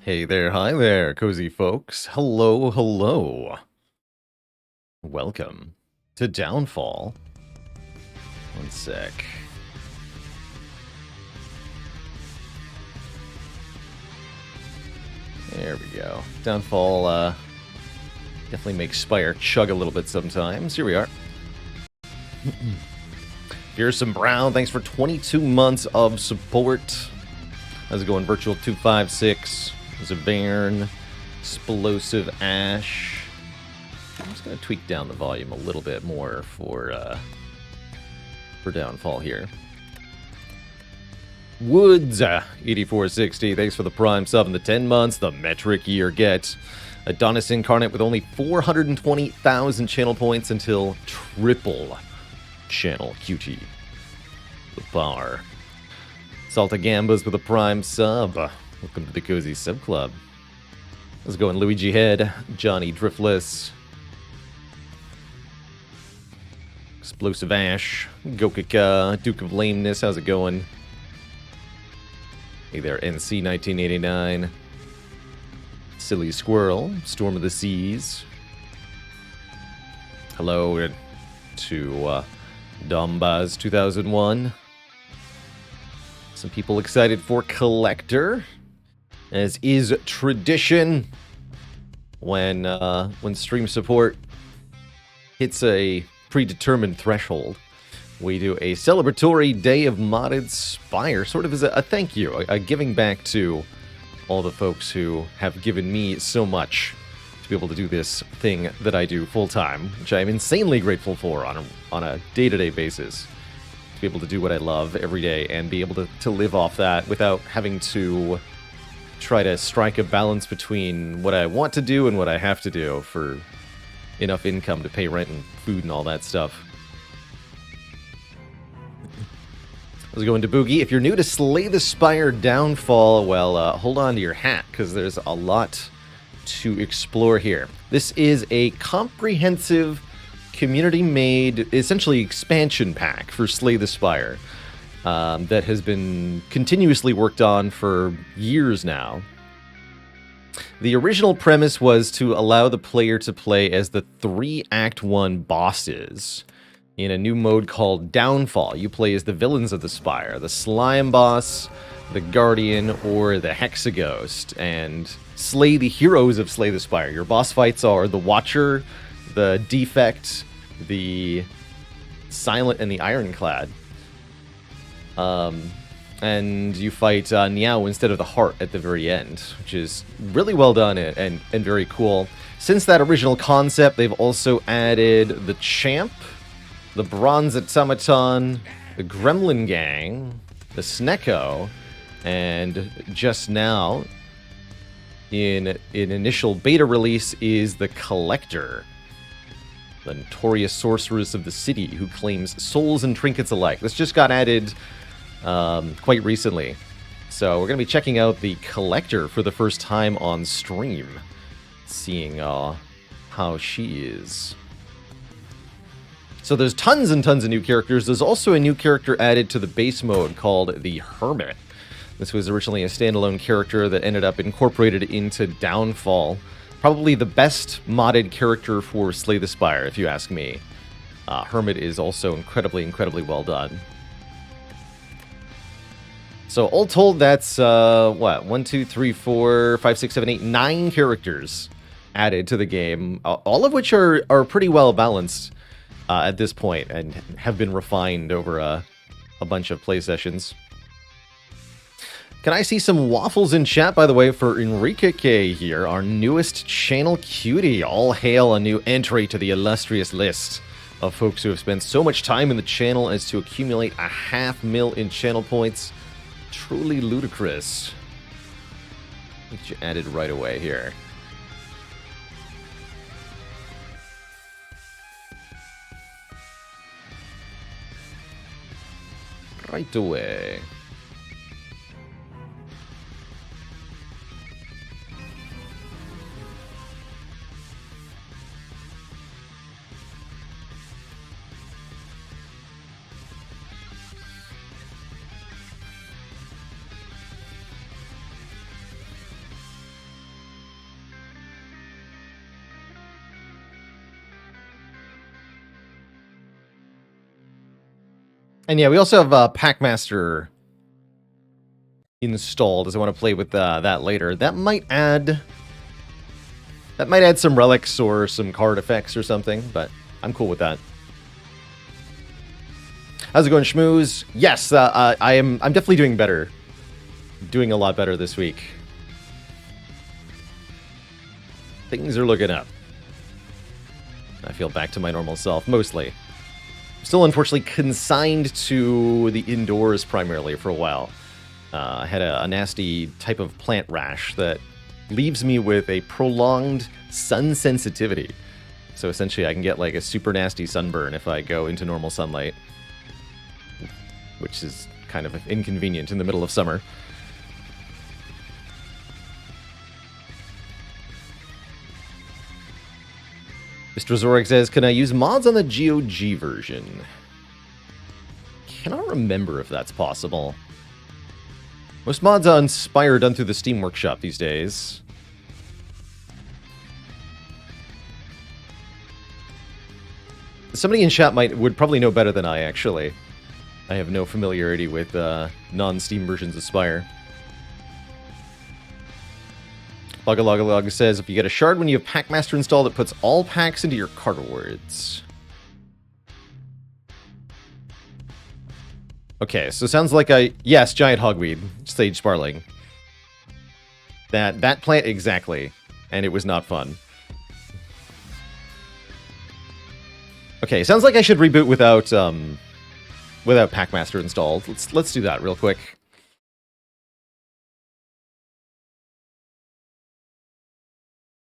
Hey there, hi there, cozy folks. Hello, hello. Welcome to Downfall. One sec. There we go. Downfall definitely makes Spire chug a little bit sometimes. Here we are. Here's some Brown. Thanks for 22 months of support. How's it going, Virtual 256? There's a Bairn. Explosive Ash. I'm just going to tweak down the volume a little bit more for Downfall here. Woods, 8460, thanks for the Prime sub and the 10 months, the metric year get. Adonis Incarnate with only 420,000 channel points until triple channel QT. The bar. Salta Gambas with a Prime sub. Welcome to the Cozy Sub Club. How's it going, Luigi Head, Johnny Driftless, Explosive Ash, Gokika, Duke of Lameness, how's it going? Hey there, NC 1989, Silly Squirrel, Storm of the Seas. Hello to Dombaz 2001. Some people excited for Collector, as is tradition when stream support hits a predetermined threshold. We do a celebratory day of modded Spire, sort of as a thank you, a giving back to all the folks who have given me so much to be able to do this thing that I do full-time, which I'm insanely grateful for on a day-to-day basis. To be able to do what I love every day and be able to live off that without having to try to strike a balance between what I want to do and what I have to do for enough income to pay rent and food and all that stuff. How's it going, to Boogie? If you're new to Slay the Spire Downfall, well, hold on to your hat, because there's a lot to explore here. This is a comprehensive, community-made, essentially expansion pack for Slay the Spire that has been continuously worked on for years now. The original premise was to allow the player to play as the 3 Act 1 bosses in a new mode called Downfall. You play as the villains of the Spire, the Slime Boss, the Guardian, or the Hexaghost, and slay the heroes of Slay the Spire. Your boss fights are the Watcher, the Defect, the Silent, and the Ironclad. And you fight Niao instead of the Heart at the very end, which is really well done and very cool. Since that original concept, they've also added the Champ, the Bronze Automaton, the Gremlin Gang, the Snecko, and just now, in initial beta release, is the Collector, the notorious sorceress of the city who claims souls and trinkets alike. This just got added quite recently. So we're going to be checking out the Collector for the first time on stream, seeing how she is. So there's tons and tons of new characters. There's also a new character added to the base mode called the Hermit. This was originally a standalone character that ended up incorporated into Downfall. Probably the best modded character for Slay the Spire, if you ask me. Hermit is also incredibly, incredibly well done. So all told, that's, what, 1, 2, 3, 4, 5, 6, 7, 8, 9 characters added to the game, all of which are pretty well balanced at this point and have been refined over a bunch of play sessions. Can I see some waffles in chat, by the way, for Enrique K here, our newest channel cutie. All hail a new entry to the illustrious list of folks who have spent so much time in the channel as to accumulate 500,000 in channel points. Truly ludicrous. Get you added right away here. Right away. And yeah, we also have Packmaster installed, as I want to play with that later. That might add some relics or some card effects or something, but I'm cool with that. How's it going, Schmooze? Yes, I'm definitely doing better. Doing a lot better this week. Things are looking up. I feel back to my normal self, mostly. Still, unfortunately, consigned to the indoors primarily for a while. I had a nasty type of plant rash that leaves me with a prolonged sun sensitivity. So essentially, I can get like a super nasty sunburn if I go into normal sunlight, which is kind of inconvenient in the middle of summer. Mr. Zorik says, can I use mods on the GOG version? Cannot remember if that's possible. Most mods on Spire are done through the Steam Workshop these days. Somebody in chat would probably know better than I, actually. I have no familiarity with non-Steam versions of Spire. Log says, if you get a shard when you have Packmaster installed, it puts all packs into your card rewards. Okay, so it sounds like yes, giant hogweed, sage sparling. That plant exactly, and it was not fun. Okay, sounds like I should reboot without Packmaster installed. Let's do that real quick.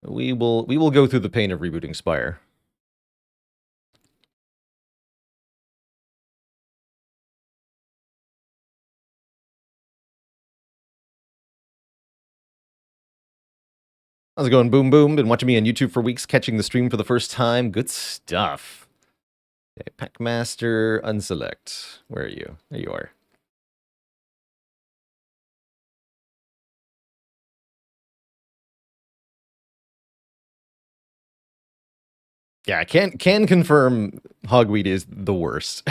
We will go through the pain of rebooting Spire. How's it going, Boom Boom? Been watching me on YouTube for weeks, catching the stream for the first time. Good stuff. Okay, Packmaster, unselect. Where are you? There you are. Yeah, I can confirm hogweed is the worst.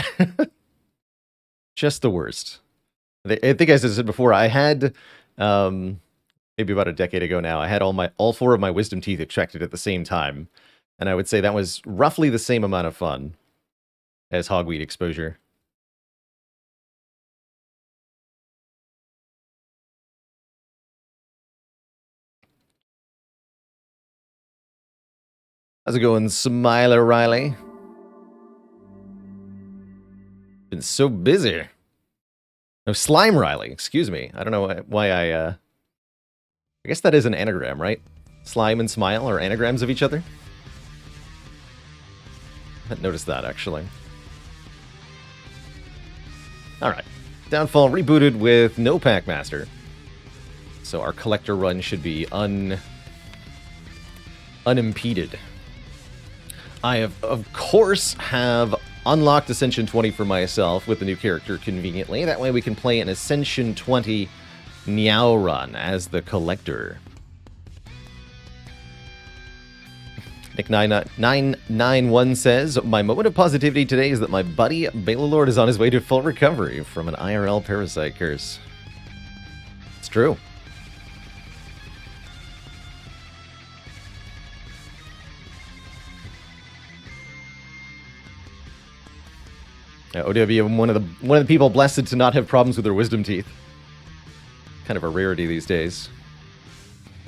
Just the worst. I think as I said before, I had maybe about a decade ago now, I had all four of my wisdom teeth extracted at the same time. And I would say that was roughly the same amount of fun as hogweed exposure. How's it going, Smiler Riley? Been so busy. No, Slime Riley, excuse me. I don't know why I guess that is an anagram, right? Slime and Smile are anagrams of each other? I hadn't noticed that, actually. Alright. Downfall rebooted with no Packmaster. So our collector run should be unimpeded. I of course have unlocked Ascension 20 for myself with the new character conveniently. That way we can play an Ascension 20 Meow run as the collector. Nick991 says, my moment of positivity today is that my buddy Balelord is on his way to full recovery from an IRL parasite curse. It's true. OW, one of the people blessed to not have problems with their wisdom teeth. Kind of a rarity these days.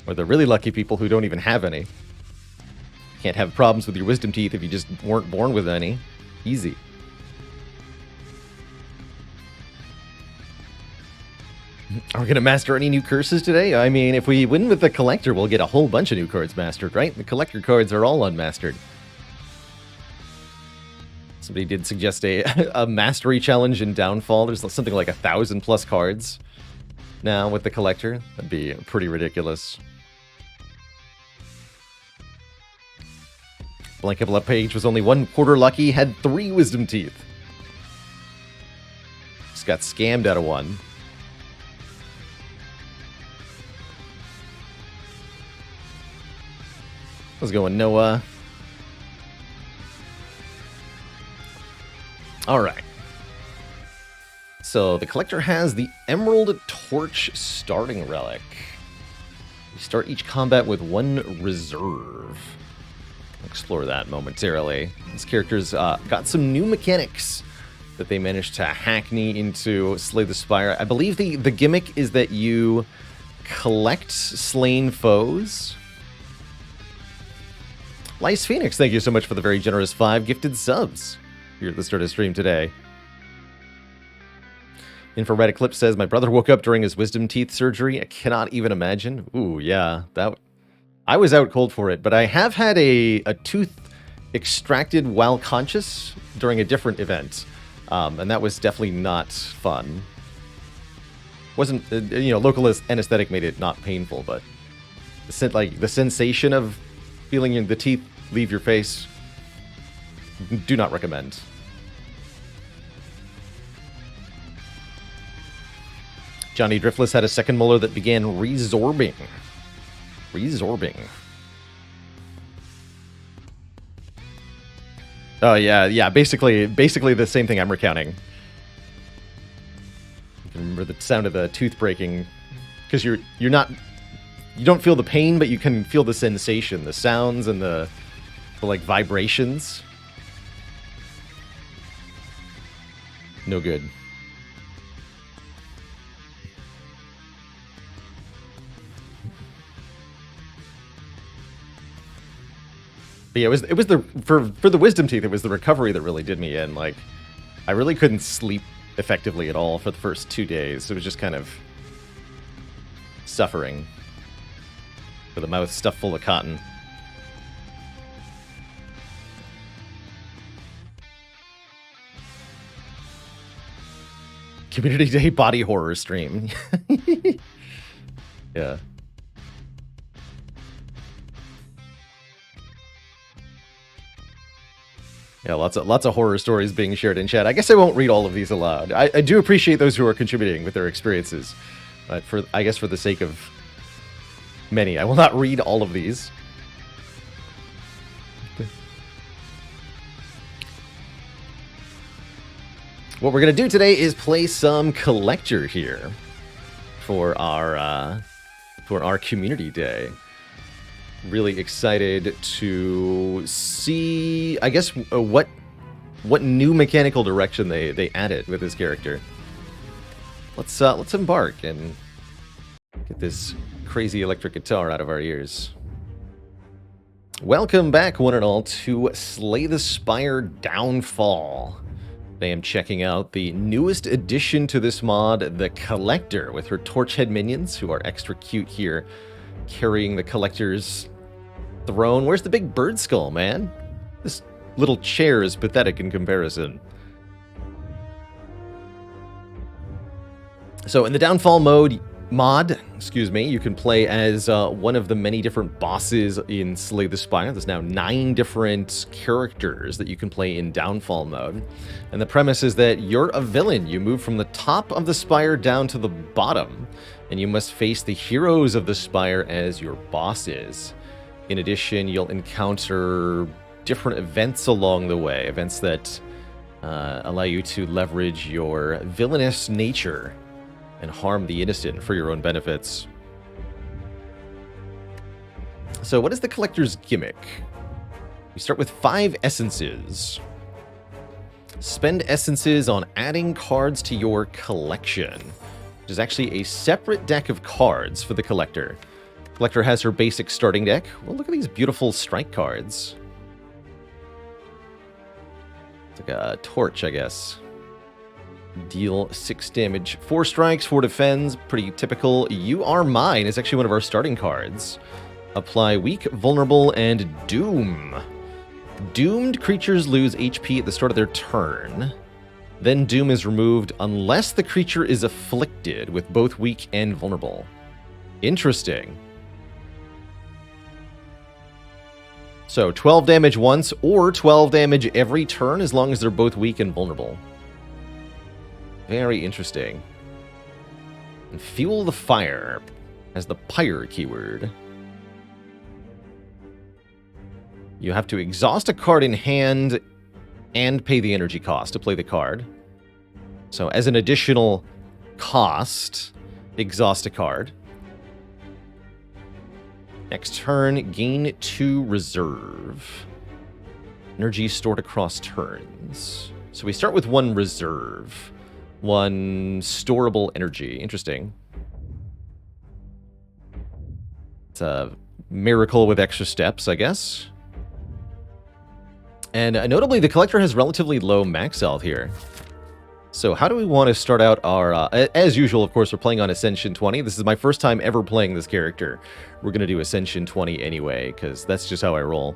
Or the really lucky people who don't even have any. Can't have problems with your wisdom teeth if you just weren't born with any. Easy. Are we going to master any new curses today? I mean, if we win with the collector, we'll get a whole bunch of new cards mastered, right? The collector cards are all unmastered. Somebody did suggest a mastery challenge in Downfall. There's something like 1,000+ cards now with the collector. That'd be pretty ridiculous. Blankable Page was only 1/4 lucky, had 3 wisdom teeth. Just got scammed out of 1. How's it going, Noah? Alright. So the collector has the Emerald Torch starting relic. You start each combat with 1 reserve. I'll explore that momentarily. This character's got some new mechanics that they managed to hackney into Slay the Spire. I believe the gimmick is that you collect slain foes. Lice Phoenix, thank you so much for the very generous 5 gifted subs here at the start of stream today. Infrared Eclipse says, my brother woke up during his wisdom teeth surgery. I cannot even imagine. Ooh, yeah. I was out cold for it, but I have had a tooth extracted while conscious during a different event. And that was definitely not fun. Wasn't, local anesthetic made it not painful, but the sensation of feeling the teeth leave your face, do not recommend. Johnny Driftless had a second molar that began resorbing. Resorbing. Oh, yeah, basically the same thing I'm recounting. You can remember the sound of the tooth breaking, because you don't feel the pain, but you can feel the sensation, the sounds and the like vibrations. No good. But yeah, it was for the wisdom teeth, it was the recovery that really did me in. Like, I really couldn't sleep effectively at all for the first 2 days. It was just kind of suffering with a mouth stuffed full of cotton. Community Day body horror stream. Yeah. Yeah, lots of horror stories being shared in chat. I guess I won't read all of these aloud. I do appreciate those who are contributing with their experiences, but I guess for the sake of many, I will not read all of these. What we're gonna do today is play some collector here for our community day. Really excited to see, I guess, what new mechanical direction they added with this character. Let's embark and get this crazy electric guitar out of our ears. Welcome back, one and all, to Slay the Spire Downfall. I am checking out the newest addition to this mod, the Collector, with her torch head minions, who are extra cute here, carrying the Collector's throne. Where's the big bird skull, man? This little chair is pathetic in comparison. So in the Downfall mod, you can play as one of the many different bosses in Slay the Spire. There's now 9 different characters that you can play in Downfall mode. And the premise is that you're a villain. You move from the top of the Spire down to the bottom, and you must face the heroes of the Spire as your bosses. In addition, you'll encounter different events along the way, events that allow you to leverage your villainous nature and harm the innocent for your own benefits. So what is the Collector's gimmick? We start with 5 essences. Spend essences on adding cards to your collection, which is actually a separate deck of cards for the Collector. Collector has her basic starting deck. Well, look at these beautiful strike cards. It's like a torch, I guess. Deal 6 damage, 4 strikes, 4 defends, pretty typical. You Are Mine is actually one of our starting cards. Apply Weak, Vulnerable, and Doom. Doomed creatures lose HP at the start of their turn. Then Doom is removed unless the creature is afflicted with both Weak and Vulnerable. Interesting. So 12 damage once, or 12 damage every turn as long as they're both weak and vulnerable. Very interesting. And Fuel the Fire as the Pyre keyword. You have to exhaust a card in hand and pay the energy cost to play the card. So as an additional cost, exhaust a card. Next turn, gain 2 reserve. Energy stored across turns. So we start with 1 reserve. 1 storable energy. Interesting. It's a miracle with extra steps, I guess. And notably, the collector has relatively low max health here. So how do we want to start out our... as usual, of course, we're playing on Ascension 20. This is my first time ever playing this character. We're going to do Ascension 20 anyway, because that's just how I roll.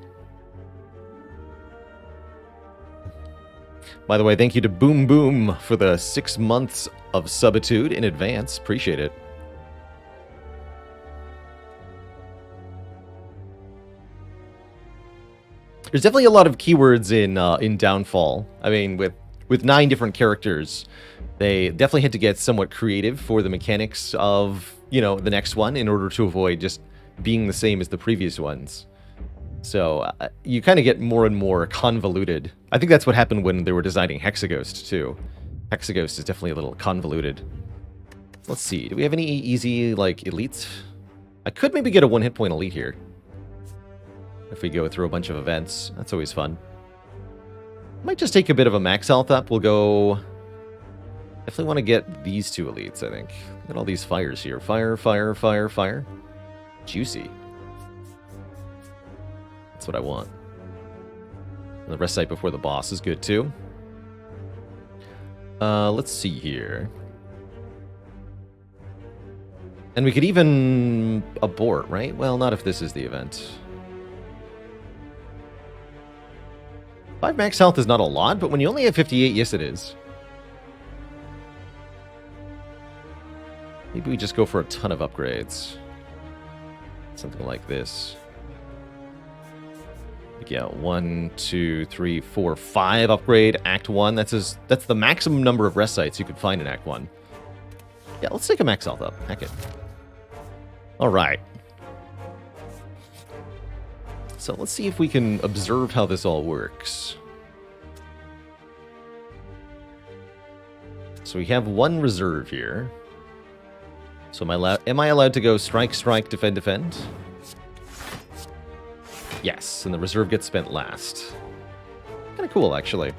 By the way, thank you to Boom Boom for the 6 months of subitude in advance. Appreciate it. There's definitely a lot of keywords in Downfall. I mean, with 9 different characters, they definitely had to get somewhat creative for the mechanics of, you know, the next one in order to avoid just being the same as the previous ones. So you kind of get more and more convoluted. I think that's what happened when they were designing Hexaghost, too. Hexaghost is definitely a little convoluted. Let's see. Do we have any easy, like, elites? I could maybe get a 1 hit point elite here. If we go through a bunch of events. That's always fun. Might just take a bit of a max health up. We'll go... Definitely want to get these 2 elites, I think. Look at all these fires here. Fire, fire, fire, fire. Juicy. That's what I want. And the rest site before the boss is good, too. Let's see here. And we could even abort, right? Well, not if this is the event. 5 max health is not a lot, but when you only have 58, yes it is. Maybe we just go for a ton of upgrades. Something like this. Yeah, 1, 2, 3, 4, 5 upgrade, Act 1. That's the maximum number of rest sites you could find in Act 1. Yeah, let's take a max health up. Heck it. Alright. So let's see if we can observe how this all works. So we have 1 reserve here. So am I allowed to go strike, strike, defend, defend? Yes, and the reserve gets spent last. Kind of cool, actually.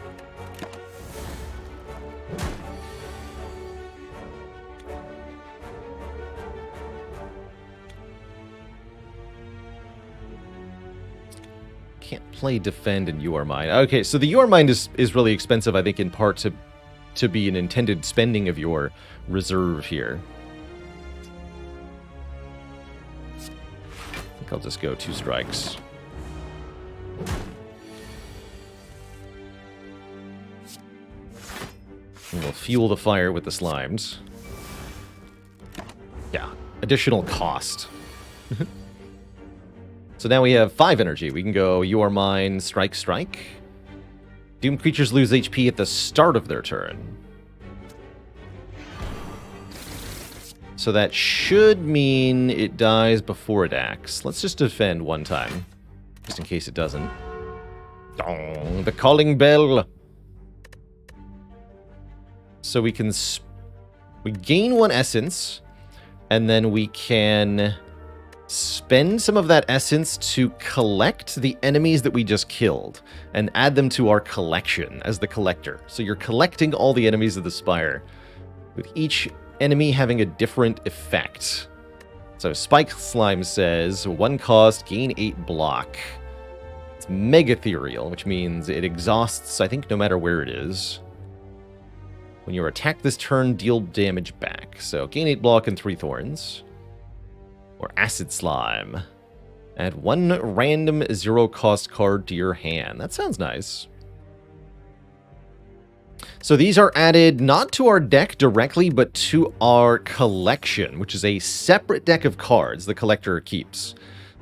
Can't play defend and You Are Mine. Okay, so the You Are Mine is really expensive, I think, in part to be an intended spending of your reserve here. I think I'll just go 2 strikes. And we'll fuel the fire with the slimes. Yeah, additional cost. So now we have 5 energy. We can go You Are Mine, strike, strike. Doomed creatures lose HP at the start of their turn. So that should mean it dies before it acts. Let's just defend 1 time, just in case it doesn't. Dong, the calling bell. So we can... we gain 1 essence, and then we can spend some of that essence to collect the enemies that we just killed and add them to our collection as the collector. So you're collecting all the enemies of the Spire, with each enemy having a different effect. So Spike Slime says, 1 cost, gain 8 block. It's mega ethereal, which means it exhausts, I think, no matter where it is. When you're attacked this turn, deal damage back. So gain 8 block and 3 thorns. Or Acid Slime. Add 1 random 0-cost card to your hand. That sounds nice. So these are added not to our deck directly, but to our collection, which is a separate deck of cards the collector keeps.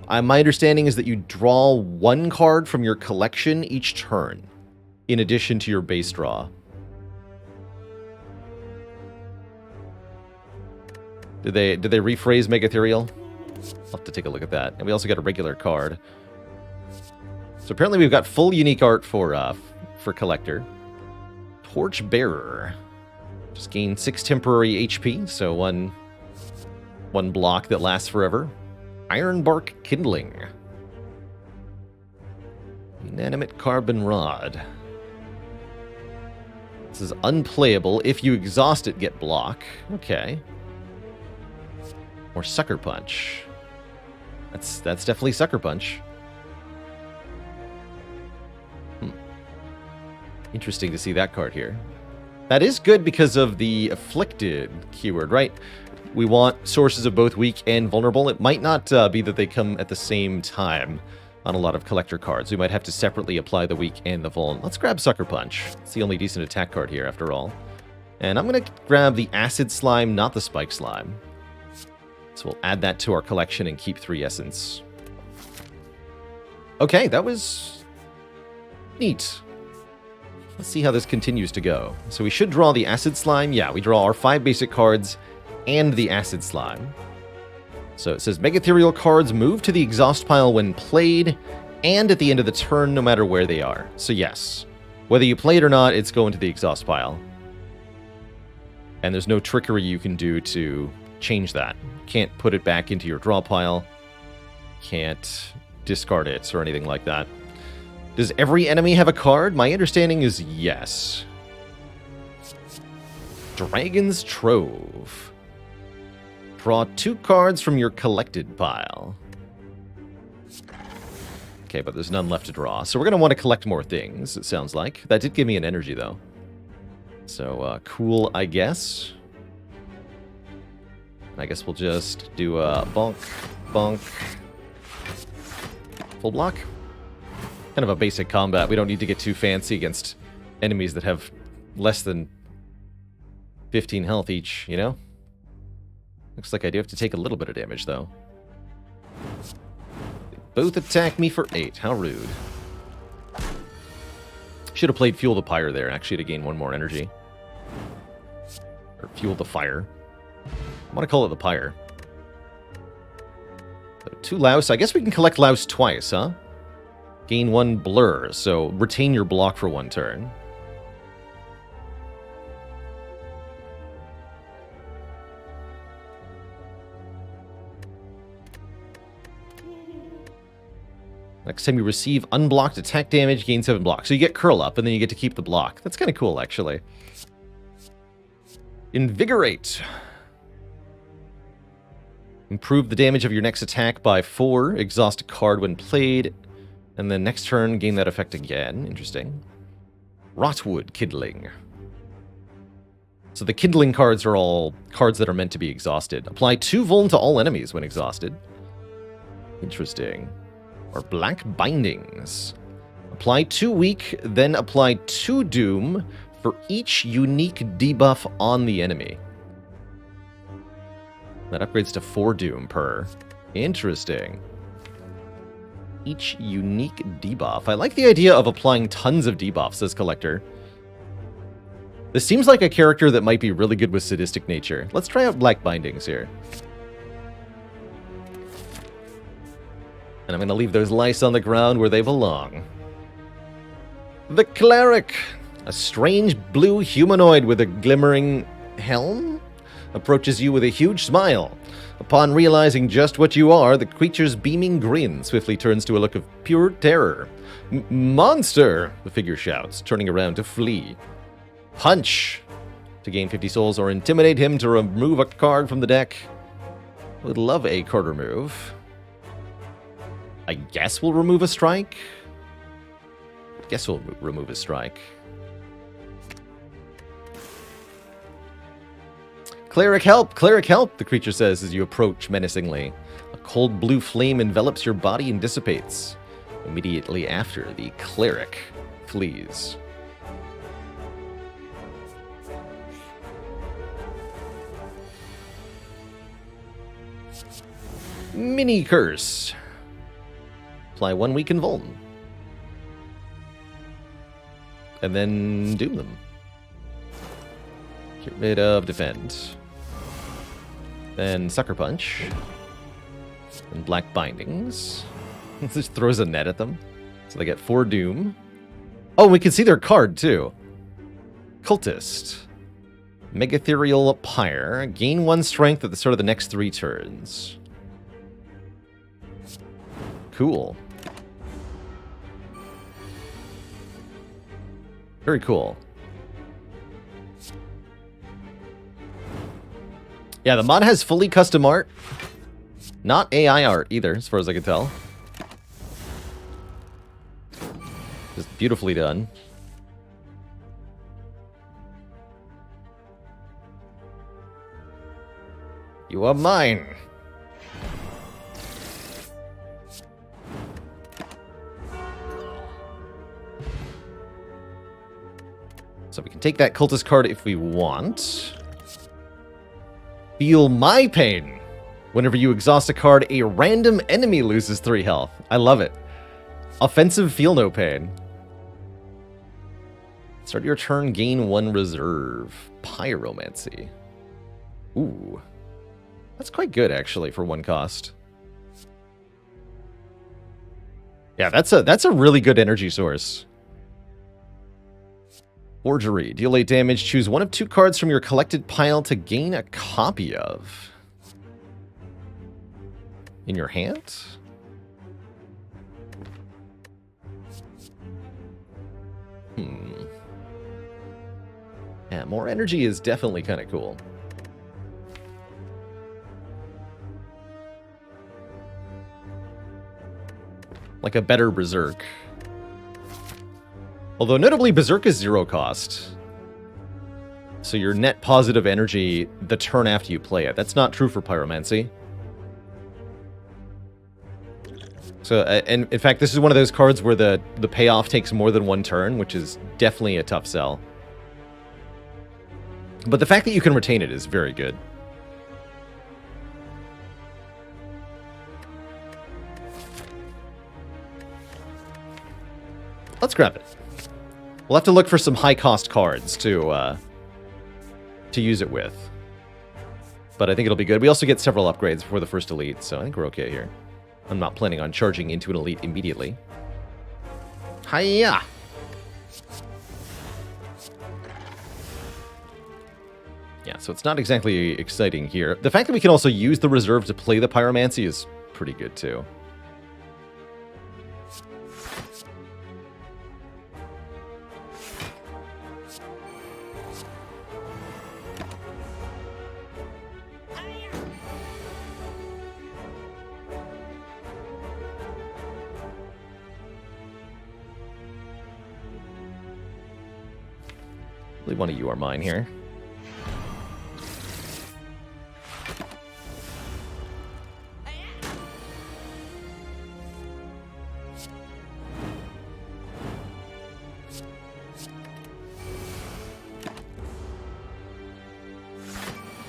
My understanding is that you draw 1 card from your collection each turn, in addition to your base draw. Did they rephrase Mega Ethereal? I'll have to take a look at that. And we also got a regular card. So apparently we've got full unique art for Collector. Torch Bearer. Just gain 6 temporary HP, so one block that lasts forever. Ironbark Kindling. Inanimate Carbon Rod. This is unplayable. If you exhaust it, get block. Okay. Or Sucker Punch. That's definitely Sucker Punch. Interesting to see that card here. That is good because of the Afflicted keyword, right? We want sources of both weak and vulnerable. It might not be that they come at the same time on a lot of collector cards. We might have to separately apply the weak and the vuln. Let's grab Sucker Punch. It's the only decent attack card here, after all. And I'm going to grab the Acid Slime, not the Spike Slime. So we'll add that to our collection and keep 3 Essence. Okay, that was neat. Let's see how this continues to go. So we should draw the Acid Slime. Yeah, we draw our 5 basic cards and the Acid Slime. So it says Megatherial cards move to the exhaust pile when played and at the end of the turn, no matter where they are. So yes, whether you play it or not, it's going to the exhaust pile. And there's no trickery you can do to change that. You can't put it back into your draw pile. Can't discard it or anything like that. Does every enemy have a card? My understanding is yes. Dragon's Trove. Draw 2 cards from your collected pile. Okay, but there's none left to draw. So we're going to want to collect more things, it sounds like. That did give me an energy, though. So, cool, I guess. I guess we'll just do a bonk, bonk. Full block. Kind of a basic combat. We don't need to get too fancy against enemies that have less than 15 health each, you know? Looks like I do have to take a little bit of damage, though. They both attack me for 8. How rude. Should have played Fuel the Pyre there, actually, to gain 1 more energy. Or Fuel the Fire. I want to call it the Pyre. So 2 Louse. I guess we can collect Louse twice, huh? Gain 1 Blur, so retain your block for 1 turn. Next time you receive unblocked attack damage, gain 7 blocks. So you get Curl Up, and then you get to keep the block. That's kind of cool, actually. Invigorate. Improve the damage of your next attack by 4. Exhaust a card when played. And then next turn, gain that effect again. Interesting. Rotwood Kindling. So the Kindling cards are all cards that are meant to be exhausted. Apply 2 Vuln to all enemies when exhausted. Interesting. Or Black Bindings. Apply 2 Weak, then apply 2 Doom for each unique debuff on the enemy. That upgrades to 4 Doom per. Interesting. Each unique debuff. I like the idea of applying tons of debuffs as Collector. This seems like a character that might be really good with Sadistic Nature. Let's try out Black Bindings here. And I'm going to leave those lice on the ground where they belong. The Cleric! A strange blue humanoid with a glimmering helm approaches you with a huge smile. Upon realizing just what you are, the creature's beaming grin swiftly turns to a look of pure terror. Monster! The figure shouts, turning around to flee. Punch! To gain 50 souls or intimidate him to remove a card from the deck. Would love a card remove. I guess we'll remove a strike? Guess we'll remove a strike. Cleric help! Cleric help! The creature says as you approach menacingly. A cold blue flame envelops your body and dissipates. Immediately after, the cleric flees. Mini Curse. Apply 1 Weaken Vuln. And then doom them. Get rid of Defend. Then Sucker Punch. And Black Bindings. Just throws a net at them. So they get 4 Doom. Oh, we can see their card, too. Cultist. Megatherial Pyre. Gain 1 strength at the start of the next 3 turns. Cool. Very cool. Yeah, the mod has fully custom art. Not AI art either, as far as I can tell. Just beautifully done. You are mine. So we can take that cultist card if we want. Feel my pain. Whenever you exhaust a card, a random enemy loses 3 health. I love it. Offensive feel no pain. Start your turn, gain 1 reserve. Pyromancy. Ooh. That's quite good, actually, for 1 cost. Yeah, that's a really good energy source. Forgery. Deal 8 damage. Choose 1 of 2 cards from your collected pile to gain a copy of. In your hand? Yeah, more energy is definitely kind of cool. Like a better Berserk. Although notably, Berserk is 0 cost. So your net positive energy the turn after you play it. That's not true for Pyromancy. So, and in fact, this is one of those cards where the payoff takes more than 1 turn, which is definitely a tough sell. But the fact that you can retain it is very good. Let's grab it. We'll have to look for some high-cost cards to use it with. But I think it'll be good. We also get several upgrades before the first elite, so I think we're okay here. I'm not planning on charging into an elite immediately. Hiya! Yeah, so it's not exactly exciting here. The fact that we can also use the reserve to play the Pyromancy is pretty good, too. Really want to You Are Mine here.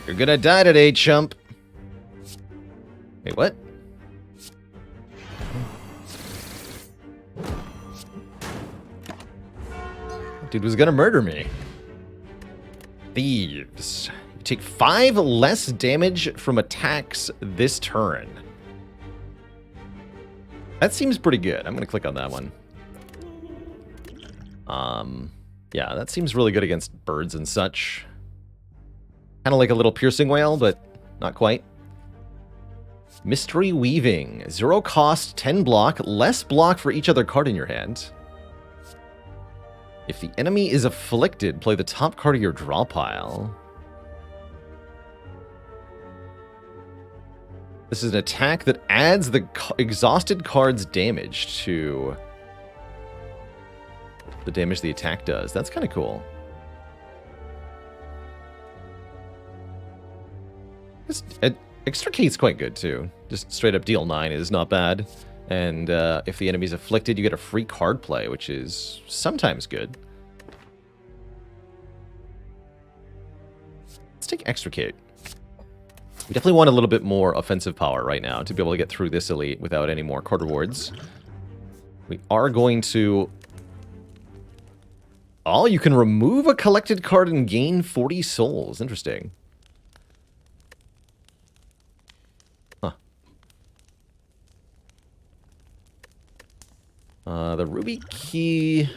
You're gonna die today, chump. Wait, what? Dude was gonna murder me. Thieves. You take 5 less damage from attacks this turn. That seems pretty good. I'm gonna click on that one. Yeah, that seems really good against birds and such. Kind of like a little piercing whale, but not quite. Mystery Weaving. 0 cost, 10 block, less block for each other card in your hand. If the enemy is afflicted, play the top card of your draw pile. This is an attack that adds the exhausted card's damage to the damage the attack does. That's kind of cool. Extricate's quite good, too. Just straight up deal 9 is not bad. And if the enemy's afflicted, you get a free card play, which is sometimes good. Let's take Extricate. We definitely want a little bit more offensive power right now to be able to get through this elite without any more card rewards. We are going to... Oh, you can remove a collected card and gain 40 souls. Interesting. The Ruby Key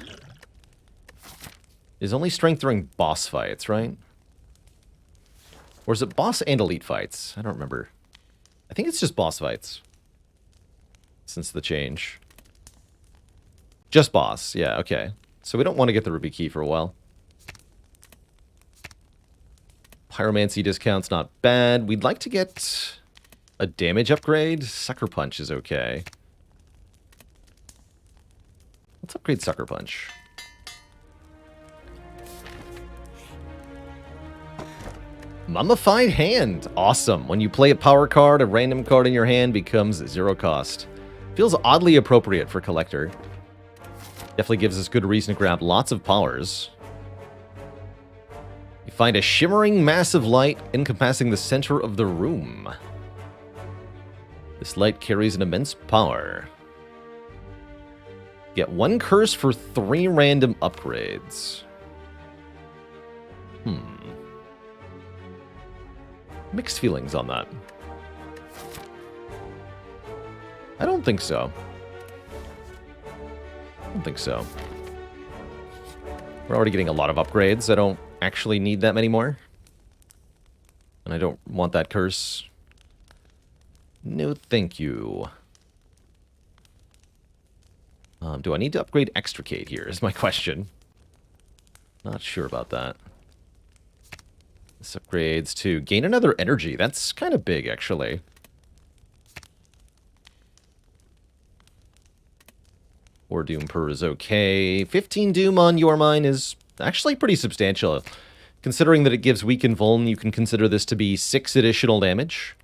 is only strength during boss fights, right? Or is it boss and elite fights? I don't remember. I think it's just boss fights. Since the change. Just boss. Yeah, okay. So we don't want to get the Ruby Key for a while. Pyromancy discount's not bad. We'd like to get a damage upgrade. Sucker Punch is okay. Let's upgrade Sucker Punch. Mummified Hand. Awesome. When you play a power card, a random card in your hand becomes 0 cost. Feels oddly appropriate for Collector. Definitely gives us good reason to grab lots of powers. You find a shimmering mass of light encompassing the center of the room. This light carries an immense power. Get 1 curse for 3 random upgrades. Mixed feelings on that. I don't think so. I don't think so. We're already getting a lot of upgrades. I don't actually need that many more. And I don't want that curse. No, thank you. Do I need to upgrade Extricate here is my question. Not sure about that. This upgrades to gain another energy. That's kind of big, actually. Or Doom per is okay. 15 Doom on Your Mine is actually pretty substantial. Considering that it gives weaken vuln, you can consider this to be 6 additional damage.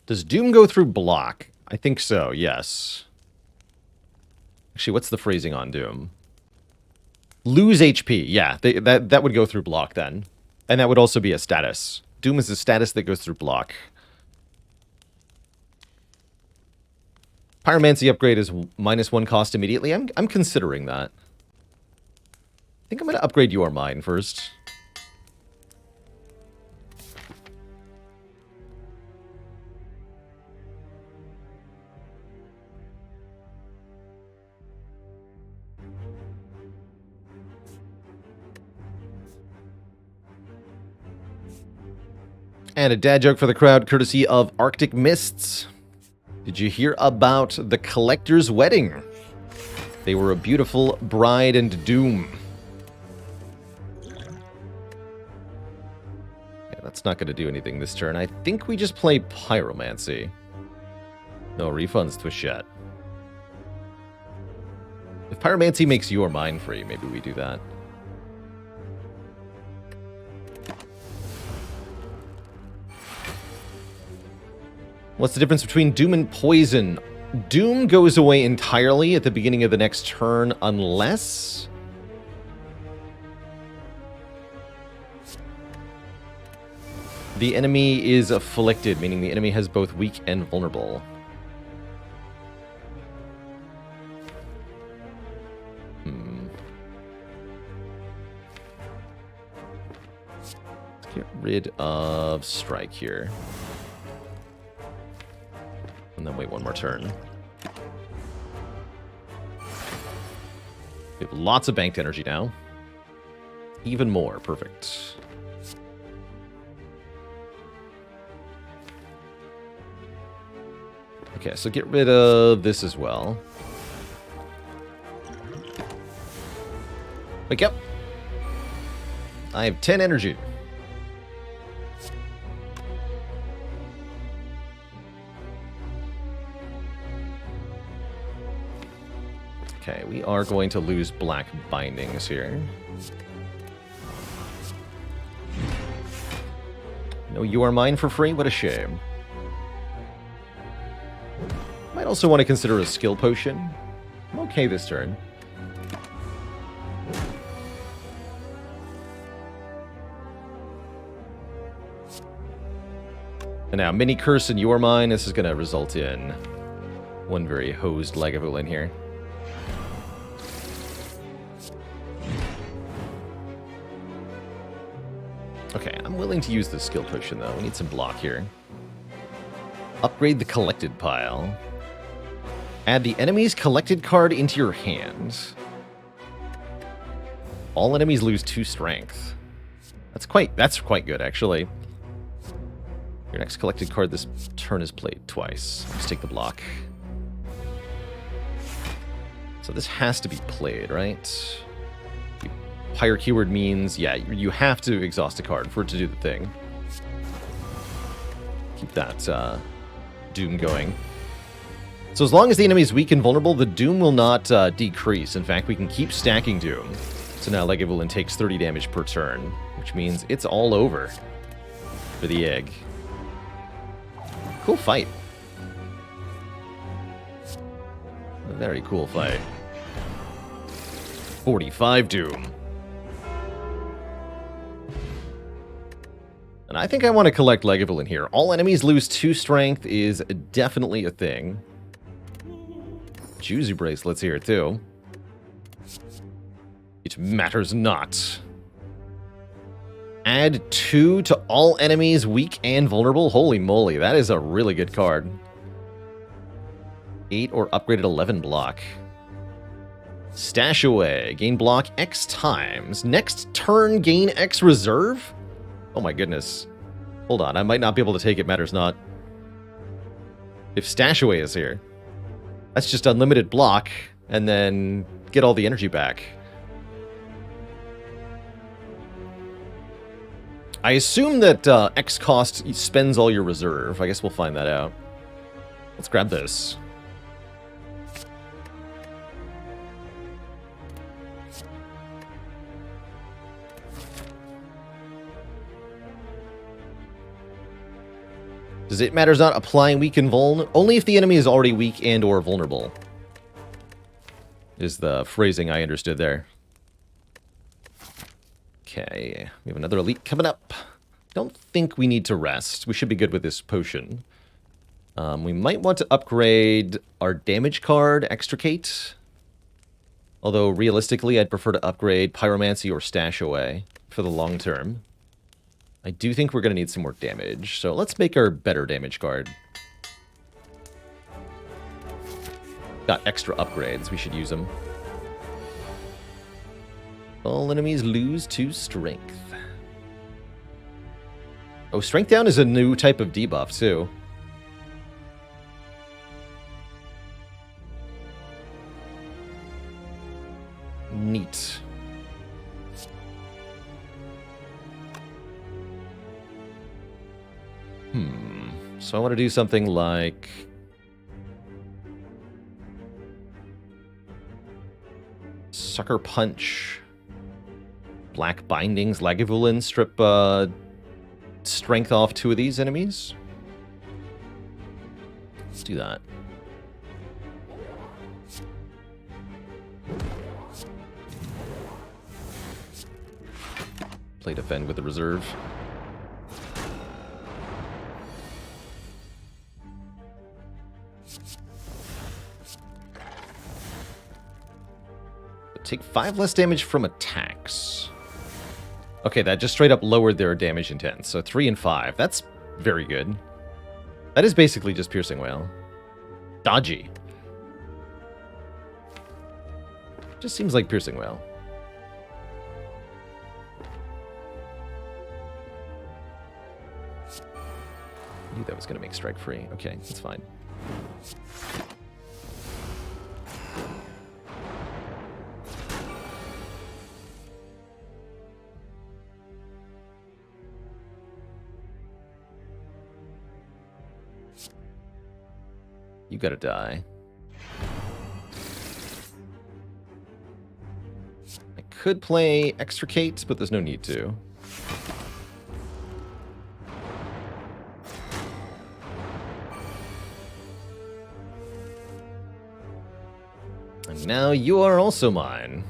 Does Doom go through block? I think so, yes. Actually, what's the phrasing on Doom? Lose HP, yeah. That would go through block then. And that would also be a status. Doom is a status that goes through block. Pyromancy upgrade is -1 cost immediately. I'm considering that. I think I'm going to upgrade Your Mine first. And a dad joke for the crowd, courtesy of Arctic Mists. Did you hear about the Collector's Wedding? They were a beautiful bride and Doom. Yeah, that's not going to do anything this turn. I think we just play Pyromancy. No refunds, Twishette. If Pyromancy makes Your Mine free, maybe we do that. What's the difference between Doom and Poison? Doom goes away entirely at the beginning of the next turn unless... the enemy is afflicted, meaning the enemy has both weak and vulnerable. Let's get rid of Strike here. And then wait 1 more turn. We have lots of banked energy now. Even more. Perfect. Okay, so get rid of this as well. Wake up. I have 10 energy. Okay, we are going to lose black bindings here. No, You Are Mine for free? What a shame. Might also want to consider a skill potion. I'm okay this turn. And now, mini curse in your mine. This is going to result in one very hosed Lagavulin here. Okay, I'm willing to use the skill potion, though. We need some block here. Upgrade the collected pile. Add the enemy's collected card into your hand. All enemies lose 2 strength. That's quite good, actually. Your next collected card this turn is played twice. Let's take the block. So this has to be played, right? Higher keyword means, yeah, you have to exhaust a card for it to do the thing. Keep that Doom going. So as long as the enemy is weak and vulnerable, the Doom will not decrease. In fact, we can keep stacking Doom. So now Lagavulin takes 30 damage per turn, which means it's all over for the egg. Cool fight. A very cool fight. 45 Doom. And I think I want to collect Lagavulin here. All enemies lose 2 strength is definitely a thing. Juzu bracelets here, too. It matters not. Add 2 to all enemies weak and vulnerable. Holy moly, that is a really good card. 8 or upgraded 11 block. Stash away. Gain block X times. Next turn, gain X reserve? Oh my goodness. Hold on, I might not be able to take it, matters not. If Stash away is here, that's just unlimited block, and then get all the energy back. I assume that X cost spends all your reserve. I guess we'll find that out. Let's grab this. Does it matters not applying weak and vuln? Only if the enemy is already weak and or vulnerable. Is the phrasing I understood there. Okay, we have another elite coming up. Don't think we need to rest. We should be good with this potion. We might want to upgrade our damage card, Extricate. Although, realistically, I'd prefer to upgrade Pyromancy or Stash Away for the long term. I do think we're going to need some more damage, so let's make our better damage card. Got extra upgrades, we should use them. All enemies lose 2 strength. Oh, strength down is a new type of debuff, too. Neat. So I want to do something like... Sucker Punch. Black Bindings. Lagavulin. Strip strength off 2 of these enemies. Let's do that. Play defend with the reserve. Take 5 less damage from attacks. Okay, that just straight up lowered their damage intent. So 3 and 5. That's very good. That is basically just Piercing Wail. Dodgy. Just seems like Piercing Wail. I knew that was going to make strike free. Okay, that's fine. You gotta die. I could play Extricate, but there's no need to. And now you are also mine.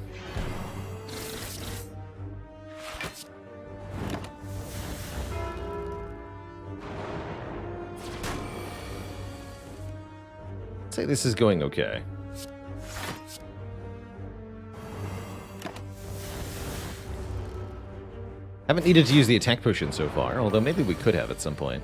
say this is going okay. Haven't needed to use the attack potion so far, although maybe we could have at some point.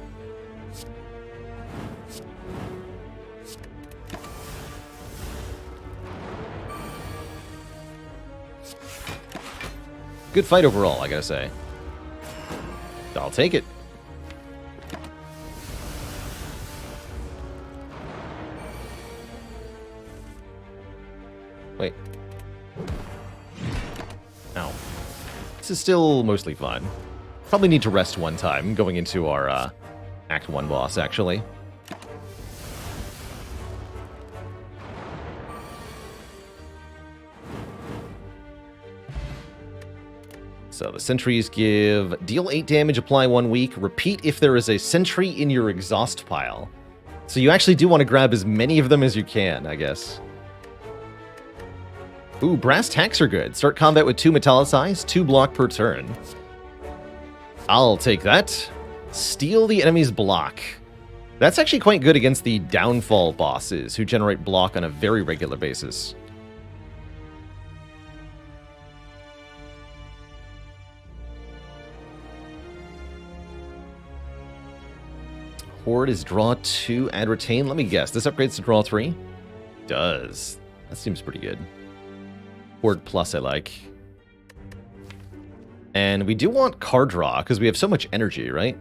Good fight overall, I gotta say. I'll take it. Wait. Ow. This is still mostly fun. Probably need to rest one time going into our Act 1 boss, actually. So the sentries give deal 8 damage, apply 1 week, repeat if there is a sentry in your exhaust pile. So you actually do want to grab as many of them as you can, I guess. Ooh, brass tacks are good. Start combat with 2 metallicize, 2 block per turn. I'll take that. Steal the enemy's block. That's actually quite good against the downfall bosses, who generate block on a very regular basis. Horde is draw 2, add retain. Let me guess, this upgrades to draw 3? Does. That seems pretty good. Horde plus I like. And we do want card draw, because we have so much energy, right?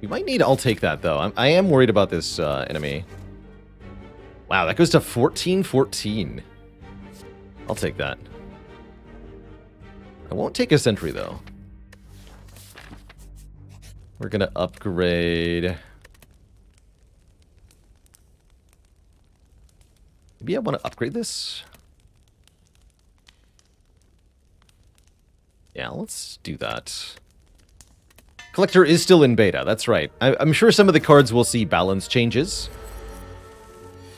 We might need... I'll take that, though. I am worried about this enemy. Wow, that goes to 14-14. I'll take that. I won't take a sentry, though. We're going to upgrade... Maybe I want to upgrade this? Yeah, let's do that. Collector is still in beta, that's right. I'm sure some of the cards will see balance changes.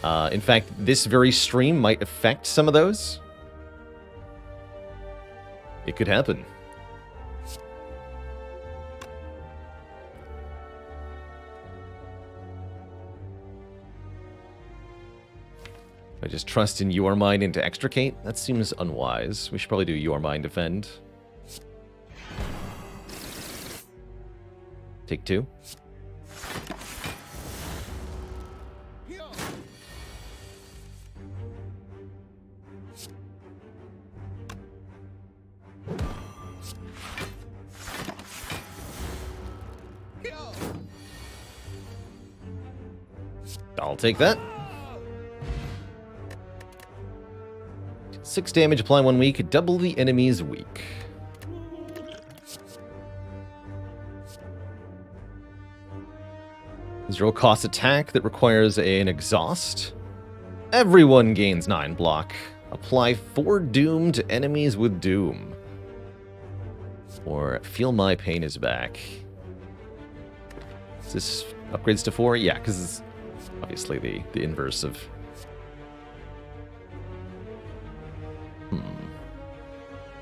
In fact, this very stream might affect some of those. It could happen. I just trust in Your Mind into Extricate? That seems unwise. We should probably do Your Mind Defend. Take 2. I'll take that. 6 damage, apply 1 week, double the enemy's week. Zero cost attack that requires an exhaust. Everyone gains 9 block. Apply 4 doom to enemies with doom. Or feel my pain is back. Is this upgrades to 4? Yeah, because it's obviously the inverse of...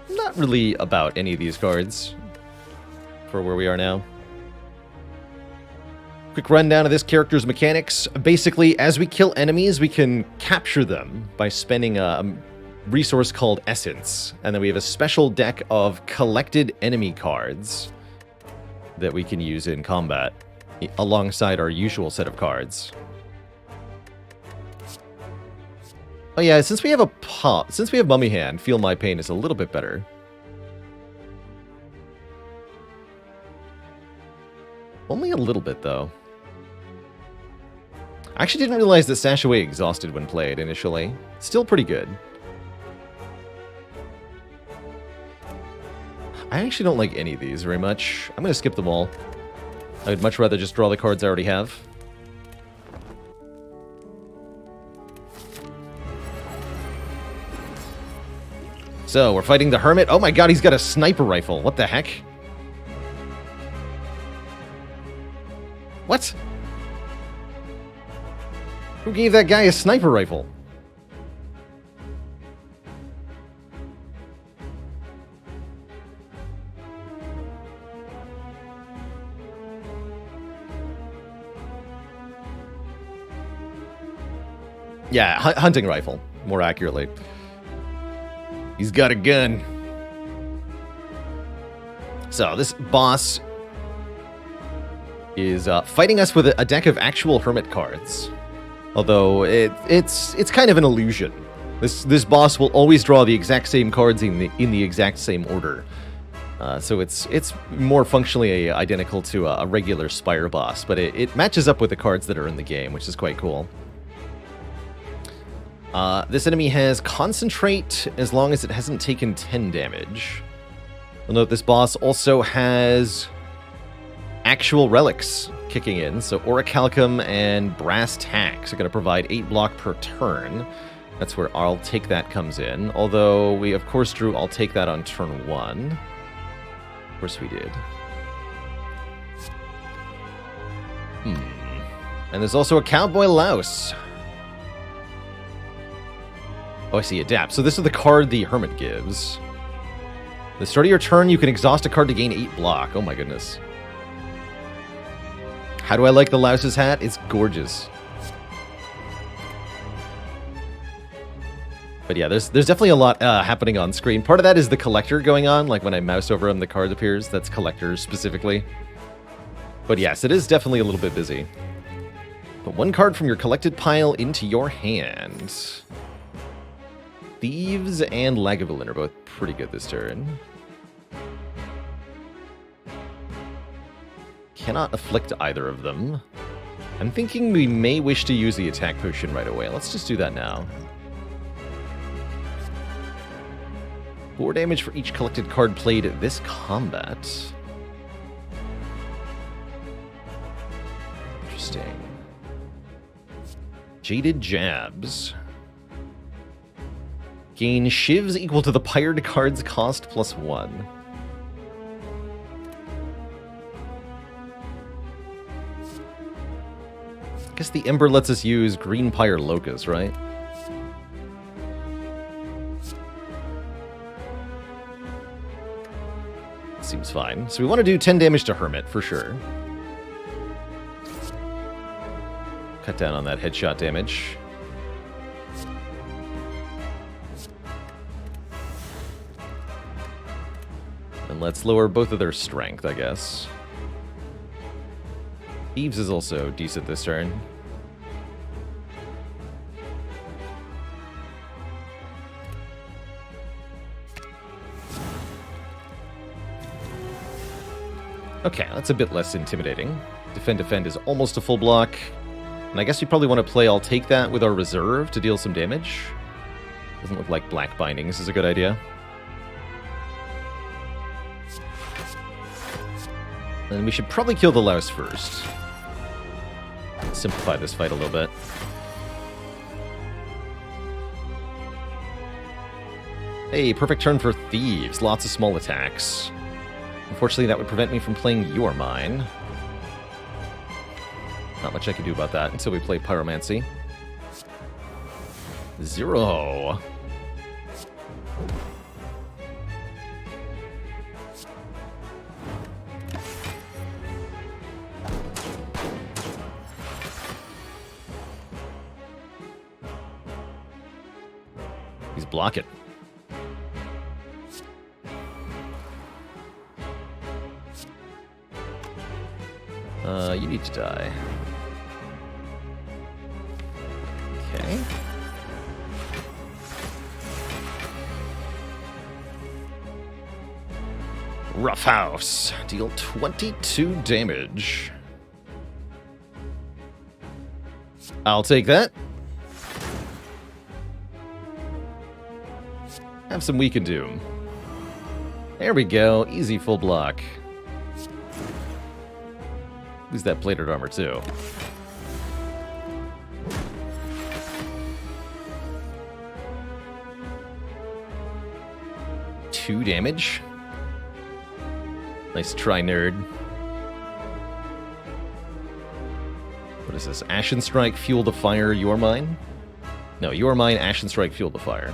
Not really about any of these cards for where we are now. Quick rundown of this character's mechanics. Basically, as we kill enemies, we can capture them by spending a resource called Essence. And then we have a special deck of collected enemy cards that we can use in combat alongside our usual set of cards. Oh yeah, since we have Mummy Hand, Feel My Pain is a little bit better. Only a little bit, though. I actually didn't realize that Sash Away exhausted when played initially. Still pretty good. I actually don't like any of these very much. I'm going to skip them all. I would much rather just draw the cards I already have. So, we're fighting the Hermit. Oh my god, he's got a sniper rifle. What the heck? What? Who gave that guy a sniper rifle? Yeah, hunting rifle, more accurately. He's got a gun. So this boss is fighting us with a deck of actual hermit cards. Although it's kind of an illusion. This boss will always draw the exact same cards in the exact same order. So it's more functionally identical to a regular Spire boss, but it matches up with the cards that are in the game, which is quite cool. This enemy has Concentrate as long as it hasn't taken 10 damage. You'll note this boss also has actual relics kicking in, so Orichalcum and Brass Tacks are going to provide 8 block per turn. That's where I'll Take That comes in, although we of course drew I'll Take That on turn 1. Of course we did. And there's also a Cowboy Louse. Oh, I see, Adapt. So this is the card the Hermit gives. At the start of your turn, you can exhaust a card to gain 8 block. Oh my goodness. How do I like the Louse's hat? It's gorgeous. But yeah, there's definitely a lot happening on screen. Part of that is the collector going on, like when I mouse over him, the card appears. That's collectors specifically. But yes, it is definitely a little bit busy. Put 1 card from your collected pile into your hand. Thieves and Lagavulin are both pretty good this turn. Cannot afflict either of them. I'm thinking we may wish to use the attack potion right away. Let's just do that now. 4 damage for each collected card played this combat. Interesting. Jaded Jabs. Gain shivs equal to the pired card's cost +1. I guess the Ember lets us use Green Pyre Locus, right? Seems fine. So we want to do 10 damage to Hermit, for sure. Cut down on that headshot damage. And let's lower both of their strength, I guess. Thieves is also decent this turn. Okay, that's a bit less intimidating. Defend is almost a full block. And I guess we probably want to play I'll Take That with our reserve to deal some damage. Doesn't look like Black Bindings is a good idea. And we should probably kill the Louse first. Simplify this fight a little bit. Hey, perfect turn for Thieves. Lots of small attacks. Unfortunately, that would prevent me from playing Your Mine. Not much I can do about that until we play Pyromancy. 0. He's blocking. You need to die. Okay. Roughhouse. Deal 22 damage. I'll take that. Have some Weaken Doom. There we go. Easy full block. Lose that plated armor too. Two damage. Nice try, nerd. What is this? Ashen Strike, Fuel the Fire, Your Mine? No, Your Mine, Ashen Strike, Fuel the Fire.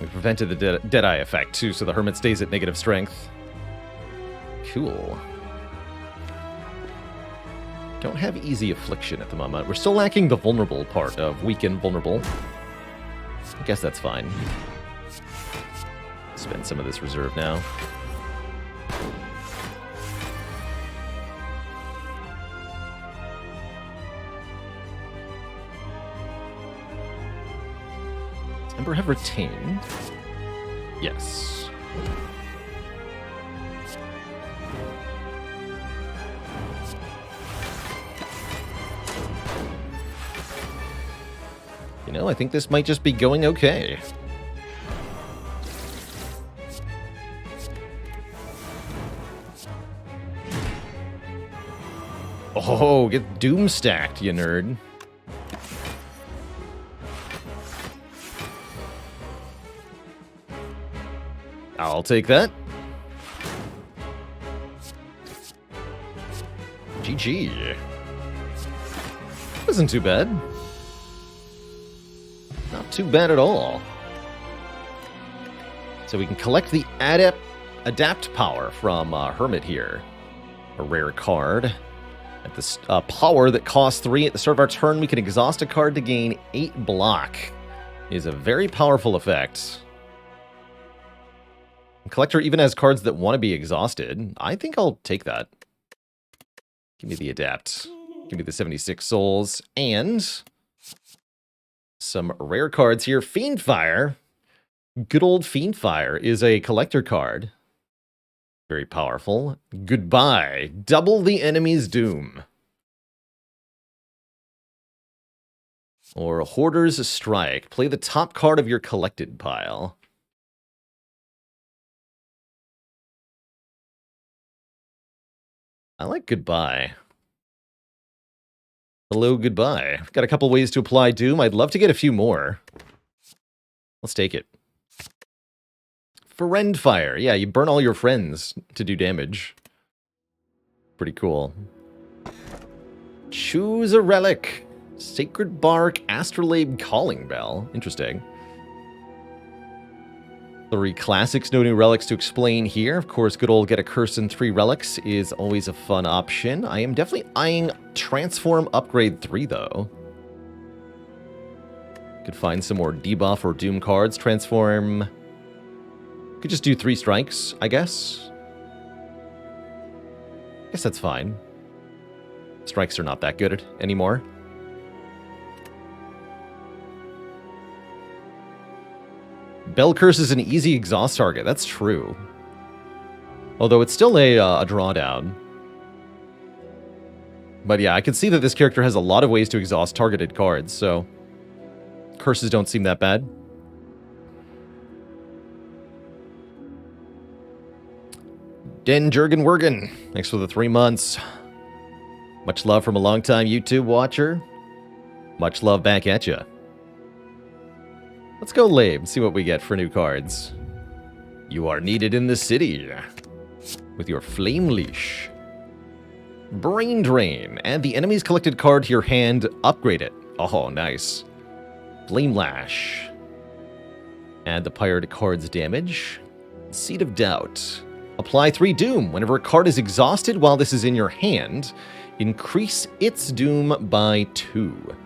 prevented the Deadeye effect, too, so the Hermit stays at negative strength. Cool. Don't have easy affliction at the moment. We're still lacking the vulnerable part of weak and vulnerable. I guess that's fine. Spend some of this reserve now. Does Ember have retained? Yes. You know, I think this might just be going okay. Oh, get Doom stacked, you nerd. I'll take that. GG. Wasn't too bad. Not too bad at all. So we can collect the Adapt power from Hermit here. A rare card. At this power that costs 3 at the start of our turn, we can exhaust a card to gain 8 block. It is a very powerful effect. Collector even has cards that want to be exhausted. I think I'll take that. Give me the Adapt. Give me the 76 souls. And some rare cards here. Fiendfire. Good old Fiendfire is a collector card. Very powerful. Goodbye. Double the enemy's doom. Or Hoarder's Strike. Play the top card of your collected pile. I like Goodbye. Hello, Goodbye. I've got a couple ways to apply Doom. I'd love to get a few more. Let's take it. Friend Fire. Yeah, you burn all your friends to do damage. Pretty cool. Choose a relic. Sacred Bark, Astrolabe, Calling Bell. Interesting. 3 classics, no new relics to explain here. Of course, good old get a curse and 3 relics is always a fun option. I am definitely eyeing Transform Upgrade 3, though. Could find some more debuff or doom cards. Transform... Could just do 3 strikes, I guess. Guess that's fine. Strikes are not that good anymore. Bell Curse is an easy exhaust target. That's true. Although it's still a drawdown. But yeah, I can see that this character has a lot of ways to exhaust targeted cards, so... Curses don't seem that bad. Den Jurgen Wergen, thanks for the 3 months. Much love from a longtime YouTube watcher. Much love back at ya. Let's go Lame, see what we get for new cards. You are needed in the city. With your Flame Leash. Brain Drain. Add the enemy's collected card to your hand. Upgrade it. Oh, nice. Flame Lash. Add the pirate card's damage. Seed of Doubt. Apply 3 Doom. Whenever a card is exhausted while this is in your hand, increase its Doom by 2.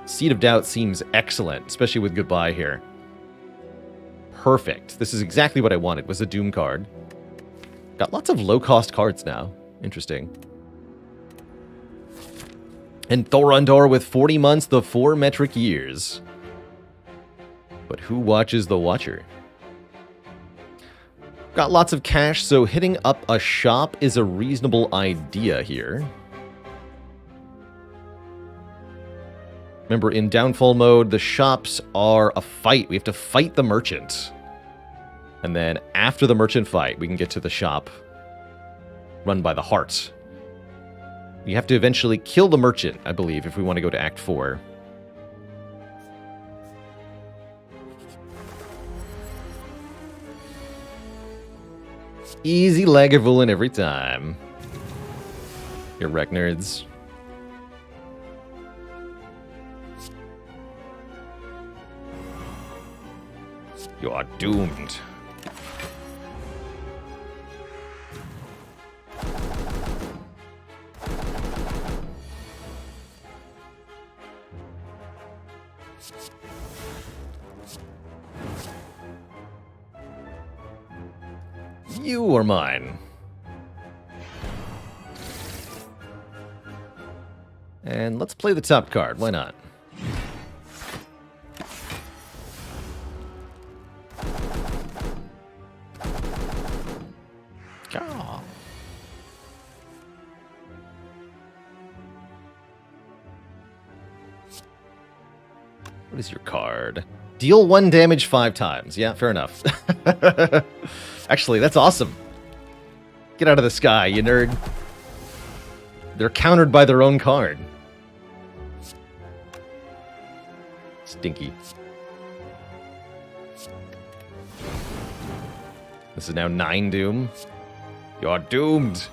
Seed of Doubt seems excellent, especially with Goodbye here. Perfect. This is exactly what I wanted, was a Doom card. Got lots of low-cost cards now. Interesting. And Thorondor with 40 months, the 4 metric years. But who watches the Watcher? Got lots of cash, so hitting up a shop is a reasonable idea here. Remember, in Downfall mode, the shops are a fight. We have to fight the merchant. And then after the merchant fight, we can get to the shop. Run by the heart. We have to eventually kill the merchant, I believe, if we want to go to Act 4. Easy Lagavulin every time. Your wreck nerds. You are doomed. You are mine. And let's play the top card. Why not? Oh. What is your card? Deal 1 damage 5 times. Yeah, fair enough. Actually, that's awesome. Get out of the sky, you nerd. They're countered by their own card. Stinky. This is now 9 doom. You're doomed.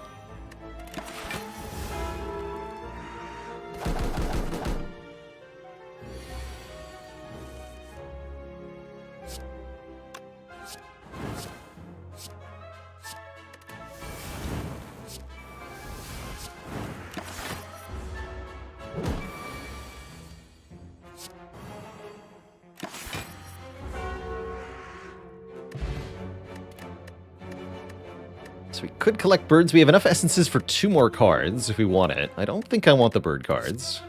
So we could collect birds. We have enough essences for 2 more cards if we want it. I don't think I want the bird cards.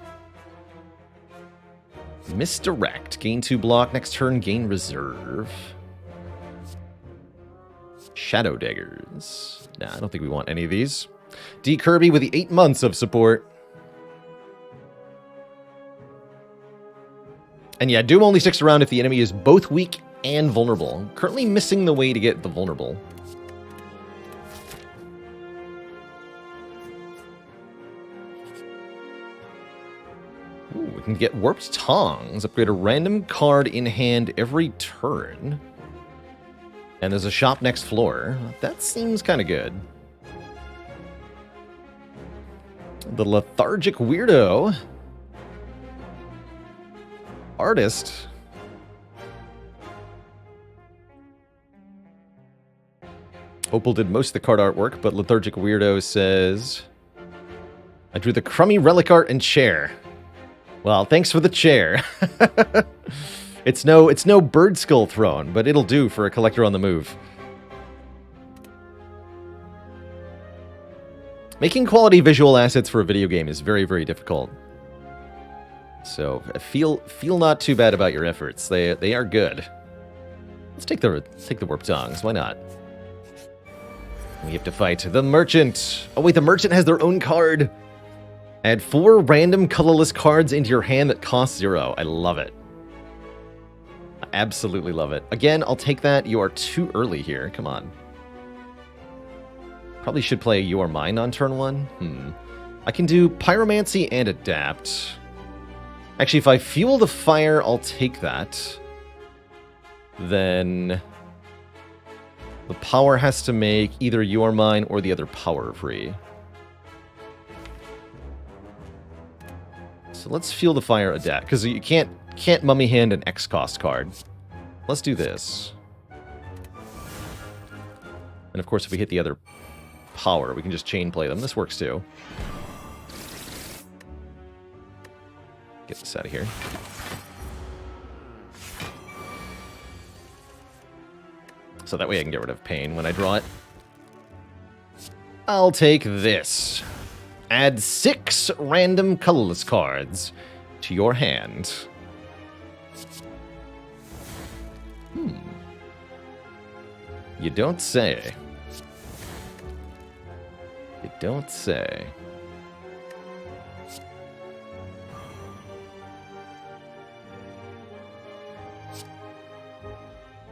Misdirect. Gain 2 block. Next turn, gain reserve. Shadow Daggers. Nah, I don't think we want any of these. D. Kirby with the 8 months of support. And yeah, Doom only sticks around if the enemy is both weak and vulnerable. Currently missing the way to get the vulnerable. Ooh, we can get Warped Tongs. Upgrade a random card in hand every turn. And there's a shop next floor. That seems kind of good. The Lethargic Weirdo. Artist. Opal did most of the card artwork, but Lethargic Weirdo says, I drew the crummy relic art and chair. Well, thanks for the chair. It's no bird skull throne, but it'll do for a collector on the move. Making quality visual assets for a video game is very, very difficult. So feel not too bad about your efforts. They are good. Let's take the Warp Tongs. Why not? We have to fight the Merchant. Oh wait, the Merchant has their own card. Add 4 random colorless cards into your hand that cost 0. I love it. I absolutely love it. Again, I'll take that. You are too early here. Come on. Probably should play You Are Mine on turn 1. I can do Pyromancy and Adapt. Actually, if I fuel the fire, I'll take that. Then the power has to make either You Are Mine or the other power free. So let's fuel the fire, Adapt, because you can't mummy hand an X cost card. Let's do this. And of course, if we hit the other power, we can just chain play them. This works too. Get this out of here. So that way I can get rid of pain when I draw it. I'll take this. Add 6 random colorless cards to your hand. You don't say. You don't say.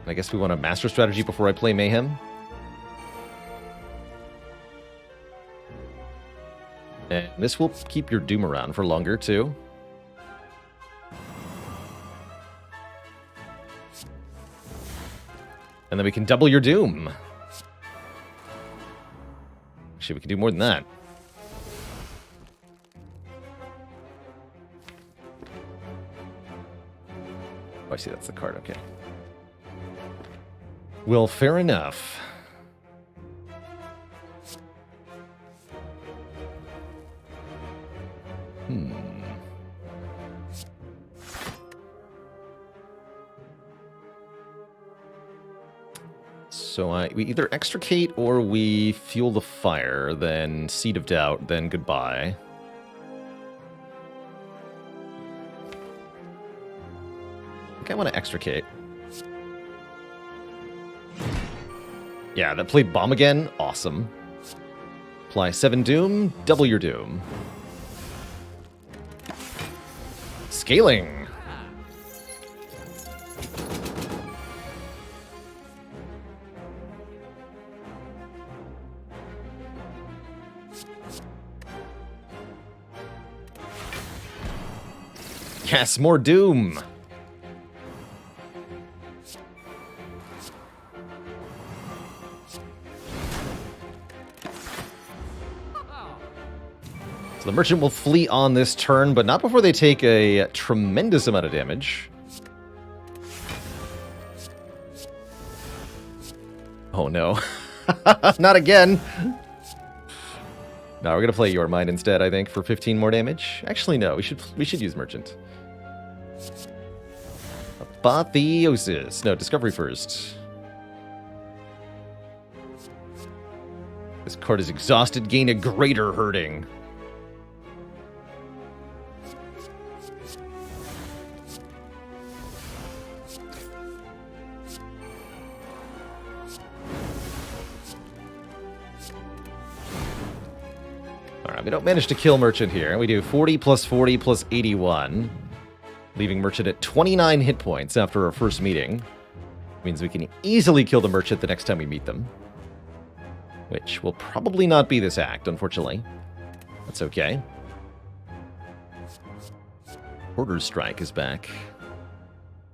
I guess we want a master strategy before I play Mayhem. And this will keep your Doom around for longer, too. And then we can double your Doom. Actually, we can do more than that. Oh, I see, that's the card, okay. Well, fair enough. So we either extricate or we fuel the fire, then Seed of Doubt, then goodbye. I think I want to extricate. Yeah, that played Bomb again. Awesome. Apply 7 Doom, double your Doom. Scaling. Yes, more Doom. So the merchant will flee on this turn, but not before they take a tremendous amount of damage. Oh no. Not again. No, we're gonna play Your Mind instead, I think, for 15 more damage. Actually, no, we should use Merchant. Apotheosis. No, Discovery first. This card is exhausted. Gain a greater hurting. Alright, we don't manage to kill Merchant here. We do 40 plus 40 plus 81. Leaving Merchant at 29 hit points after our first meeting. Means we can easily kill the Merchant the next time we meet them. Which will probably not be this act, unfortunately. That's okay. Order Strike is back.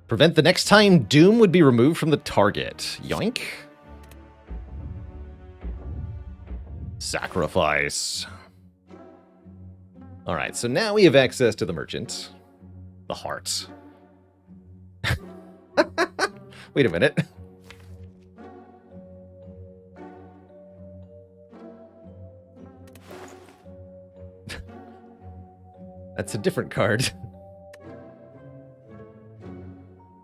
Prevent the next time Doom would be removed from the target. Yoink. Sacrifice. Alright, so now we have access to the Merchant. The heart. Wait a minute. That's a different card.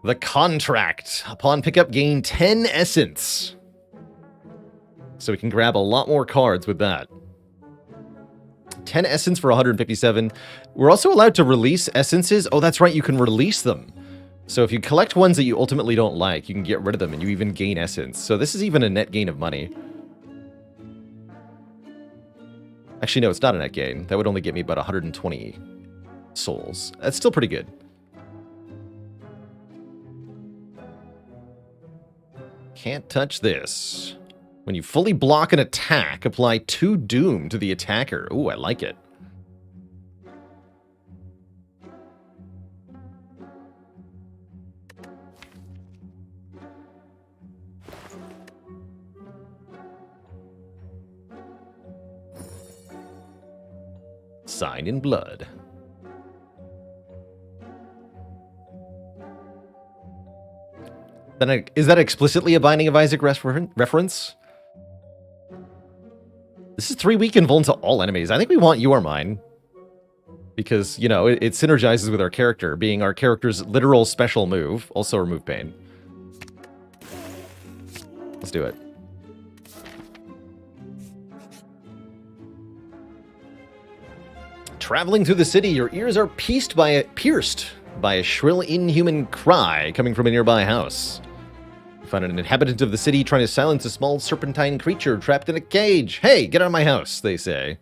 The Contract. Upon pickup, gain 10 essence. So we can grab a lot more cards with that. 10 essence for 157. We're also allowed to release essences. Oh, that's right, you can release them. So if you collect ones that you ultimately don't like, you can get rid of them and you even gain essence. So this is even a net gain of money. Actually, no, it's not a net gain. That would only get me about 120 souls. That's still pretty good. Can't touch this. When you fully block an attack, apply 2 Doom to the attacker. Ooh, I like it. Sign in blood. Then is that explicitly a Binding of Isaac reference? This is 3 weak and vulnerable to all enemies. I think we want You Are Mine. Because, you know, it synergizes with our character, being our character's literal special move. Also remove pain. Let's do it. Traveling through the city, your ears are pierced by a shrill, inhuman cry coming from a nearby house. You find an inhabitant of the city trying to silence a small serpentine creature trapped in a cage. Hey, get out of my house, they say.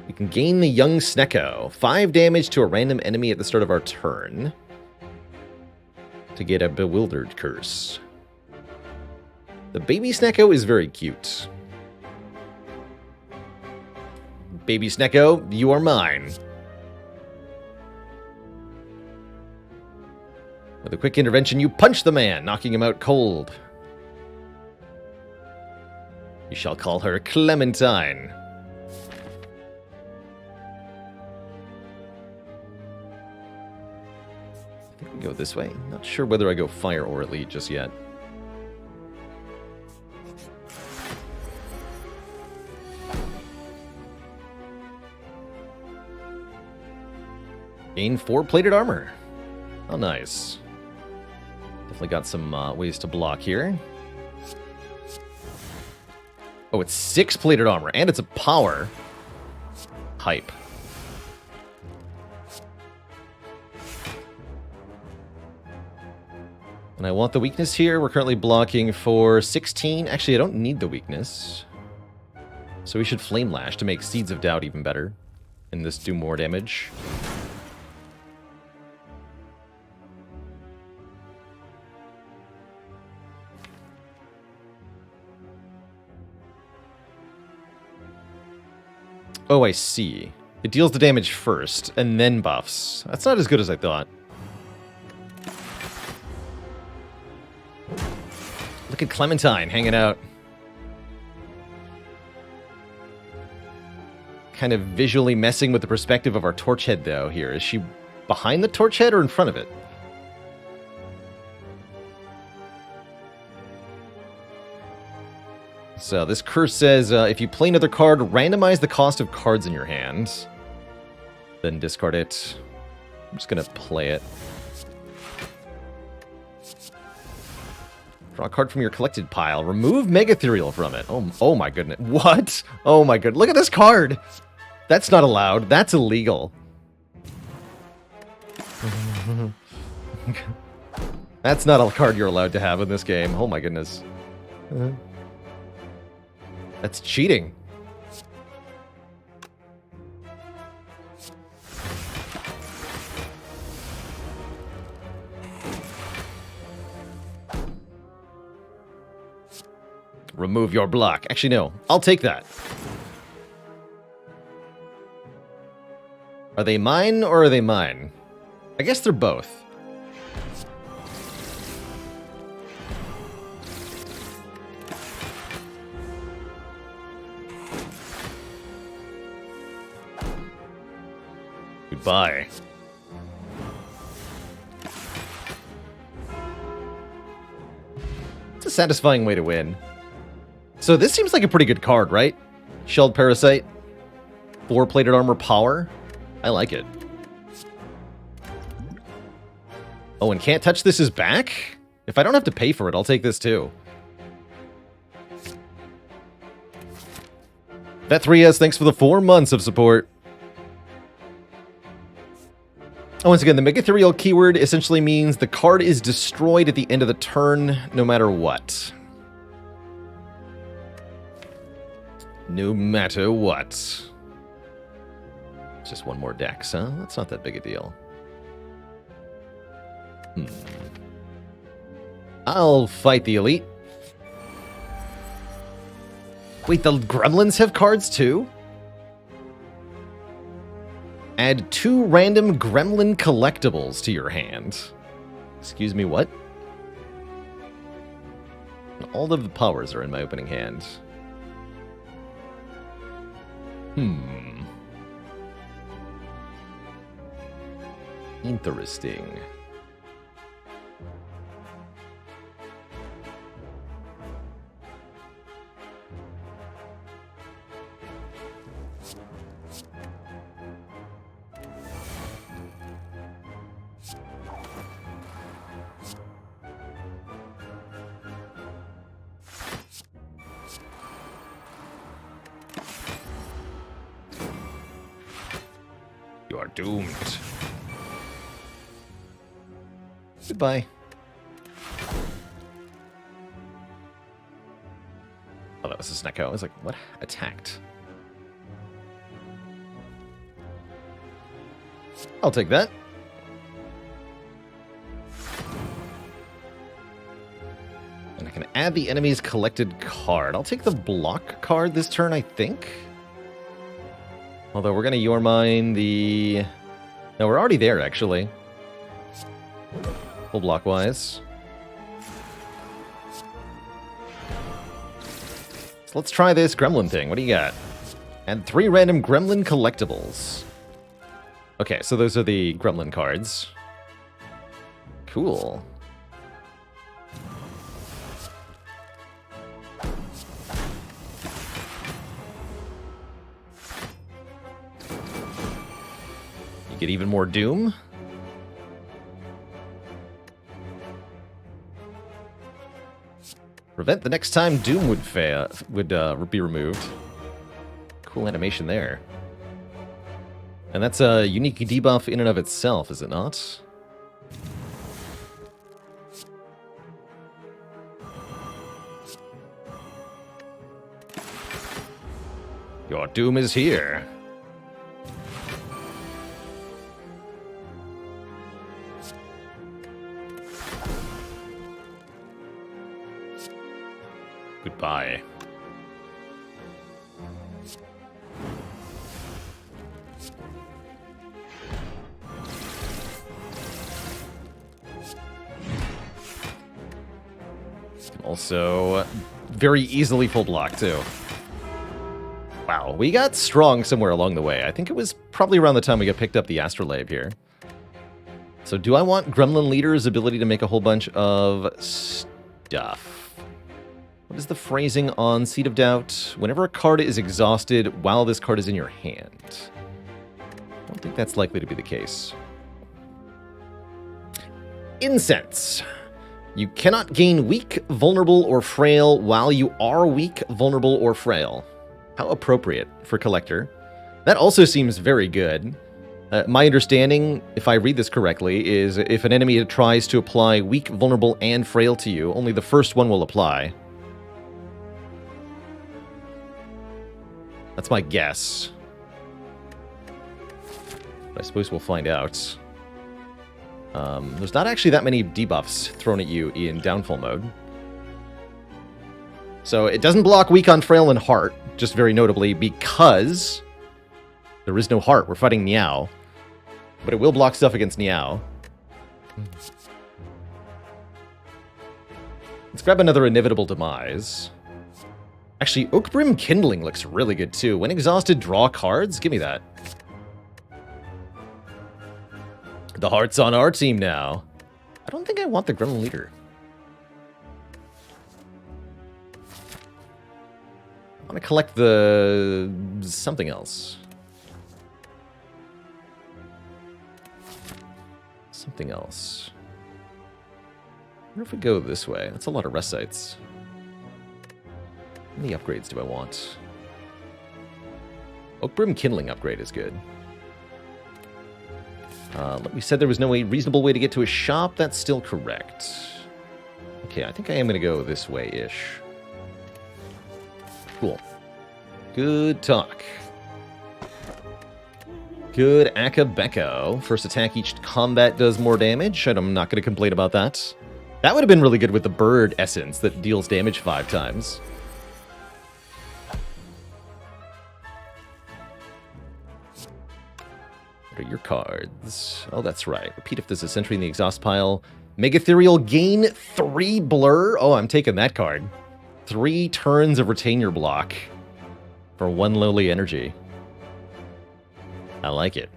We can gain the young Snecko. 5 damage to a random enemy at the start of our turn. To get a bewildered curse. The baby Snecko is very cute. Baby Snecko, you are mine. With a quick intervention, you punch the man, knocking him out cold. You shall call her Clementine. I think we go this way. Not sure whether I go fire or elite just yet. Gain 4 plated armor. Oh, nice. Definitely got some ways to block here. Oh, it's 6 plated armor, and it's a power. Hype. And I want the weakness here. We're currently blocking for 16. Actually, I don't need the weakness. So we should Flame Lash to make Seeds of Doubt even better. And this do more damage. Oh, I see. It deals the damage first, and then buffs. That's not as good as I thought. Look at Clementine hanging out. Kind of visually messing with the perspective of our torch head, though, here. Is she behind the torch head or in front of it? So this curse says, if you play another card, randomize the cost of cards in your hand. Then discard it. I'm just going to play it. Draw a card from your collected pile. Remove Megatherial from it. Oh my goodness. What? Oh my goodness. Look at this card. That's not allowed. That's illegal. That's not a card you're allowed to have in this game. Oh my goodness. That's cheating. Remove your block. Actually, no. I'll take that. Are they mine or are they mine? I guess they're both. Goodbye. It's a satisfying way to win. So this seems like a pretty good card, right? Shelled Parasite. 4 plated armor power. I like it. Oh, and Can't Touch This is back? If I don't have to pay for it, I'll take this too. Vet3S, thanks for the 4 months of support. Once again, the Megatherial keyword essentially means the card is destroyed at the end of the turn, no matter what. No matter what. Just one more dex, huh? That's not that big a deal. I'll fight the elite. Wait, the gremlins have cards too? Add 2 random gremlin collectibles to your hand. Excuse me, what? All of the powers are in my opening hand. Interesting. You are doomed. Goodbye. Oh, that was a Snecko. I was like, what? Attacked. I'll take that. And I can add the enemy's collected card. I'll take the block card this turn, I think. Although we're going to Yormine the... No, we're already there, actually. Full block-wise. So let's try this gremlin thing. What do you got? And 3 random gremlin collectibles. Okay, so those are the gremlin cards. Cool. Get even more Doom. Prevent the next time Doom would be removed. Cool animation there. And that's a unique debuff in and of itself, is it not? Your doom is here. Goodbye. Also, very easily full block, too. Wow, we got strong somewhere along the way. I think it was probably around the time we got picked up the Astrolabe here. So do I want Gremlin Leader's ability to make a whole bunch of stuff? What is the phrasing on Seed of Doubt? Whenever a card is exhausted while this card is in your hand. I don't think that's likely to be the case. Incense. You cannot gain weak, vulnerable, or frail while you are weak, vulnerable, or frail. How appropriate for Collector. That also seems very good. My understanding, if I read this correctly, is if an enemy tries to apply weak, vulnerable, and frail to you, only the first one will apply. That's my guess. But I suppose we'll find out. There's not actually that many debuffs thrown at you in Downfall mode. So it doesn't block weak on frail and heart, just very notably, because there is no heart. We're fighting Niao. But it will block stuff against Niao. Let's grab another Inevitable Demise. Actually, Oakbrim Kindling looks really good too. When exhausted, draw cards? Give me that. The heart's on our team now. I don't think I want the Gremlin Leader. I want to collect the... something else. Something else. I wonder if we go this way. That's a lot of rest sites. How many upgrades do I want? Oakbrim Kindling upgrade is good. We said there was no reasonable way to get to a shop. That's still correct. Okay, I think I am going to go this way-ish. Cool. Good talk. Good Akabeko. First attack each combat does more damage. I'm not going to complain about that. That would have been really good with the bird essence that deals damage 5 times. What are your cards? Oh, that's right. Repeat if there's a sentry in the exhaust pile. Megatherial gain 3 blur. Oh, I'm taking that card. 3 turns of retain your block for 1 lowly energy. I like it.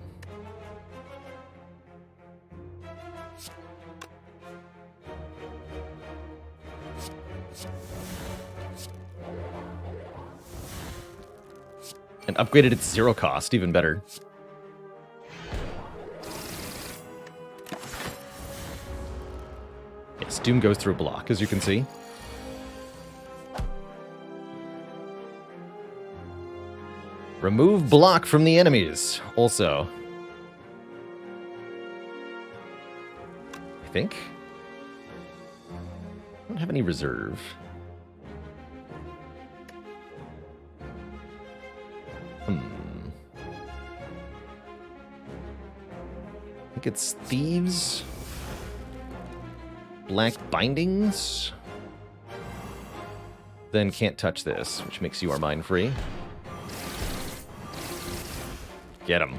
And upgraded at 0 cost, even better. Yes, Doom goes through block, as you can see. Remove block from the enemies, also. I think. I don't have any reserve. I think it's Thieves. Black Bindings. Then can't touch this, which makes you our mind free. Get him.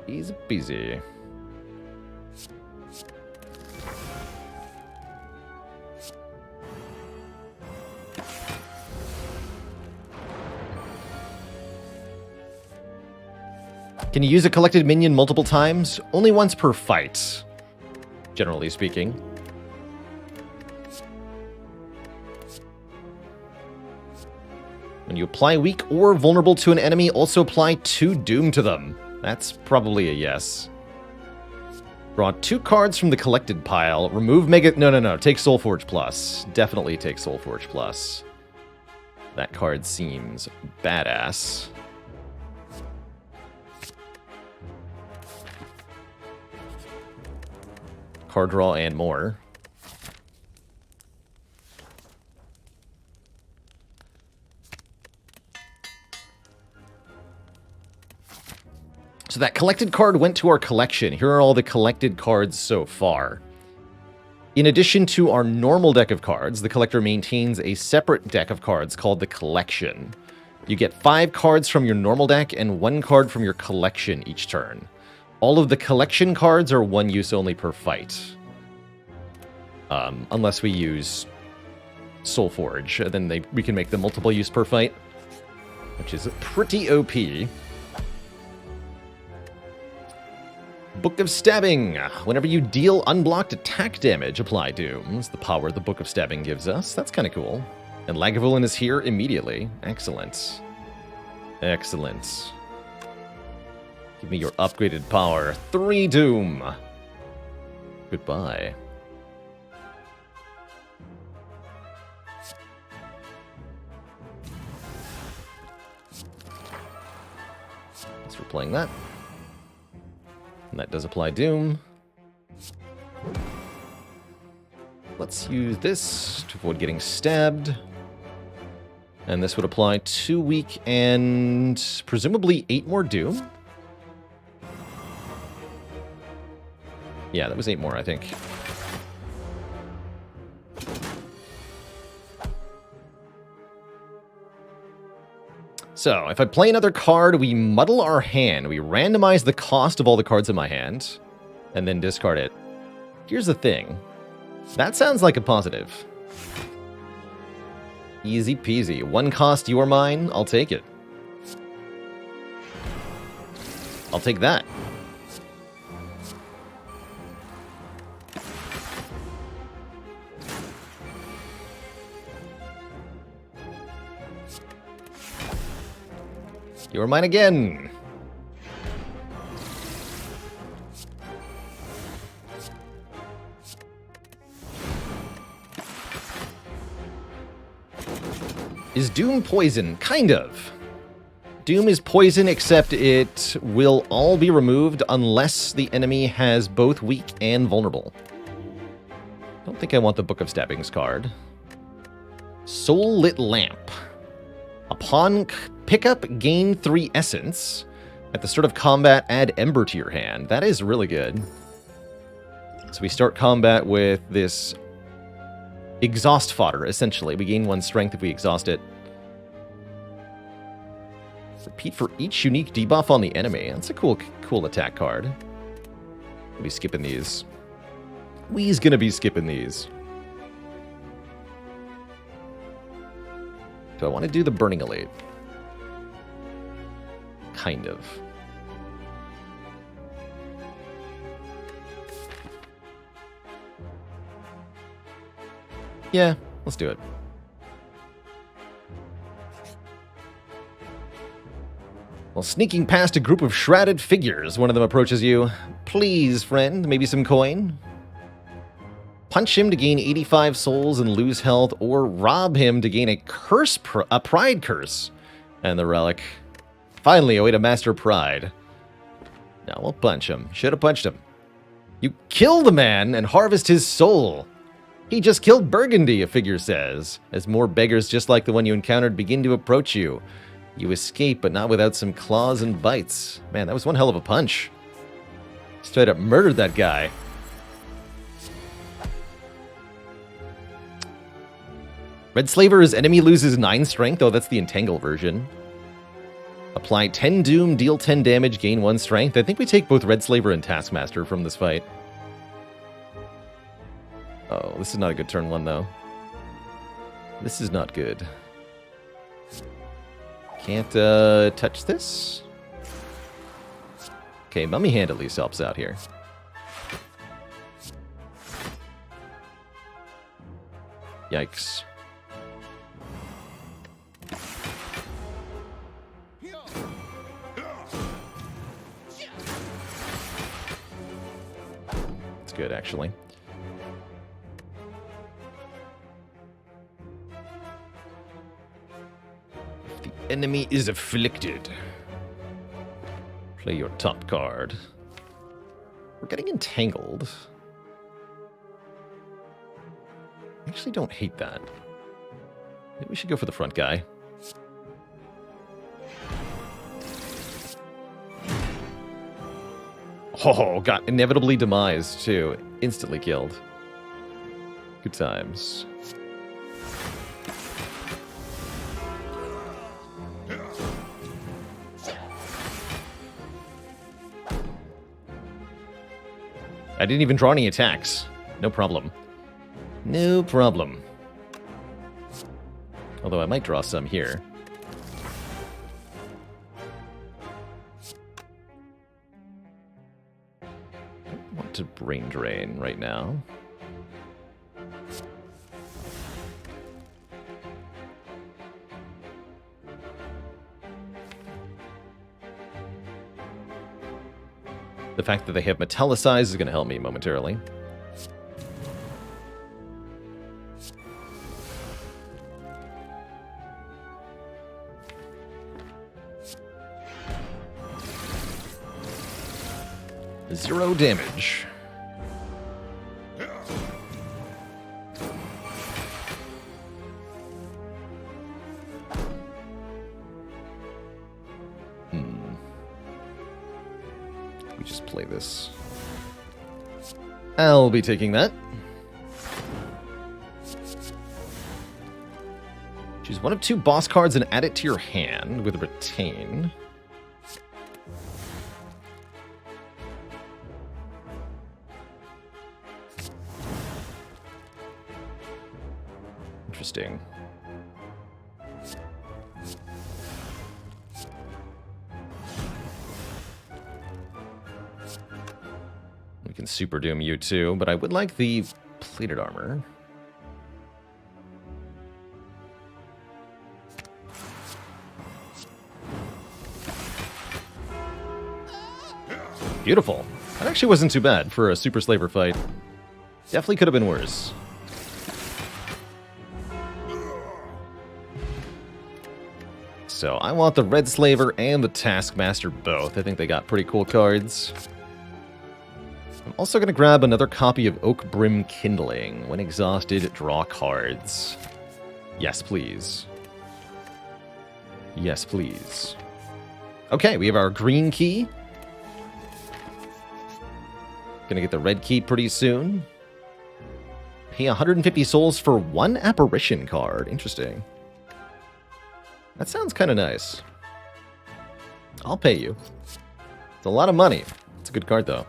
Easy peasy. Can you use a collected minion multiple times? Only once per fight, generally speaking. When you apply weak or vulnerable to an enemy, also apply 2 Doom to them. That's probably a yes. Draw 2 cards from the collected pile. Remove Mega... No. Take Soulforge Plus. Definitely take Soulforge Plus. That card seems badass. Card draw and more. So that collected card went to our collection. Here are all the collected cards so far. In addition to our normal deck of cards, the collector maintains a separate deck of cards called the collection. You get 5 cards from your normal deck and 1 card from your collection each turn. All of the collection cards are 1 use only per fight. Unless we use Soulforge, then we can make them multiple use per fight, which is pretty OP. Book of Stabbing. Whenever you deal unblocked attack damage, apply Doom. That's the power the Book of Stabbing gives us. That's kind of cool. And Lagavulin is here immediately. Excellent. Excellent. Give me your upgraded power. 3 Doom. Goodbye. Thanks for playing that. And that does apply Doom. Let's use this to avoid getting stabbed. And this would apply 2 weak and presumably 8 more Doom. Yeah, that was 8 more, I think. So, if I play another card, we muddle our hand. We randomize the cost of all the cards in my hand, and then discard it. Here's the thing. That sounds like a positive. Easy peasy. 1 cost, you are mine. I'll take it. I'll take that. You are mine again. Is Doom poison? Kind of. Doom is poison, except it will all be removed unless the enemy has both weak and vulnerable. I don't think I want the Book of Stabbings card. Soul Lit Lamp. Upon pickup, gain 3 essence. At the start of combat, add Ember to your hand. That is really good. So we start combat with this exhaust fodder, essentially. We gain 1 strength if we exhaust it. Repeat for each unique debuff on the enemy. That's a cool attack card. We'll be skipping these. We's gonna be skipping these. Do I want to do the Burning Elite? Kind of. Yeah, let's do it. While sneaking past a group of shrouded figures, one of them approaches you. Please, friend, maybe some coin? Punch him to gain 85 souls and lose health, or rob him to gain a pride curse. And the relic. Finally, a way to master pride. Now we'll punch him. Should have punched him. You kill the man and harvest his soul. He just killed Burgundy, a figure says, as more beggars just like the one you encountered begin to approach you. You escape, but not without some claws and bites. Man, that was one hell of a punch. Straight up murdered that guy. Red Slaver's enemy loses 9 strength. Oh, that's the Entangle version. Apply 10 Doom, deal 10 damage, gain 1 strength. I think we take both Red Slaver and Taskmaster from this fight. Oh, this is not a good turn 1, though. This is not good. Can't touch this. Okay, Mummy Hand at least helps out here. Yikes. It's good, actually. The enemy is afflicted. Play your top card. We're getting entangled. I actually don't hate that. Maybe we should go for the front guy. Oh, got inevitably demised, too. Instantly killed. Good times. I didn't even draw any attacks. No problem. No problem. Although I might draw some here. I don't want to brain drain right now. The fact that they have Metallicize is going to help me momentarily. Zero damage. We just play this. I'll be taking that. Choose one of two boss cards and add it to your hand with retain. Interesting. We can Super Doom you too, but I would like the plated armor. Beautiful. That actually wasn't too bad for a Super Slaver fight. Definitely could have been worse. So I want the Red Slaver and the Taskmaster both. I think they got pretty cool cards. I'm also going to grab another copy of Oak Brim Kindling. When exhausted, draw cards. Yes, please. Yes, please. Okay, we have our green key. Gonna get the red key pretty soon. Pay 150 souls for one apparition card. Interesting. That sounds kind of nice. I'll pay you. It's a lot of money. It's a good card, though.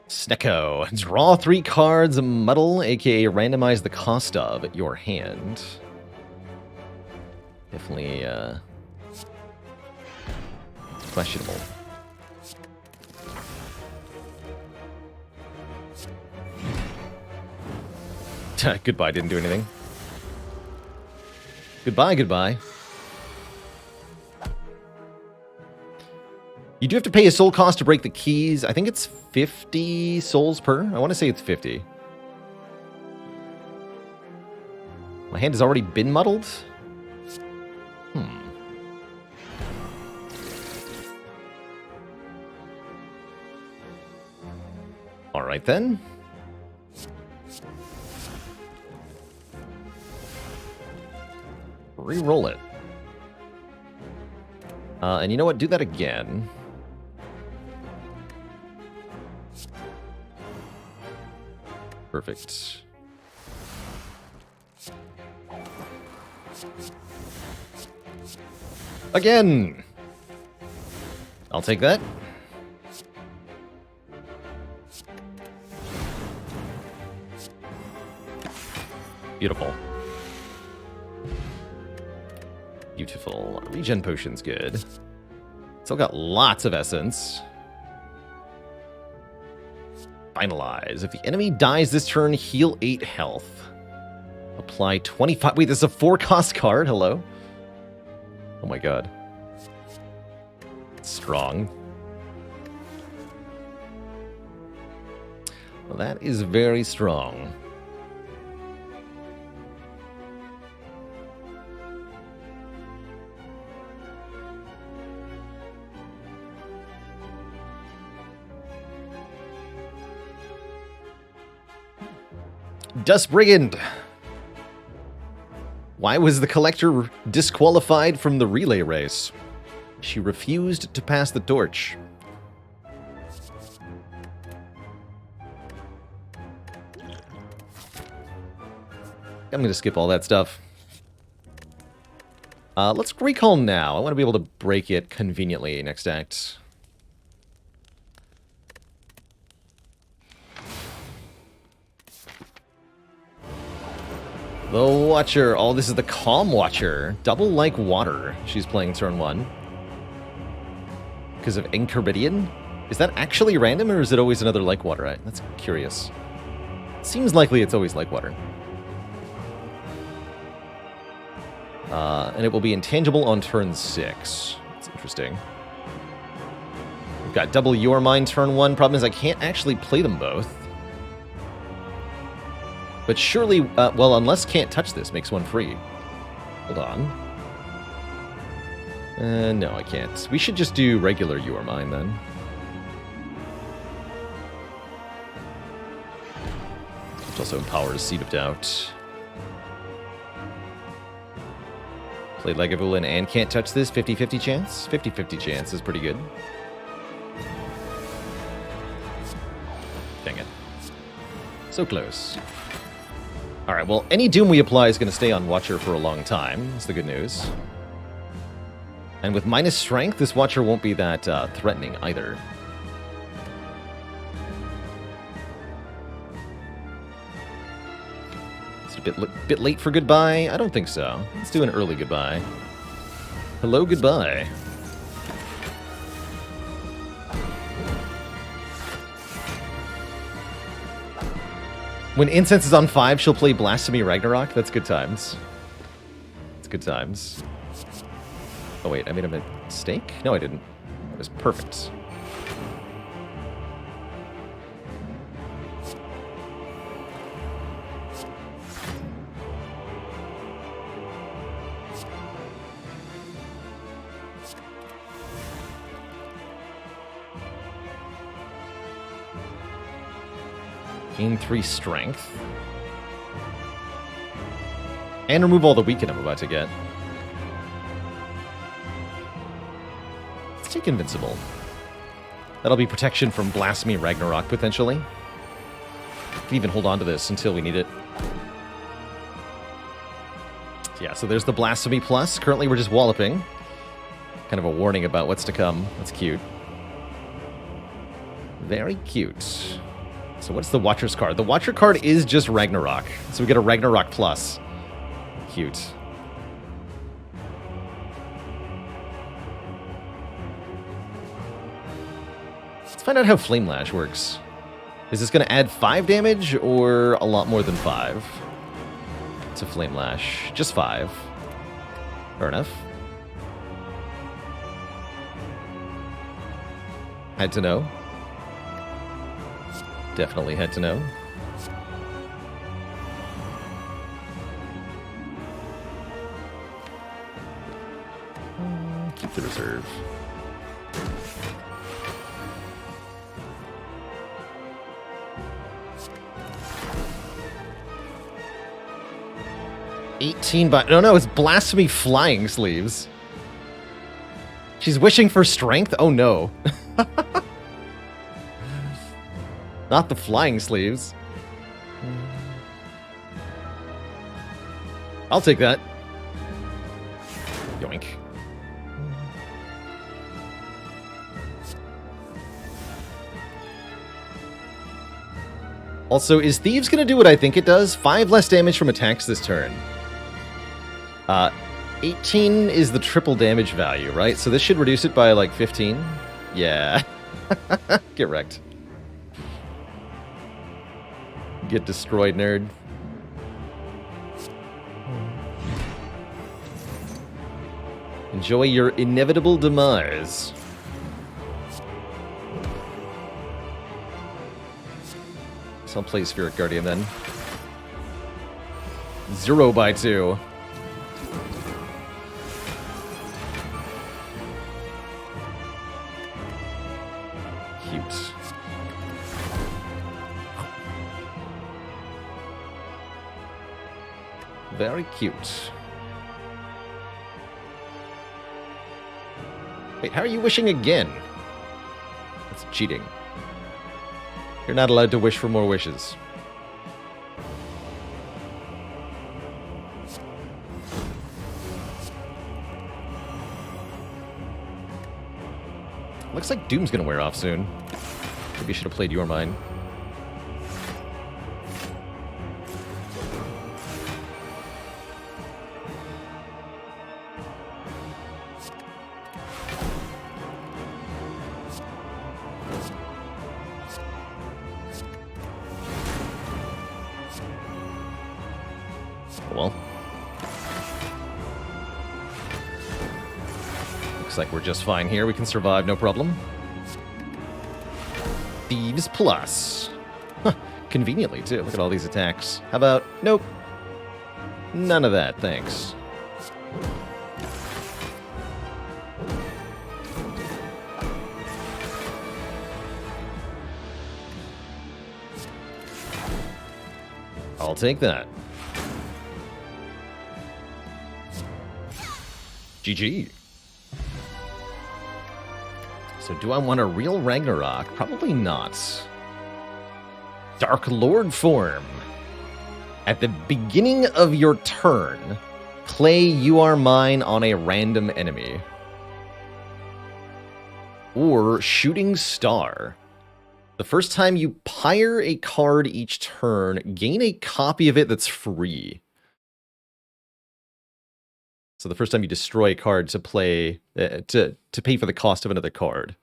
Snecko. Draw 3 cards, muddle, aka randomize the cost of your hand. Definitely, questionable. Goodbye, didn't do anything. Goodbye, goodbye. You do have to pay a soul cost to break the keys. I think it's 50 souls per. I want to say it's 50. My hand has already been muddled? Alright then. Re-roll it. And you know what? Do that again. Perfect. Again! I'll take that. Beautiful. Beautiful. Regen potion's good. Still got lots of essence. Finalize. If the enemy dies this turn, heal 8 health. Apply 25. Wait, this is a 4-cost card? Hello? Oh my god. Strong. Well, that is very strong. Dust Brigand! Why was the Collector disqualified from the relay race? She refused to pass the torch. I'm going to skip all that stuff. Let's recall now. I want to be able to break it conveniently next act. The Watcher. Oh, this is the Calm Watcher. Double like water. She's playing turn 1. Because of Encarbidian? Is that actually random, or is it always another like water? That's curious. Seems likely it's always like water. And it will be intangible on turn 6. That's interesting. We've got double Your Mind turn 1. Problem is I can't actually play them both. But surely, well, unless Can't Touch This makes one free. Hold on. No, I can't. We should just do regular Your Mind then. Which also empowers Seed of Doubt. Play Legavulin and Can't Touch This, 50-50 chance? 50-50 chance is pretty good. Dang it. So close. Alright, well, any Doom we apply is going to stay on Watcher for a long time. That's the good news. And with minus Strength, this Watcher won't be that threatening either. It's a bit late for goodbye? I don't think so. Let's do an early goodbye. Hello, goodbye. When Incense is on 5, she'll play Blasphemy Ragnarok. That's good times. It's good times. Oh wait, I made a mistake? No, I didn't. That was perfect. Gain 3 strength. And remove all the weaken I'm about to get. Let's take Invincible. That'll be protection from Blasphemy Ragnarok, potentially. Can even hold on to this until we need it. Yeah, so there's the Blasphemy Plus. Currently we're just walloping. Kind of a warning about what's to come. That's cute. Very cute. So what's the Watcher's card? The Watcher card is just Ragnarok. So we get a Ragnarok Plus. Cute. Let's find out how Flame Lash works. Is this going to add 5 damage or a lot more than 5? To Flame Lash. Just 5. Fair enough. Had to know. Definitely had to know. Keep the reserve. No, no, it's Blasphemy Flying Sleeves. She's wishing for strength? Oh no. Not the flying sleeves. I'll take that. Yoink. Also, is Thieves gonna do what I think it does? 5 less damage from attacks this turn. 18 is the triple damage value, right? So this should reduce it by like 15. Yeah. Get wrecked. Get destroyed, nerd. Enjoy your inevitable demise. So I'll play Spirit Guardian then. 0 by 2. Cute. Very cute. Wait, how are you wishing again? That's cheating. You're not allowed to wish for more wishes. Looks like Doom's gonna wear off soon. Maybe you should have played your mine. Well. Looks like we're just fine here. We can survive, no problem. Thieves Plus. Huh, conveniently, too. Look at all these attacks. How about... Nope. None of that, thanks. I'll take that. GG. So do I want a real Ragnarok? Probably not. Dark Lord form. At the beginning of your turn, play You Are Mine on a random enemy. Or Shooting Star. The first time you pyre a card each turn, gain a copy of it that's free. So the first time you destroy a card to play, to pay for the cost of another card.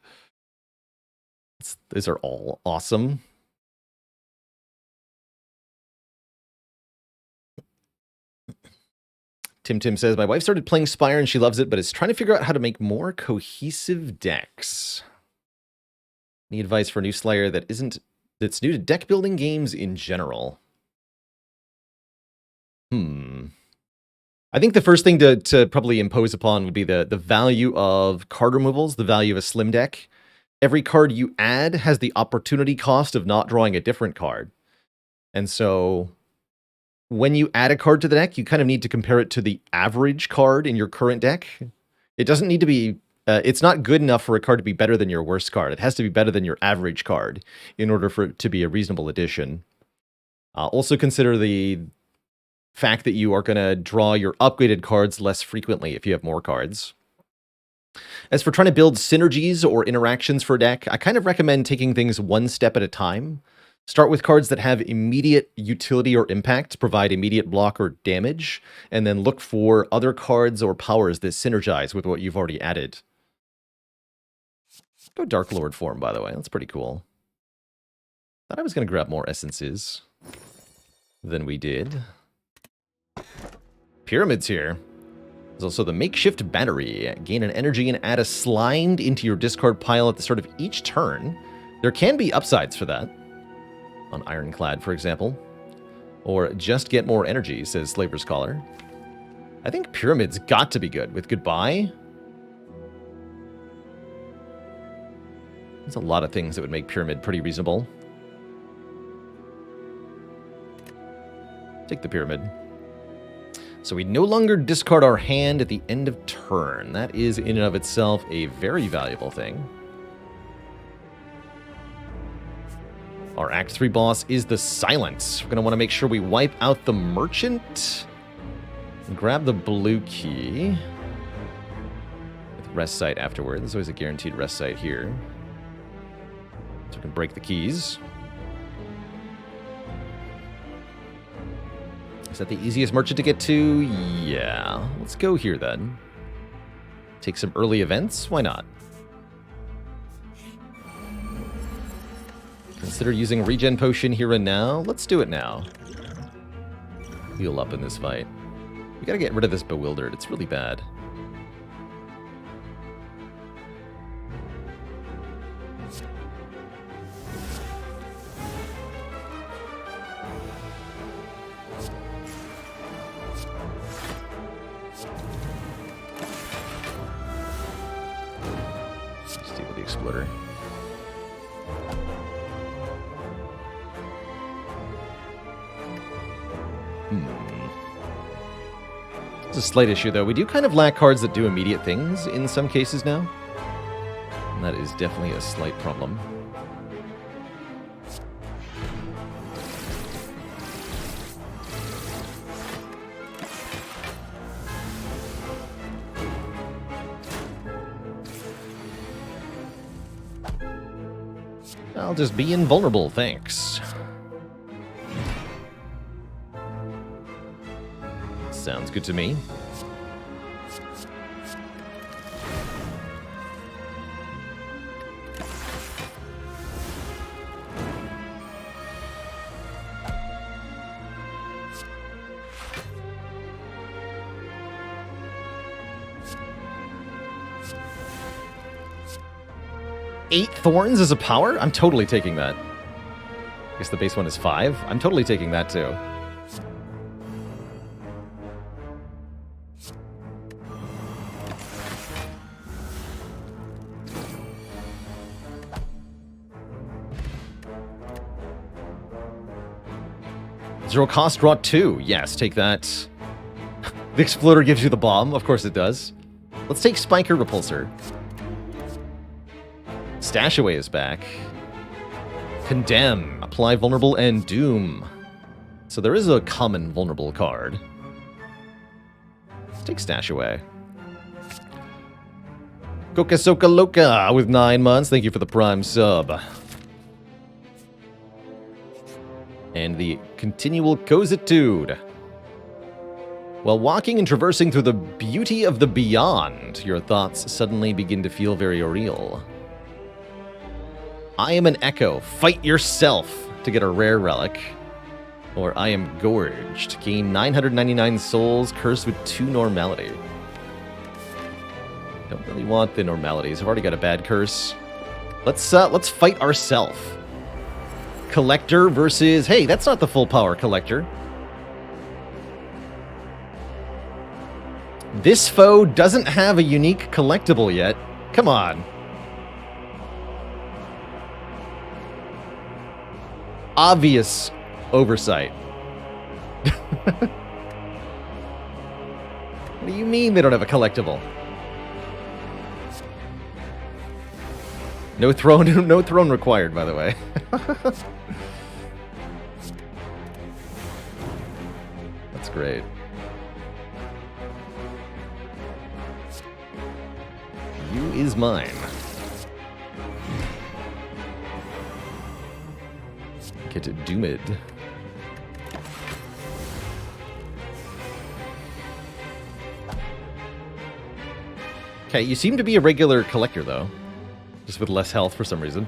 These are all awesome. Tim says, my wife started playing Spire and she loves it, but is trying to figure out how to make more cohesive decks. Any advice for a new Slayer that's new to deck building games in general? I think the first thing to probably impose upon would be the value of card removals, the value of a slim deck. Every card you add has the opportunity cost of not drawing a different card. And so when you add a card to the deck, you kind of need to compare it to the average card in your current deck. It doesn't need to be... it's not good enough for a card to be better than your worst card. It has to be better than your average card in order for it to be a reasonable addition. Also consider the fact that you are going to draw your upgraded cards less frequently if you have more cards. As for trying to build synergies or interactions for a deck, I kind of recommend taking things one step at a time. Start with cards that have immediate utility or impact, provide immediate block or damage, and then look for other cards or powers that synergize with what you've already added. Go Dark Lord form, by the way. That's pretty cool. Thought I was going to grab more essences than we did. Pyramids here. There's also the makeshift battery. Gain an energy and add a slimed into your discard pile at the start of each turn. There can be upsides for that. On Ironclad, for example. Or just get more energy, says Slaver's Caller. I think Pyramids got to be good with Goodbye. There's a lot of things that would make Pyramid pretty reasonable. Take the Pyramid. So we no longer discard our hand at the end of turn. That is in and of itself a very valuable thing. Our Act 3 boss is the Silent. We're going to want to make sure we wipe out the Merchant. And grab the blue key. With rest site afterward. There's always a guaranteed rest site here. So we can break the keys. Is that the easiest merchant to get to? Yeah. Let's go here then. Take some early events? Why not? Consider using a regen potion here and now. Let's do it now. Heal up in this fight. We gotta get rid of this Bewildered. It's really bad. Let's deal with the Exploder. It's a slight issue, though. We do kind of lack cards that do immediate things in some cases now. And that is definitely a slight problem. I'll just be invulnerable, thanks. Sounds good to me. Eight thorns as a power? I'm totally taking that. I guess the base one is 5. I'm totally taking that too. Zero cost, draw 2. Yes, take that. The Exploder gives you the bomb. Of course it does. Let's take Spiker Repulsor. Stashaway is back. Condemn. Apply Vulnerable and Doom. So there is a common vulnerable card. Let's take Stashaway. Coca Soca Loca with 9 months. Thank you for the Prime sub. And the continual cositude. While walking and traversing through the beauty of the beyond, your thoughts suddenly begin to feel very real. I am an echo. Fight yourself to get a rare relic. Or I am gorged. Gain 999 souls, cursed with 2 normality. Don't really want the normalities. I've already got a bad curse. Let's fight ourself. Collector versus... Hey, that's not the full power Collector. This foe doesn't have a unique collectible yet. Come on. Obvious oversight. What do you mean they don't have a collectible? No throne, no throne required, by the way. That's great. You is mine. Get doomed. Okay, you seem to be a regular collector, though. Just with less health for some reason.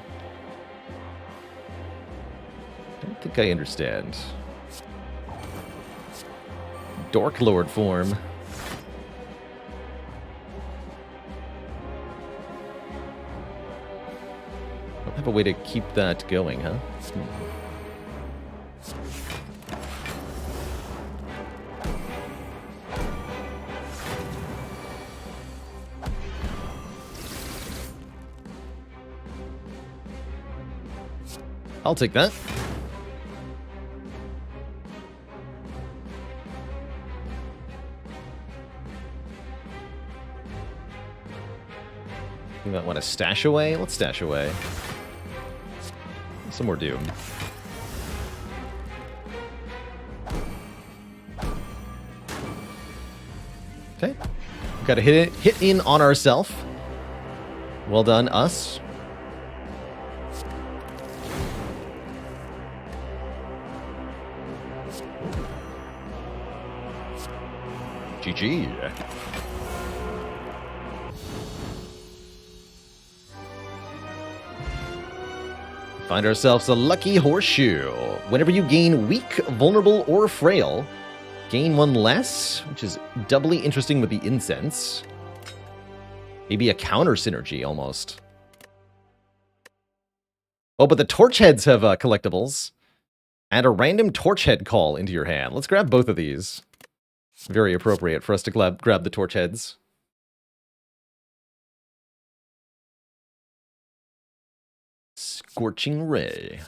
Don't think I understand. Dork Lord form. Don't have a way to keep that going, huh? I'll take that. You might want to stash away? Let's stash away. Some more Doom. Okay. Got to hit in on ourselves. Well done, us. GG. Find ourselves a lucky horseshoe. Whenever you gain weak, vulnerable, or frail, gain one less, which is doubly interesting with the incense. Maybe a counter synergy, almost. Oh, but the torch heads have collectibles. Add a random torch head call into your hand. Let's grab both of these. Very appropriate for us to grab the torch heads. Scorching Ray.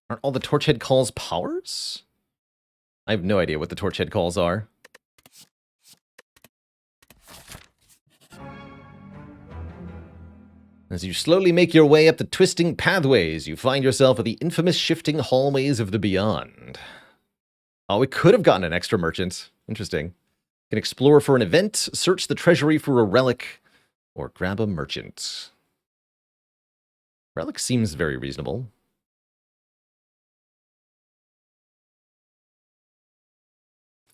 Aren't all the torch head calls powers? I have no idea what the torch head calls are. As you slowly make your way up the twisting pathways, you find yourself at the infamous shifting hallways of the beyond. Oh, we could have gotten an extra merchant. Interesting. You can explore for an event, search the treasury for a relic, or grab a merchant. Relic seems very reasonable.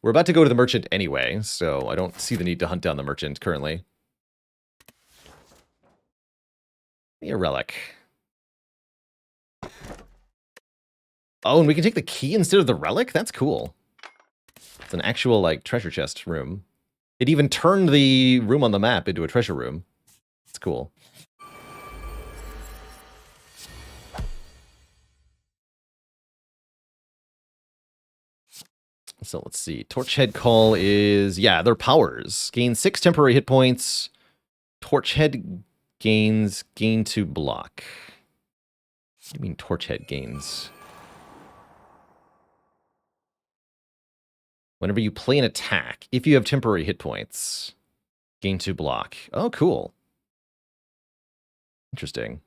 We're about to go to the merchant anyway, so I don't see the need to hunt down the merchant currently. A relic. Oh, and we can take the key instead of the relic? That's cool. It's an actual, like, treasure chest room. It even turned the room on the map into a treasure room. It's cool. So let's see. Torch Head Call is... yeah, their powers. Gain 6 temporary hit points. Torch Head gains gain to block. What do you mean Torch Head gains? Whenever you play an attack, if you have temporary hit points, gain 2 block. Oh, cool. Interesting.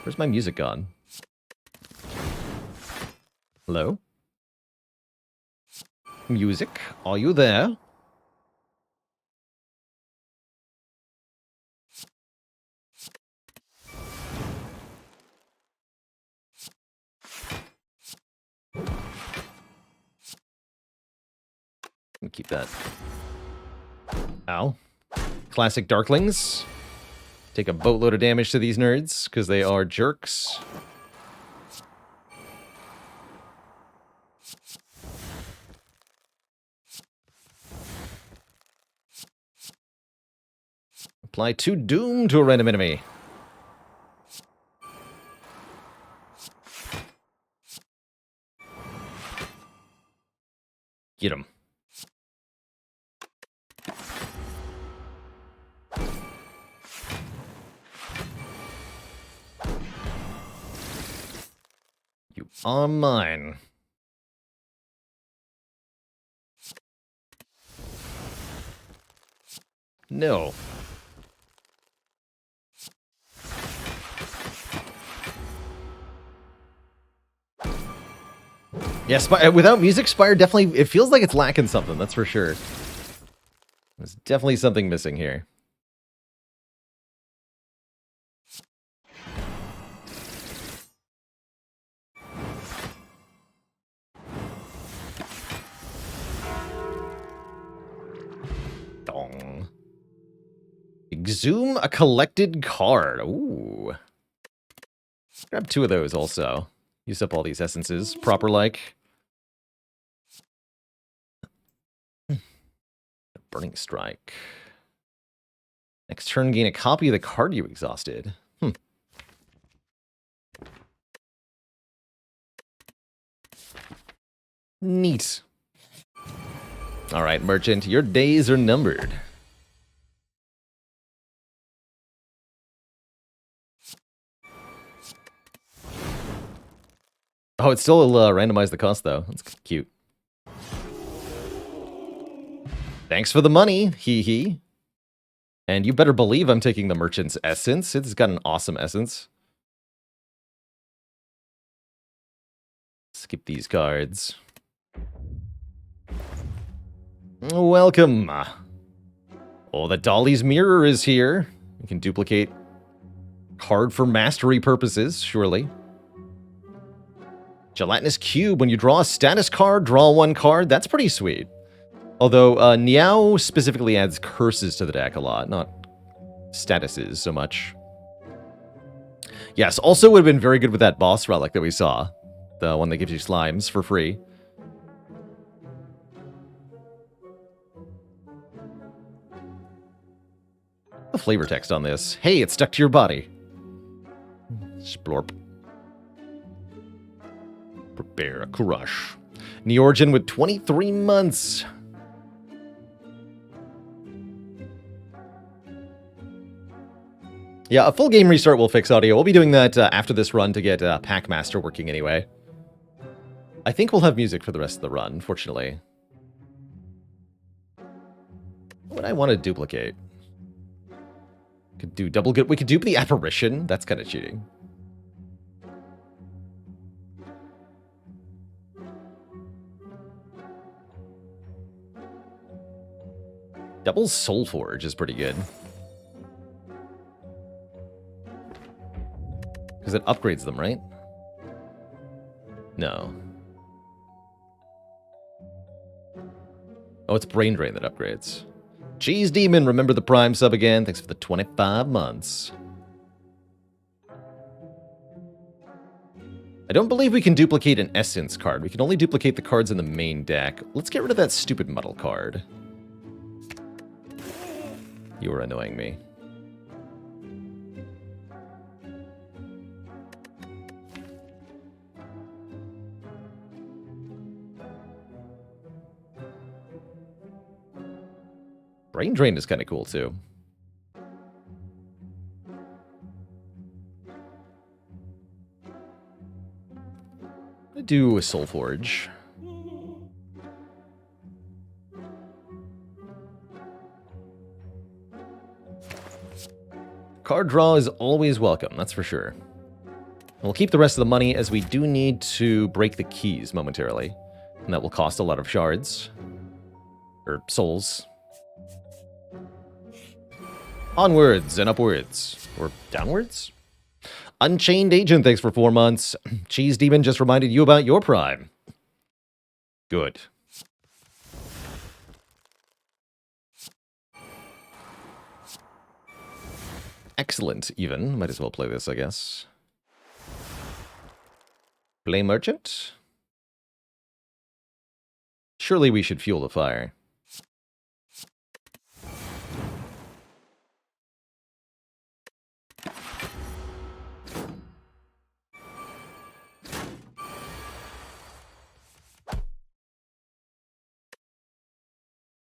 Where's my music gone? Hello? Music, are you there? Keep that. Ow. Classic Darklings. Take a boatload of damage to these nerds, because they are jerks. Apply 2 Doom to a random enemy. Get him. You are mine. No. Yeah, without music, Spire definitely... it feels like it's lacking something, that's for sure. There's definitely something missing here. Dong. Exhume a collected card. Ooh. Grab 2 of those also. Use up all these essences. Proper like. Burning Strike. Next turn, gain a copy of the card you exhausted. Neat. Alright, merchant, your days are numbered. Oh, it still randomized the cost, though. That's cute. Thanks for the money, hee. And you better believe I'm taking the merchant's essence. It's got an awesome essence. Skip these cards. Welcome. Oh, the Dolly's mirror is here. You can duplicate Card for mastery purposes, surely. Gelatinous Cube. When you draw a status card, draw one card. That's pretty sweet. Although, Niao specifically adds curses to the deck a lot, not statuses so much. Yes, also would have been very good with that boss relic that we saw. The one that gives you slimes for free. The flavor text on this. Hey, it's stuck to your body. Splorp. Prepare a crush. Neorigin with 23 months. Yeah, a full game restart will fix audio. We'll be doing that after this run to get Packmaster working anyway. I think we'll have music for the rest of the run, fortunately. What would I want to duplicate? Could do double good. We could dupe the apparition. That's kind of cheating. Double Soulforge is pretty good. Because it upgrades them, right? No. Oh, it's Brain Drain that upgrades. Cheese Demon, remember the Prime sub again. Thanks for the 25 months. I don't believe we can duplicate an Essence card. We can only duplicate the cards in the main deck. Let's get rid of that stupid Muddle card. You are annoying me. Brain Drain is kind of cool, too. I'm gonna do a Soulforge. Card draw is always welcome, that's for sure. We'll keep the rest of the money as we do need to break the keys momentarily. And that will cost a lot of shards. Or souls. Onwards and upwards. Or downwards? Unchained Agent, thanks for 4 months. Cheese Demon just reminded you about your Prime. Good. Excellent, even. Might as well play this, I guess. Play Merchant? Surely we should fuel the fire.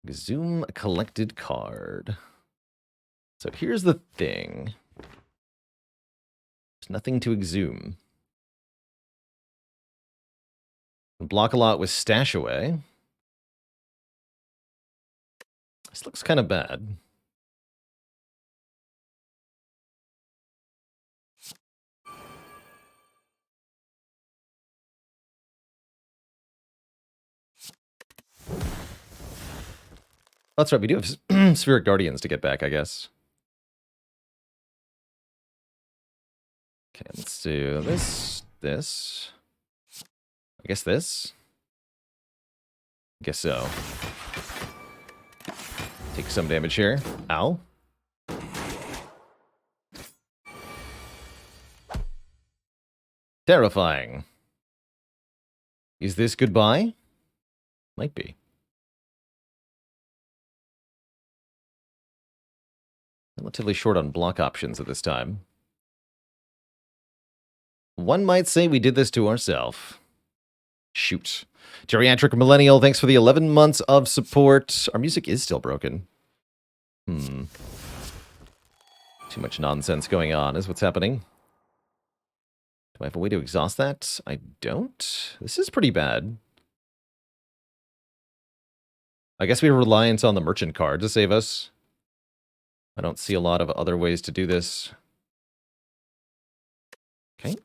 Exhume a collected card. So here's the thing. There's nothing to exhume. Block a lot with Stash Away. This looks kind of bad. That's right, we do have Spheric Guardians to get back, I guess. Okay, let's do this. I guess this. I guess so. Take some damage here. Ow. Terrifying. Is this goodbye? Might be. Relatively short on block options at this time. One might say we did this to ourselves. Shoot. Geriatric Millennial, thanks for the 11 months of support. Our music is still broken. Too much nonsense going on is what's happening. Do I have a way to exhaust that? I don't. This is pretty bad. I guess we have reliance on the merchant card to save us. I don't see a lot of other ways to do this. Okay.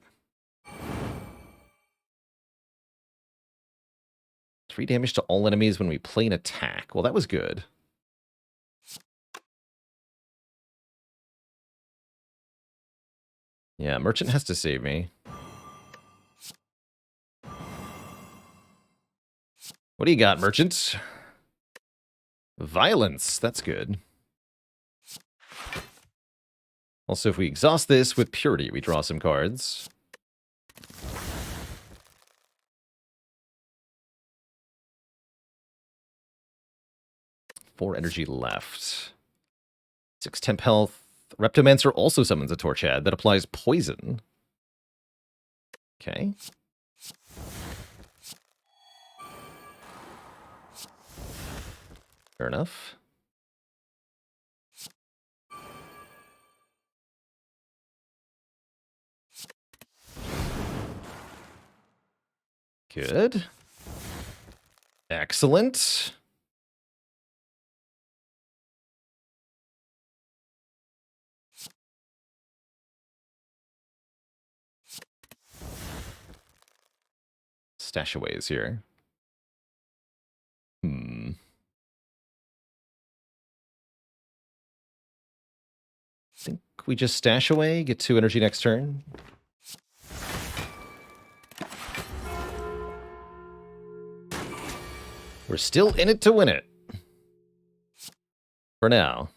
3 damage to all enemies when we play an attack. Well, that was good. Yeah, Merchant has to save me. What do you got, Merchant? Violence. That's good. Also, if we exhaust this with Purity, we draw some cards. Four energy left. 6 temp health. Reptomancer also summons a Torchad that applies poison. Okay. Fair enough. Good. Excellent. Stashaways here. I think we just stash away, get 2 energy next turn. We're still in it to win it. For now.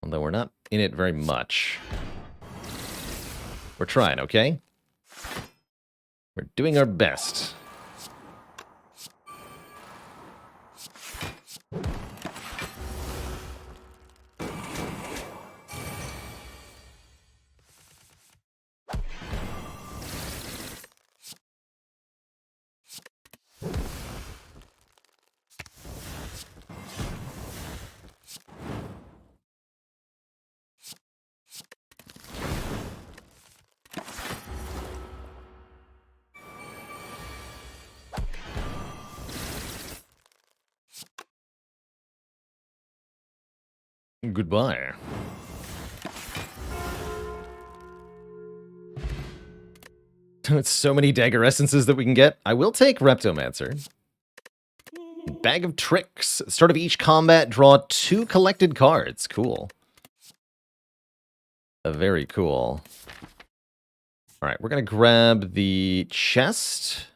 Although we're not in it very much. We're trying, okay? We're doing our best. Goodbye. It's so many dagger essences that we can get. I will take Reptomancer. Bag of Tricks. Start of each combat, draw 2 collected cards. Cool. Very cool. All right, we're going to grab the chest.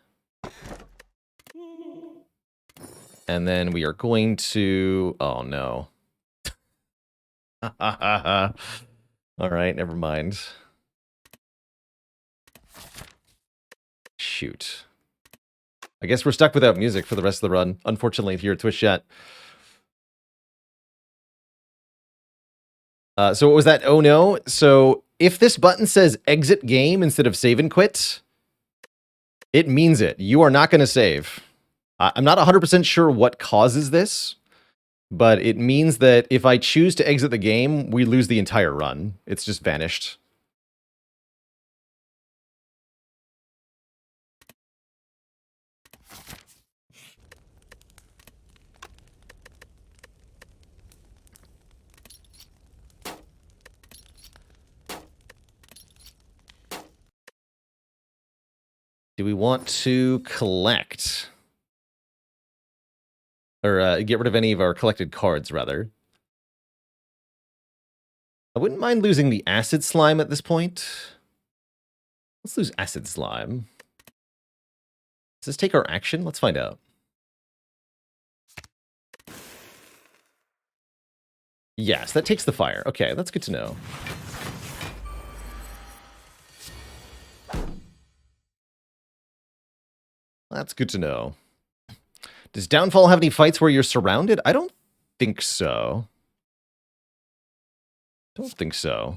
And then we are going to... Oh, no. All right, never mind. Shoot. I guess we're stuck without music for the rest of the run, unfortunately, here at Twitch Chat. So what was that? Oh no. So if this button says exit game instead of save and quit, it means it. You are not going to save. I'm not 100% sure what causes this, but it means that if I choose to exit the game, we lose the entire run. It's just vanished. Do we want to collect? Or get rid of any of our collected cards, rather. I wouldn't mind losing the Acid Slime at this point. Let's lose Acid Slime. Does this take our action? Let's find out. Yes, that takes the fire. Okay, that's good to know. That's good to know. Does Downfall have any fights where you're surrounded? I don't think so. Don't think so.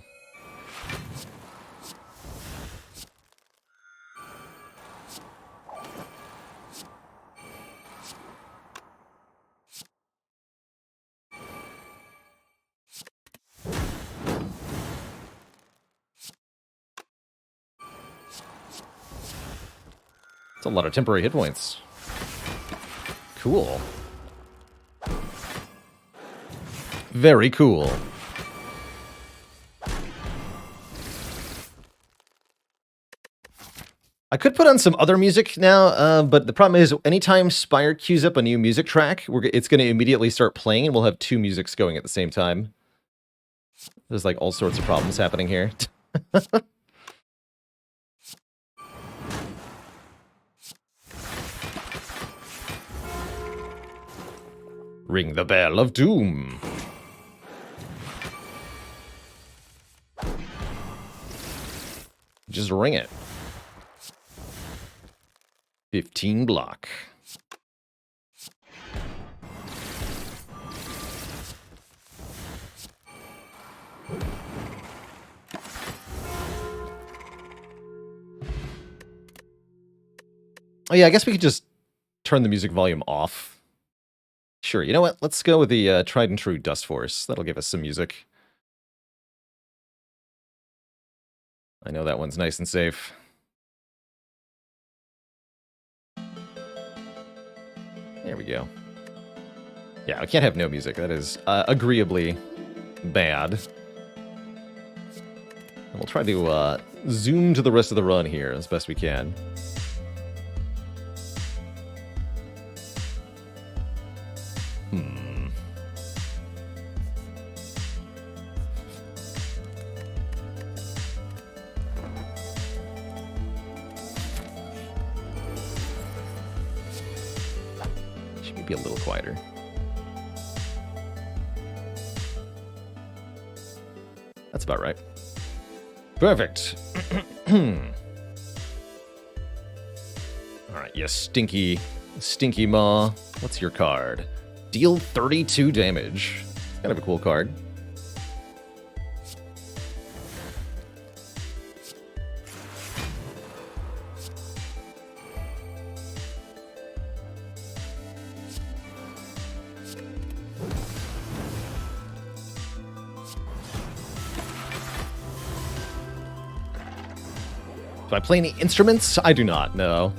That's a lot of temporary hit points. Cool. Very cool. I could put on some other music now, but the problem is anytime Spire queues up a new music track, it's going to immediately start playing and we'll have 2 musics going at the same time. There's like all sorts of problems happening here. Ring the bell of doom. Just ring it. 15 block. Oh yeah, I guess we could just turn the music volume off. Sure, you know what? Let's go with the tried and true Dust Force. That'll give us some music. I know that one's nice and safe. There we go. Yeah, I can't have no music. That is agreeably bad. And we'll try to zoom to the rest of the run here as best we can. Should be a little quieter. That's about right. Perfect. Alright, you stinky maw. What's your card? Deal 32 damage. Kind of a cool card. Do I play any instruments? I do not, no.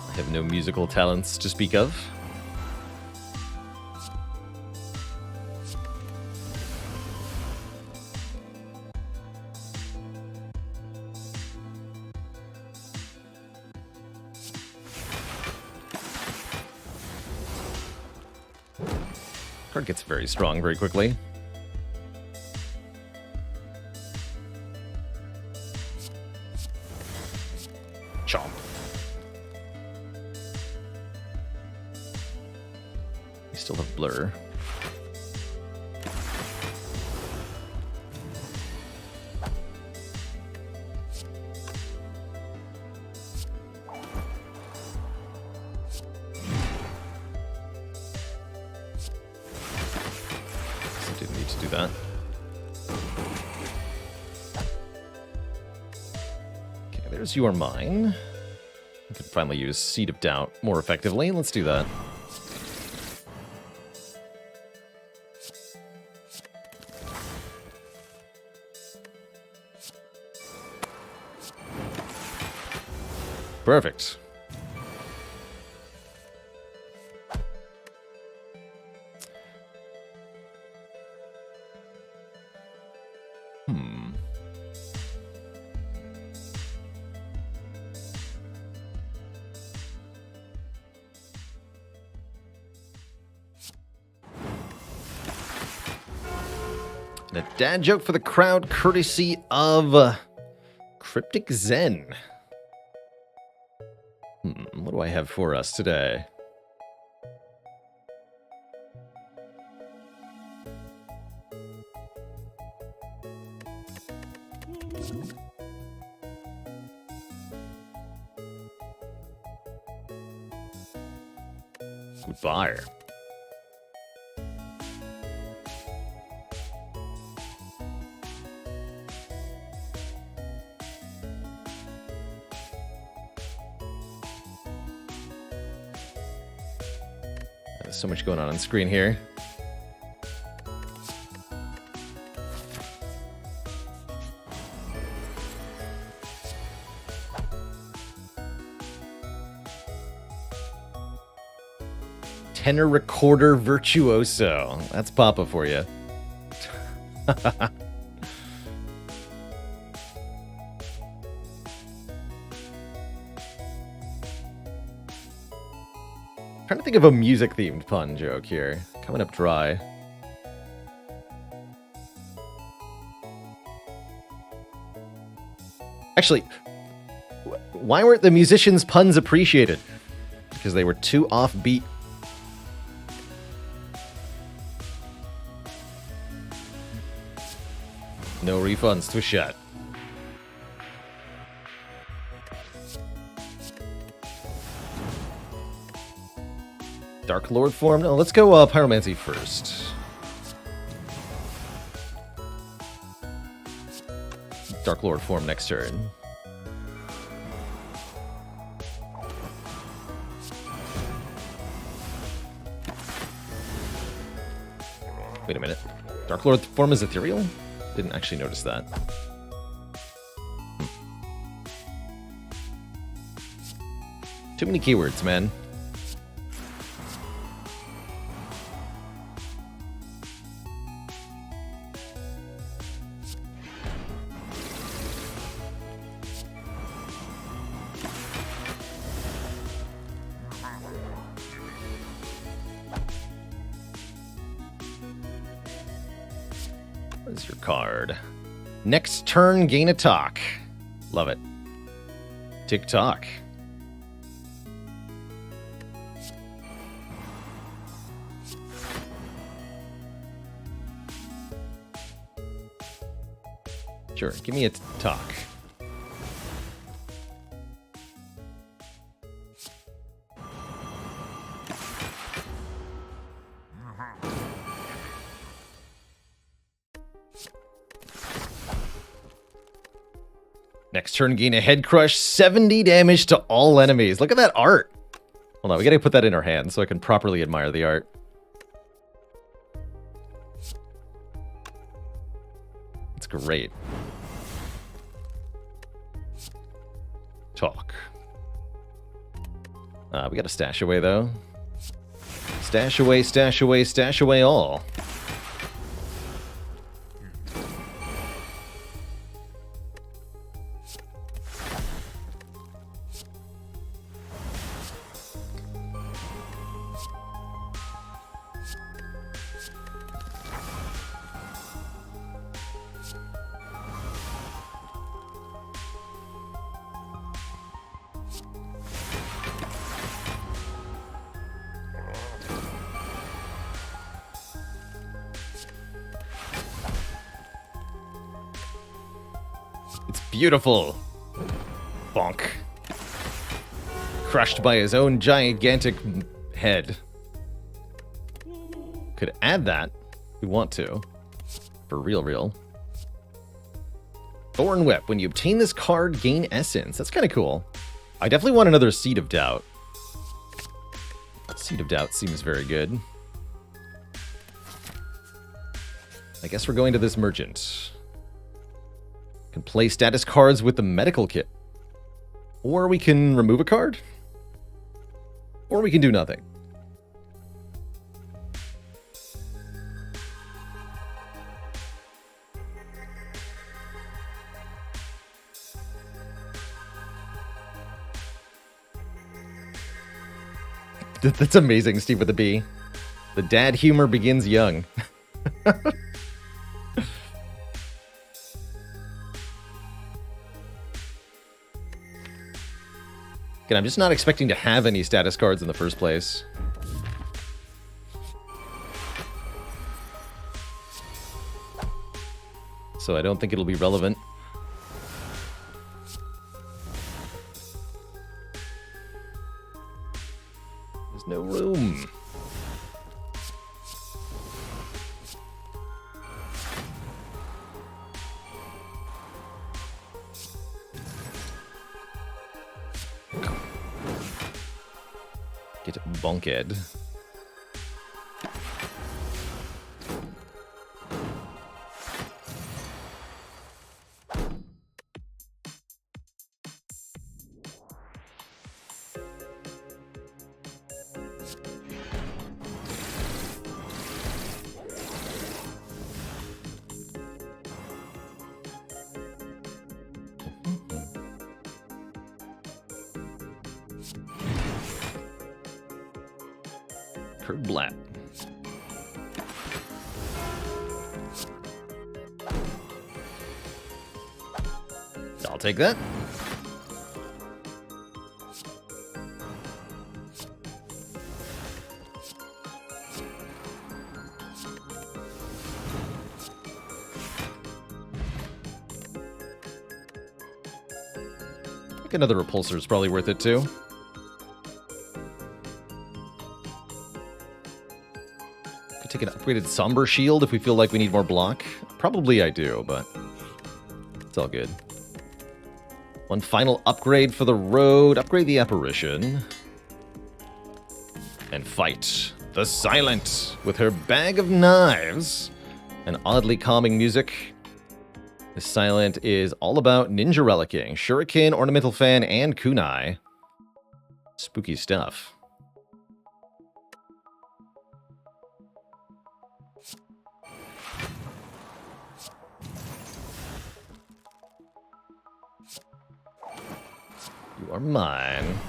I have no musical talents to speak of. Card gets very strong very quickly. Chomp. We still have Blur. Didn't need to do that. Okay, there's your mine. We can finally use Seed of Doubt more effectively. Let's do that. Perfect. And a dad joke for the crowd, courtesy of Cryptic Zen. What do I have for us today? Spire. There's so much going on screen here. Tenor recorder virtuoso. That's Papa for you. Trying to think of a music-themed pun joke here. Coming up dry. Actually, why weren't the musicians' puns appreciated? Because they were too offbeat. No refunds to a shot. Dark Lord form? No, let's go Pyromancy first. Dark Lord form next turn. Wait a minute. Dark Lord form is ethereal? Didn't actually notice that. Too many keywords, man. What's your card? Next turn, gain a talk. Love it. Tick-tock. Sure, give me a talk. Next turn, gain a head crush, 70 damage to all enemies. Look at that art. Hold on, we gotta put that in our hand so I can properly admire the art. It's great. Talk. We gotta stash away, though. Stash away, stash away, stash away all. Beautiful. Bonk. Crushed by his own gigantic head. Could add that if we want to. For real. Thorn Whip. When you obtain this card, gain essence. That's kind of cool. I definitely want another Seed of Doubt. Seed of Doubt seems very good. I guess we're going to this merchant. Can play status cards with the medical kit. Or we can remove a card. Or we can do nothing. That's amazing, Steve with a B. The dad humor begins young. Again, I'm just not expecting to have any status cards in the first place. So I don't think it'll be relevant. There's no room. Get bonked. Kerblat. I'll take that. I think another repulsor is probably worth it too. Could take an upgraded somber shield if we feel like we need more block. Probably I do, but it's all good. One final upgrade for the road. Upgrade the apparition. And fight the Silent with her bag of knives and oddly calming music. The Silent is all about ninja relicking, shuriken, ornamental fan, and kunai. Spooky stuff. You are mine.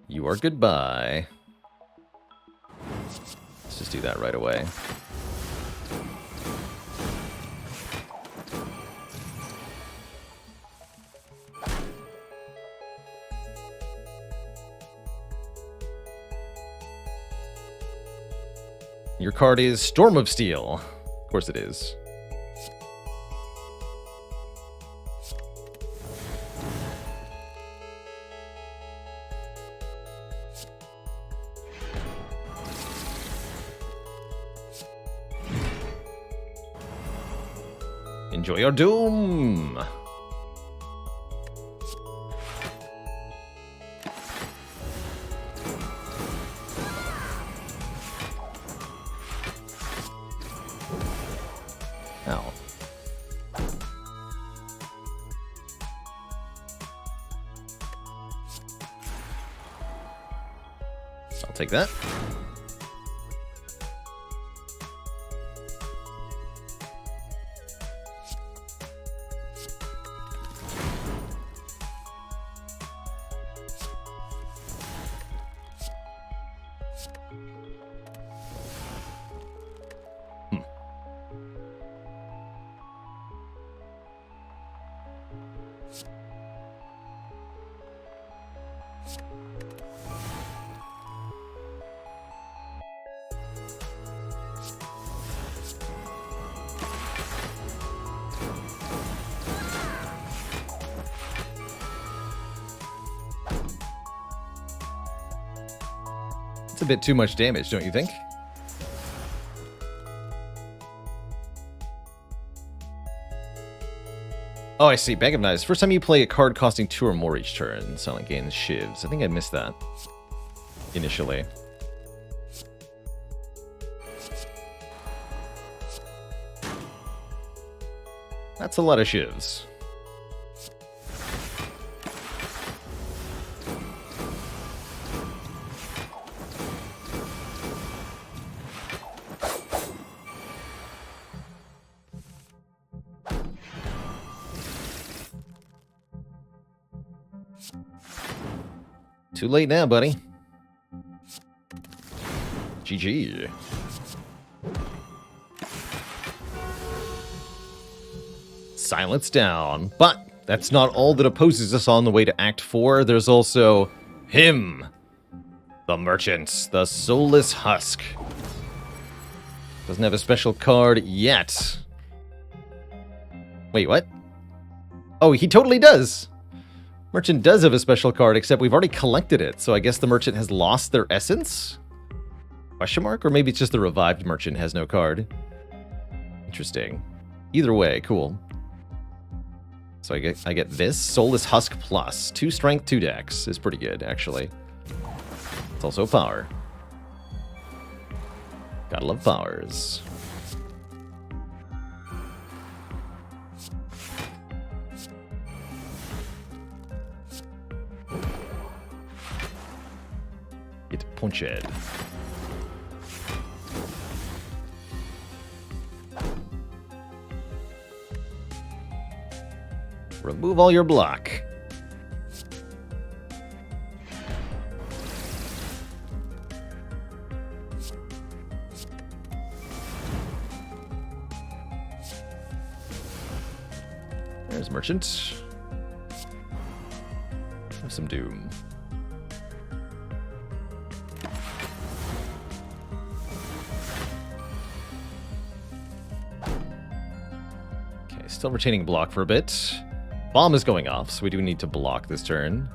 You are goodbye. Let's just do that right away. Your card is Storm of Steel. Of course it is. Enjoy your doom! Ow. I'll take that. It's a bit too much damage, don't you think? Oh, I see. Bag of Knives. First time you play a card costing 2 or more each turn. Silent gains shivs. I think I missed that initially. That's a lot of shivs. Too late now, buddy. GG. Silence down. But that's not all that opposes us on the way to Act 4. There's also him. The Merchant. The Soulless Husk. Doesn't have a special card yet. Wait, what? Oh, he totally does. Merchant does have a special card, except we've already collected it, so I guess the Merchant has lost their essence? Question mark? Or maybe it's just the revived Merchant has no card. Interesting. Either way, cool. So I get this, Soulless Husk Plus. 2 strength, 2 dex. Is pretty good, actually. It's also power. Gotta love powers. Get punched. Remove all your block. There's Merchant. Have some Doom. Okay, still retaining block for a bit. Bomb is going off, so we do need to block this turn.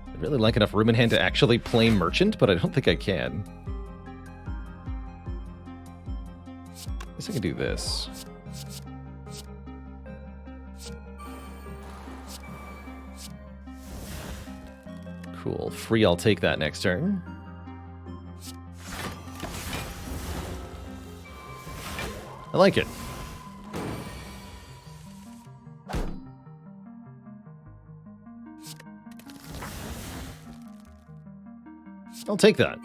I'd really like enough room in hand to actually play Merchant, but I don't think I can. I guess I can do this. Cool. Free, I'll take that next turn. I like it. I'll take that.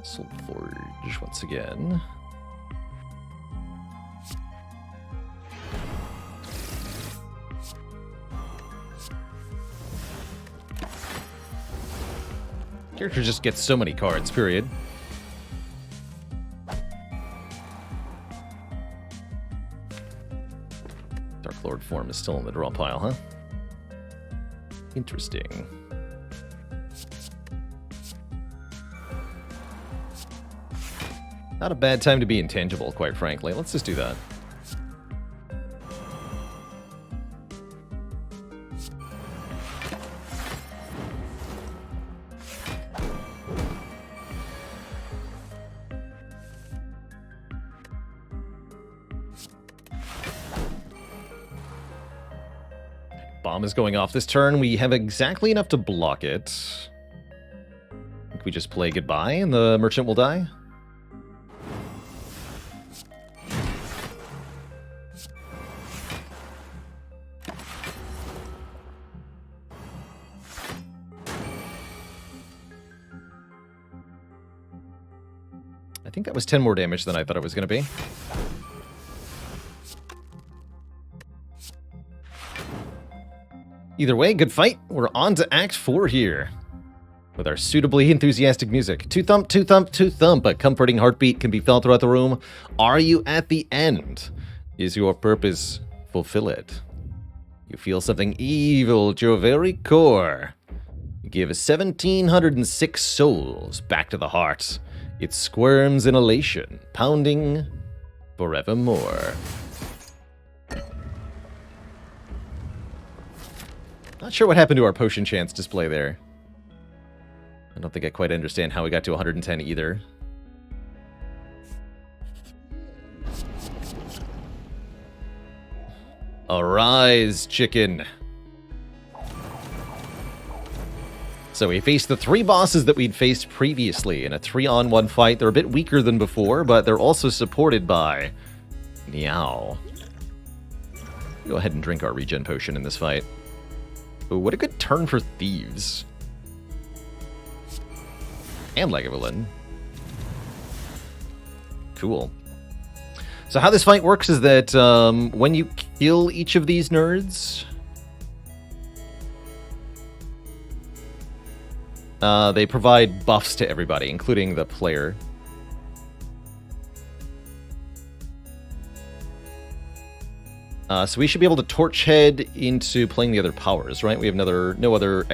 Soul Forge once again. Character just gets so many cards, period. Dark Lord form is still in the draw pile, huh? Interesting. Not a bad time to be intangible, quite frankly. Let's just do that. Bomb is going off this turn. We have exactly enough to block it. I think we just play goodbye and the merchant will die. I think that was 10 more damage than I thought it was going to be. Either way, good fight. We're on to Act 4 here. With our suitably enthusiastic music. Two thump, two thump, two thump. A comforting heartbeat can be felt throughout the room. Are you at the end? Is your purpose fulfilled? You feel something evil at your very core. You give 1,706 souls back to the heart. It squirms in elation, pounding forevermore. Not sure what happened to our potion chance display there. I don't think I quite understand how we got to 110 either. Arise, chicken. So we faced the 3 bosses that we'd faced previously in a 3-on-1 fight. They're a bit weaker than before, but they're also supported by Meow. Go ahead and drink our regen potion in this fight. Ooh, what a good turn for Thieves. And Lagavulin. Cool. So how this fight works is that when you kill each of these nerds, they provide buffs to everybody, including the player. So we should be able to torch head into playing the other powers, right? We have no other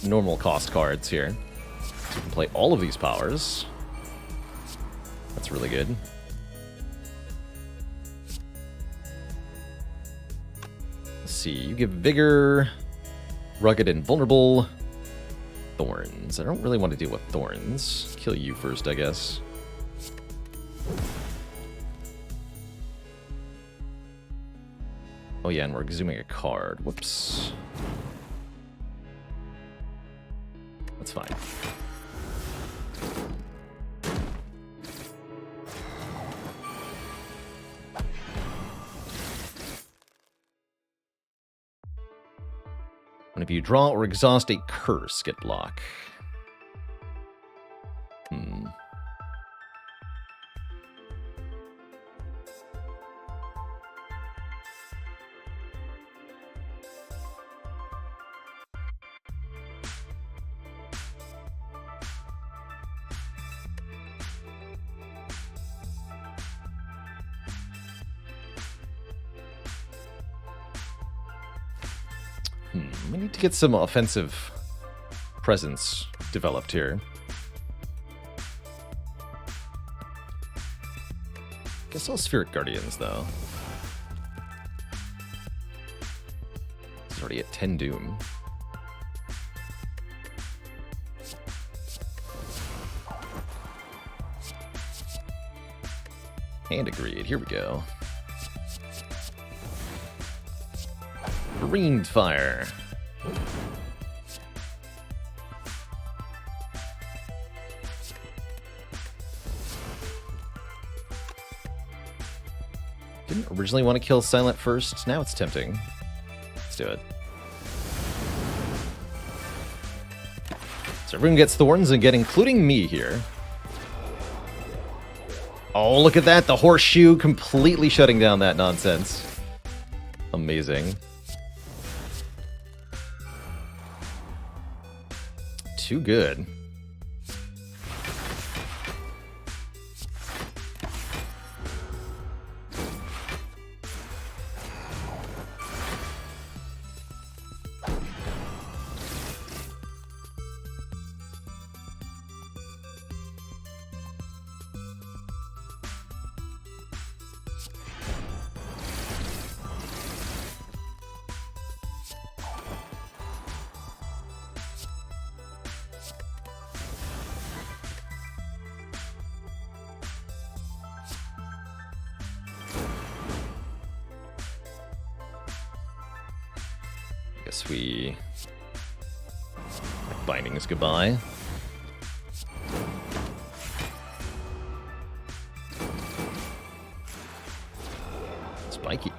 normal cost cards here. So we can play all of these powers. That's really good. Let's see, you give Vigor, Rugged and Vulnerable, Thorns. I don't really want to deal with Thorns. Kill you first, I guess. Oh yeah, and we're exhuming a card. Whoops. That's fine. And if you draw or exhaust a curse, get block. We need to get some offensive presence developed here. Guess all Spheric Guardians, though. He's already at 10 Doom. And agreed. Here we go. Green fire. Didn't originally want to kill Silent first. Now it's tempting. Let's do it. So everyone gets thorns again, including me here. Oh, look at that. The horseshoe completely shutting down that nonsense. Amazing. Too good. Guess we... Bindings goodbye. Spiky.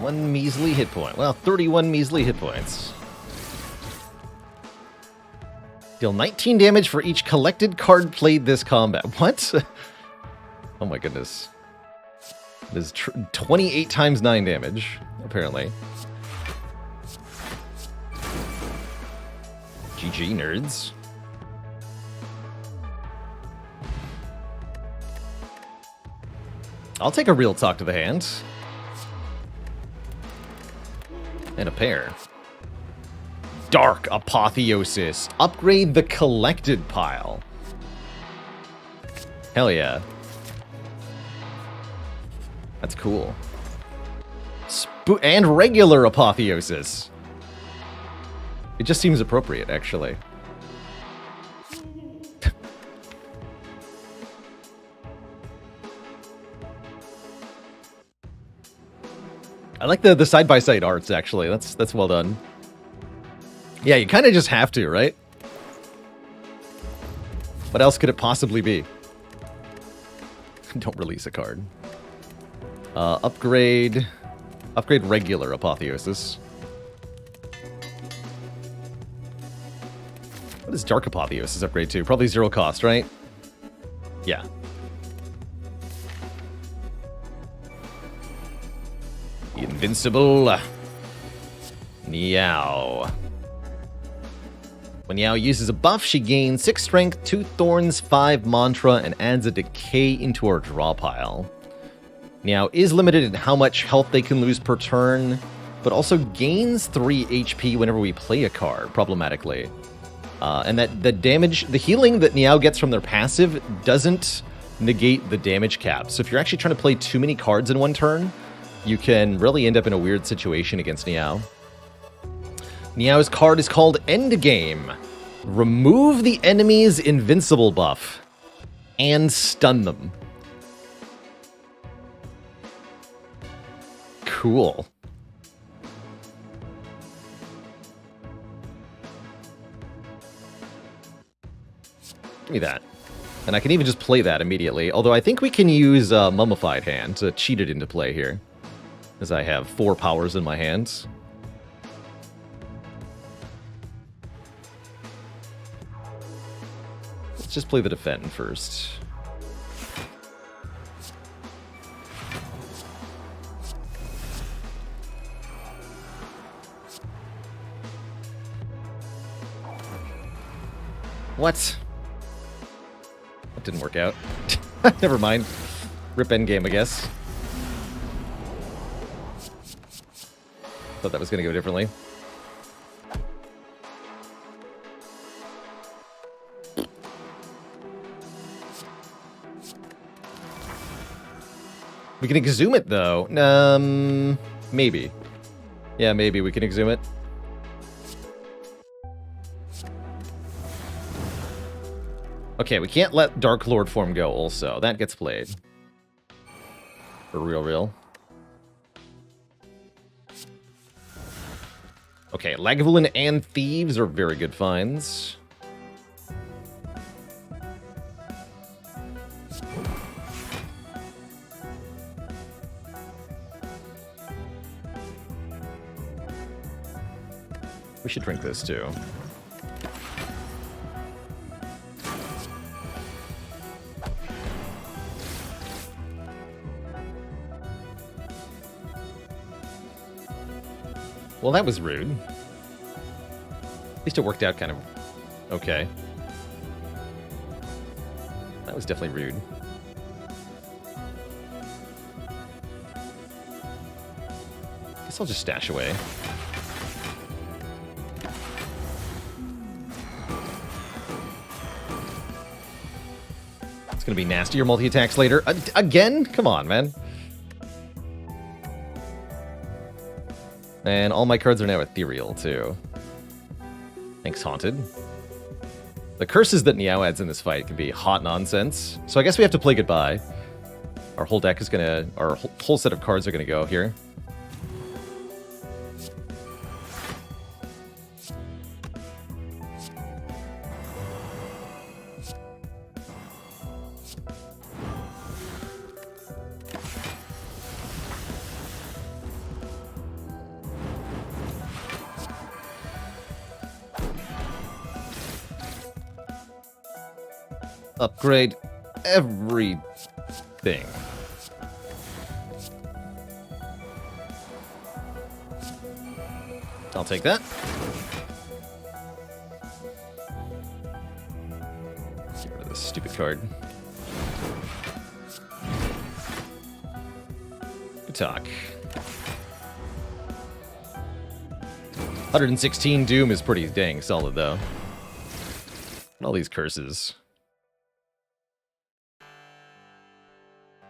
One measly hit point. Well, 31 measly hit points. Deal 19 damage for each collected card played this combat. What? Oh my goodness. This is 28 times 9 damage, apparently. GG, nerds. I'll take a real talk to the hand. And a pair. Dark Apotheosis. Upgrade the collected pile. Hell yeah. That's cool. And regular Apotheosis. It just seems appropriate, actually. I like the side-by-side arts, actually. That's well done. Yeah, you kind of just have to, right? What else could it possibly be? Don't release a card. Upgrade regular Apotheosis. What does Dark Apotheosis upgrade to? Probably 0 cost, right? Yeah. Invincible. Niao. When Niao uses a buff, she gains 6 strength, 2 thorns, 5 mantra, and adds a decay into her draw pile. Niao is limited in how much health they can lose per turn, but also gains 3 HP whenever we play a card, problematically. And that the damage, the healing that Niao gets from their passive doesn't negate the damage cap. So if you're actually trying to play too many cards in one turn, you can really end up in a weird situation against Niao. Niao's card is called Endgame. Remove the enemy's invincible buff and stun them. Cool. Give me that. And I can even just play that immediately. Although I think we can use Mummified Hand to cheat it into play here, as I have 4 powers in my hands. Let's just play the defend first. What? That didn't work out. Never mind. Rip endgame, I guess. Thought that was going to go differently. We can exhume it, though. Maybe. Yeah, maybe we can exhume it. Okay, we can't let Dark Lord form go also. That gets played. For real. Okay, Lagavulin and Thieves are very good finds. We should drink this too. Well, that was rude. At least it worked out kind of okay. That was definitely rude. Guess I'll just stash away. It's gonna be nastier multi-attacks later. Again? Come on, man. And all my cards are now ethereal, too. Thanks, Haunted. The curses that Niao adds in this fight can be hot nonsense. So I guess we have to play goodbye. Our whole deck is gonna... Our whole set of cards are gonna go here. Upgrade everything. I'll take that. Get rid of this stupid card. Good talk. 116 Doom is pretty dang solid, though. And all these curses.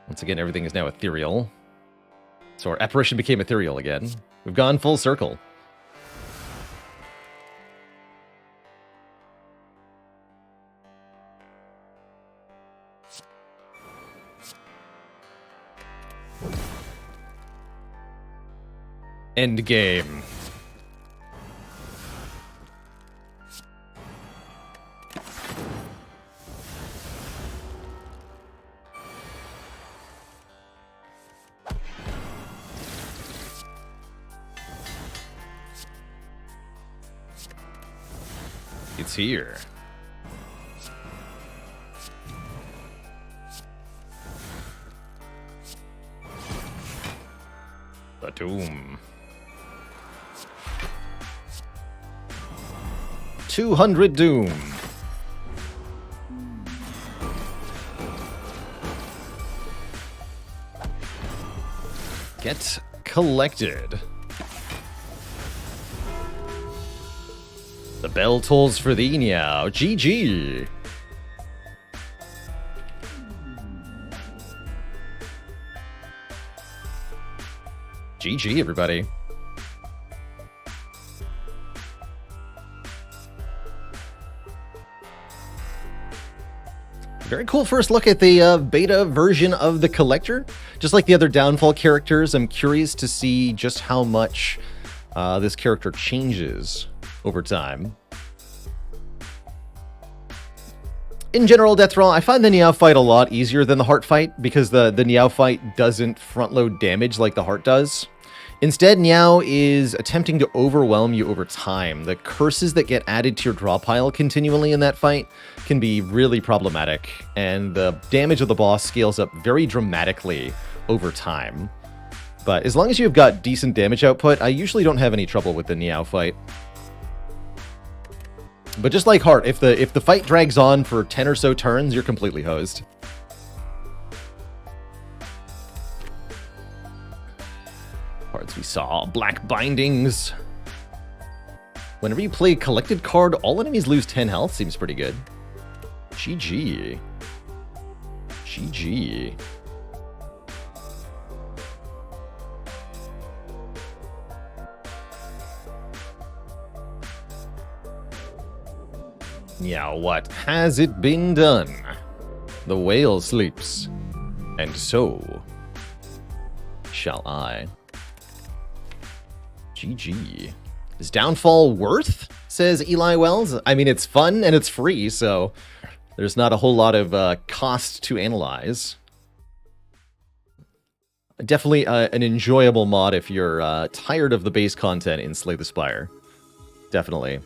Once again, everything is now ethereal. So our apparition became ethereal again. We've gone full circle. End game. It's here. The Doom. 200 Doom. Get collected. The bell tolls for thee now. GG. GG, everybody. Very cool first look at the beta version of the Collector. Just like the other Downfall characters, I'm curious to see just how much this character changes over time. In general, Death Roll, I find the Niao fight a lot easier than the Heart fight because the Niao fight doesn't front-load damage like the Heart does. Instead, Niao is attempting to overwhelm you over time. The curses that get added to your draw pile continually in that fight can be really problematic, and the damage of the boss scales up very dramatically over time. But as long as you've got decent damage output, I usually don't have any trouble with the Niao fight. But just like Heart, if the fight drags on for 10 or so turns, you're completely hosed. Cards we saw. Black Bindings. Whenever you play a collected card, all enemies lose 10 health. Seems pretty good. GG. GG. Yeah, what has it been done? The whale sleeps, and so shall I. GG. Is Downfall worth? Says Eli Wells. I mean, it's fun and it's free, so there's not a whole lot of cost to analyze. Definitely an enjoyable mod if you're tired of the base content in Slay the Spire. Definitely.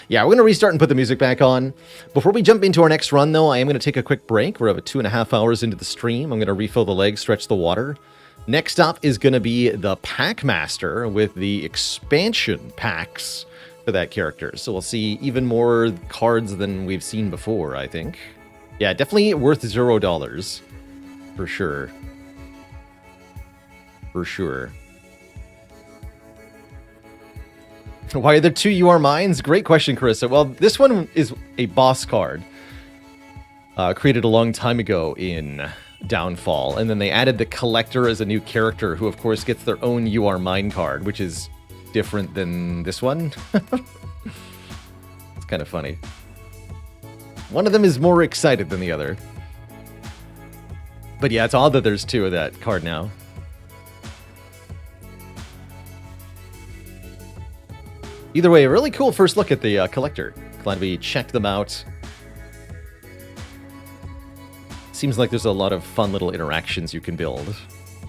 Yeah, we're going to restart and put the music back on. Before we jump into our next run, though, I am going to take a quick break. We're about 2.5 hours into the stream. I'm going to refill the legs, stretch the water. Next up is going to be the Packmaster with the expansion packs for that character. So we'll see even more cards than we've seen before, I think. Yeah, definitely worth $0. For sure. For sure. Why are there 2 You Are Mines? Great question, Carissa. Well, this one is a boss card. Created a long time ago in Downfall. And then they added the Collector as a new character, who of course gets their own You Are Mine card, which is different than this one. It's kind of funny. One of them is more excited than the other. But yeah, it's odd that there's 2 of that card now. Either way, a really cool first look at the Collector. Glad we checked them out. Seems like there's a lot of fun little interactions you can build.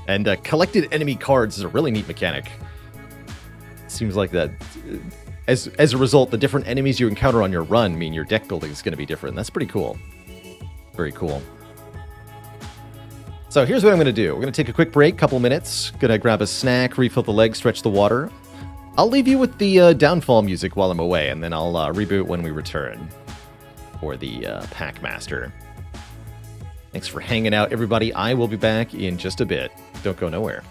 And collected enemy cards is a really neat mechanic. Seems like that, as a result, the different enemies you encounter on your run mean your deck building is going to be different. That's pretty cool. Very cool. So here's what I'm going to do. We're going to take a quick break, couple minutes. Going to grab a snack, refill the legs, stretch the water. I'll leave you with the Downfall music while I'm away, and then I'll reboot when we return for the Packmaster. Thanks for hanging out, everybody. I will be back in just a bit. Don't go nowhere.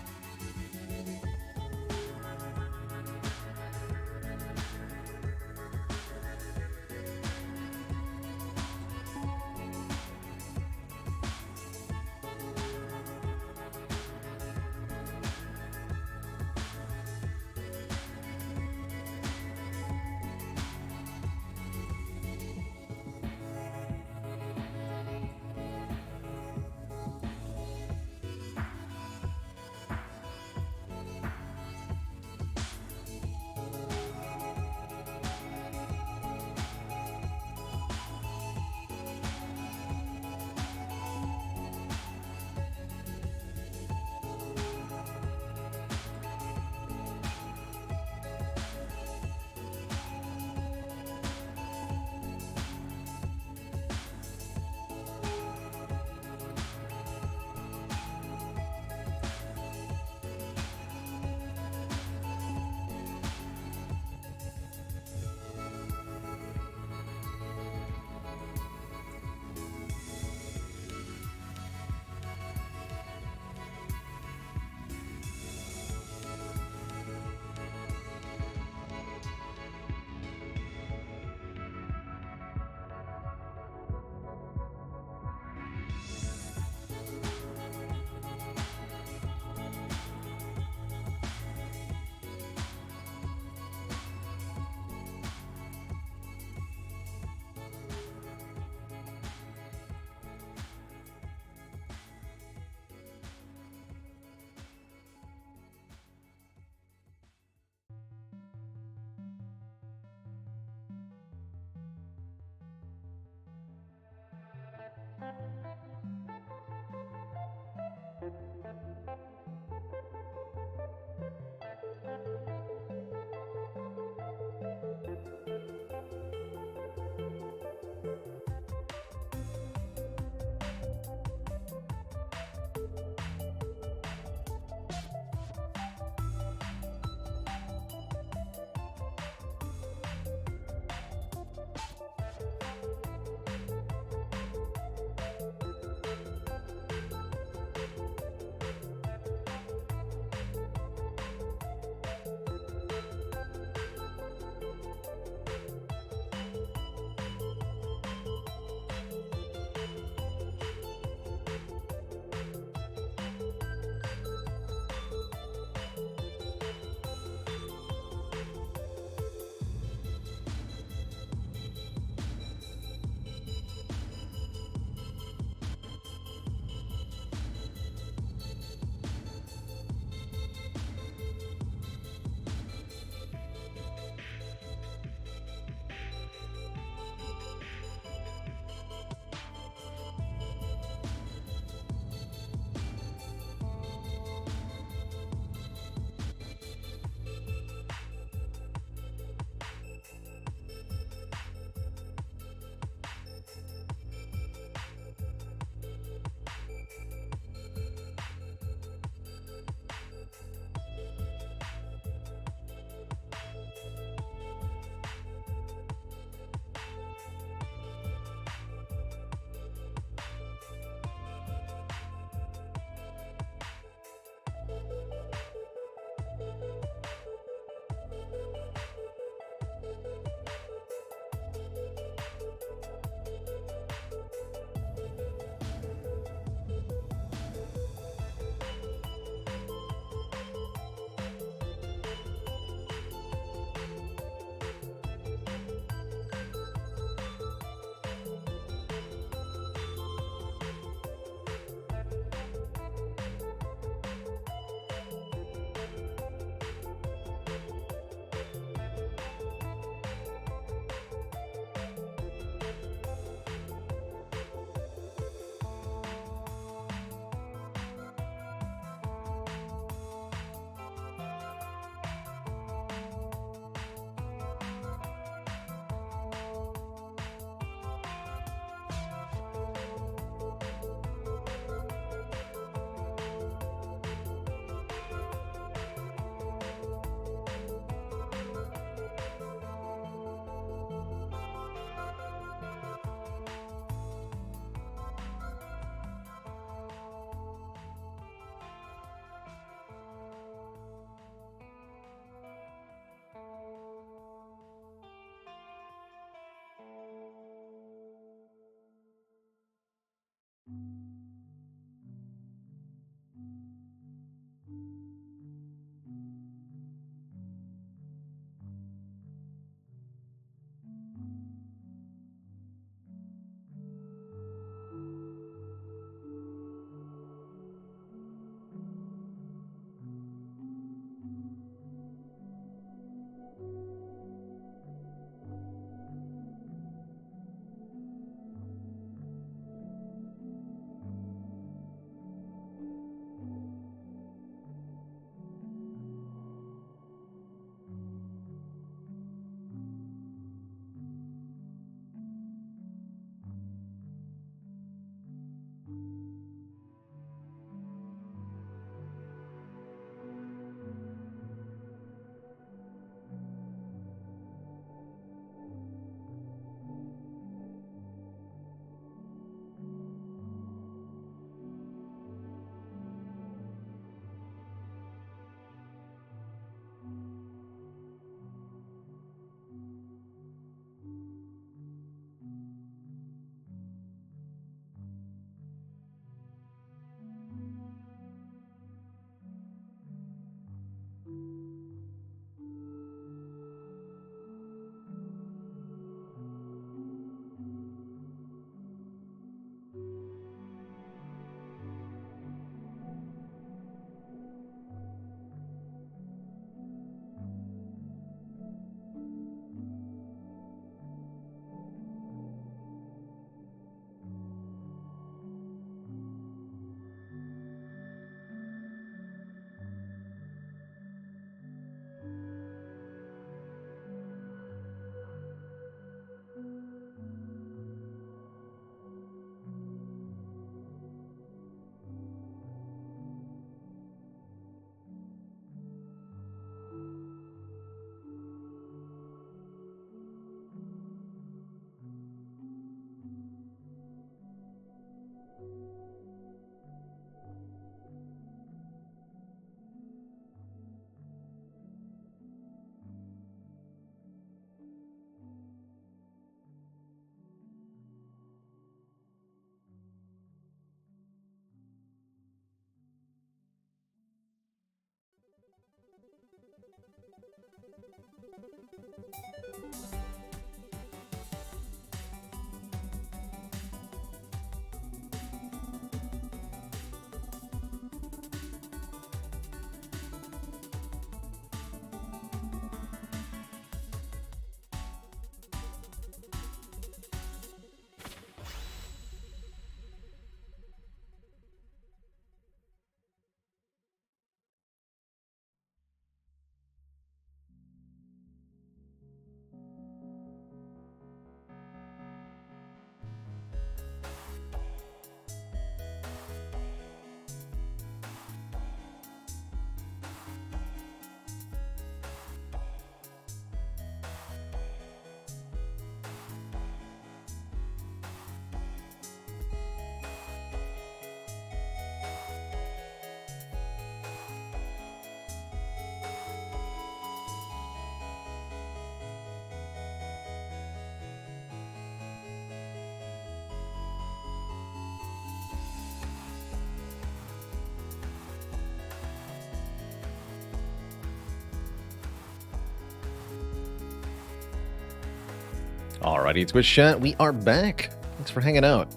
Alrighty, Twitch chat, we are back. Thanks for hanging out.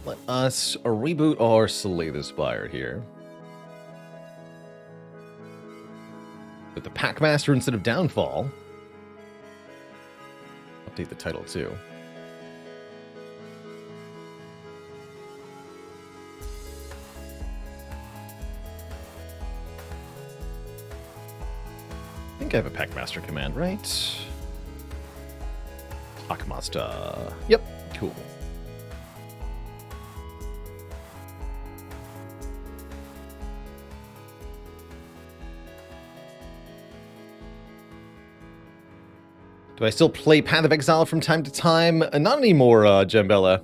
Let us reboot or slay the Spire here. With the Packmaster instead of Downfall. Update the title too. I think I have a Packmaster command, right? Packmaster. Yep, cool. Do I still play Path of Exile from time to time? Not anymore, Jambella.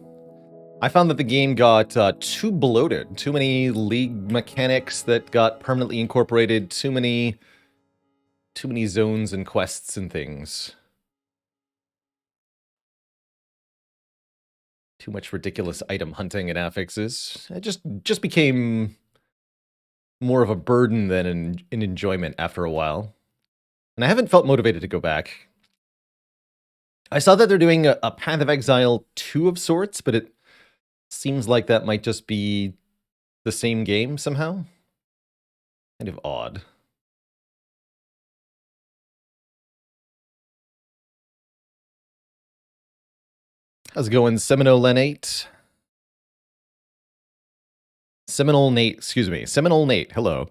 I found that the game got too bloated. Too many league mechanics that got permanently incorporated. Too many zones and quests and things. Too much ridiculous item hunting and affixes. It just became more of a burden than an enjoyment after a while. And I haven't felt motivated to go back. I saw that they're doing a Path of Exile 2 of sorts, but it seems like that might just be the same game somehow. Kind of odd. How's it going, Seminole Nate? Seminole Nate, hello.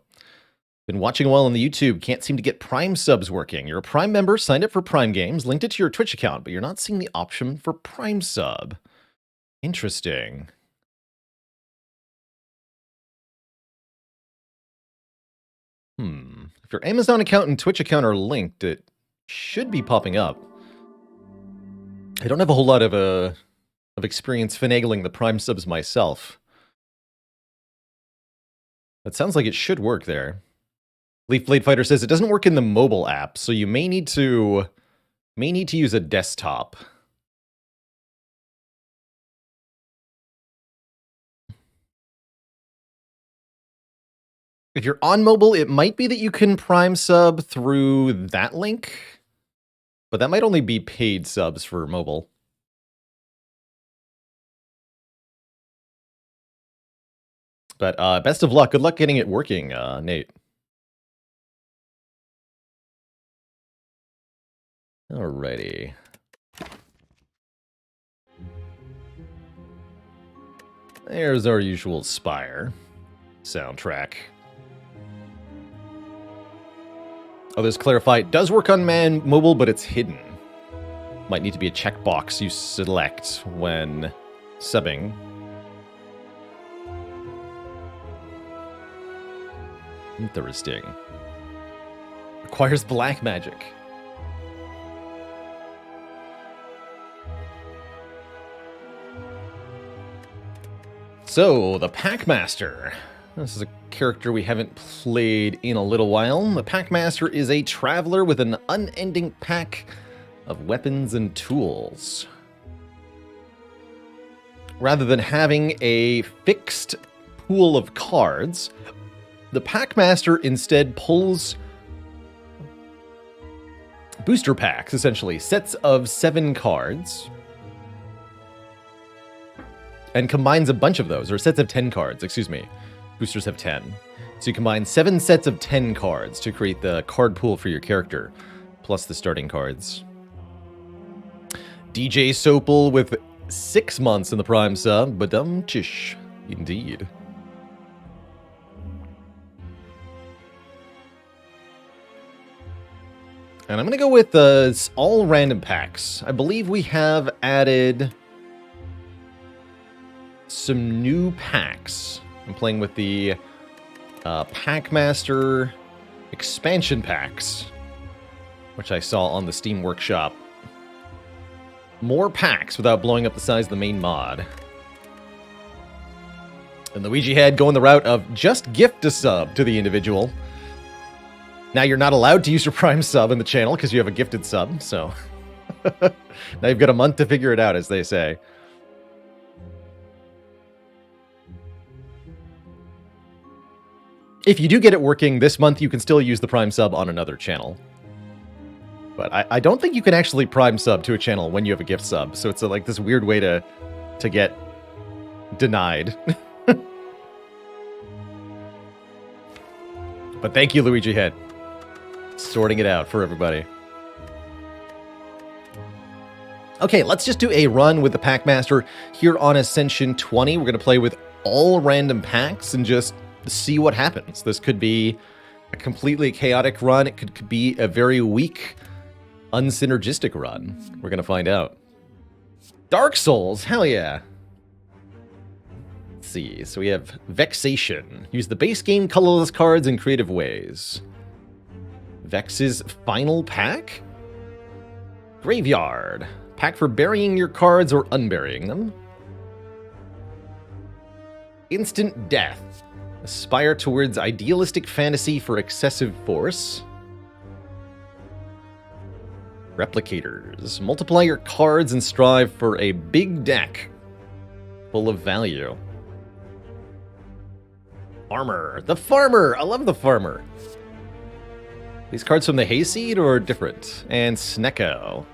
Been watching a while on the YouTube, can't seem to get Prime subs working. You're a Prime member, signed up for Prime games, linked it to your Twitch account, but you're not seeing the option for Prime sub. Interesting. If your Amazon account and Twitch account are linked, it should be popping up. I don't have a whole lot of experience finagling the Prime subs myself. That sounds like it should work there. Leaf Blade Fighter says it doesn't work in the mobile app, so you may need to use a desktop. If you're on mobile, it might be that you can Prime sub through that link, but that might only be paid subs for mobile. But best of luck. Good luck getting it working, Nate. Alrighty. There's our usual Spire soundtrack. Oh, there's Clarify. It does work on mobile, but it's hidden. Might need to be a checkbox you select when subbing. Interesting. Requires black magic. So, the Packmaster. This is a character we haven't played in a little while. The Packmaster is a traveler with an unending pack of weapons and tools. Rather than having a fixed pool of cards, the Packmaster instead pulls booster packs, essentially, sets of 7 cards, and combines a bunch of those, or sets of 10 cards, excuse me. Boosters have 10. So you combine 7 sets of 10 cards to create the card pool for your character, plus the starting cards. DJ Sopel with 6 months in the Prime sub, badum-chish, indeed. And I'm going to go with all random packs. I believe we have added some new packs. I'm playing with the Packmaster expansion packs, which I saw on the Steam Workshop. More packs without blowing up the size of the main mod. And Luigi had going the route of just gift a sub to the individual. Now you're not allowed to use your Prime sub in the channel because you have a gifted sub, so... now you've got a month to figure it out, as they say. If you do get it working this month, you can still use the Prime sub on another channel. But I don't think you can actually Prime sub to a channel when you have a gift sub, so it's like this weird way to get denied. But thank you, Luigi Head. Sorting it out for everybody. Okay, let's just do a run with the Packmaster here on Ascension 20. We're going to play with all random packs and just see what happens. This could be a completely chaotic run. It could be a very weak, unsynergistic run. We're going to find out. Dark Souls, hell yeah. Let's see, so we have Vexation. Use the base game colorless cards in creative ways. Vex's final pack? Graveyard. Pack for burying your cards or unburying them. Instant Death. Aspire towards idealistic fantasy for excessive force. Replicators. Multiply your cards and strive for a big deck full of value. Farmer. The Farmer! I love the Farmer. These cards from the Hayseed or different? And Snecko.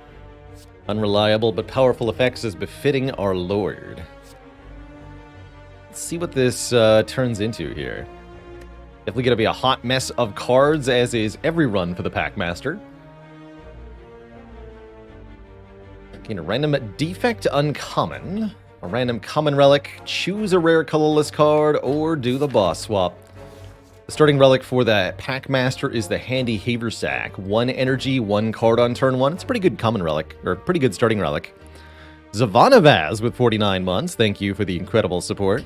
Unreliable but powerful effects as befitting our lord. Let's see what this turns into here. Definitely going to be a hot mess of cards, as is every run for the Packmaster. In a random defect uncommon. A random common relic. Choose a rare colorless card or do the boss swap. The starting relic for the Packmaster is the Handy Haversack. 1 energy, 1 card on turn 1. It's a pretty good common relic, or pretty good starting relic. Zavanavaz with 49 months. Thank you for the incredible support.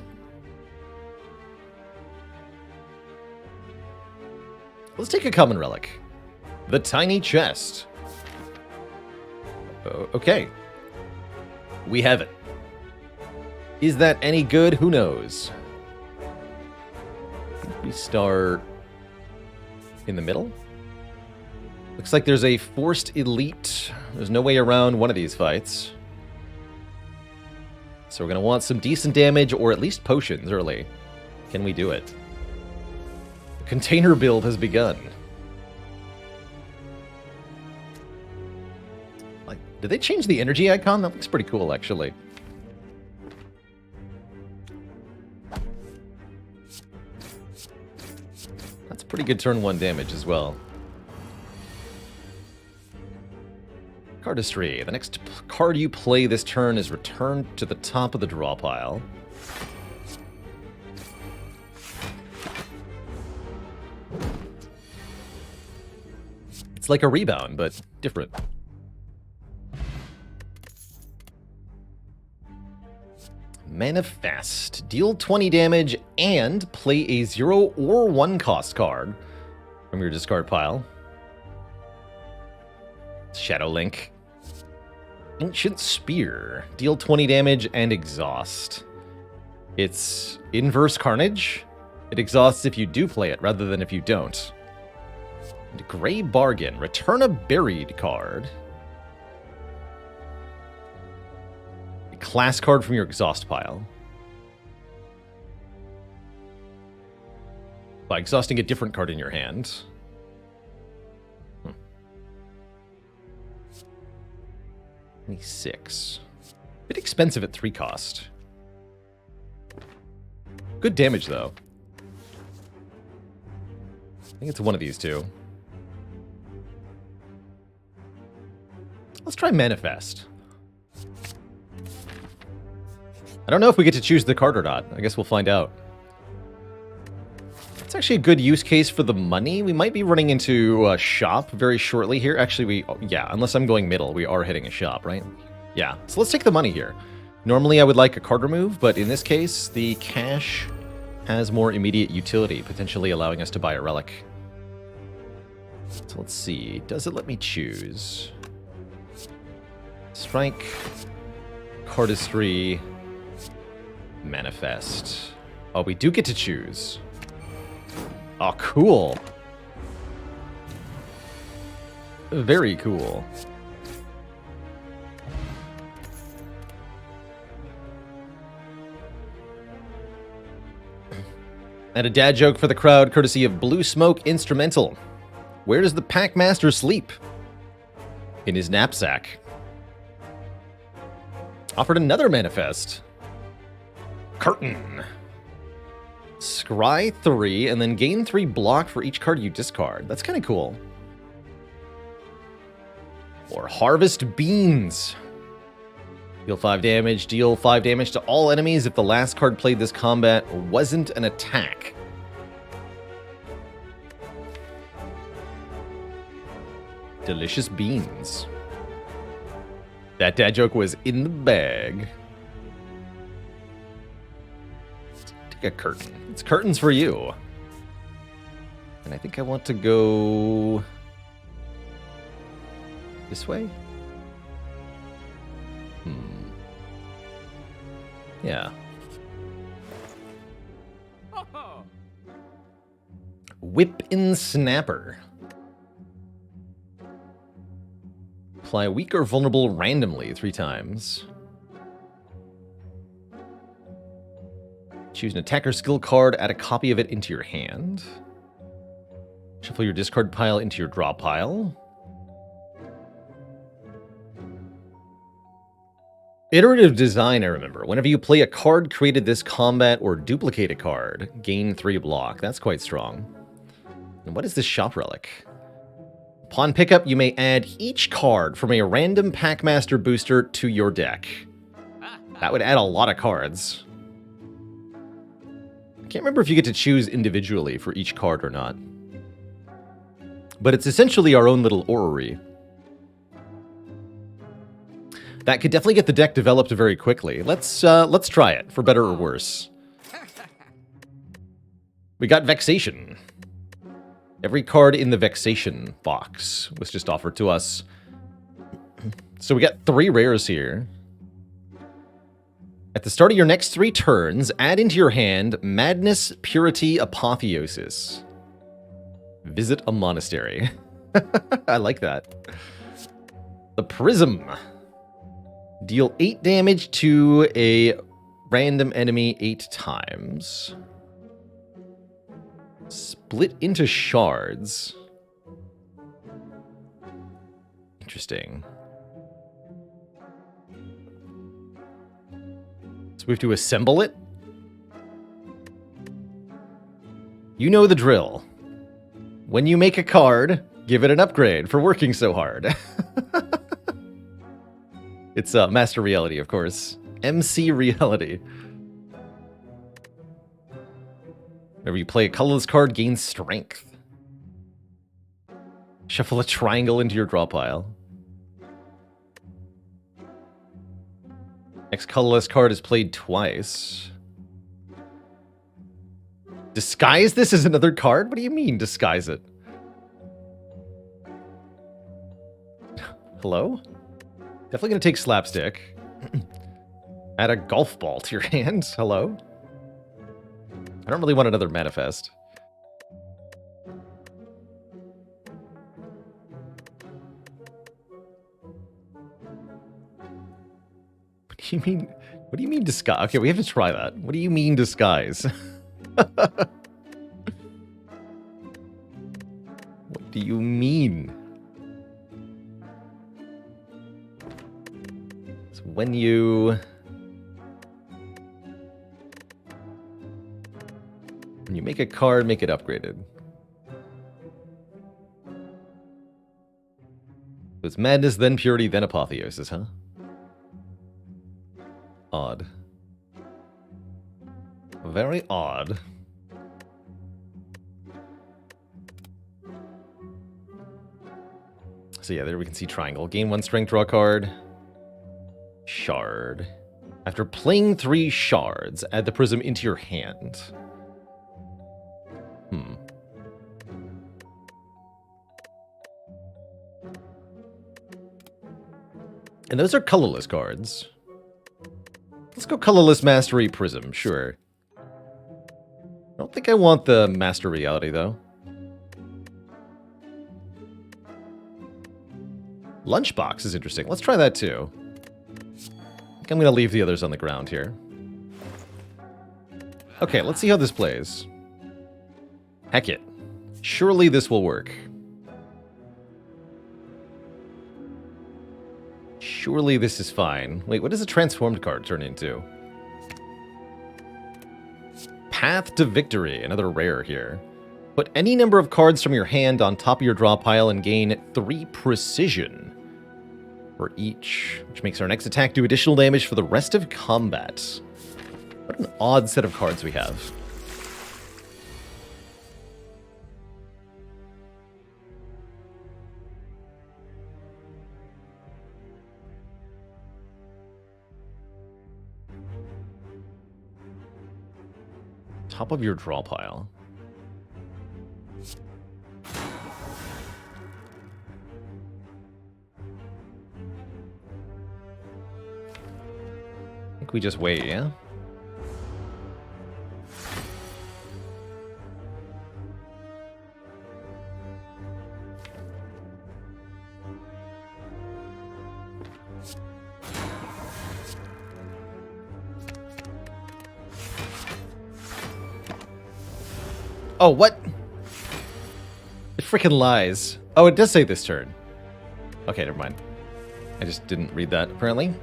Let's take a common relic. The Tiny Chest. Okay. We have it. Is that any good? Who knows? We start in the middle. Looks like there's a forced elite. There's no way around one of these fights. So we're going to want some decent damage or at least potions early. Can we do it? The container build has begun. Like, did they change the energy icon? That looks pretty cool, actually. That's pretty good turn 1 damage as well. Cardistry. The next card you play this turn is returned to the top of the draw pile. It's like a rebound, but different. Manifest. Deal 20 damage and play a 0 or 1 cost card from your discard pile. Shadow Link. Ancient Spear. Deal 20 damage and exhaust. It's inverse Carnage. It exhausts if you do play it rather than if you don't. And Gray Bargain. Return a buried card. A class card from your exhaust pile. By exhausting a different card in your hand. 26. Bit expensive at 3 cost. Good damage, though. I think it's one of these two. Let's try Manifest. I don't know if we get to choose the card or not. I guess we'll find out. It's actually a good use case for the money. We might be running into a shop very shortly here. Actually, yeah, unless I'm going middle, we are hitting a shop, right? Yeah, so let's take the money here. Normally I would like a card remove, but in this case, the cash has more immediate utility, potentially allowing us to buy a relic. So let's see. Does it let me choose? Strike, Cardistry, Manifest. Oh, we do get to choose. Oh, cool. Very cool. And a dad joke for the crowd, courtesy of Blue Smoke Instrumental. Where does the Packmaster sleep? In his knapsack. Offered another Manifest. Curtain. Scry 3, and then gain 3 block for each card you discard. That's kind of cool. Or Harvest Beans. Deal 5 damage. Deal 5 damage to all enemies if the last card played this combat wasn't an attack. Delicious beans. That dad joke was in the bag. A curtain. It's curtains for you. And I think I want to go this way. Yeah. Whip-in Snapper. Apply weak or vulnerable randomly 3 times. Choose an attacker skill card, add a copy of it into your hand. Shuffle your discard pile into your draw pile. Iterative design, I remember. Whenever you play a card created this combat or duplicate a card, gain 3 block. That's quite strong. And what is this shop relic? Upon pickup, you may add each card from a random Packmaster booster to your deck. That would add a lot of cards. Can't remember if you get to choose individually for each card or not. But it's essentially our own little orrery. That could definitely get the deck developed very quickly. Let's try it, for better or worse. We got Vexation. Every card in the Vexation box was just offered to us. So we got 3 rares here. At the start of your next 3 turns, add into your hand Madness, Purity, Apotheosis. Visit a monastery. I like that. The Prism. Deal 8 damage to a random enemy 8 times. Split into shards. Interesting. So we have to assemble it? You know the drill. When you make a card, give it an upgrade for working so hard. It's Master Reality, of course. MC Reality. Whenever you play a colorless card, gain strength. Shuffle a triangle into your draw pile. Next colorless card is played twice. Disguise this as another card? What do you mean, disguise it? Hello? Definitely gonna take Slapstick. Add a golf ball to your hand. Hello? I don't really want another manifest. What do you mean? What do you mean disguise? Okay, we have to try that. What do you mean disguise? What do you mean? So when you make a card, make it upgraded. So it's madness, then purity, then apotheosis, huh? Odd. Very odd. So yeah, there we can see triangle. Gain 1 strength, draw a card. Shard. After playing 3 shards, add the prism into your hand. And those are colorless cards. Let's go colorless Mastery Prism, sure. I don't think I want the Master Reality, though. Lunchbox is interesting. Let's try that, too. I think I'm going to leave the others on the ground here. Okay, let's see how this plays. Heck it. Surely this will work. Surely this is fine. Wait, what does a transformed card turn into? Path to Victory, another rare here. Put any number of cards from your hand on top of your draw pile and gain 3 precision for each, which makes our next attack do additional damage for the rest of combat. What an odd set of cards we have. Top of your draw pile. I think we just wait, yeah? Oh, what? It freaking lies. Oh, it does say this turn. Okay, never mind. I just didn't read that, apparently.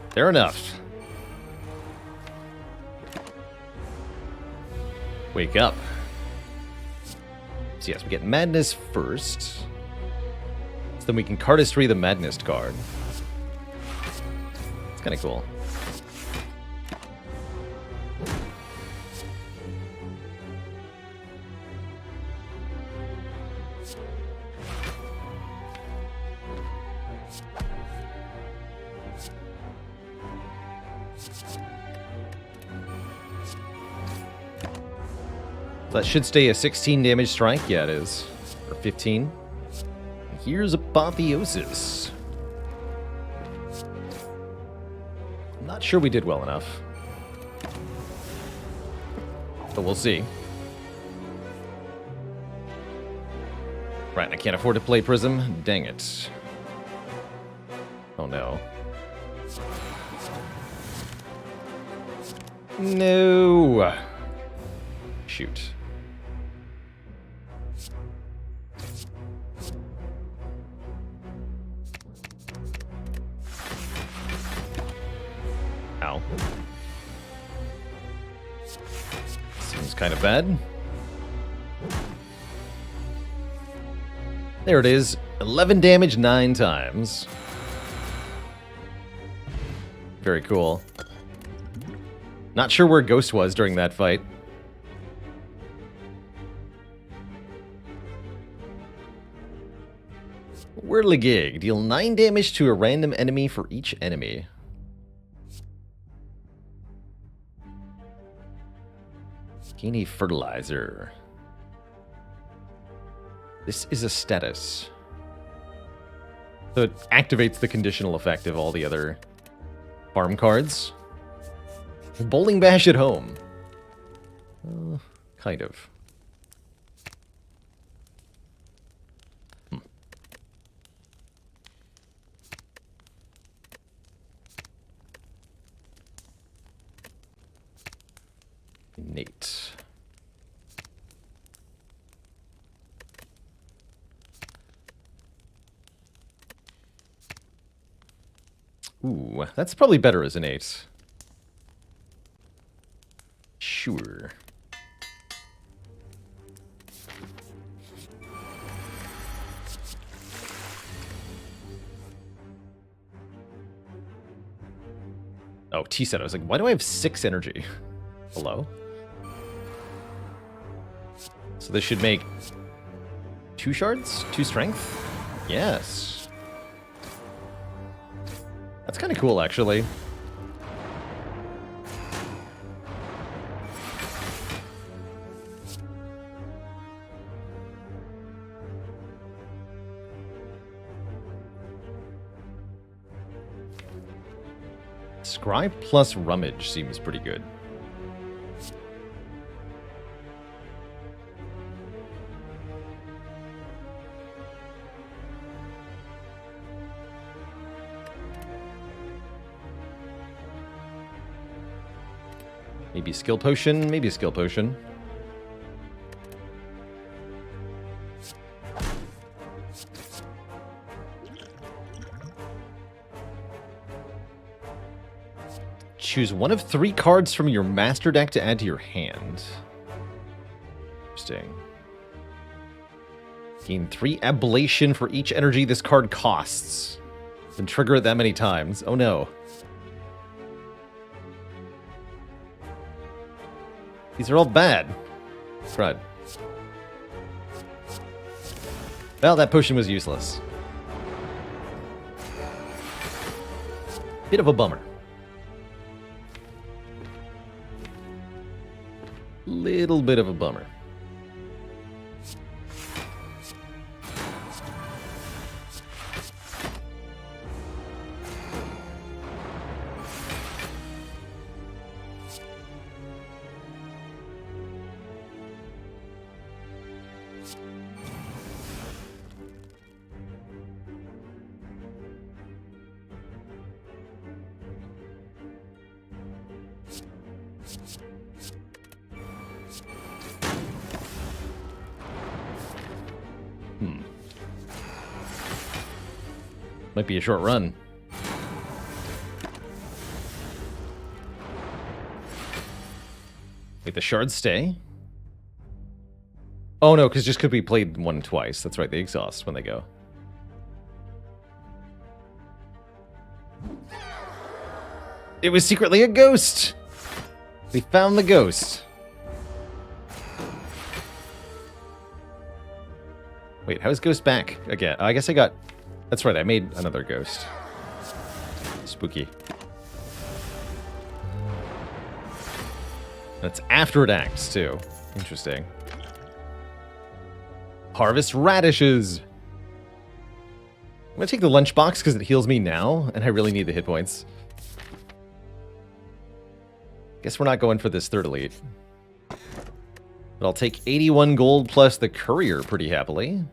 Fair enough. Wake up. So yes, we get Madness first. So then we can cardistry the Madness card. It's kind of cool. That should stay a 16 damage strike. Yeah, it is. Or 15. Here's Apotheosis. I'm not sure we did well enough. But we'll see. Right, I can't afford to play Prism. Dang it. Oh no. No. shoot. Ow. Seems kind of bad. There it is. 11 damage 9 times. Very cool. Not sure where Ghost was during that fight. Whirligig. Deal 9 damage to a random enemy for each enemy. Gain a fertilizer. This is a status. So it activates the conditional effect of all the other farm cards. Bowling Bash at home. Kind of. Innate. Ooh, that's probably better as innate. Sure. Oh, T-set. I was like, why do I have 6 energy? Hello? So this should make 2 shards? 2 strength? Yes. That's kind of cool, actually. Scry plus Rummage seems pretty good. Maybe a skill potion, maybe a skill potion. Choose one of 3 cards from your master deck to add to your hand. Interesting. Gain 3 ablation for each energy this card costs. Then trigger it that many times. Oh no. These are all bad. Crud. Well, that potion was useless. Bit of a bummer. Little bit of a bummer. Might be a short run. Wait, the shards stay? Oh no, because just could be played one twice. That's right, they exhaust when they go. It was secretly a ghost! We found the ghost. Wait, how is Ghost back again? I guess I got... That's right, I made another ghost. Spooky. That's after it acts, too. Interesting. Harvest radishes! I'm gonna take the lunchbox because it heals me now, and I really need the hit points. Guess we're not going for this third elite. But I'll take 81 gold plus the courier pretty happily.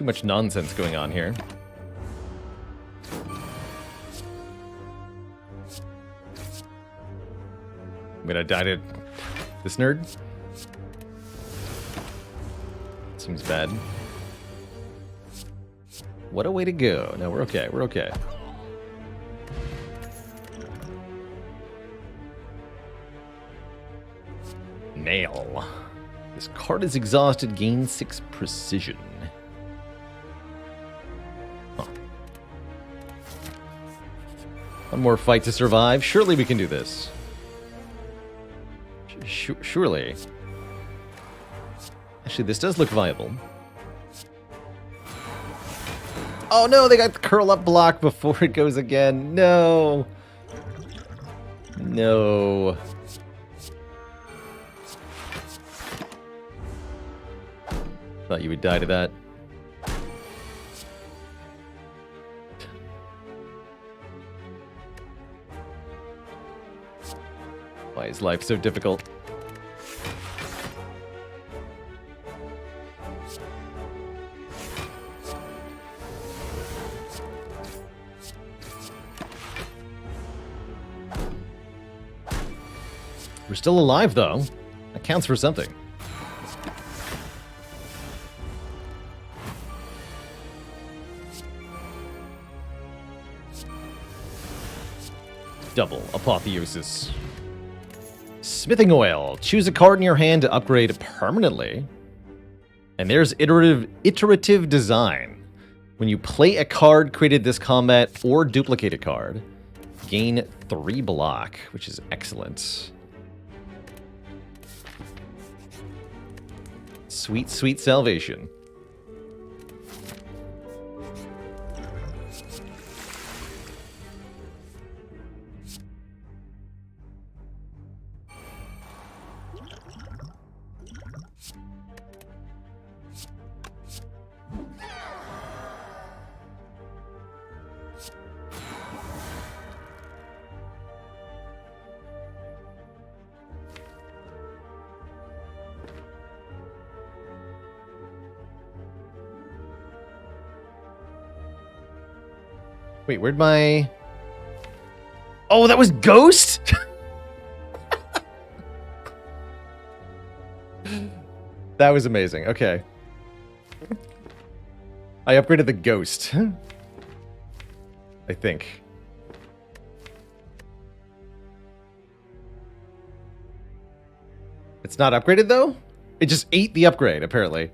Too much nonsense going on here. I'm gonna die to this nerd. Seems bad. What a way to go. No, we're okay. We're okay. Nail. This card is exhausted. Gain 6 precision. Huh. One more fight to survive. Surely we can do this. Surely. Actually, this does look viable. Oh no, they got the curl up block before it goes again. No. No. Thought you would die to that. Why is life so difficult? We're still alive, though. That counts for something. Double Apotheosis. Smithing Oil. Choose a card in your hand to upgrade permanently. And there's iterative design. When you play a card created this combat or duplicate a card, gain 3 block, which is excellent. Sweet, sweet salvation. Wait, where'd my... Oh, that was Ghost? That was amazing. Okay. I upgraded the Ghost. I think. It's not upgraded, though? It just ate the upgrade, apparently.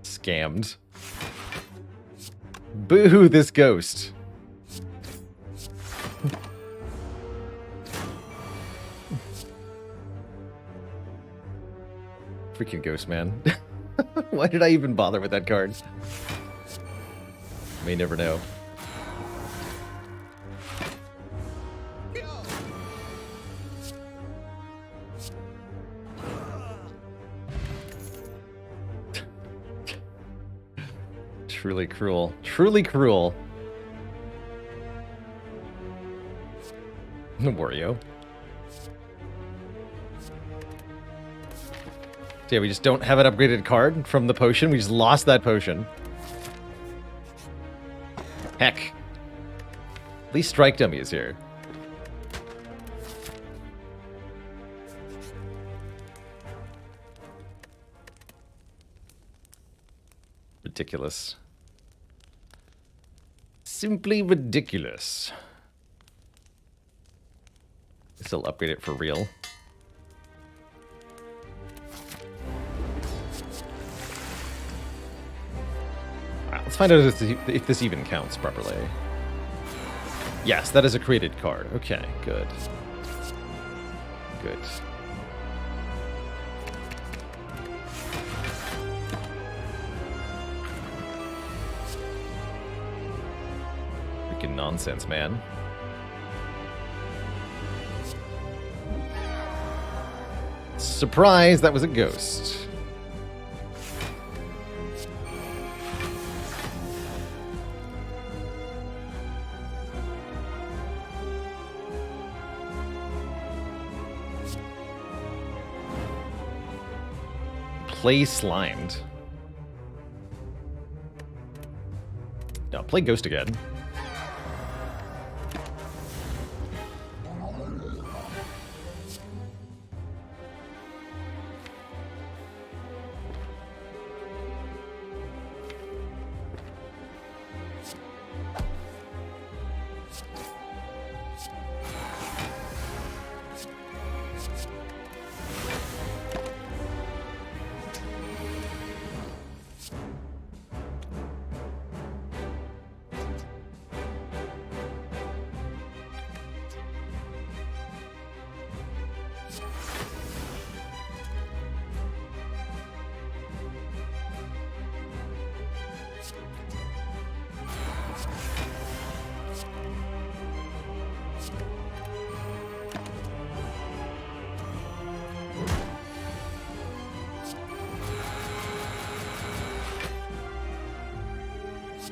Scammed. Boo, this Ghost. Freaking Ghost, man. Why did I even bother with that card? May never know. Truly cruel. Truly cruel. Wario. So yeah, we just don't have an upgraded card from the potion. We just lost that potion. Heck. At least Strike Dummy is here. Ridiculous. Simply ridiculous. Guess I'll upgrade it for real. Alright, let's find out if this even counts properly. Yes, that is a created card. Okay, good. Good. Freaking nonsense, man. Surprise, that was a Ghost. play Slimed. No, play Ghost again.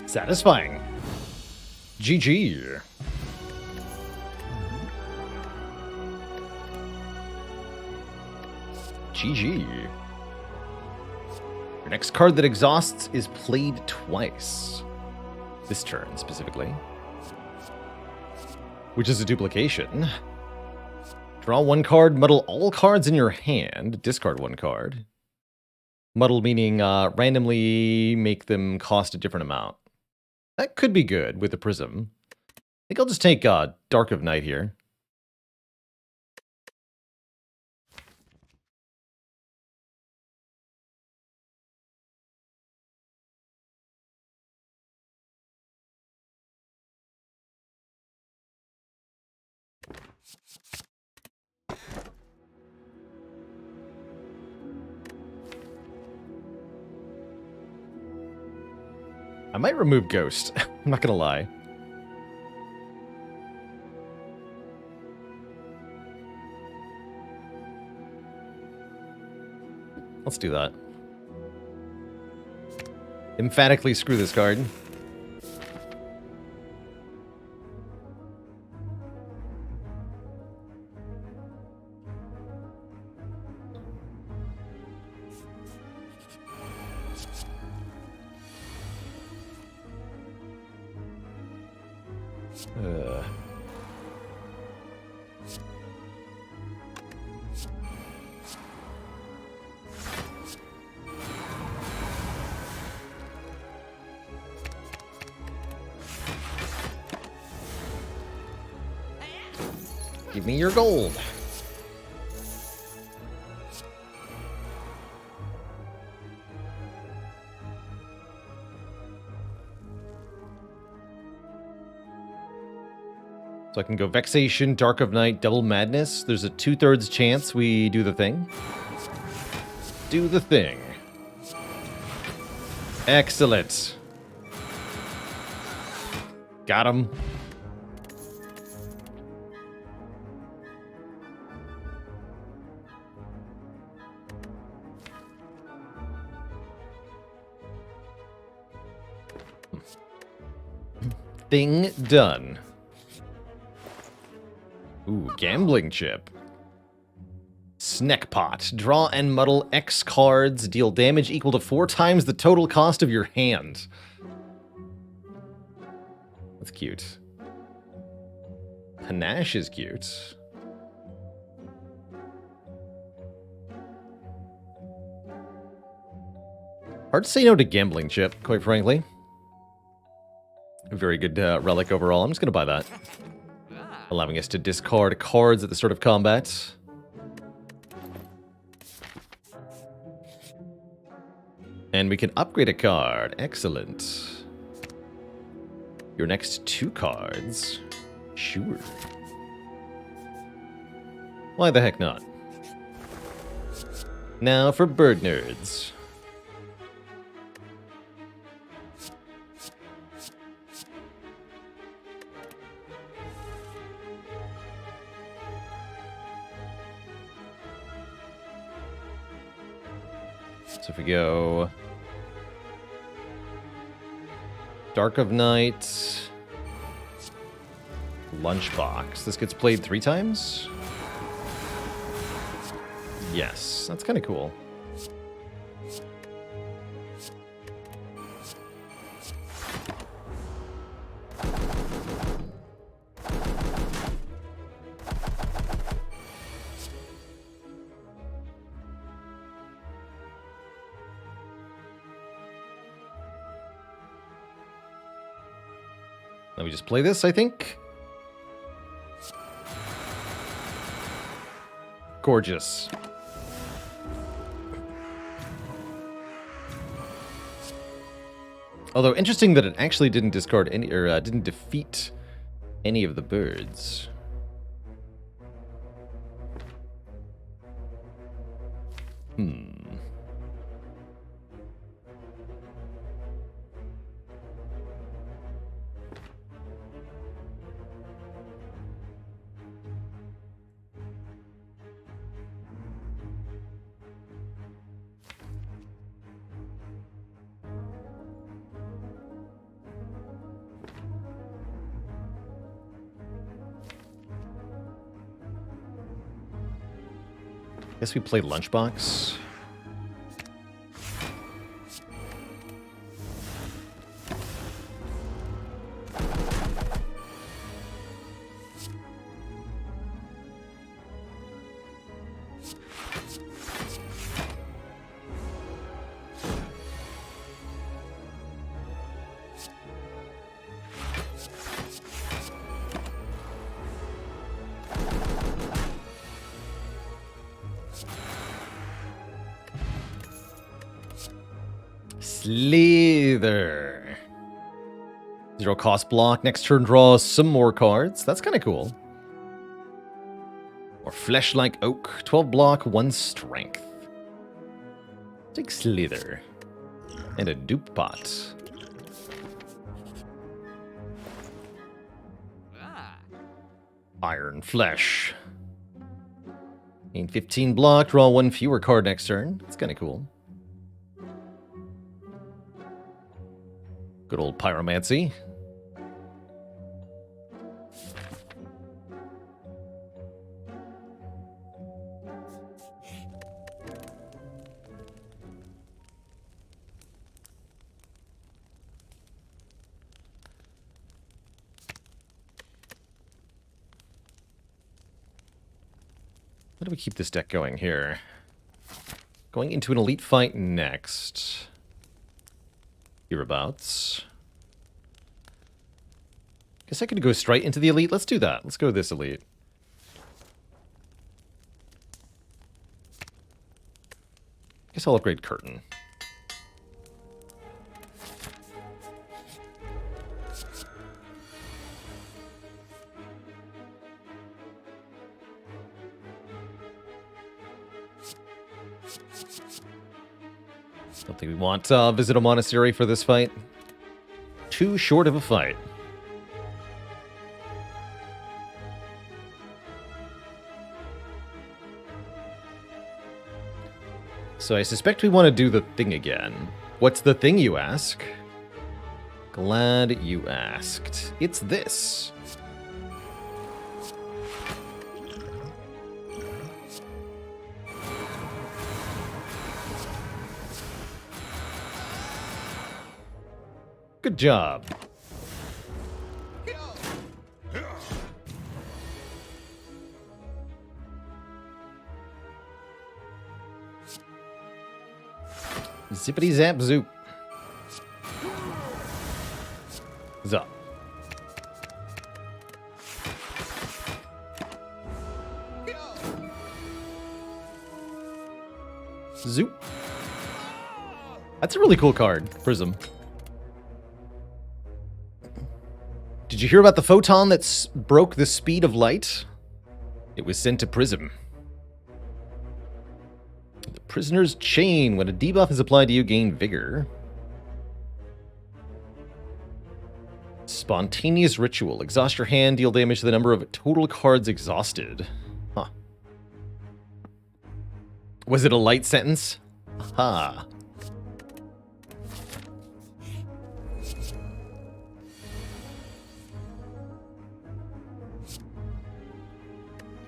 Satisfying. GG. GG. Your next card that exhausts is played twice. This turn, specifically. Which is a duplication. Draw one card, muddle all cards in your hand, discard one card. Muddle meaning randomly make them cost a different amount. That could be good with the Prism. I think I'll just take Dark of Night here. I might remove Ghost. I'm not gonna lie. Let's do that. Emphatically screw this card. Give me your gold. So I can go Vexation, Dark of Night, Double Madness. There's a 2/3 chance we do the thing. Do the thing. Excellent. Got him. Thing done. Ooh, gambling chip. Snack pot. Draw and muddle X cards. Deal damage equal to 4 times the total cost of your hand. That's cute. Panache is cute. Hard to say no to gambling chip, quite frankly. A very good relic overall. I'm just going to buy that. Allowing us to discard cards at the start of combat. And we can upgrade a card. Excellent. Your next 2 cards. Sure. Why the heck not? Now for bird nerds. So if we go Dark of Night, Lunchbox. This gets played 3 times? Yes, that's kind of cool. Let me just play this, I think. Gorgeous. Although interesting that it actually didn't discard any, or didn't defeat any of the birds. Guess we play Lunchbox. Slither. 0 cost block. Next turn draws some more cards. That's kind of cool. Or Flesh Like Oak. 12 block, 1 strength. Take Slither. And a dupe pot. Iron Flesh. Gain 15 block, draw 1 fewer card next turn. That's kind of cool. Good old Pyromancy. How do we keep this deck going here? Going into an elite fight next. Hereabouts. Guess I could go straight into the elite. Let's do that. Let's go this elite. Guess I'll upgrade Curtain. Don't think we want Visit a Monastery for this fight. Too short of a fight. So I suspect we want to do the thing again. What's the thing, you ask? Glad you asked. It's this. Good job. Zippity zap zoop. Zup. Zoop. That's a really cool card, Prism. Did you hear about the photon that broke the speed of light? It was sent to Prism. The Prisoner's Chain. When a debuff is applied to you, gain Vigor. Spontaneous Ritual. Exhaust your hand, deal damage to the number of total cards exhausted. Huh. Was it a light sentence? Aha.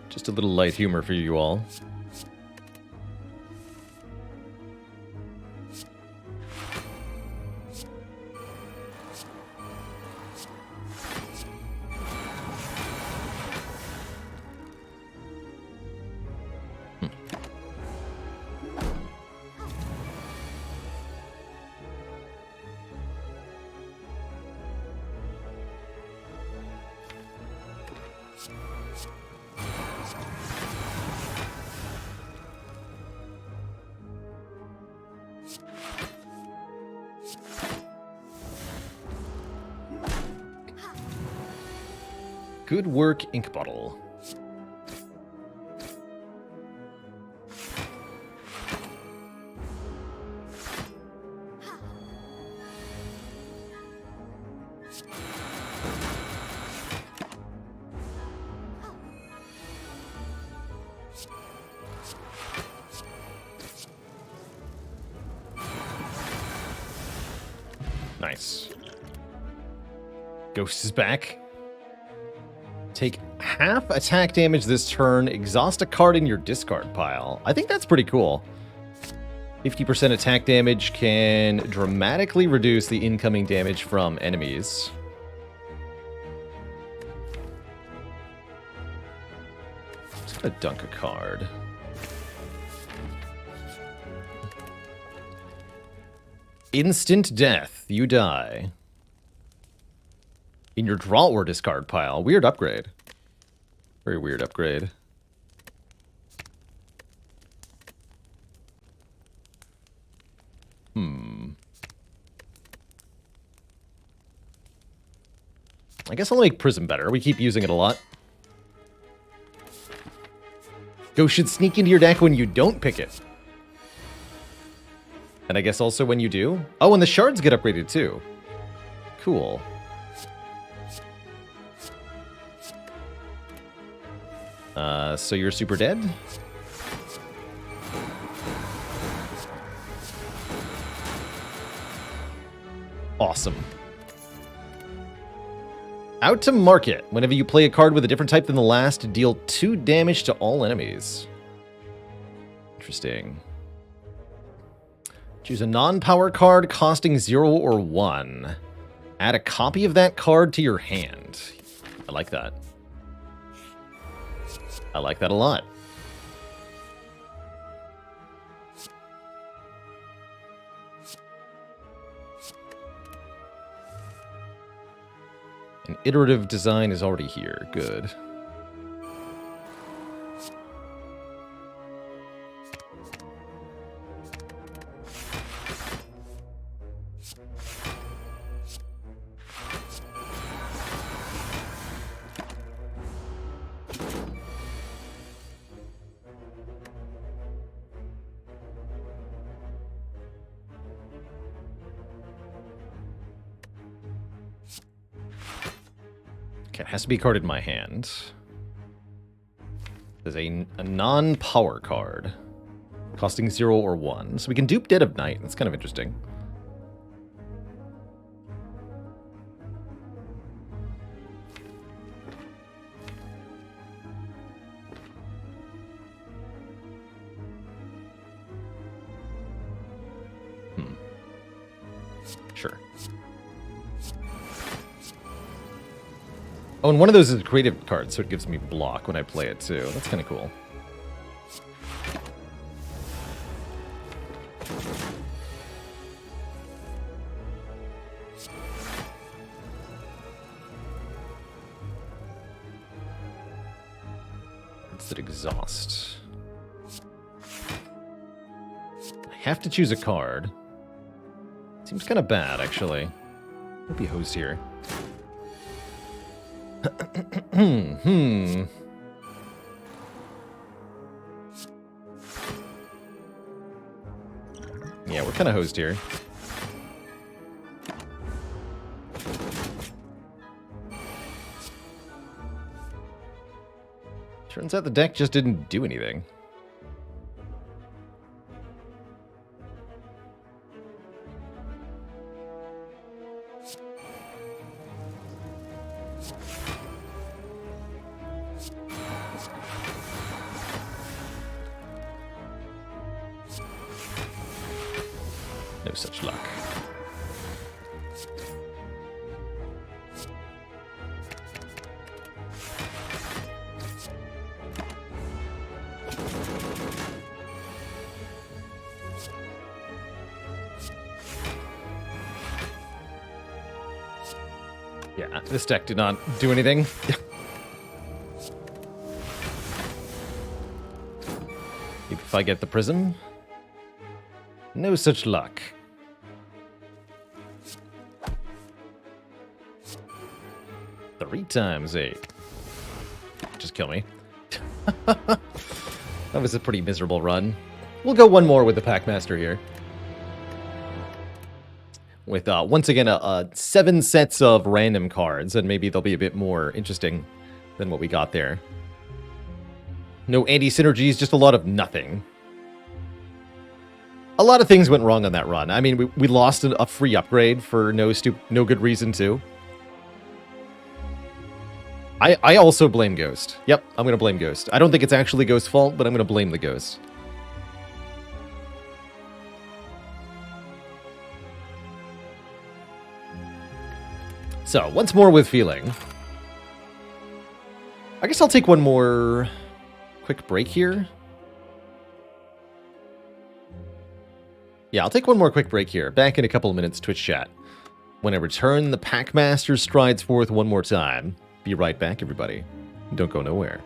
Just a little light humor for you all. Good work, ink bottle. Nice. Ghost is back. Take half attack damage this turn, exhaust a card in your discard pile. I think that's pretty cool. 50% attack damage can dramatically reduce the incoming damage from enemies. Just gonna dunk a card. Instant death. You die. In your draw or discard pile. Weird upgrade. Very weird upgrade. I guess I'll make Prism better. We keep using it a lot. Ghost should sneak into your deck when you don't pick it. And I guess also when you do. Oh, and the shards get upgraded too. Cool. So you're super dead? Awesome. Out to market. Whenever you play a card with a different type than the last, deal 2 damage to all enemies. Interesting. Choose a non-power card costing 0 or 1. Add a copy of that card to your hand. I like that. I like that a lot. An iterative design is already here. Good. Okay, it has to be a card in my hand. There's a non-power card. Costing 0 or 1. So we can dupe Dead of Night. That's kind of interesting. Sure. Oh, and one of those is a creative card, so it gives me block when I play it, too. That's kind of cool. What's that exhaust? I have to choose a card. Seems kind of bad, actually. Might be hosed here. Yeah, we're kind of hosed here. Turns out the deck just didn't do anything. No such luck. Yeah, this deck did not do anything. If I get the prism. No such luck. Three times 8. just kill me. That was a pretty miserable run. We'll go one more with the Packmaster here. With, once again, 7 sets of random cards, and maybe they'll be a bit more interesting than what we got there. No anti-synergies, just a lot of nothing. A lot of things went wrong on that run. I mean, we lost a free upgrade for no good reason, too. I also blame Ghost. Yep, I'm going to blame Ghost. I don't think it's actually Ghost's fault, but I'm going to blame the Ghost. So, once more with feeling. I guess I'll take one more quick break here. Yeah, I'll take one more quick break here. Back in a couple of minutes, Twitch chat. When I return, the Packmaster strides forth one more time. Be right back, everybody. Don't go nowhere.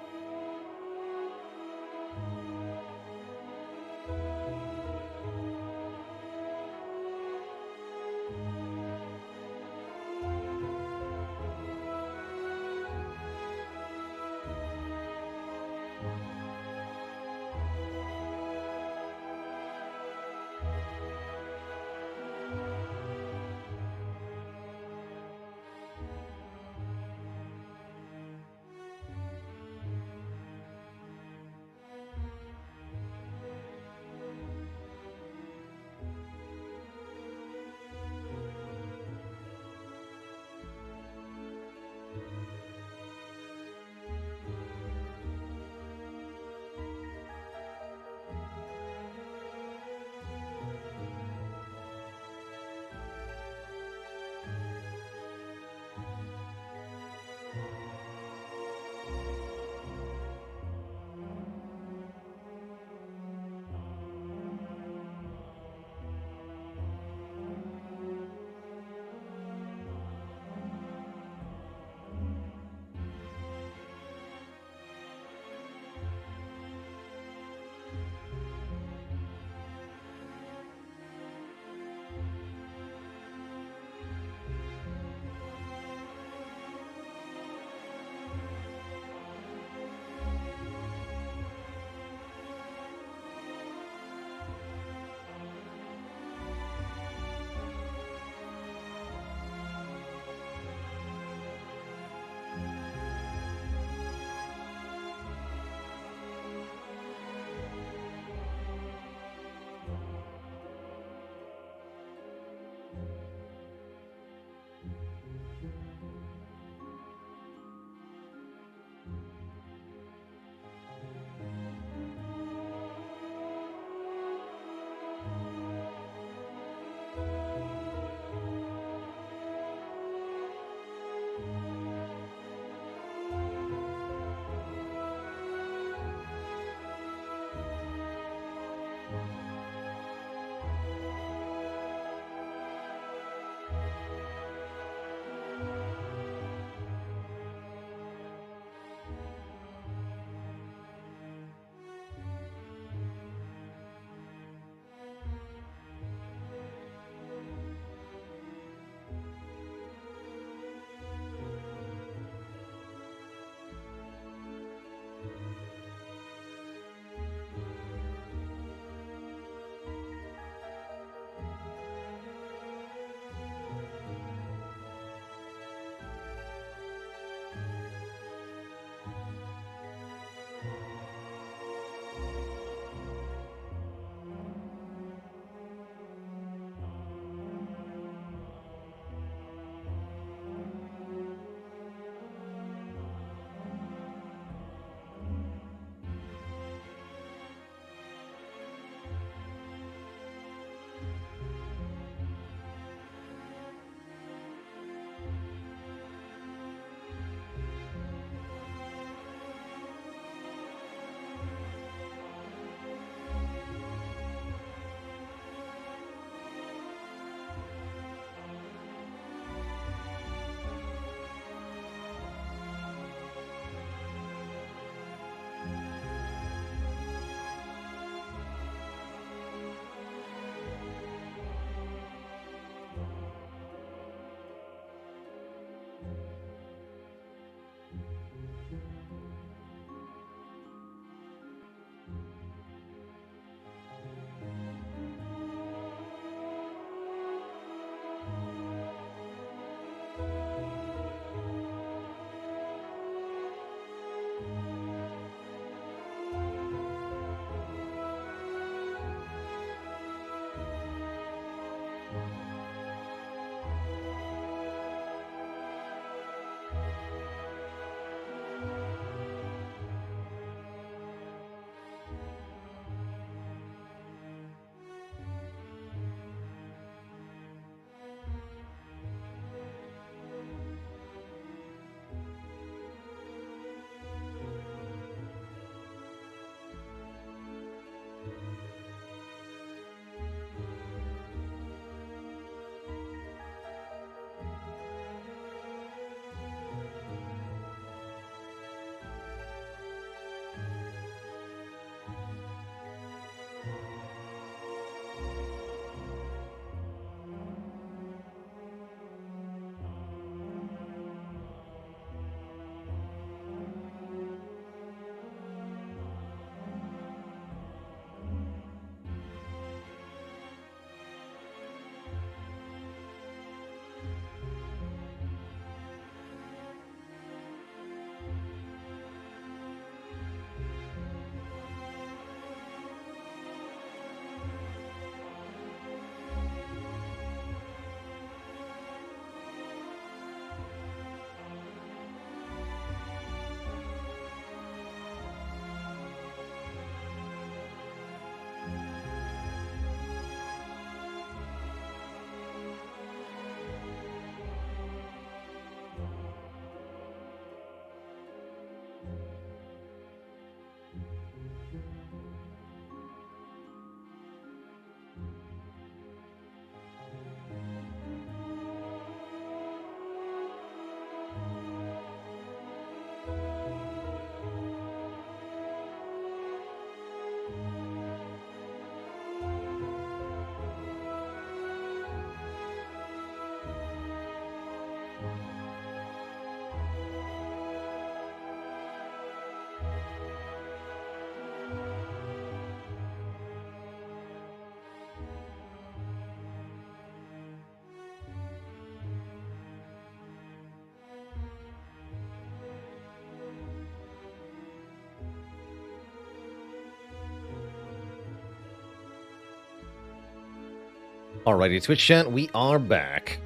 Alrighty, Twitch chat, we are back.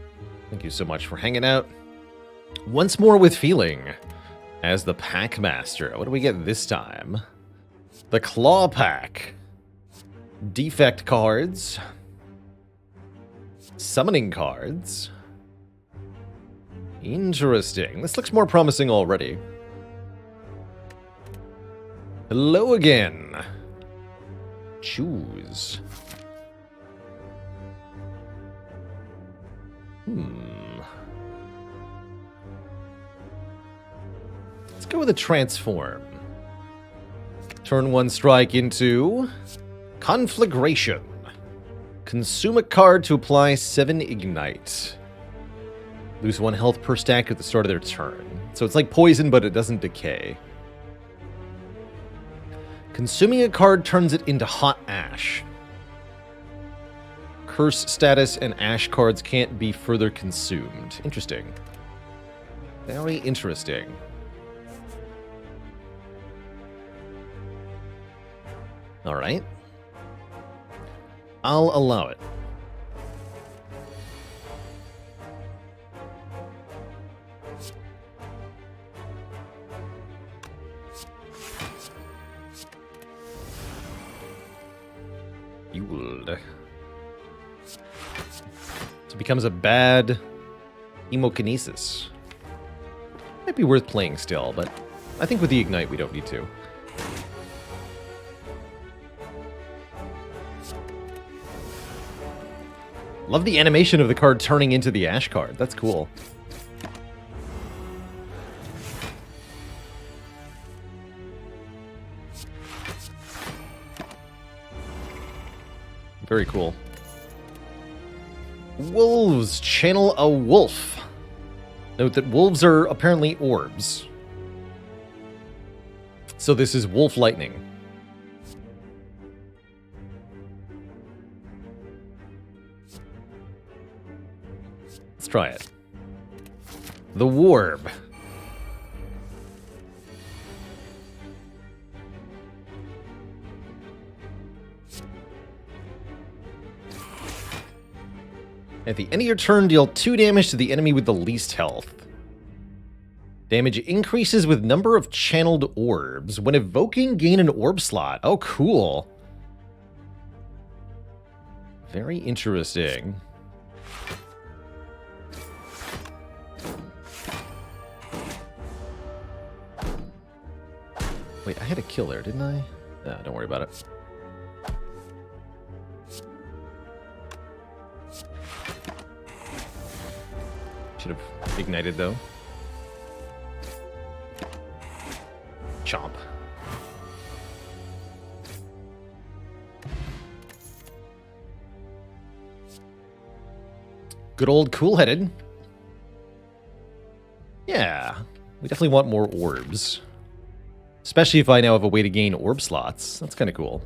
Thank you so much for hanging out. Once more with feeling as the Packmaster. What do we get this time? The Claw Pack. Defect cards. Summoning cards. Interesting. This looks more promising already. Hello again. Choose. Let's go with a transform. Turn 1 strike into Conflagration. Consume a card to apply 7 ignite. Lose 1 health per stack at the start of their turn. So it's like poison, but it doesn't decay. Consuming a card turns it into hot ash. Curse status and ash cards can't be further consumed. Interesting. Very interesting. Alright. I'll allow it. Yuld. So it becomes a bad Emokinesis. Might be worth playing still, but I think with the Ignite we don't need to. Love the animation of the card turning into the Ash card. That's cool. Very cool. Wolves channel a wolf. Note that wolves are apparently orbs. So this is Wolf Lightning. Let's try it. The Warb. At the end of your turn, deal 2 damage to the enemy with the least health. Damage increases with number of channeled orbs. When evoking, gain an orb slot. Oh, cool. Very interesting. Wait, I had a kill there, didn't I? Nah, don't worry about it. Should have ignited, though. Chomp. Good old cool-headed. Yeah, we definitely want more orbs. Especially if I now have a way to gain orb slots. That's kind of cool.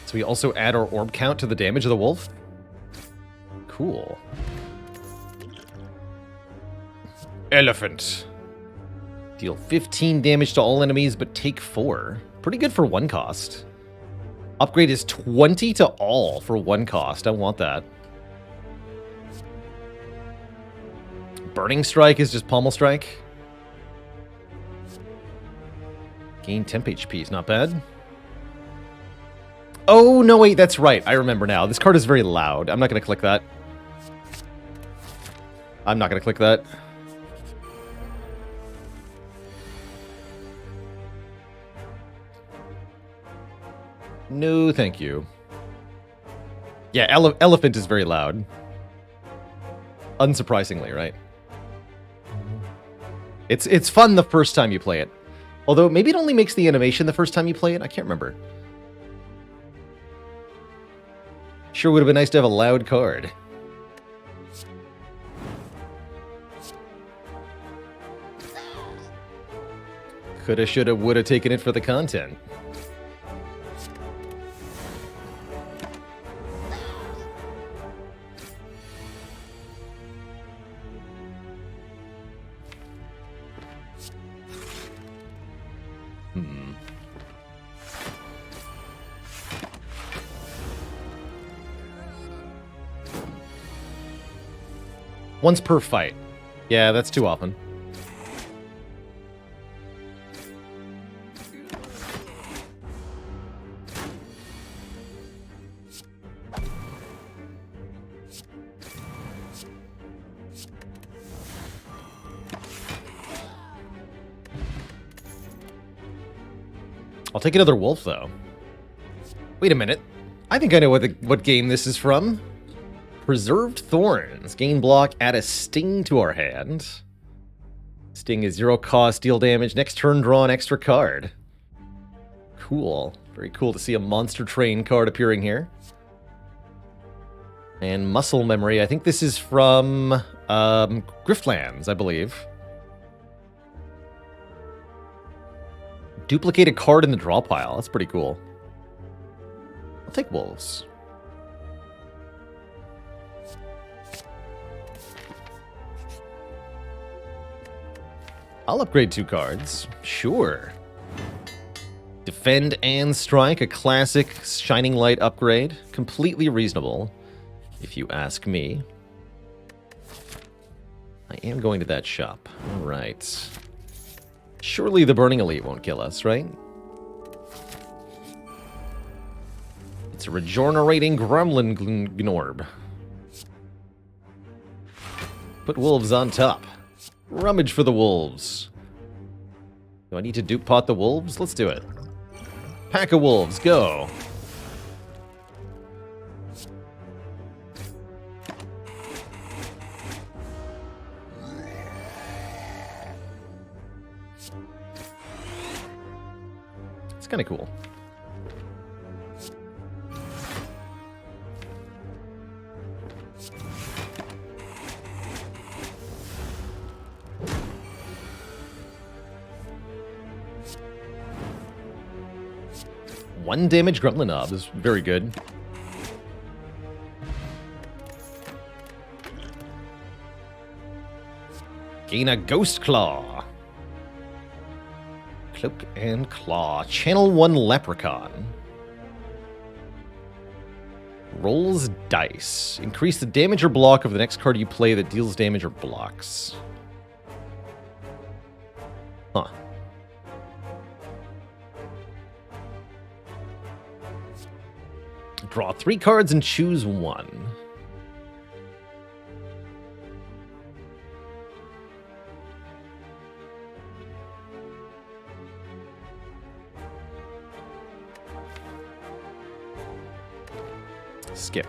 So we also add our orb count to the damage of the wolf? Cool. Elephant. Deal 15 damage to all enemies, but take 4. Pretty good for 1 cost. Upgrade is 20 to all for 1 cost. I want that. Burning Strike is just Pommel Strike. Gain temp HP is not bad. Oh, no, wait, that's right. I remember now. This card is very loud. I'm not going to click that. I'm not going to click that. No, thank you. Yeah, elephant is very loud. Unsurprisingly, right? It's fun the first time you play it. Although, maybe it only makes the animation the first time you play it. I can't remember. Sure would have been nice to have a loud card. Coulda, shoulda, woulda taken it for the content. Once per fight. Yeah, that's too often. I'll take another wolf, though. Wait a minute. I think I know what game this is from. Preserved Thorns. Gain block, add a sting to our hand. Sting is 0 cost, deal damage. Next turn, draw an extra card. Cool. Very cool to see a Monster Train card appearing here. And Muscle Memory. I think this is from Griftlands, I believe. Duplicate a card in the draw pile. That's pretty cool. I'll take wolves. I'll upgrade 2 cards. Sure. Defend and Strike, a classic Shining Light upgrade. Completely reasonable, if you ask me. I am going to that shop. All right. Surely the Burning Elite won't kill us, right? It's a regenerating Gremlin Gnorb. Put wolves on top. Rummage for the wolves. Do I need to dupe pot the wolves? Let's do it. Pack of wolves, go. It's kind of cool. One damage Gremlin Knob is very good. Gain a Ghost Claw. Cloak and Claw. Channel 1 Leprechaun. Rolls dice. Increase the damage or block of the next card you play that deals damage or blocks. Huh. Draw 3 cards and choose 1. Skip.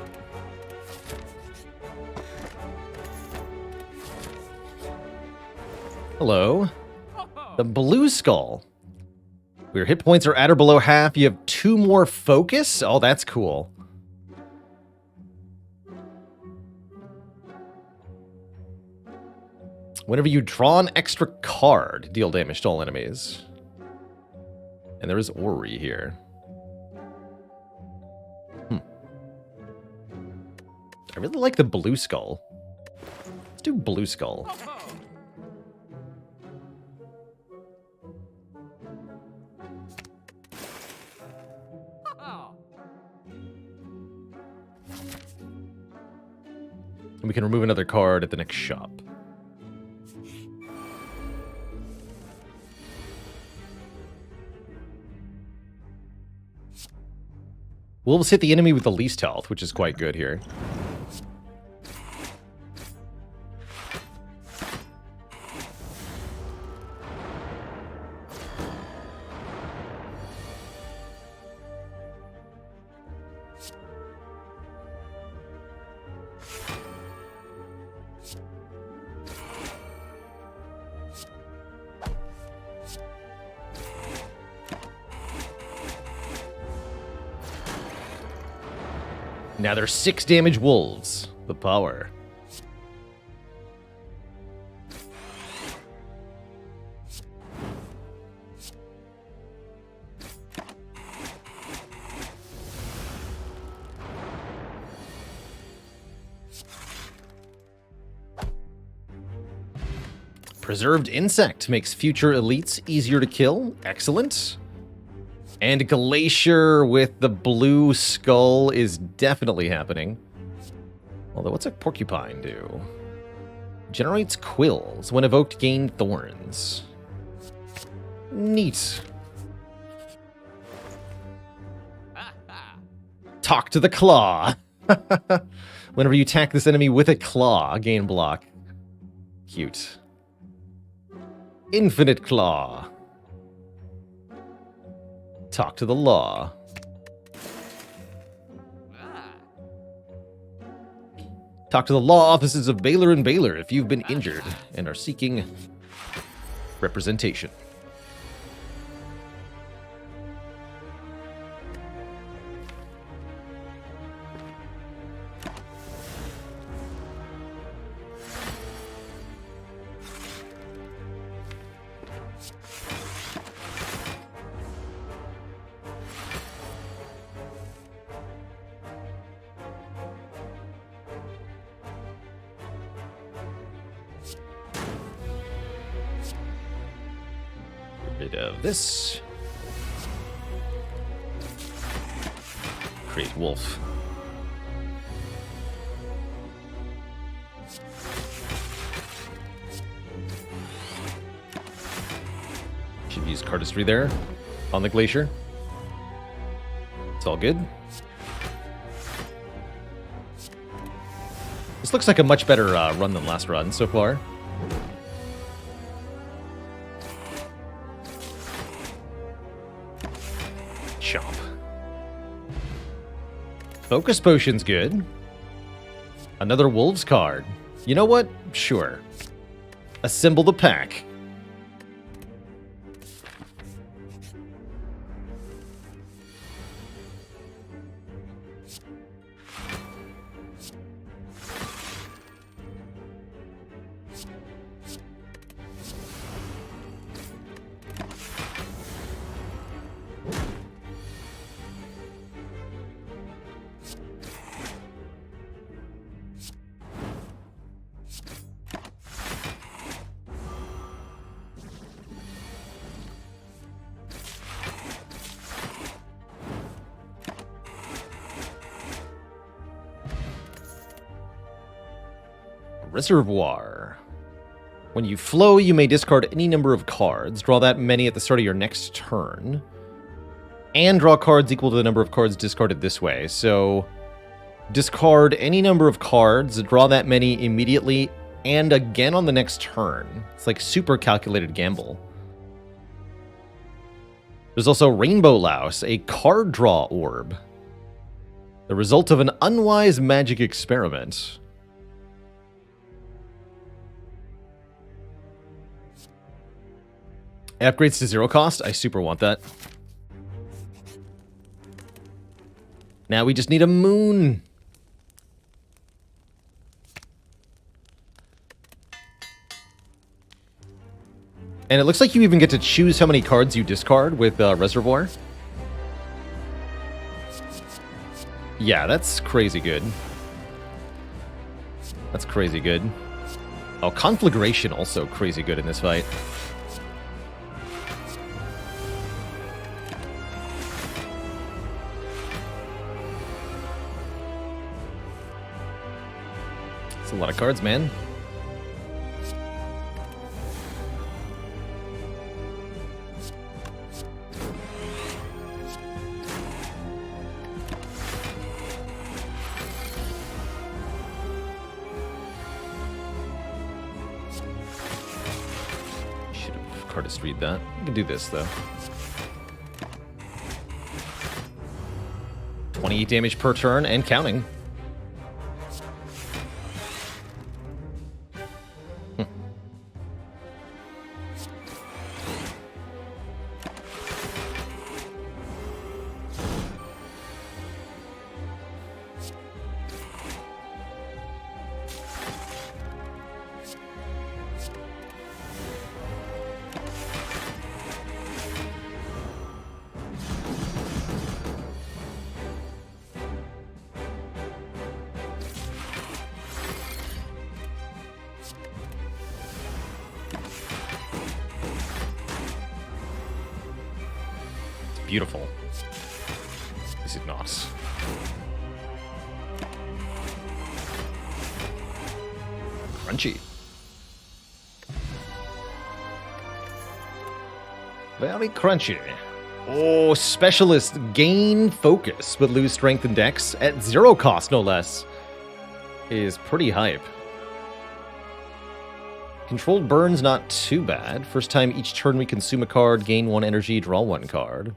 Hello. The Blue Skull. Where hit points are at or below half, you have 2 more focus? Oh, that's cool. Whenever you draw an extra card, deal damage to all enemies. And there is Ori here. I really like the Blue Skull. Let's do Blue Skull. And we can remove another card at the next shop. Wolves hit the enemy with the least health, which is quite good here. Now they're 6 damage wolves. The power. Preserved Insect makes future elites easier to kill. Excellent. And Glacier with the blue skull is definitely happening. Although, what's a porcupine do? Generates quills. When evoked, gain thorns. Neat. Talk to the claw. Whenever you attack this enemy with a claw, gain block. Cute. Infinite claw. Talk to the law. Talk to the law offices of Baylor and Baylor if you've been injured and are seeking representation. Rid of this. Create wolf. Should use cardistry there on the glacier. It's all good. This looks like a much better run than last run so far. Chomp. Focus Potion's good. Another Wolves card. You know what? Sure. Assemble the pack. Reservoir. When you flow, you may discard any number of cards. Draw that many at the start of your next turn. And draw cards equal to the number of cards discarded this way. So, discard any number of cards, draw that many immediately, and again on the next turn. It's like super calculated gamble. There's also Rainbow Louse, a card draw orb. The result of an unwise magic experiment. Upgrades to 0 cost? I super want that. Now we just need a moon. And it looks like you even get to choose how many cards you discard with Reservoir. Yeah, that's crazy good. That's crazy good. Oh, Conflagration also crazy good in this fight. That's a lot of cards, man. Should have cardist read that. We can do this though. 28 damage per turn and counting. beautiful. Is it not? Crunchy. Very crunchy. Oh, specialist gain focus, but lose strength and dex at 0 cost, no less. Is pretty hype. Controlled burns not too bad. First time each turn we consume a card, gain 1 energy, draw 1 card.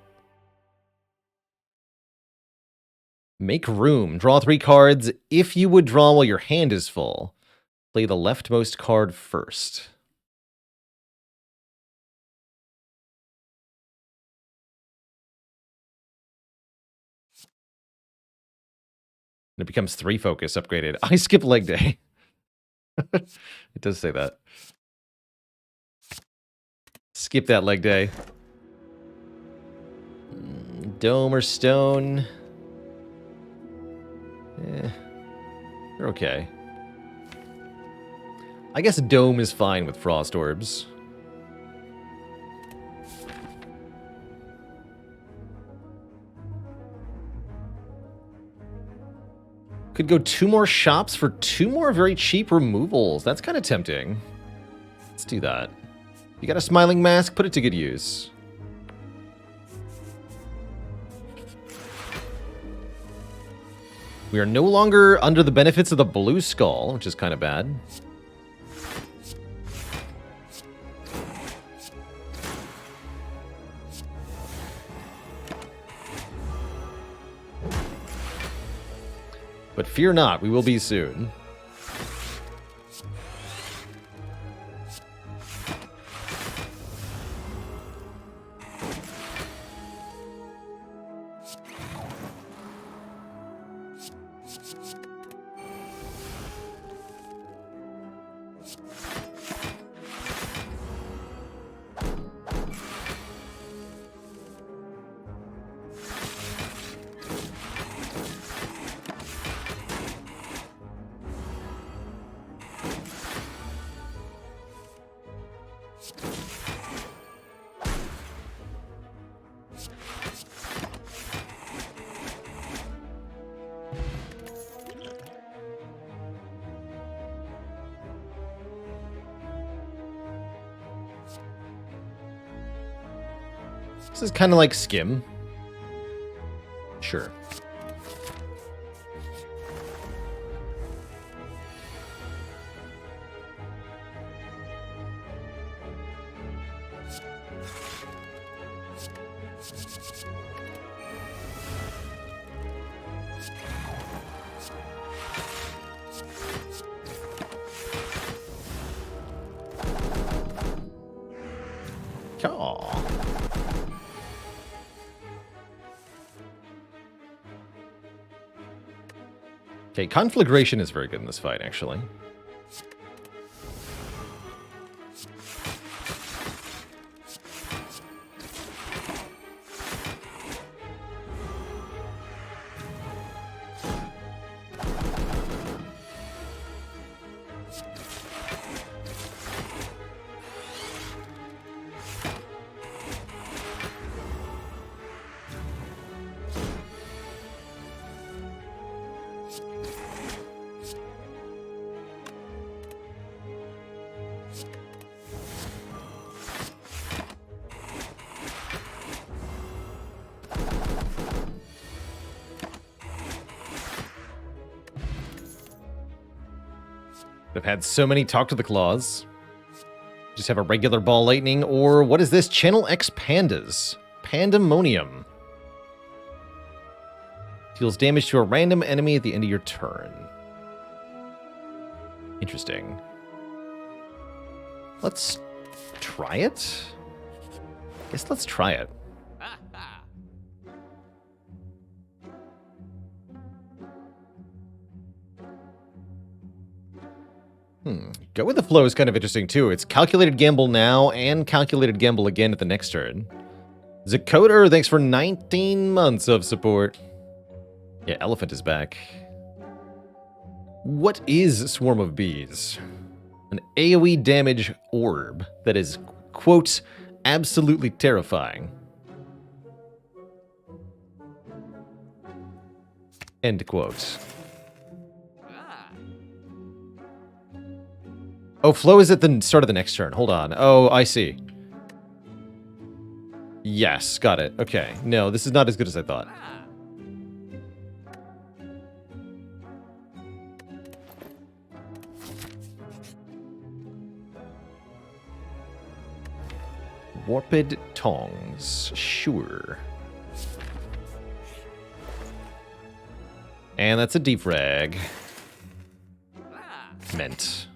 Make room. Draw 3 cards if you would draw while your hand is full. Play the leftmost card first. And it becomes 3 focus upgraded. I skip leg day. It does say that. Skip that leg day. Dome or stone. They're okay. I guess dome is fine with frost orbs. Could go 2 more shops for 2 more very cheap removals. That's kind of tempting. Let's do that. You got a smiling mask, put it to good use. We are no longer under the benefits of the blue skull, which is kind of bad. But fear not, we will be soon. This is kind of like Skim. Sure. Okay, Conflagration is very good in this fight, actually. I've had so many Talk to the Claws. Just have a regular Ball Lightning, or what is this? Channel X Pandas. Pandemonium. Deals damage to a random enemy at the end of your turn. Interesting. Let's try it? Guess let's try it. Go with the flow is kind of interesting, too. It's calculated gamble now and calculated gamble again at the next turn. Zakoder, thanks for 19 months of support. Yeah, Elephant is back. What is Swarm of Bees? An AoE damage orb that is, quote, absolutely terrifying. End quote. Oh, flow is at the start of the next turn. Hold on. Oh, I see. Yes, got it. Okay. No, this is not as good as I thought. Warped tongs. Sure. And that's a defrag. Meant.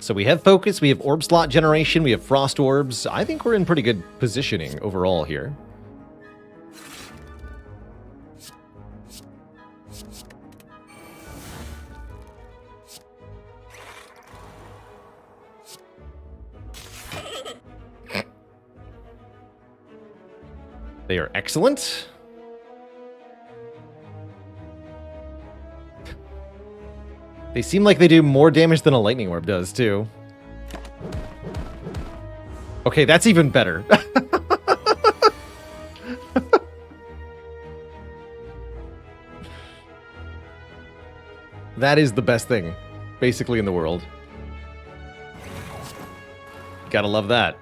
So we have focus, we have orb slot generation, we have frost orbs. I think we're in pretty good positioning overall here. They are excellent. They seem like they do more damage than a lightning orb does, too. Okay, that's even better. That is the best thing, basically, in the world. Gotta love that.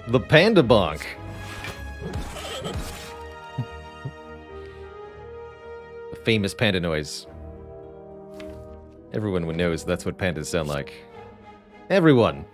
The Panda Bonk. The famous panda noise. Everyone knows that's what pandas sound like. Everyone.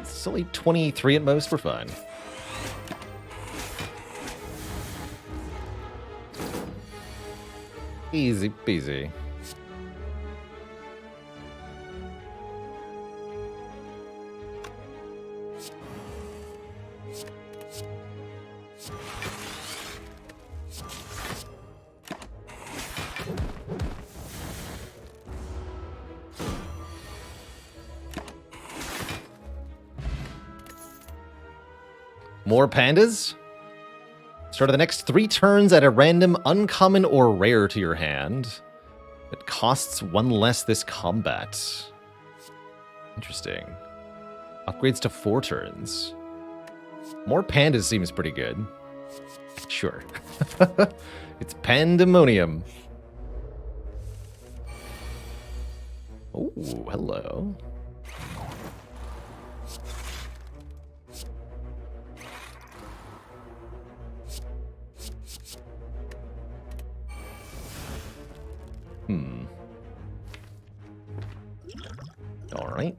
It's only 23 at most. We're fine. Easy peasy. More pandas? Start of the next 3 turns at a random uncommon or rare to your hand. It costs 1 less this combat. Interesting. Upgrades to 4 turns. More pandas seems pretty good. Sure. It's pandemonium. Oh, hello. All right.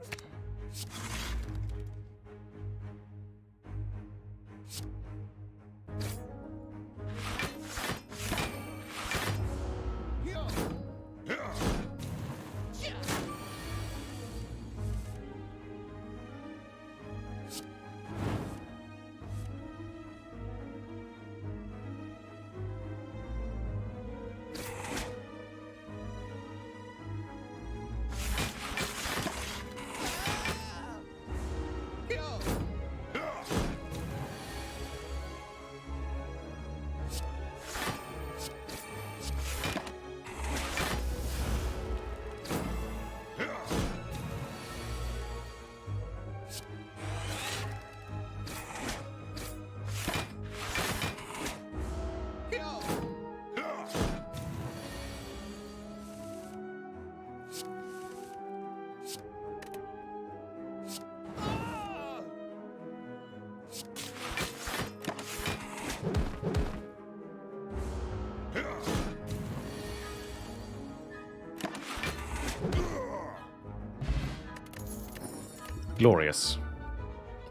Glorious.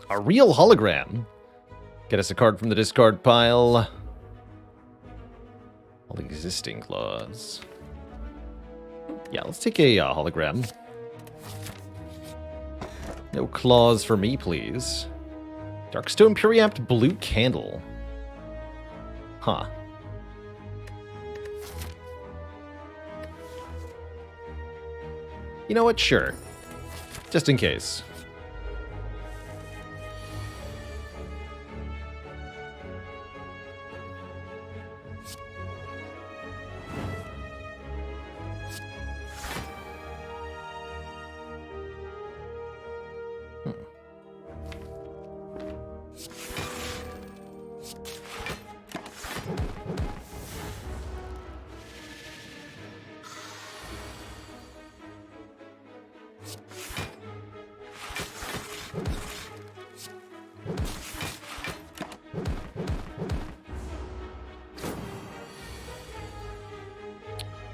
A real hologram. Get us a card from the discard pile. All existing claws. Yeah, let's take a hologram. No claws for me, please. Darkstone Periapt Blue Candle. Huh. You know what? Sure. Just in case.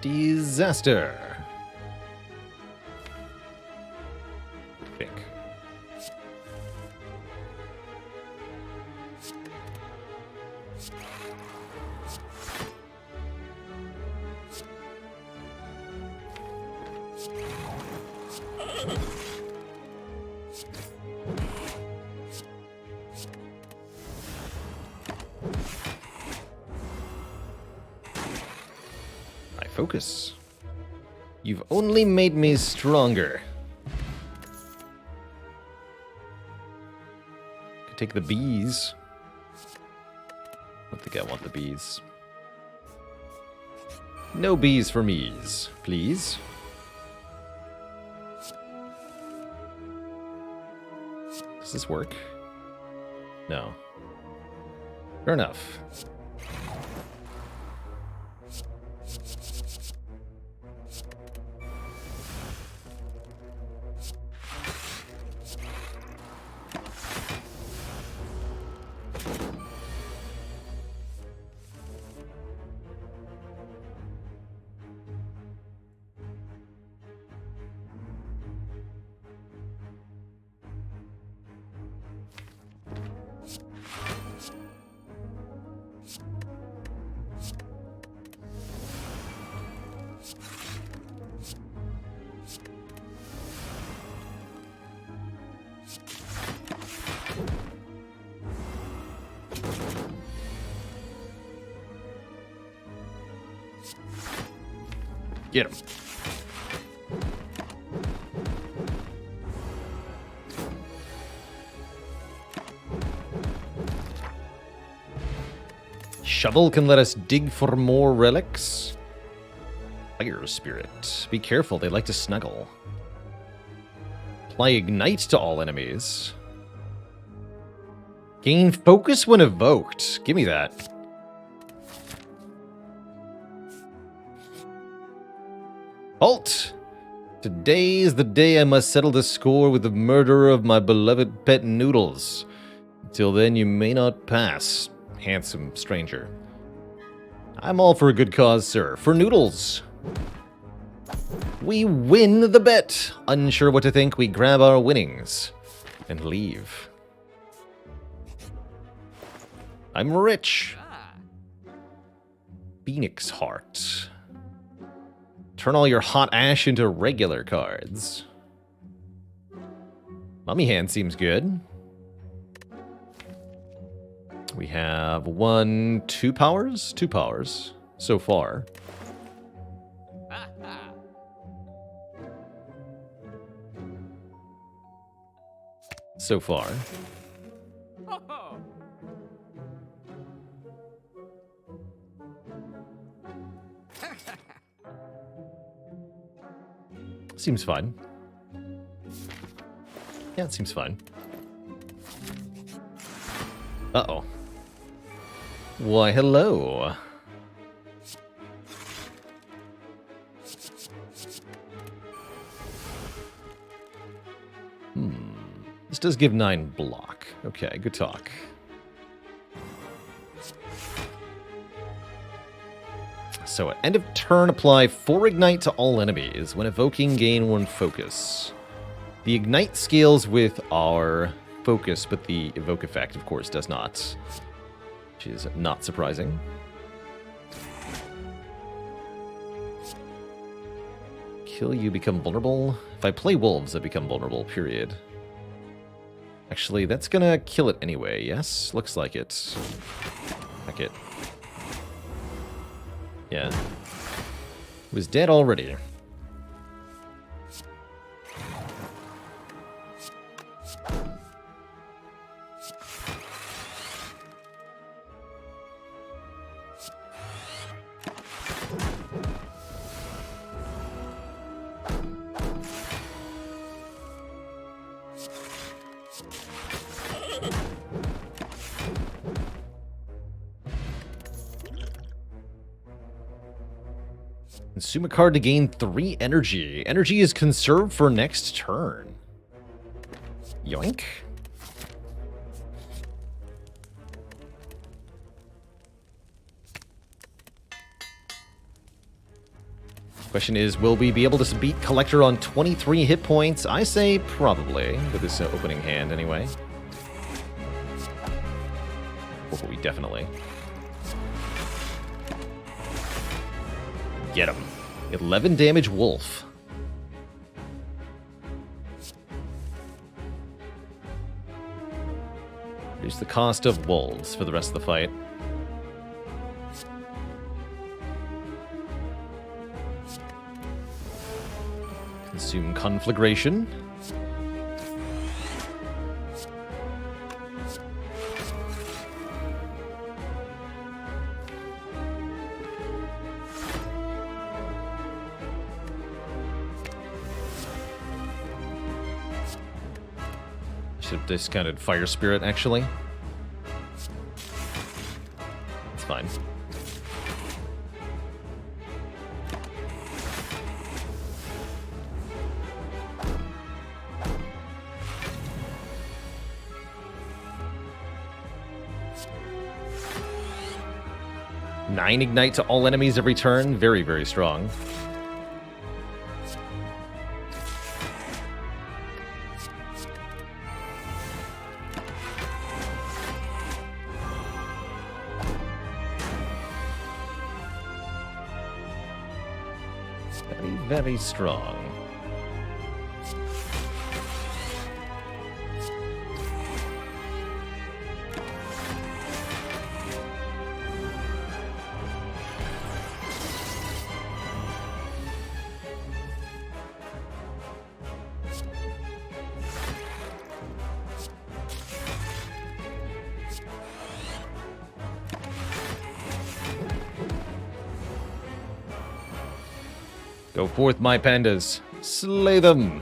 Disaster. Pink. Focus. You've only made me stronger. Could take the bees. I don't think I want the bees. No bees for me's, please. Does this work? No. Fair enough. Get him. Shovel can let us dig for more relics. Fire Spirit. Be careful, they like to snuggle. Apply Ignite to all enemies. Gain focus when evoked. Give me that. Halt! Today is the day I must settle the score with the murderer of my beloved pet Noodles. Until then, you may not pass, handsome stranger. I'm all for a good cause, sir. For Noodles. We win the bet. Unsure what to think, we grab our winnings and leave. I'm rich. Phoenix Heart. Turn all your hot ash into regular cards. Mummy Hand seems good. We have 2 powers? 2 powers so far. So far. Seems fine. Yeah, it seems fine. Uh-oh. Why, hello. This does give 9 block. Okay, good talk. So at end of turn, apply 4 Ignite to all enemies. When evoking, gain 1 focus. The Ignite scales with our focus, but the evoke effect, of course, does not. Which is not surprising. Kill you, become vulnerable. If I play wolves, I become vulnerable, period. Actually, that's gonna kill it anyway, yes? Looks like it. Heck it. Yeah. It was dead already. Consume a card to gain 3 energy. Energy is conserved for next turn. Yoink. Question is, will we be able to beat Collector on 23 hit points? I say probably, with this opening hand anyway. Or we definitely. Get him. 11 damage wolf. Reduce the cost of wolves for the rest of the fight. Consume conflagration. Should have discounted Fire Spirit, actually. It's fine. Nine ignite to all enemies every turn. Very, very strong. Very, very strong. Go forth, my pandas. Slay them.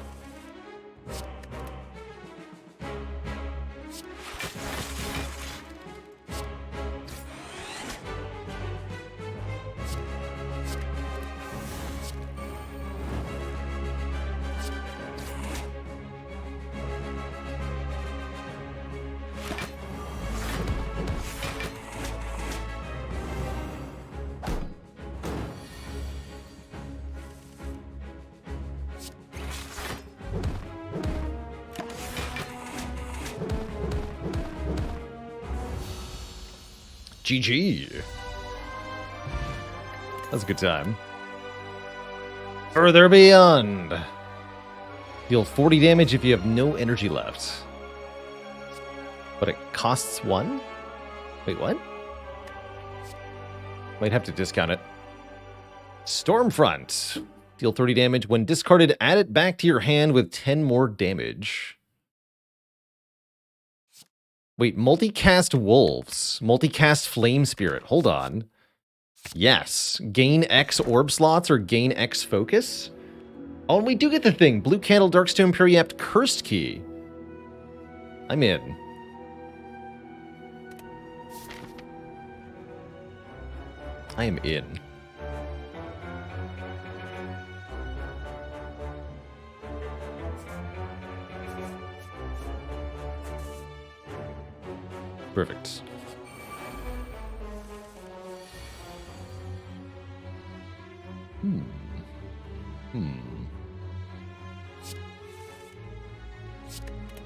GG. That's a good time. Further Beyond. Deal 40 damage if you have no energy left. But it costs 1? Wait, what? Might have to discount it. Stormfront. Deal 30 damage. When discarded, add it back to your hand with 10 more damage. Wait, multicast wolves. Multicast flame spirit. Hold on. Yes. Gain X orb slots or gain X focus. Oh, and we do get the thing. Blue Candle, Darkstone, Periapt, Cursed Key. I'm in. I am in. Perfect.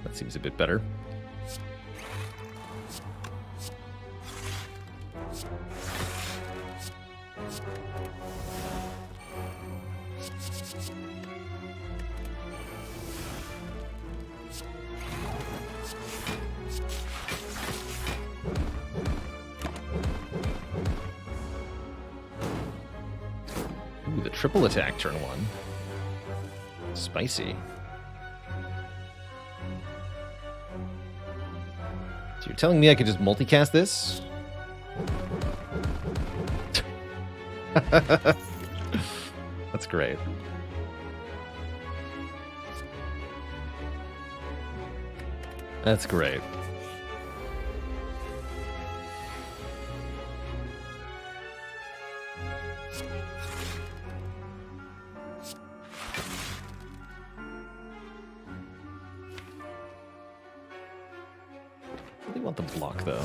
That seems a bit better. triple attack turn 1. Spicy. So you're telling me I could just multicast this? That's great. That's great. I really want the block, though.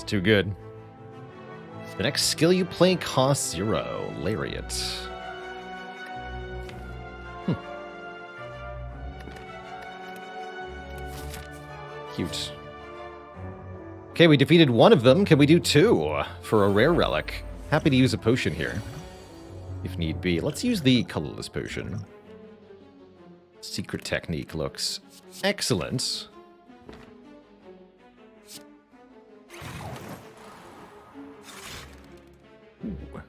Too good. The next skill you play costs 0. Lariat. Cute. Okay, we defeated one of them. Can we do 2 for a rare relic? Happy to use a potion here, if need be. Let's use the colorless potion. Secret technique looks excellent. Ooh.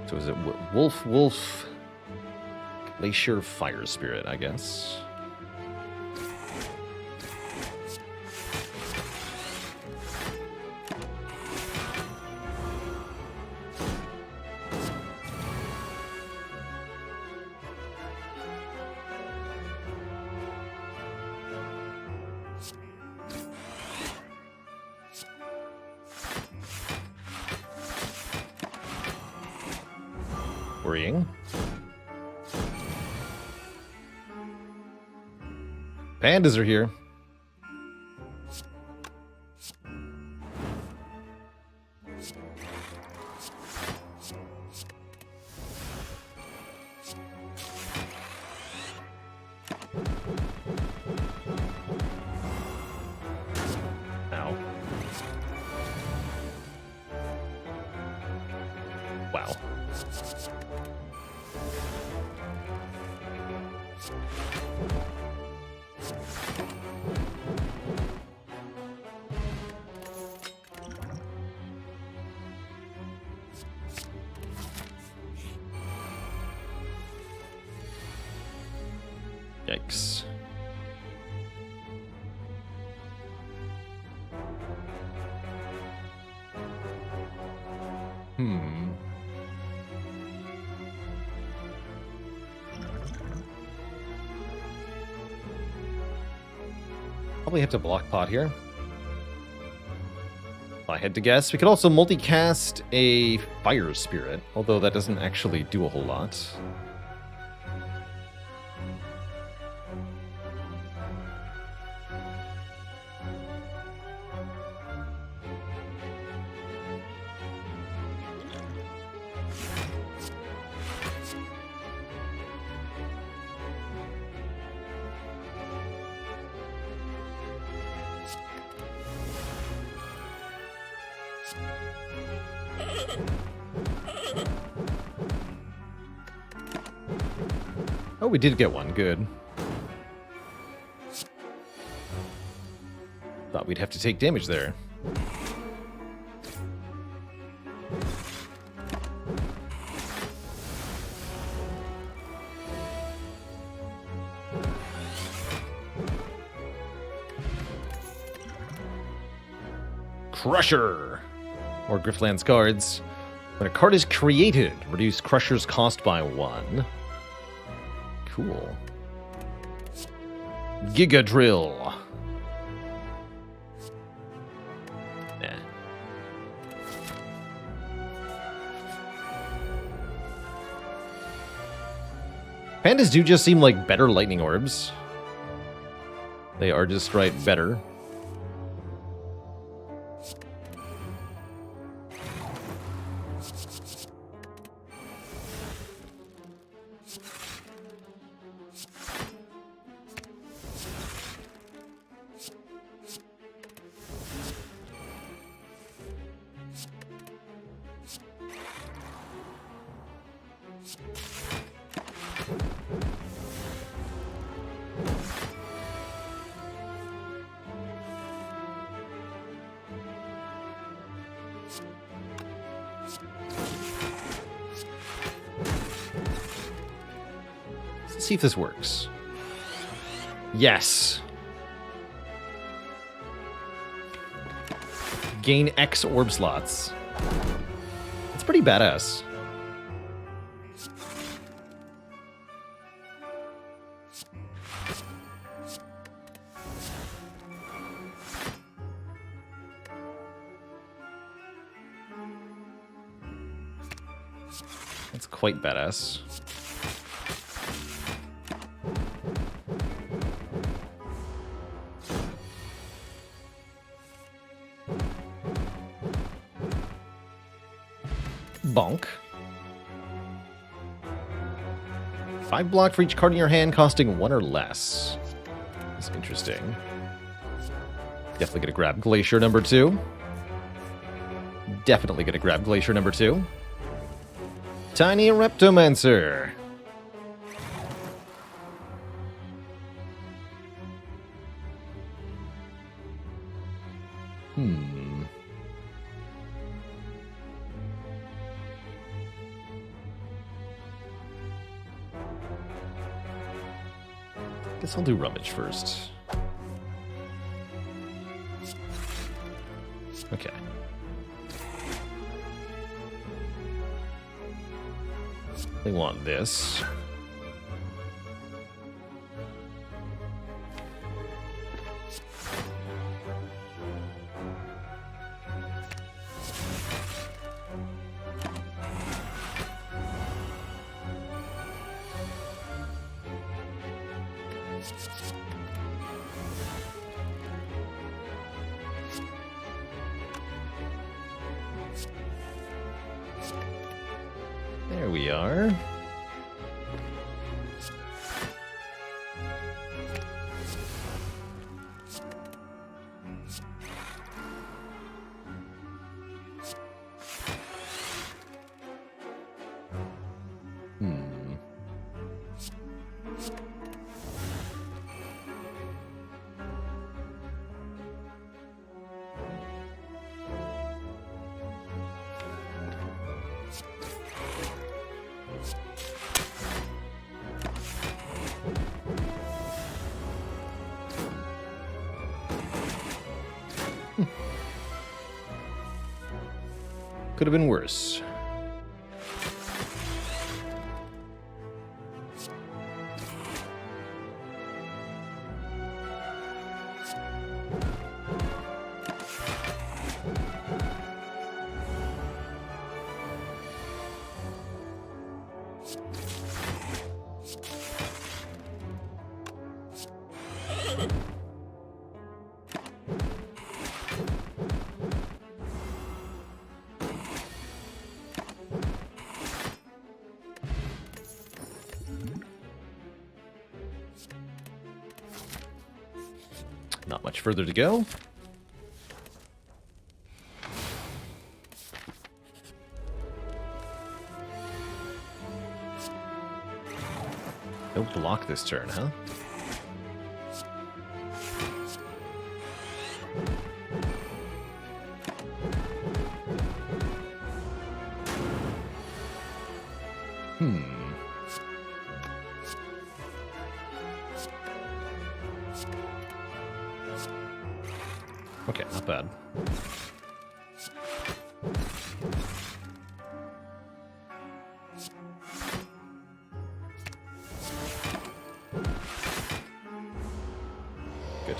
So is it Wolf, Glacier Fire Spirit, I guess? Worrying. Pandas are here. Ow. Wow. Yikes. Probably have to block pot here. If I had to guess, we could also multicast a Fire Spirit, although that doesn't actually do a whole lot. Oh, we did get one. Good. Thought we'd have to take damage there. Crusher! More Griftlands cards. When a card is created, reduce Crusher's cost by 1. Cool. Giga Drill. Yeah. Pandas do just seem like better lightning orbs. They are just right better. Let's see if this works. Yes. Gain X orb slots. That's pretty badass. That's quite badass. Bonk. 5 block for each card in your hand, costing 1 or less. That's interesting. Definitely gonna grab Glacier number 2. Definitely gonna grab Glacier number 2. Tiny Reptomancer. Guess I'll do Rummage first. Okay. They want this. There we are. Could have been worse. Not much further to go. No block this turn, huh? Okay, not bad. Good.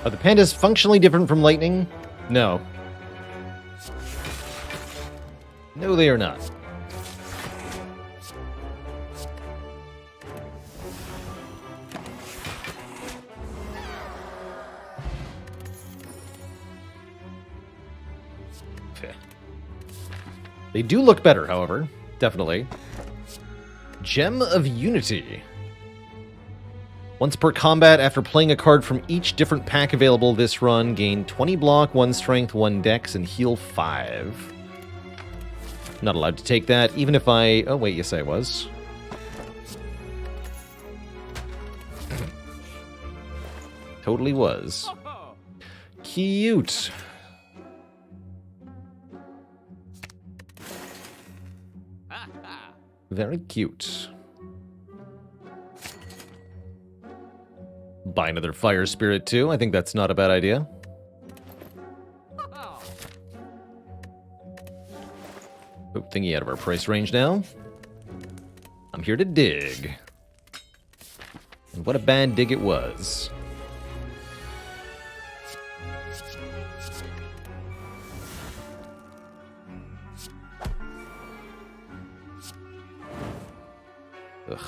Are the pandas functionally different from lightning? No. No, they are not. Okay. They do look better, however. Definitely. Gem of Unity. Once per combat, after playing a card from each different pack available this run, gain 20 block, 1 strength, 1 dex, and heal 5. Not allowed to take that, even if I... Oh, wait, yes, I was. Totally was. Cute. Very cute. Buy another Fire Spirit, too. I think that's not a bad idea. Oh, thingy out of our price range now. I'm here to dig. And what a bad dig it was. Ugh.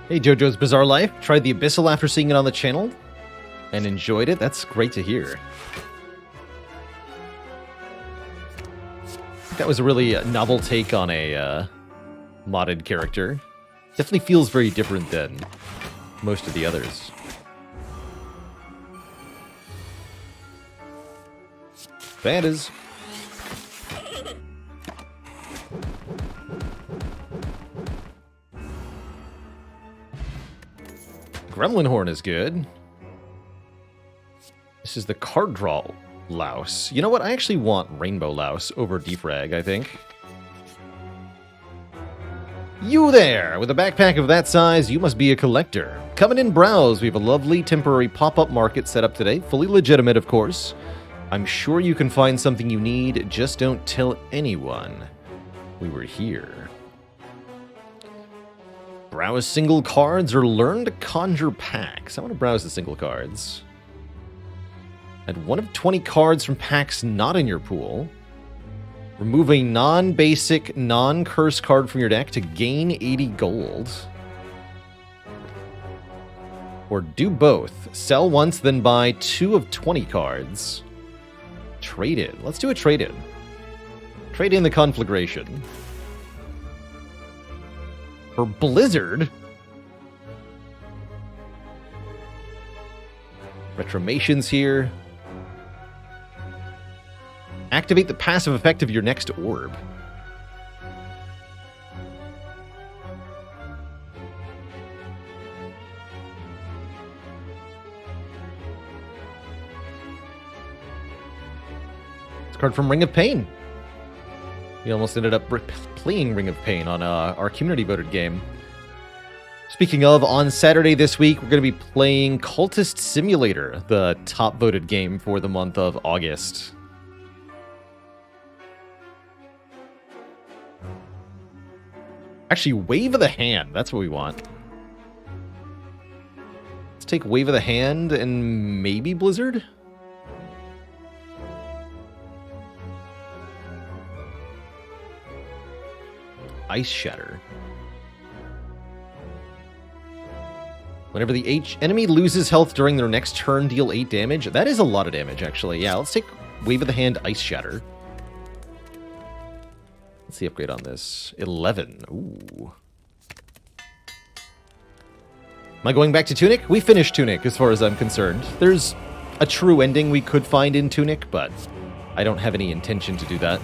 Hey, JoJo's Bizarre Life. Tried the Abyssal after seeing it on the channel and enjoyed it. That's great to hear. That was a really novel take on a modded character. Definitely feels very different than most of the others. That is. Gremlin Horn is good. This is the card draw louse. You know what? I actually want Rainbow Louse over Defrag, I think. You there! With a backpack of that size, you must be a collector. Come in and browse. We have a lovely temporary pop-up market set up today. Fully legitimate, of course. I'm sure you can find something you need. Just don't tell anyone we were here. Browse single cards or learn to conjure packs. I want to browse the single cards. Add one of 20 cards from packs not in your pool. Remove a non-basic, non-curse card from your deck to gain 80 gold. Or do both. Sell once, then buy 2 of 20 cards. Trade in. Let's do a trade in. Trade in the Conflagration. For Blizzard. Retramation's here. Activate the passive effect of your next orb. It's a card from Ring of Pain. We almost ended up playing Ring of Pain on our community voted game. Speaking of, on Saturday this week, we're going to be playing Cultist Simulator, the top-voted game for the month of August. Actually, Wave of the Hand, that's what we want. Let's take Wave of the Hand and maybe Blizzard? Ice Shatter. Whenever the enemy loses health during their next turn, deal 8 damage. That is a lot of damage, actually. Yeah, let's take Wave of the Hand, Ice Shatter. What's the upgrade on this? 11. Ooh. Am I going back to Tunic? We finished Tunic, as far as I'm concerned. There's a true ending we could find in Tunic, but I don't have any intention to do that.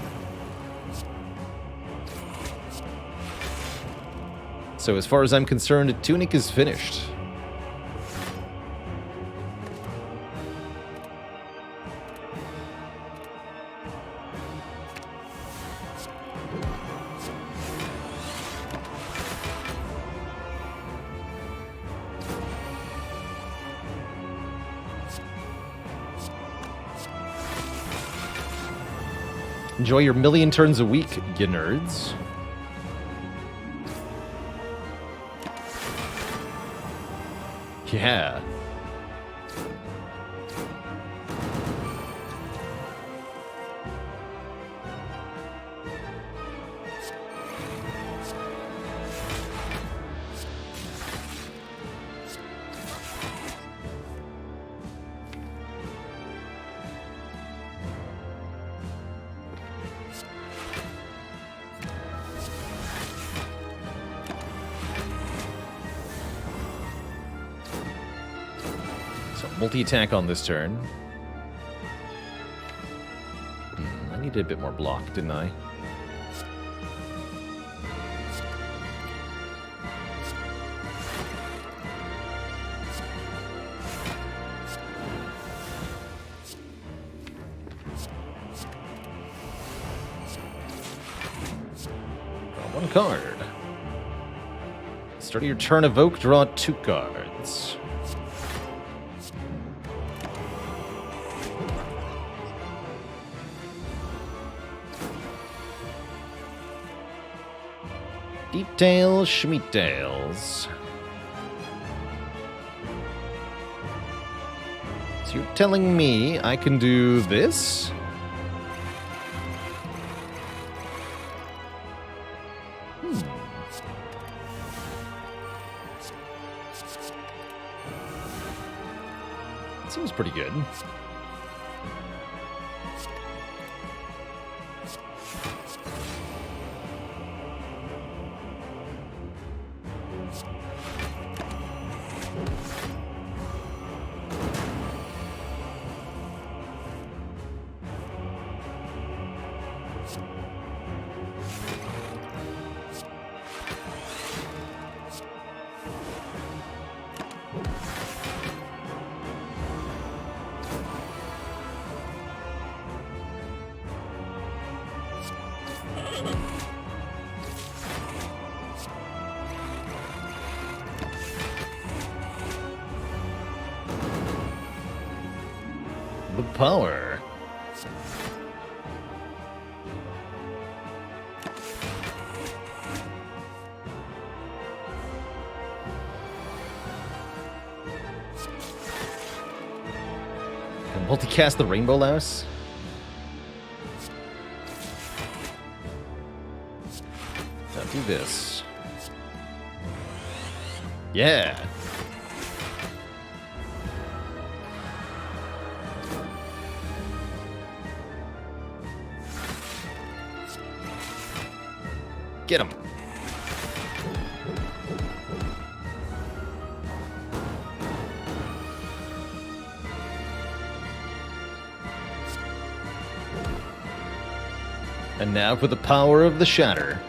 So as far as I'm concerned, Tunic is finished. Enjoy your million turns a week, you nerds. Yeah. Multi-attack on this turn. I needed a bit more block, didn't I? Draw 1 card. Start of your turn, evoke, draw 2 cards. Deep Tail, Schmeat Tails. So you're telling me I can do this? Seems pretty good. The power. Can multicast the Rainbow Louse? Now do this. Yeah. Get him. And now for the power of the Shatter.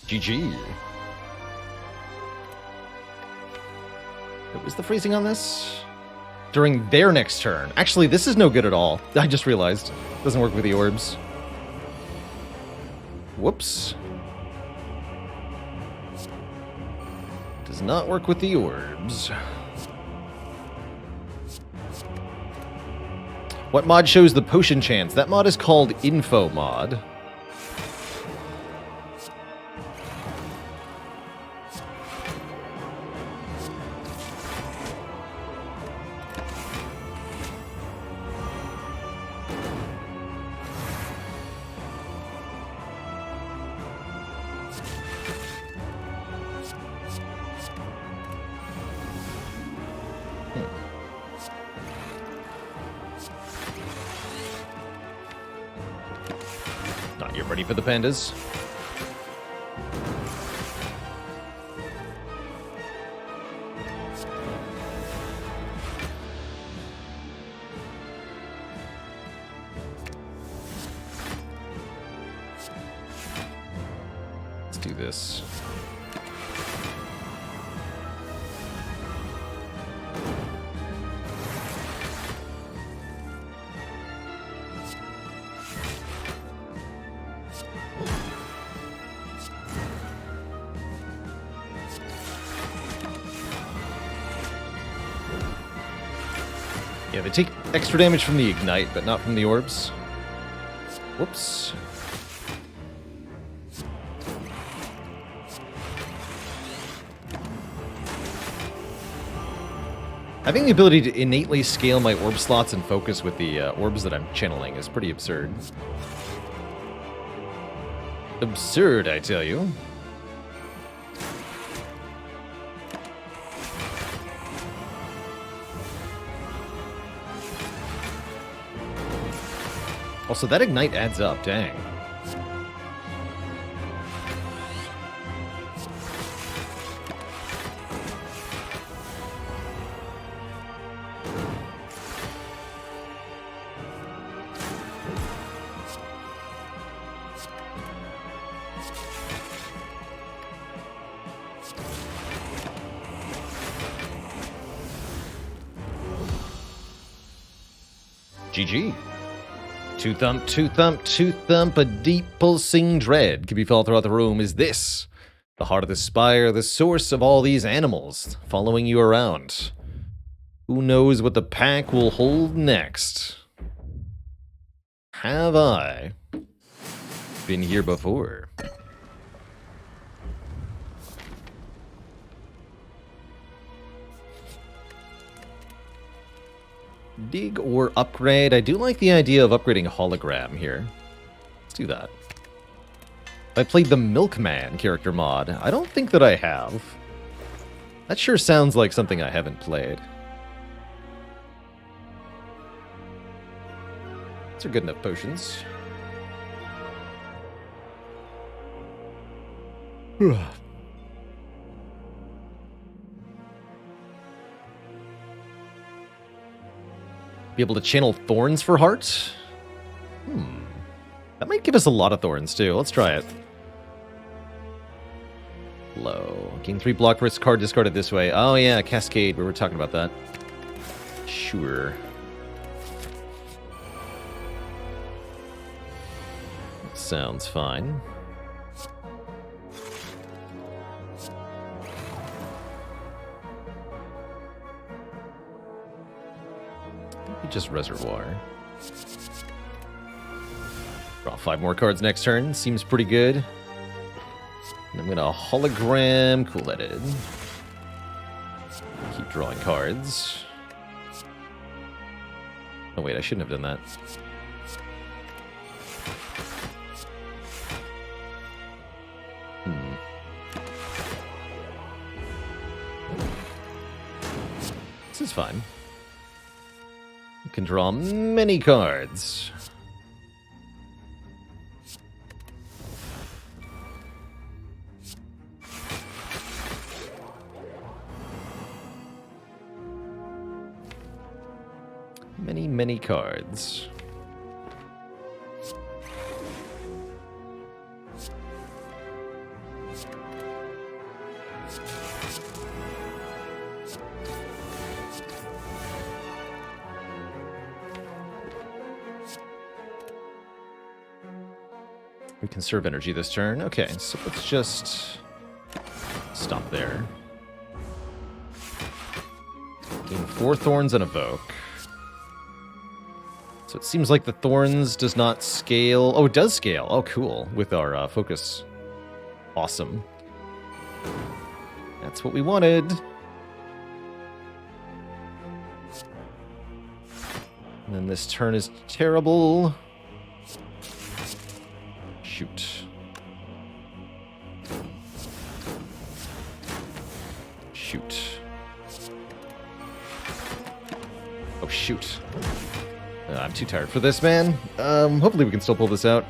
GG. What was the freezing on this? During their next turn. Actually, this is no good at all. I just realized. Doesn't work with the orbs. Whoops. Does not work with the orbs. What mod shows the potion chance? That mod is called Info Mod. Not yet ready for the pandas. Let's do this. Yeah, they take extra damage from the ignite, but not from the orbs. Whoops. Having the ability to innately scale my orb slots and focus with the orbs that I'm channeling is pretty absurd. Absurd, I tell you. Also, that ignite adds up, dang. GG. Two thump, two thump, two thump, a deep pulsing dread can be felt throughout the room. Is this the heart of the Spire, the source of all these animals following you around? Who knows what the pack will hold next? Have I been here before? Dig or upgrade? I do like the idea of upgrading hologram here. Let's do that. I played the Milkman character mod. I don't think that I have. That sure sounds like something I haven't played. These are good enough potions. Be able to channel thorns for heart? That might give us a lot of thorns, too. Let's try it. Low. Gain 3 block risk card discarded this way. Oh, yeah, Cascade. We were talking about that. Sure. Sounds fine. Just reservoir. Draw 5 more cards next turn. Seems pretty good. And I'm gonna hologram cool-headed. Keep drawing cards. Oh wait, I shouldn't have done that. This is fine. You can draw many cards. Many cards. We conserve energy this turn. Okay, so let's just stop there. Gain 4 thorns and evoke. So it seems like the thorns does not scale. Oh, it does scale. Oh, cool. With our focus. Awesome. That's what we wanted. And then this turn is terrible. Shoot. Shoot. Oh, shoot. I'm too tired for this, man. Hopefully we can still pull this out.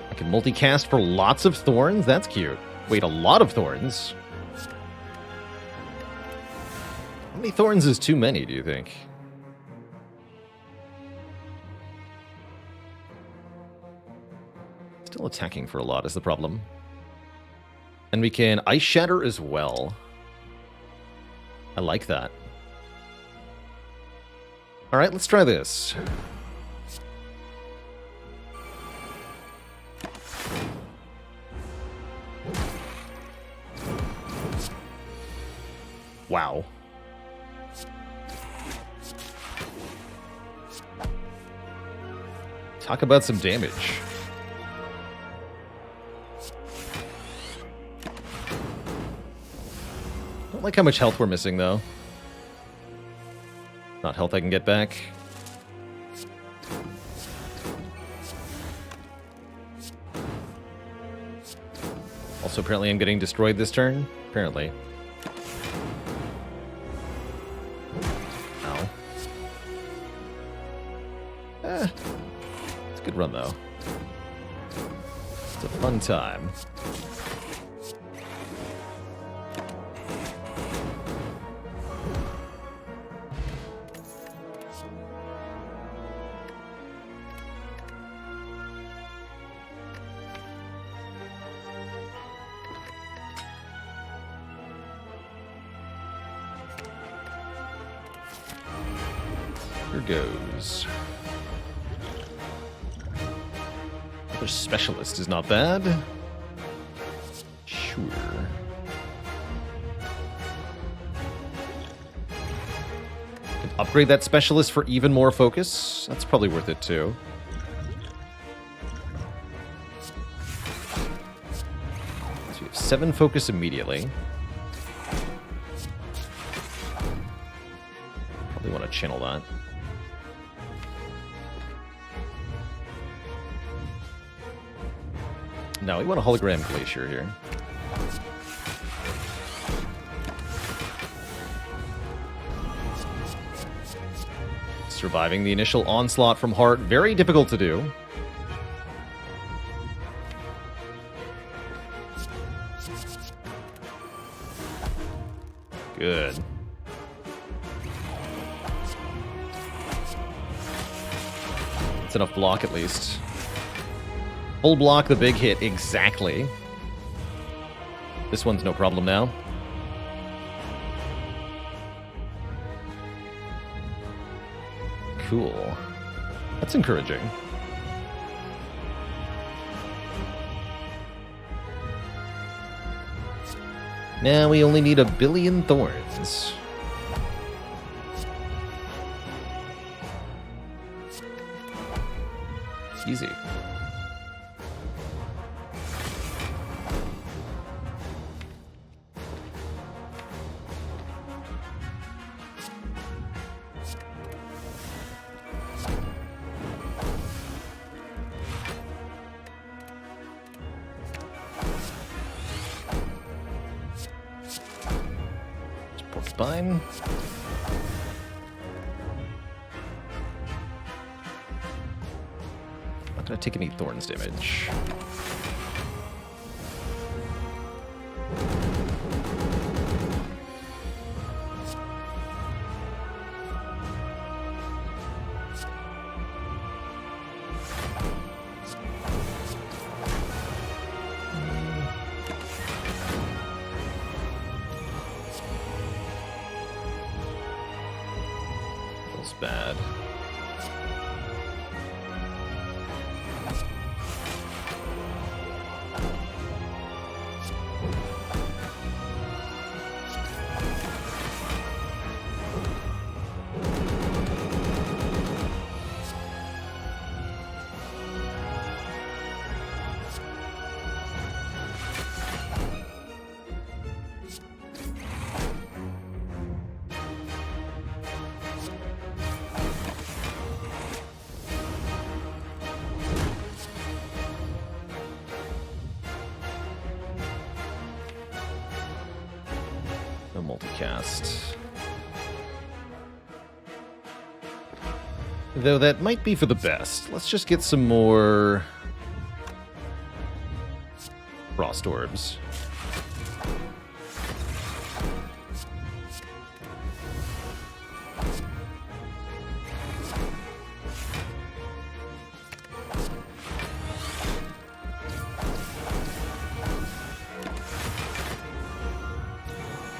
I can multicast for lots of thorns? That's cute. Wait, a lot of thorns? How many thorns is too many, do you think? Still attacking for a lot is the problem. And we can Ice Shatter as well. I like that. Alright, let's try this. Wow. Talk about some damage. Don't like how much health we're missing, though. Not health I can get back. Also, apparently I'm getting destroyed this turn. Apparently. Ow. It's a good run, though. It's a fun time. Here goes. Another specialist is not bad. Sure. Could upgrade that specialist for even more focus. That's probably worth it too. So we have 7 focus immediately. Probably want to channel that. No, we want a hologram glacier here. Surviving the initial onslaught from Heart, very difficult to do. Good. That's enough block at least. Full block the big hit, exactly. This one's no problem now. Cool. That's encouraging. Now we only need 1 billion thorns. Easy. Spine. Not gonna take any thorns damage. bad. No multicast. Though that might be for the best. Let's just get some more Frost Orbs.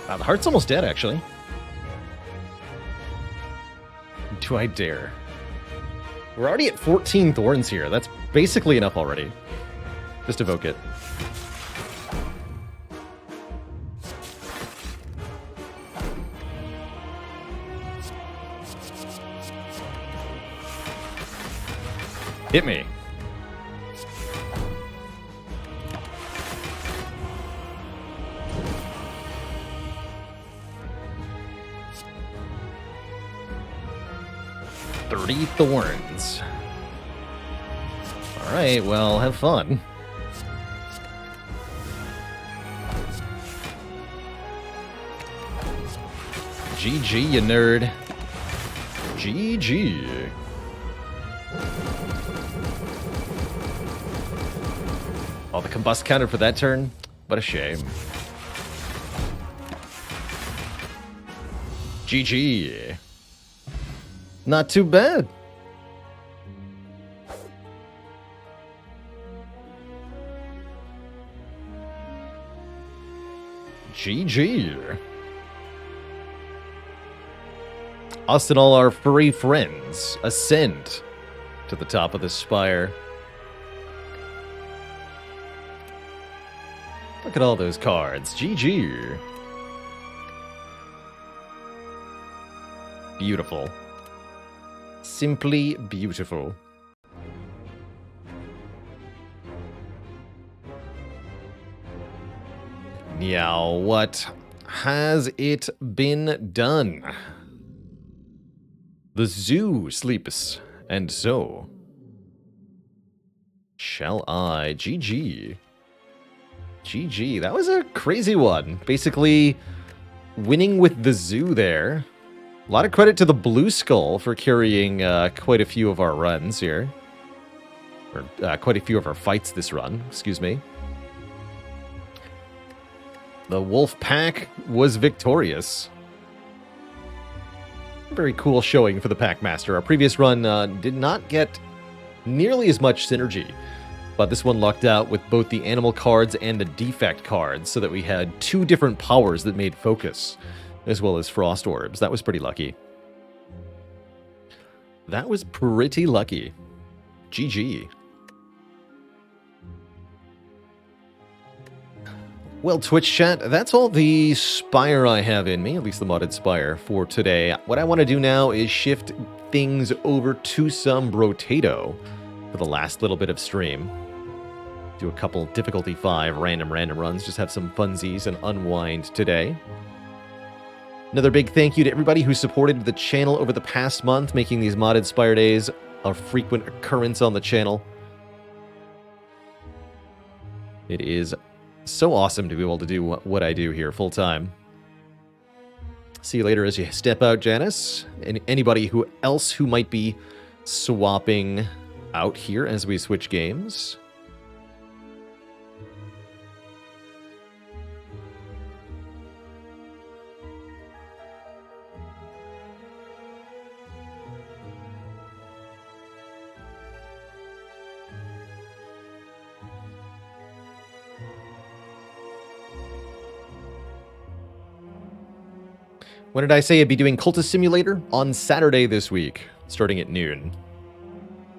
Wow, the heart's almost dead, actually. Do I dare? We're already at 14 thorns here. That's basically enough already. Just evoke it. Hit me. Thorns. Alright, well, have fun. GG, you nerd. GG. Oh, the combust counter for that turn? What a shame. GG. Not too bad. GG. Us and all our furry friends ascend to the top of the spire. Look at all those cards. GG. Beautiful. Simply beautiful. Now, what has it been done? The zoo sleeps, and so shall I. GG. GG. That was a crazy one. Basically, winning with the zoo there. A lot of credit to the Blue Skull for carrying quite a few of our runs here. Or quite a few of our fights this run, excuse me. The Wolf Pack was victorious. Very cool showing for the Packmaster. Our previous run did not get nearly as much synergy, but this one lucked out with both the animal cards and the defect cards, so that we had two different powers that made focus, as well as Frost Orbs. That was pretty lucky. That was pretty lucky. GG. Well, Twitch chat, that's all the Spire I have in me, at least the modded Spire, for today. What I want to do now is shift things over to some Brotato for the last little bit of stream. Do a couple difficulty 5 random runs, just have some funsies and unwind today. Another big thank you to everybody who supported the channel over the past month, making these modded Spire days a frequent occurrence on the channel. It is so awesome to be able to do what I do here full time. See you later as you step out, Janice. And anybody else who might be swapping out here as we switch games. When did I say I'd be doing Cultist Simulator? On Saturday this week, starting at noon.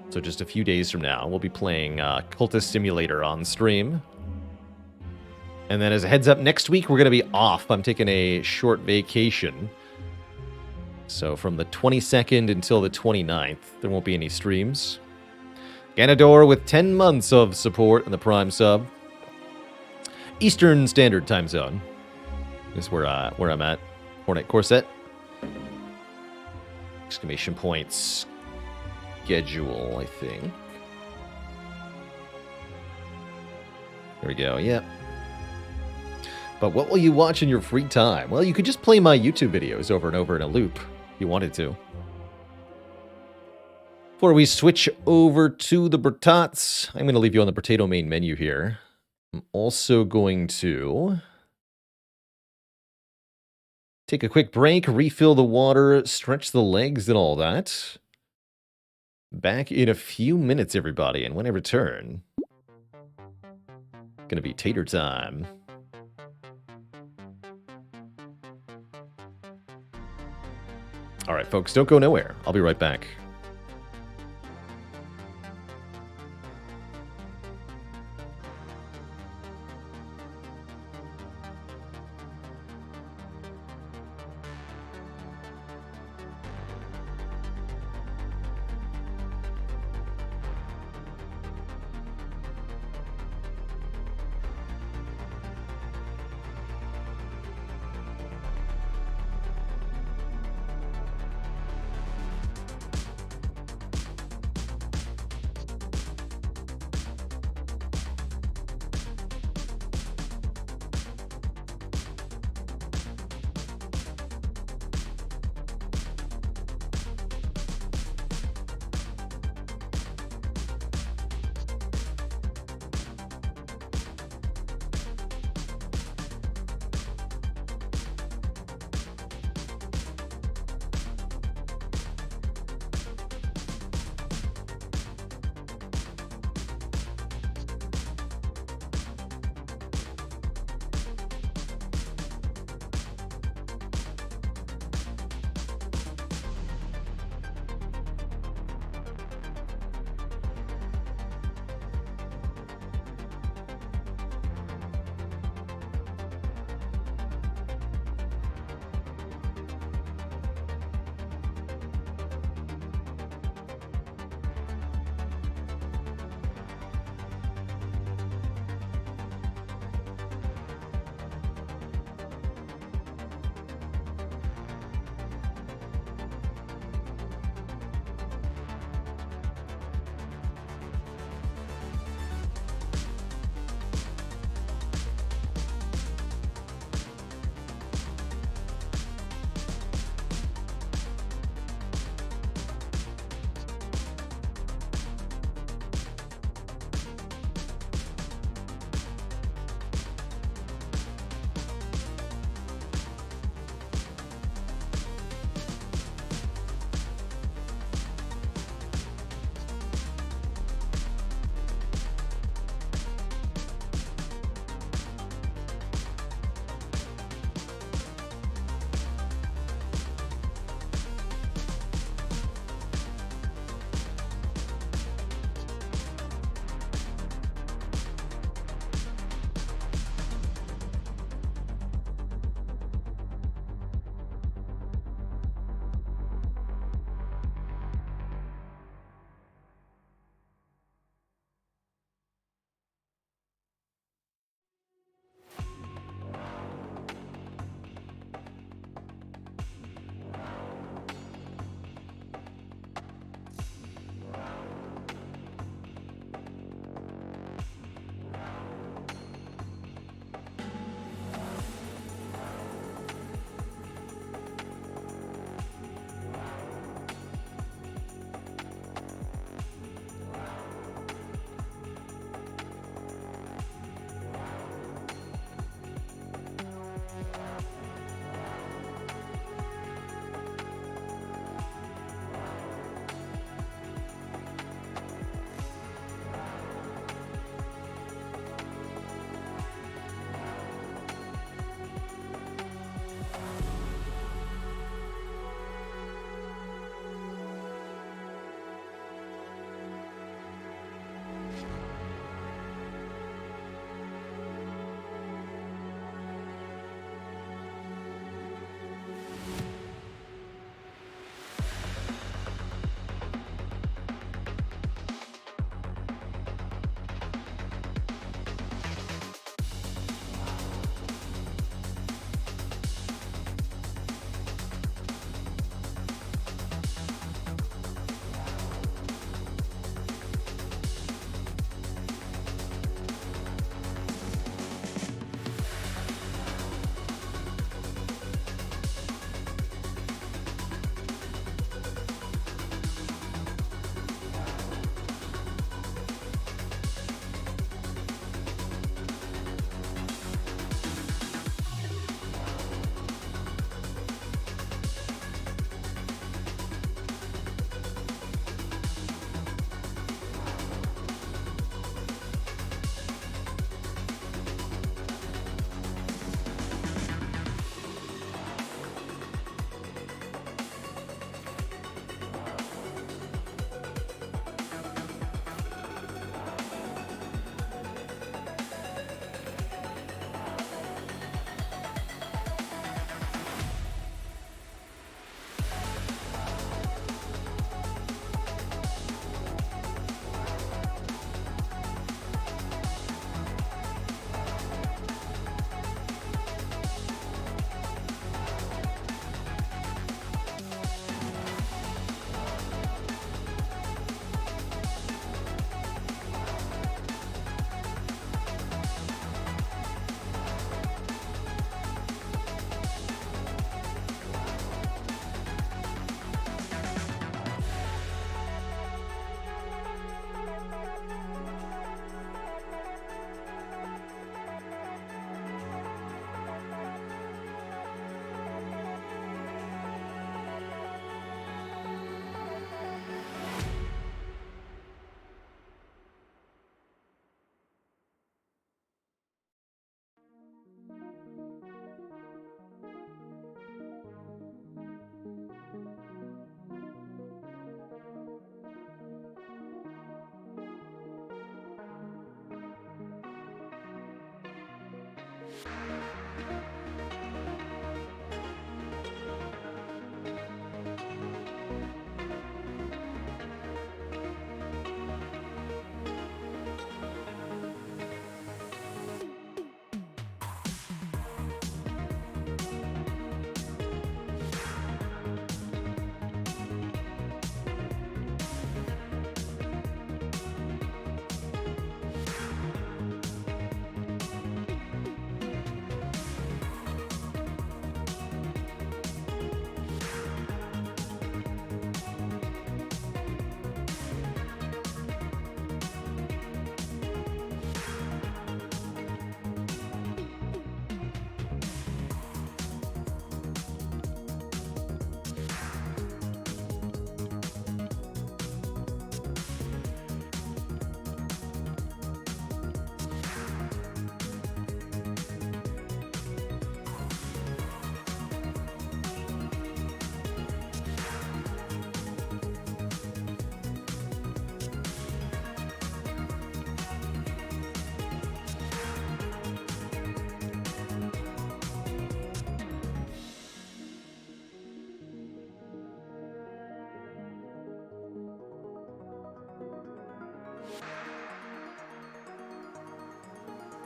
So just a few days from now, we'll be playing Cultist Simulator on stream. And then as a heads up, next week we're going to be off. I'm taking a short vacation. So from the 22nd until the 29th, there won't be any streams. Ganador with 10 months of support in the Prime sub. Eastern Standard Time Zone is where I'm at. Hornet Corset. Exclamation points. Schedule, I think. There we go, yep. But what will you watch in your free time? Well, you could just play my YouTube videos over and over in a loop if you wanted to. Before we switch over to the Brotats, I'm going to leave you on the Brotato main menu here. I'm also going to take a quick break, refill the water, stretch the legs and all that. Back in a few minutes, everybody, and when I return, gonna be tater time. All right, folks, don't go nowhere. I'll be right back.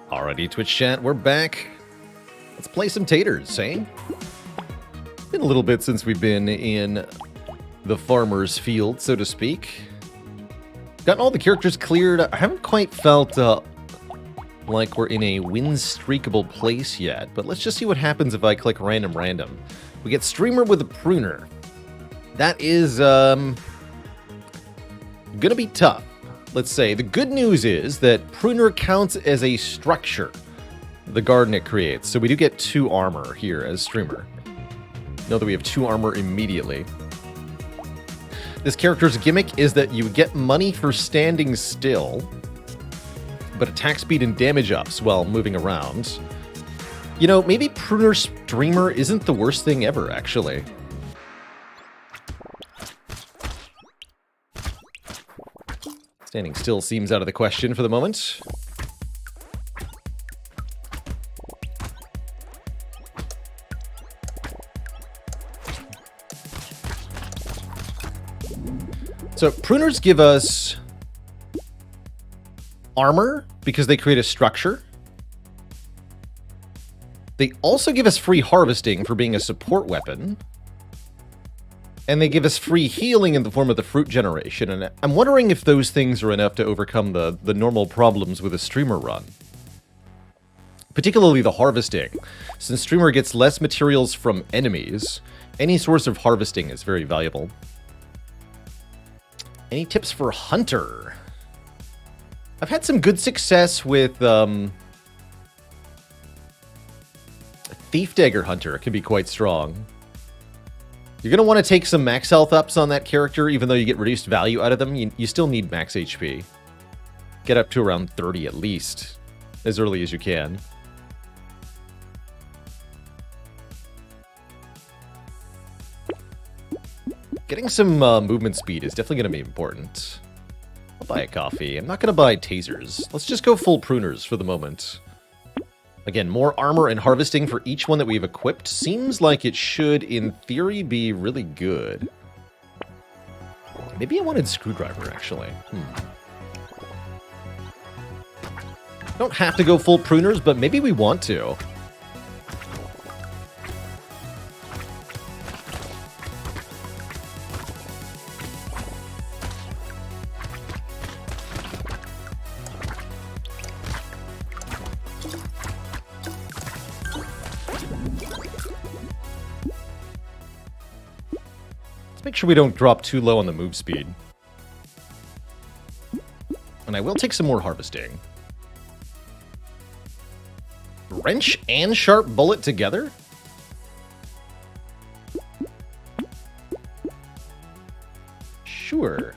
Alrighty, Twitch chat, we're back. Let's play some taters, eh? Been a little bit since we've been in the farmer's field, so to speak. Gotten all the characters cleared. I haven't quite felt like we're in a win-streakable place yet, but let's just see what happens if I click random. We get streamer with a pruner. That is gonna be tough. Let's say the good news is that pruner counts as a structure, the garden it creates. So we do get 2 armor here as streamer. Know that we have 2 armor immediately. This character's gimmick is that you get money for standing still, but attack speed and damage ups while moving around. You know, maybe pruner streamer isn't the worst thing ever, actually. Standing still seems out of the question for the moment. So pruners give us armor because they create a structure. They also give us free harvesting for being a support weapon. And they give us free healing in the form of the fruit generation. And I'm wondering if those things are enough to overcome the normal problems with a streamer run. Particularly the harvesting. Since streamer gets less materials from enemies, any source of harvesting is very valuable. Any tips for hunter? I've had some good success with thief dagger hunter. It can be quite strong. You're going to want to take some max health ups on that character, even though you get reduced value out of them. You still need max HP. Get up to around 30 at least, as early as you can. Getting some movement speed is definitely going to be important. I'll buy a coffee. I'm not going to buy tasers. Let's just go full pruners for the moment. Again, more armor and harvesting for each one that we've equipped seems like it should, in theory, be really good. Maybe I wanted screwdriver, actually. Don't have to go full pruners, but maybe we want to. Make sure we don't drop too low on the move speed. And I will take some more harvesting. Wrench and sharp bullet together? Sure.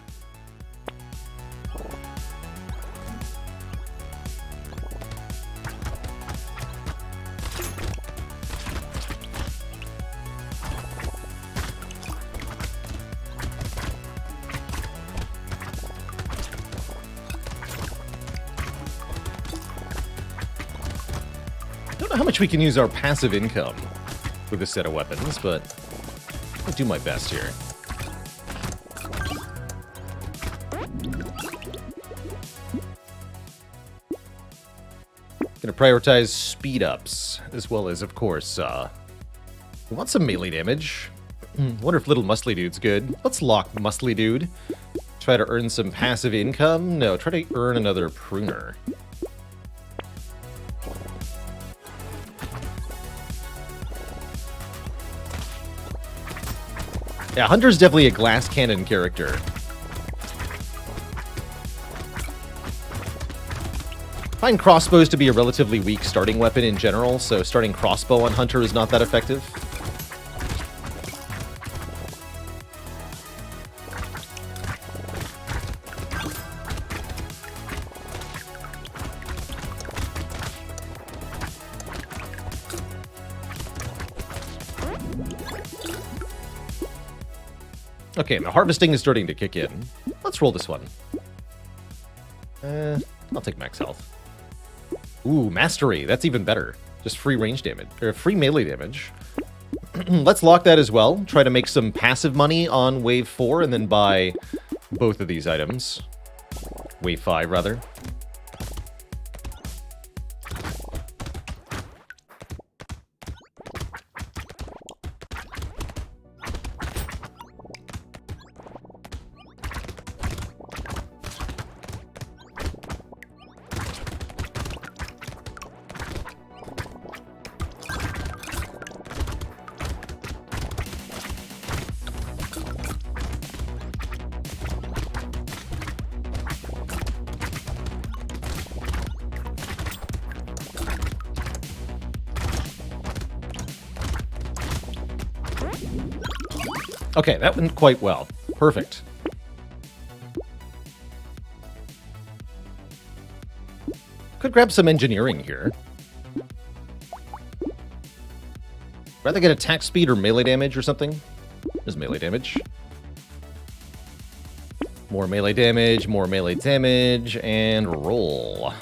don't know how much we can use our passive income with this set of weapons, but I'll do my best here. Gonna prioritize speed ups, as well as, of course, we want some melee damage. Wonder if little muscly dude's good. Let's lock muscly dude. Try to earn some passive income. No, try to earn another pruner. Yeah, Hunter's definitely a glass cannon character. I find crossbows to be a relatively weak starting weapon in general, so starting crossbow on Hunter is not that effective. Okay, my harvesting is starting to kick in. Let's roll this one. I'll take max health. Ooh, mastery. That's even better. Just free range damage, or free melee damage. Let's lock that as well. Try to make some passive money on wave 4 and then buy both of these items. Wave 5, rather. Okay, that went quite well. Perfect. Could grab some engineering here. Rather get attack speed or melee damage or something. There's melee damage. More melee damage, and roll.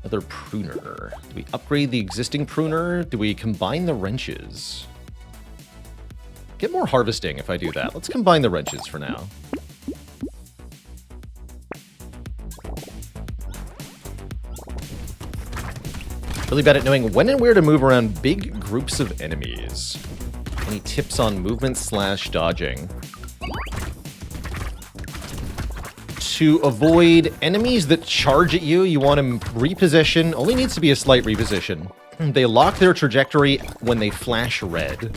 Another pruner. Do we upgrade the existing pruner? Do we combine the wrenches? Get more harvesting if I do that. Let's combine the wrenches for now. Really bad at knowing when and where to move around big groups of enemies. Any tips on movement/dodging? To avoid enemies that charge at you, you want to reposition. Only needs to be a slight reposition. They lock their trajectory when they flash red.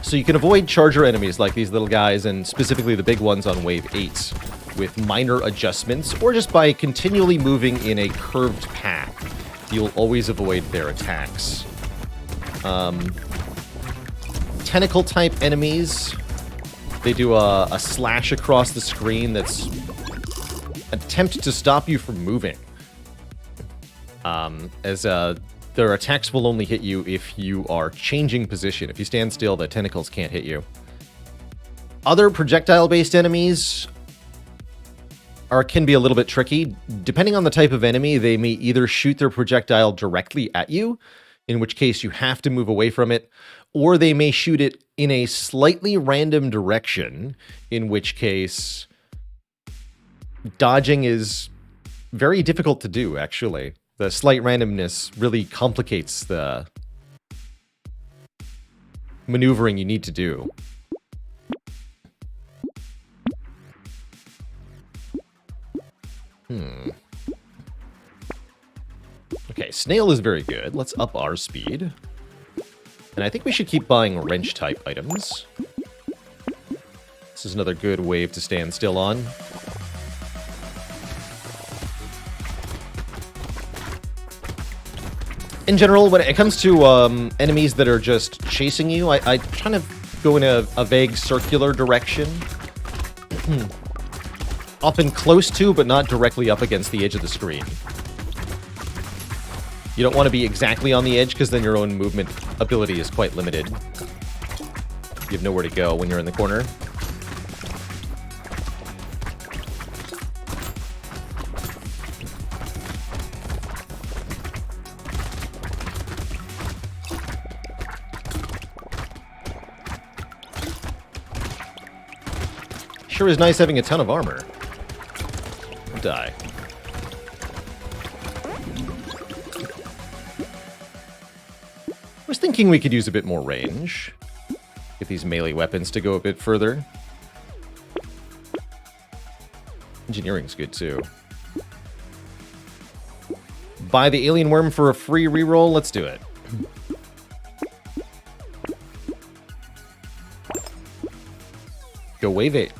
So you can avoid charger enemies like these little guys, and specifically the big ones on wave 8, with minor adjustments, or just by continually moving in a curved path. You'll always avoid their attacks. Tentacle-type enemies, they do a slash across the screen that's an attempt to stop you from moving. Their attacks will only hit you if you are changing position. If you stand still, the tentacles can't hit you. Other projectile-based enemies can be a little bit tricky. Depending on the type of enemy, they may either shoot their projectile directly at you, in which case you have to move away from it, or they may shoot it in a slightly random direction, in which case dodging is very difficult to do, actually. The slight randomness really complicates the maneuvering you need to do. Okay, snail is very good. Let's up our speed. And I think we should keep buying wrench-type items. This is another good wave to stand still on. In general, when it comes to enemies that are just chasing you, I kind of go in a vague circular direction. Often close to, but not directly up against the edge of the screen. You don't want to be exactly on the edge, because then your own movement ability is quite limited. You have nowhere to go when you're in the corner. sure is nice having a ton of armor. Die. I was thinking we could use a bit more range. Get these melee weapons to go a bit further. Engineering's good too. Buy the alien worm for a free reroll? Let's do it. Go wave it.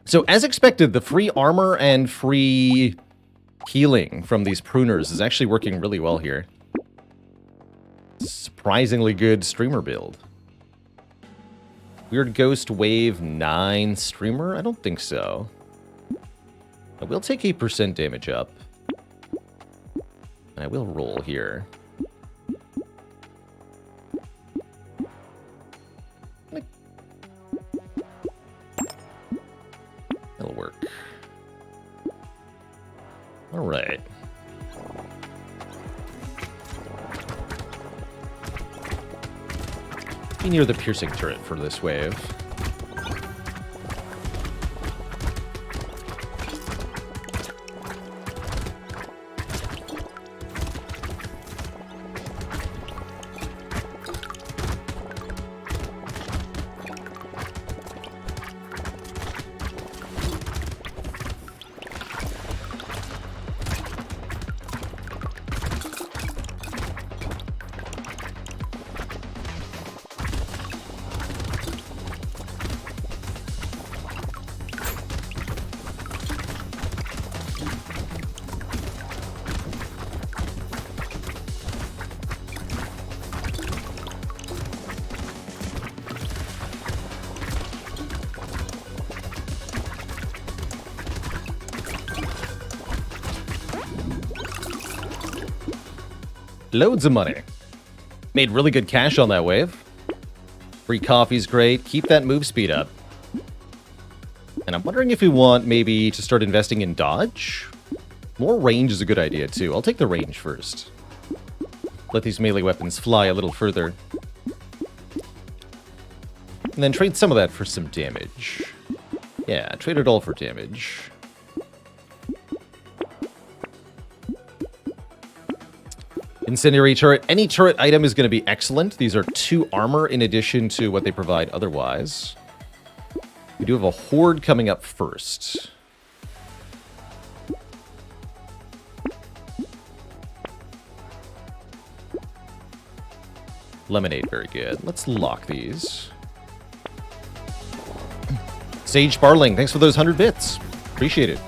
So, as expected, the free armor and free healing from these pruners is actually working really well here. Surprisingly good streamer build. Weird Ghost Wave 9 streamer? I don't think so. I will take 8% damage up. And I will roll here. That'll work. All right. Be near the piercing turret for this wave. Loads of money. Made really good cash on that wave. Free coffee's great. Keep that move speed up. And I'm wondering if we want maybe to start investing in dodge? More range is a good idea too. I'll take the range first. Let these melee weapons fly a little further. And then trade some of that for some damage. Yeah, trade it all for damage. Incendiary turret. Any turret item is going to be excellent. These are 2 armor in addition to what they provide otherwise. We do have a horde coming up first. Lemonade, very good. Let's lock these. Sage Barling, thanks for those 100 bits. Appreciate it.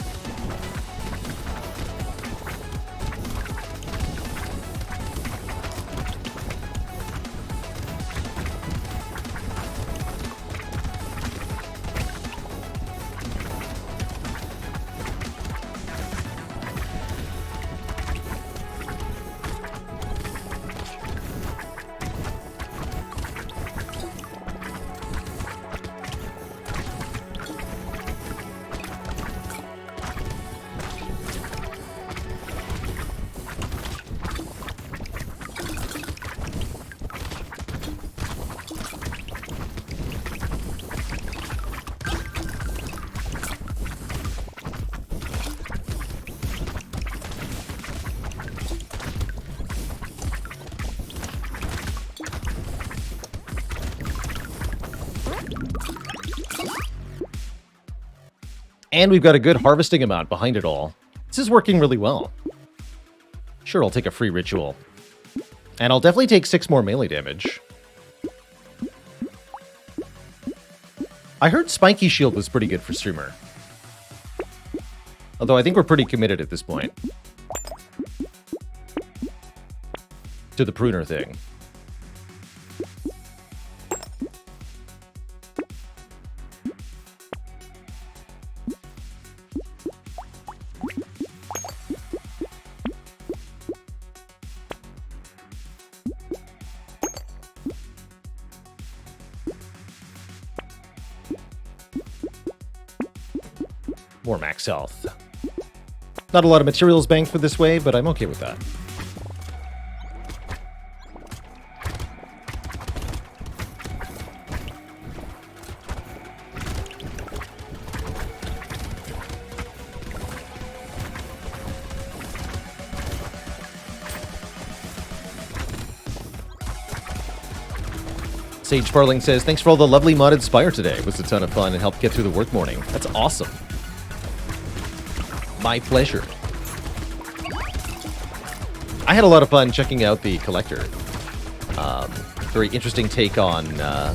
And we've got a good harvesting amount behind it all. This is working really well. Sure, I'll take a free ritual. And I'll definitely take 6 more melee damage. I heard Spiky Shield was pretty good for Streamer. Although I think we're pretty committed at this point. To the pruner thing. More max health. Not a lot of materials banked for this wave, but I'm okay with that. Sage Farling says, thanks for all the lovely modded Spire today. It was a ton of fun and helped get through the work morning. That's awesome. My pleasure. I had a lot of fun checking out the Collector. Very interesting take on a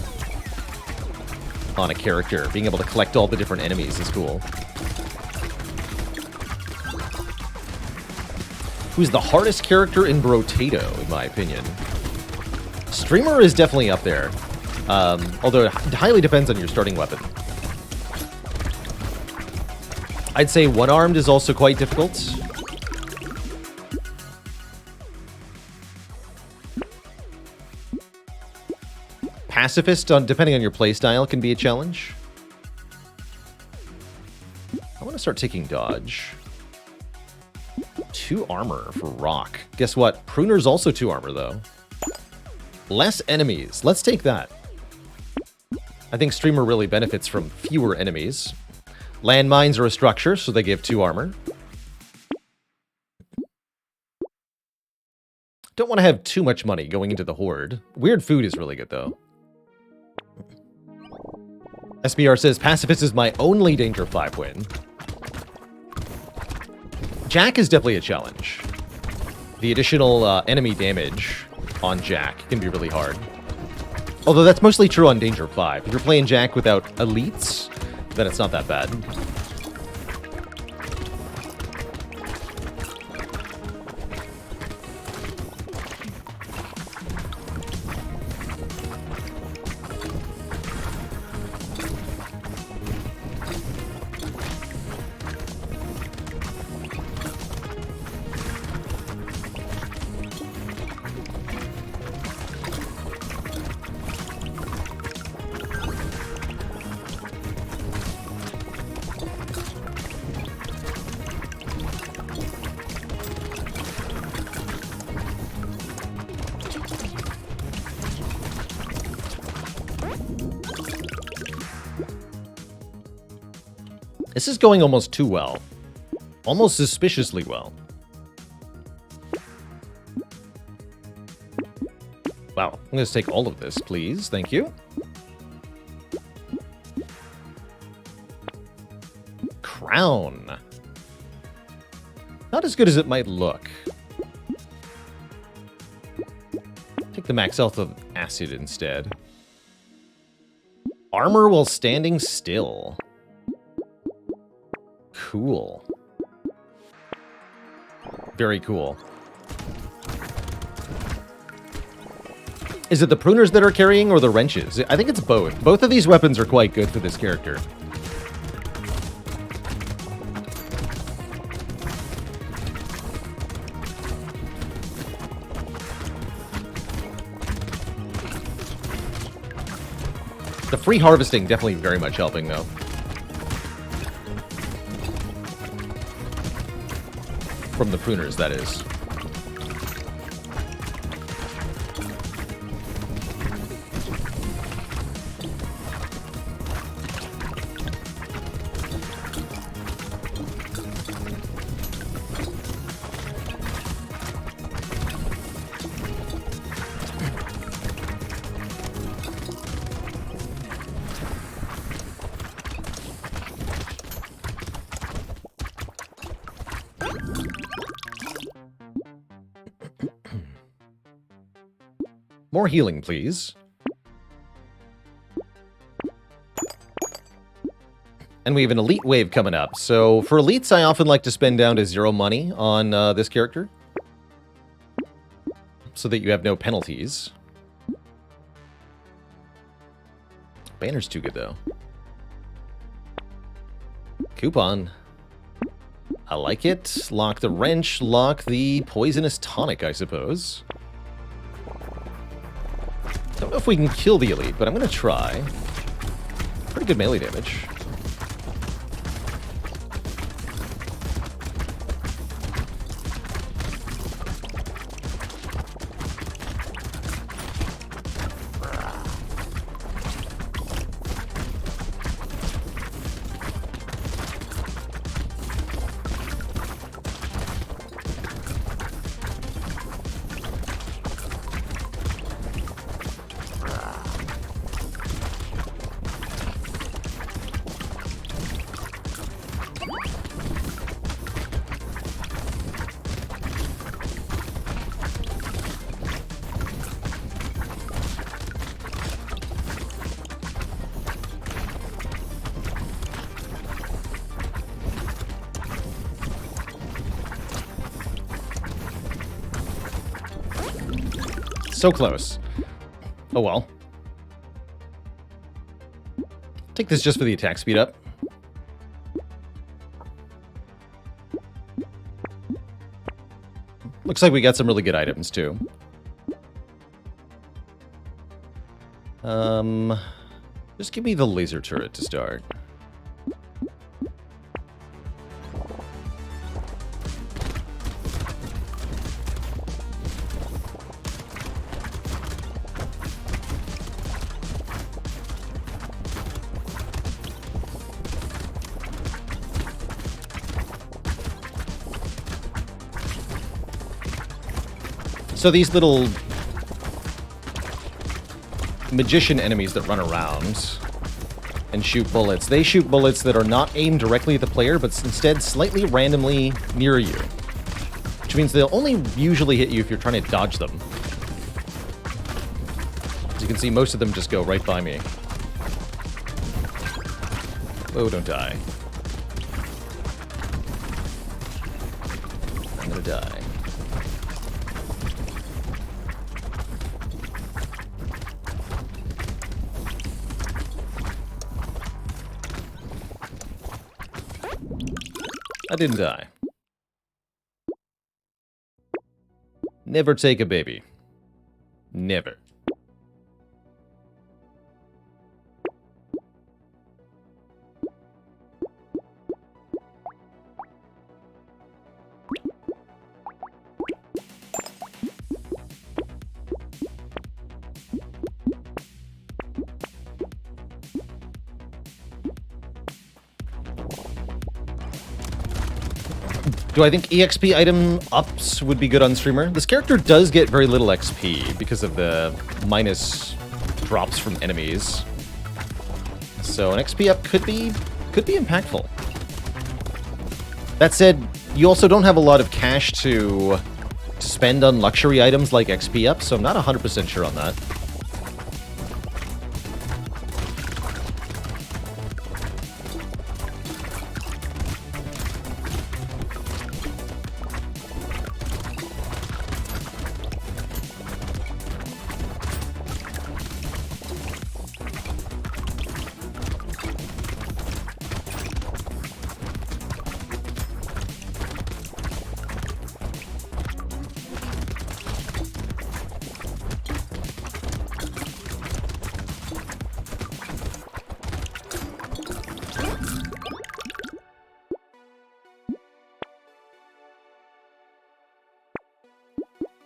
character. Being able to collect all the different enemies is cool. Who's the hardest character in Brotato, in my opinion? Streamer is definitely up there. Although it highly depends on your starting weapon. I'd say one-armed is also quite difficult. Pacifist, depending on your playstyle, can be a challenge. I want to start taking dodge. 2 armor for rock. Guess what? Pruner's also 2 armor, though. Less enemies. Let's take that. I think Streamer really benefits from fewer enemies. Landmines are a structure, so they give 2 armor. Don't want to have too much money going into the Horde. Weird food is really good, though. SBR says, Pacifist is my only Danger 5 win. Jack is definitely a challenge. The additional enemy damage on Jack can be really hard. Although that's mostly true on Danger 5. If you're playing Jack without elites, then it's not that bad. This is going almost too well. Almost suspiciously well. Wow, I'm going to take all of this, please. Thank you. Crown. Not as good as it might look. Take the max health of acid instead. Armor while standing still. Cool. Very cool. Is it the pruners that are carrying or the wrenches? I think it's both. Both of these weapons are quite good for this character. The free harvesting definitely very much helping, though. From the pruners, that is. More healing, please. And we have an elite wave coming up. So for elites, I often like to spend down to 0 money on this character, so that you have no penalties. Banner's too good, though. Coupon. I like it. Lock the wrench, lock the poisonous tonic, I suppose. Don't know if we can kill the elite, but I'm going to try. Pretty good melee damage. So close. Oh well. Take this just for the attack speed up. Looks like we got some really good items too. Just give me the laser turret to start. So these little magician enemies that run around and shoot bullets, they shoot bullets that are not aimed directly at the player, but instead slightly randomly near you. Which means they'll only usually hit you if you're trying to dodge them. As you can see, most of them just go right by me. Oh, don't die. I'm gonna die. I didn't die. Never take a baby. Never. Do I think EXP item ups would be good on streamer? This character does get very little XP because of the minus drops from enemies. So an XP up could be impactful. That said, you also don't have a lot of cash to spend on luxury items like XP up, so I'm not 100% sure on that.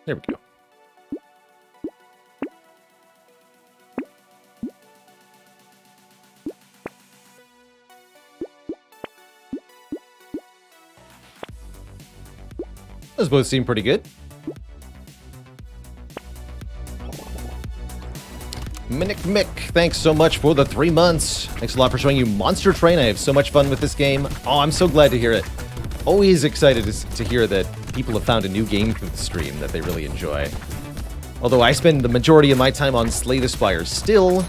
There we go. Those both seem pretty good. Mick, thanks so much for the 3 months. Thanks a lot for showing you Monster Train. I have so much fun with this game. Oh, I'm so glad to hear it. Always excited to hear that people have found a new game for the stream that they really enjoy. Although I spend the majority of my time on Slay the Spire still,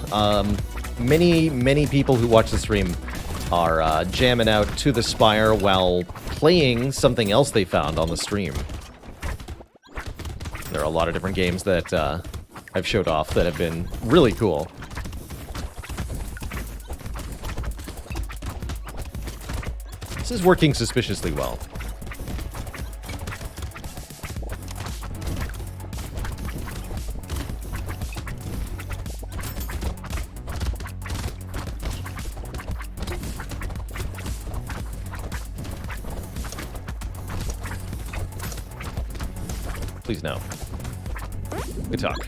many people who watch the stream are jamming out to the Spire while playing something else they found on the stream. There are a lot of different games that I've showed off that have been really cool. This is working suspiciously well. Please no. Good talk.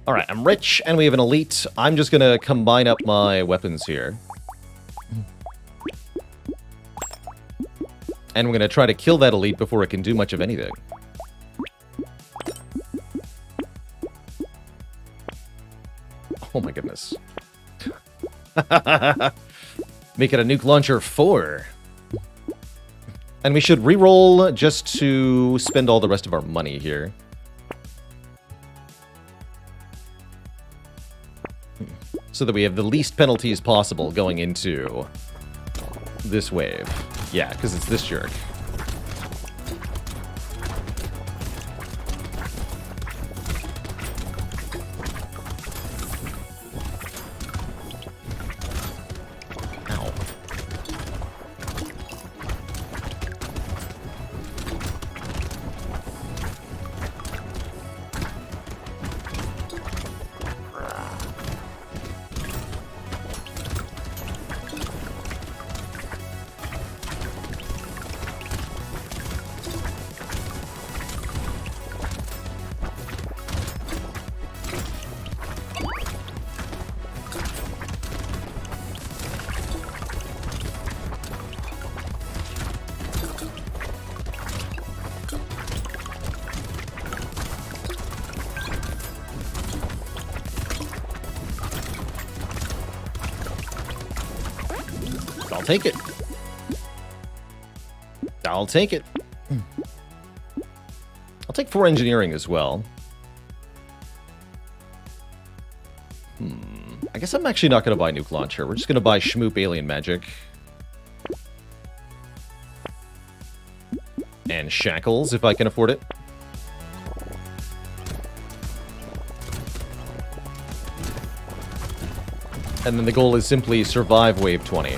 Alright, I'm rich, and we have an elite. I'm just gonna combine up my weapons here. And we're gonna try to kill that elite before it can do much of anything. Oh my goodness. Make it a nuke launcher 4. And we should re-roll just to spend all the rest of our money here. So that we have the least penalties possible going into this wave. Yeah, because it's this jerk. Ow. I'll take it. I'll take it. I'll take 4 engineering as well. I guess I'm actually not going to buy nuke launcher. We're just going to buy Shmoop alien magic. And shackles, if I can afford it. And then the goal is simply survive wave 20.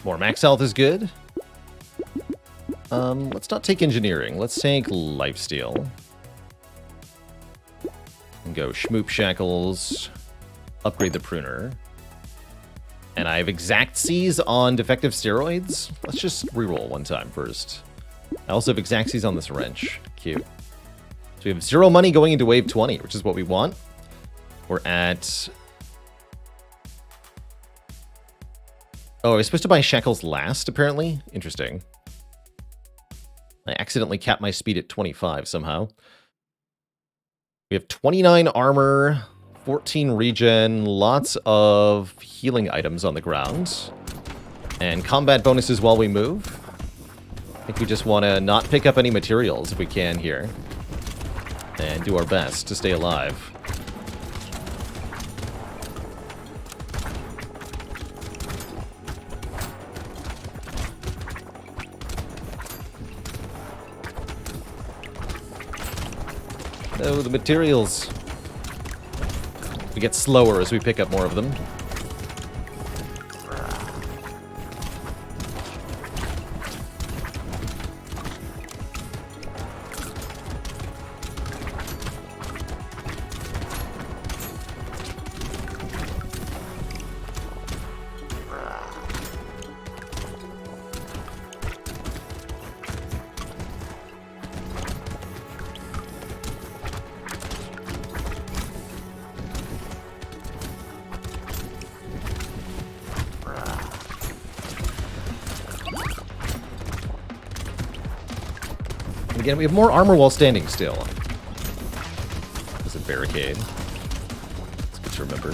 More max health is good. Let's not take engineering. Let's take lifesteal. And go Shmoop shackles. Upgrade the pruner. And I have exact C's on defective steroids. Let's just reroll one time first. I also have exact C's on this wrench. Cute. So we have 0 money going into wave 20, which is what we want. We're at... Oh, I was supposed to buy shackles last, apparently? Interesting. I accidentally capped my speed at 25 somehow. We have 29 armor, 14 regen, lots of healing items on the ground, and combat bonuses while we move. I think we just want to not pick up any materials if we can here, and do our best to stay alive. Oh, the materials. We get slower as we pick up more of them. again, we have more armor while standing still. There's a barricade. It's good to remember.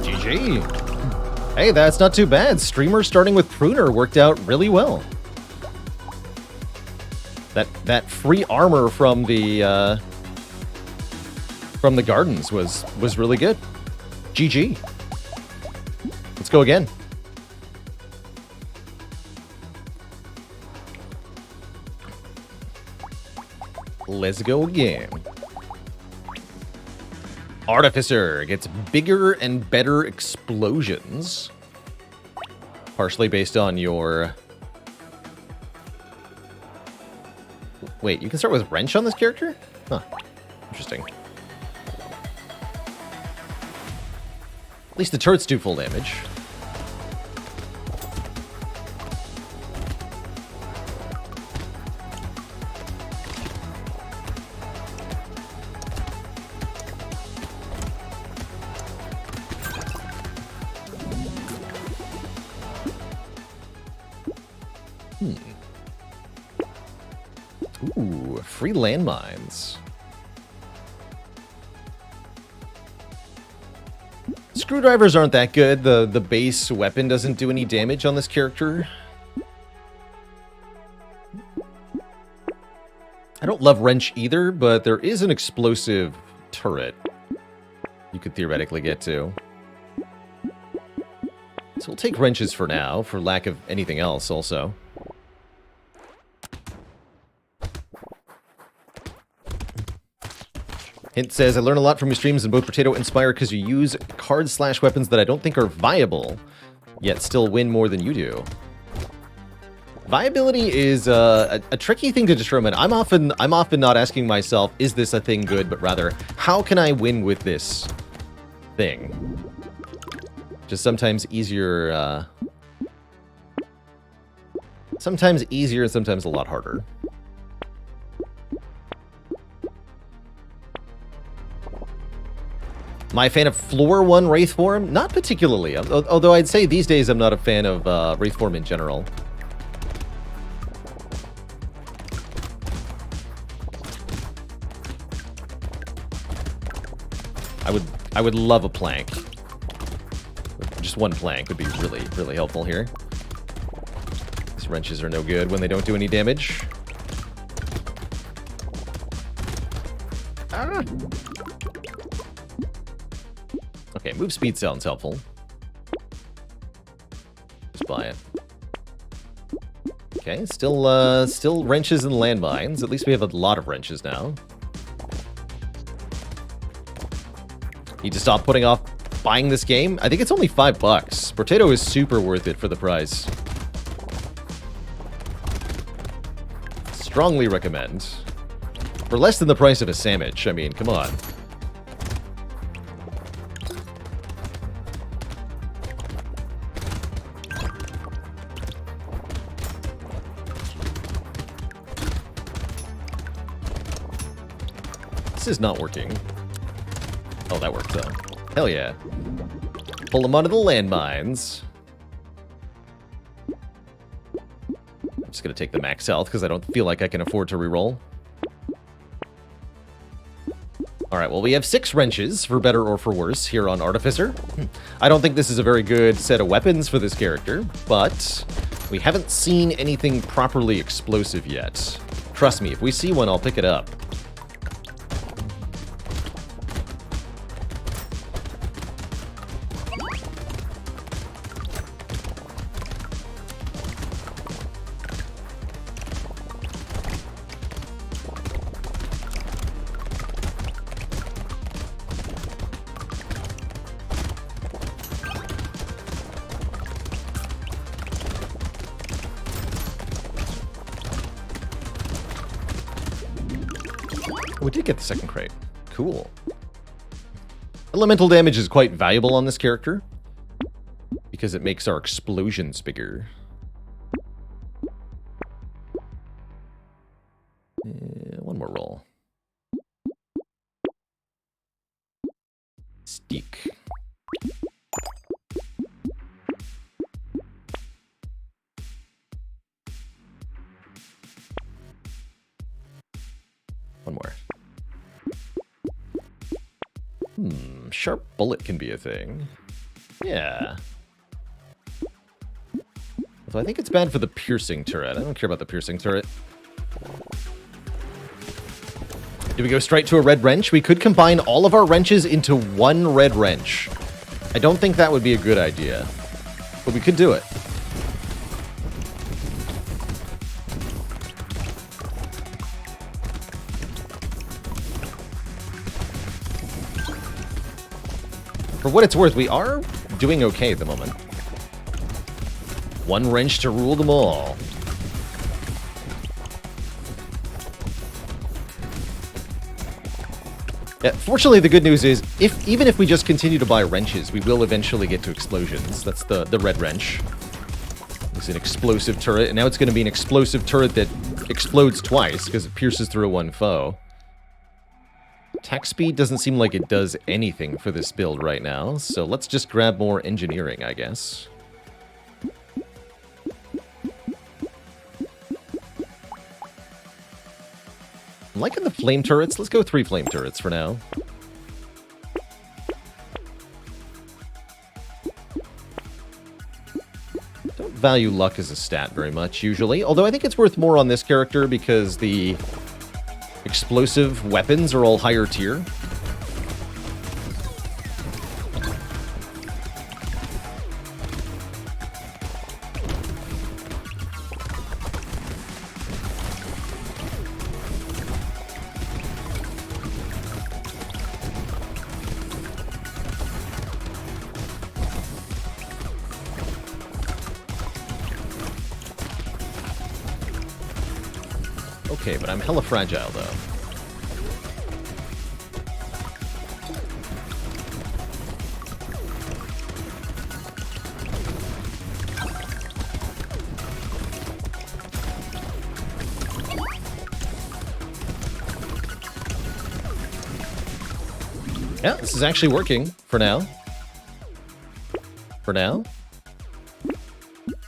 GG. Hey, that's not too bad. Streamer starting with Pruner worked out really well. That free armor from the gardens was really good. GG. Let's go again. Let's go again. Artificer gets bigger and better explosions. Partially based on your... Wait, you can start with wrench on this character? Huh. Interesting. At least the turrets do full damage. Ooh, free landmines. Screwdrivers aren't that good. The base weapon doesn't do any damage on this character. I don't love wrench either, but there is an explosive turret you could theoretically get to. So we'll take wrenches for now, for lack of anything else also. Hint says, I learn a lot from your streams in both Brotato and Spire because you use cards/weapons that I don't think are viable, yet still win more than you do. Viability is a tricky thing to determine. I'm often not asking myself, is this a thing good, but rather, how can I win with this thing? Just sometimes easier, sometimes easier and sometimes a lot harder. Am I a fan of Floor 1 Wraith Form? Not particularly, although I'd say these days I'm not a fan of Wraith Form in general. I would love a plank. Just one plank would be really, really helpful here. These wrenches are no good when they don't do any damage. Ah! Okay, move speed sounds helpful. Just buy it. Okay, still wrenches and landmines. At least we have a lot of wrenches now. Need to stop putting off buying this game. I think it's only $5. Brotato is super worth it for the price. Strongly recommend. For less than the price of a sandwich, I mean, come on. This is not working. Oh, that worked though. Hell yeah. Pull them onto the landmines. I'm just gonna take the max health because I don't feel like I can afford to reroll. Alright, well we have 6 wrenches, for better or for worse, here on Artificer. I don't think this is a very good set of weapons for this character, but we haven't seen anything properly explosive yet. Trust me, if we see one, I'll pick it up. We did get the second crate. Cool. Elemental damage is quite valuable on this character because it makes our explosions bigger. One more roll. Steak. One more. Sharp bullet can be a thing. Yeah. Although I think it's bad for the piercing turret. I don't care about the piercing turret. Do we go straight to a red wrench? We could combine all of our wrenches into one red wrench. I don't think that would be a good idea, but we could do it. For what it's worth, we are doing okay at the moment. One wrench to rule them all. Yeah, fortunately, the good news is, even if we just continue to buy wrenches, we will eventually get to explosions. That's the red wrench. It's an explosive turret, and now it's going to be an explosive turret that explodes twice, because it pierces through one foe. Attack speed doesn't seem like it does anything for this build right now, so let's just grab more engineering, I guess. I'm liking the flame turrets. Let's go 3 flame turrets for now. Don't value luck as a stat very much, usually. Although I think it's worth more on this character because the explosive weapons are all higher tier. Okay, but I'm hella fragile, though. Yeah, this is actually working for now. For now.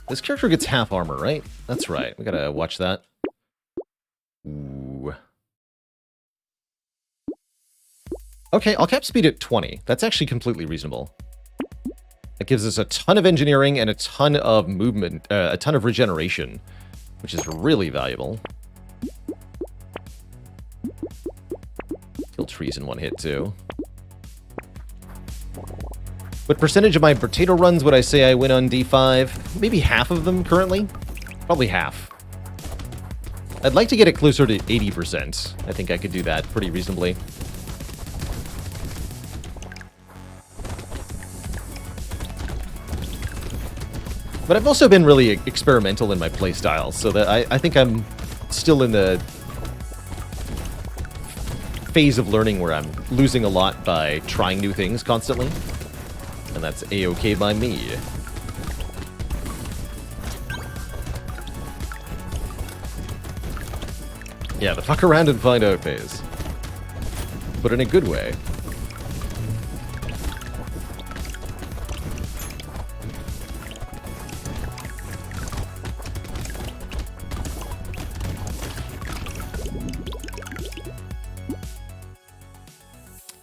This character gets half armor, right? That's right. We gotta watch that. Ooh. Okay, I'll cap speed at 20. That's actually completely reasonable. That gives us a ton of engineering and a ton of movement, a ton of regeneration, which is really valuable. Kill trees in one hit, too. What percentage of my Brotato runs would I say I win on D5? Maybe half of them currently? Probably half. I'd like to get it closer to 80%. I think I could do that pretty reasonably. But I've also been really experimental in my playstyle, so that I think I'm still in the phase of learning where I'm losing a lot by trying new things constantly. And that's A-okay by me. Yeah, the fuck around and find out phase. But in a good way.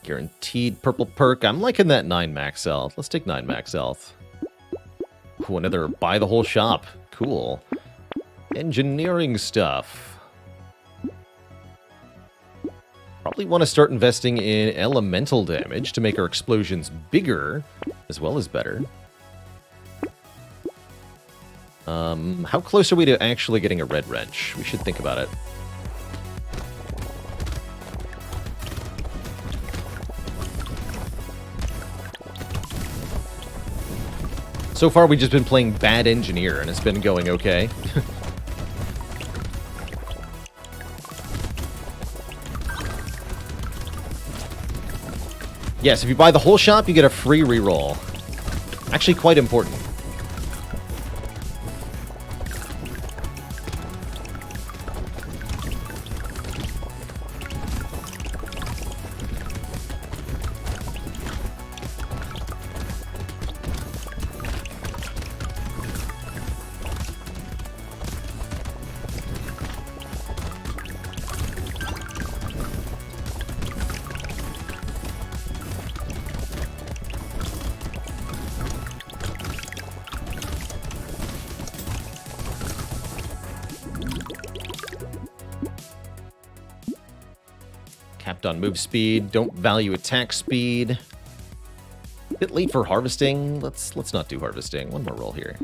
Guaranteed purple perk. I'm liking that 9 max health. Let's take 9 max health. Ooh, another buy the whole shop. Cool. Engineering stuff. Probably want to start investing in elemental damage to make our explosions bigger, as well as better. How close are we to actually getting a red wrench? We should think about it. So far, we've just been playing bad engineer, and it's been going okay. Yes, if you buy the whole shop, you get a free reroll. Actually, quite important. Capped on move speed. Don't value attack speed. Bit late for harvesting. Let's not do harvesting. One more roll here.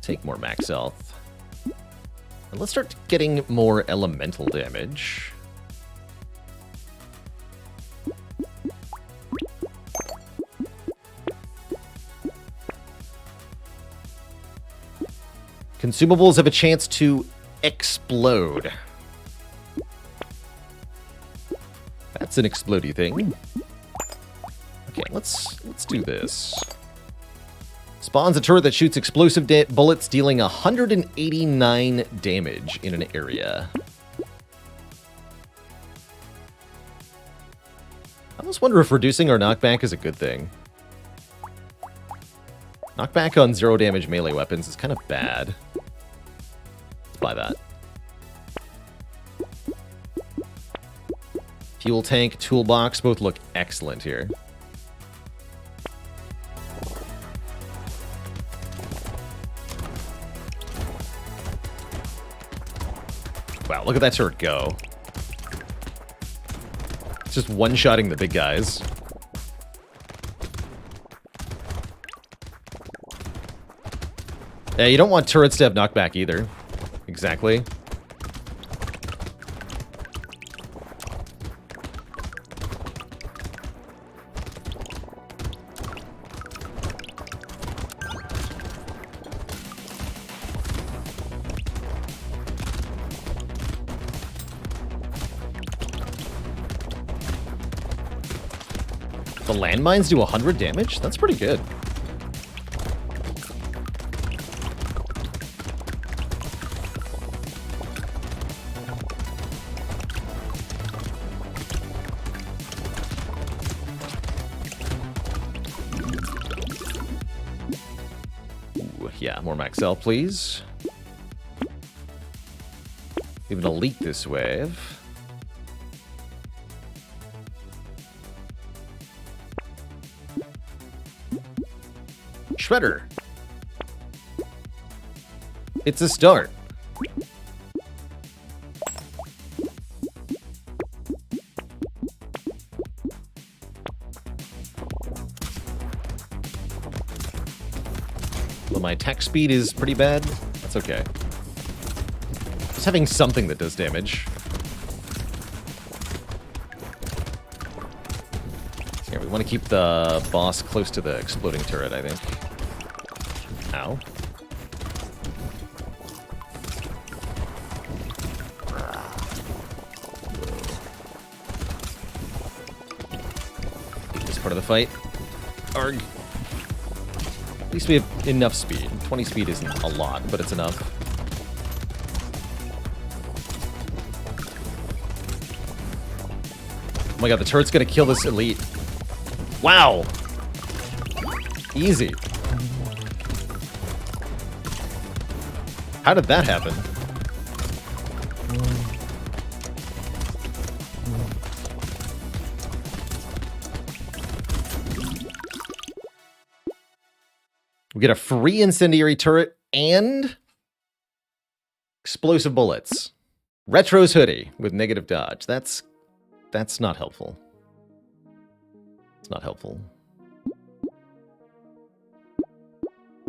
Take more max health. And let's start getting more elemental damage. Consumables have a chance to explode. That's an explodey thing. Okay, let's do this. Spawns a turret that shoots explosive bullets, dealing 189 damage in an area. I almost wonder if reducing our knockback is a good thing. Knockback on 0 damage melee weapons is kind of bad. Let's buy that. Fuel tank, toolbox, both look excellent here. Wow, look at that turret go. It's just one-shotting the big guys. Yeah, you don't want turrets to have knockback either. Exactly. The landmines do 100 damage? That's pretty good. Ooh, yeah, more max health, please. Even elite this wave. Shredder. It's a start. Well, my attack speed is pretty bad. That's okay. Just having something that does damage. Here, we want to keep the boss close to the exploding turret, I think. Ow. This part of the fight. Arg. At least we have enough speed. 20 speed isn't a lot, but it's enough. Oh my god, the turret's gonna kill this elite. Wow! Easy. How did that happen? We get a free incendiary turret and explosive bullets. Retro's hoodie with negative dodge. That's not helpful. It's not helpful.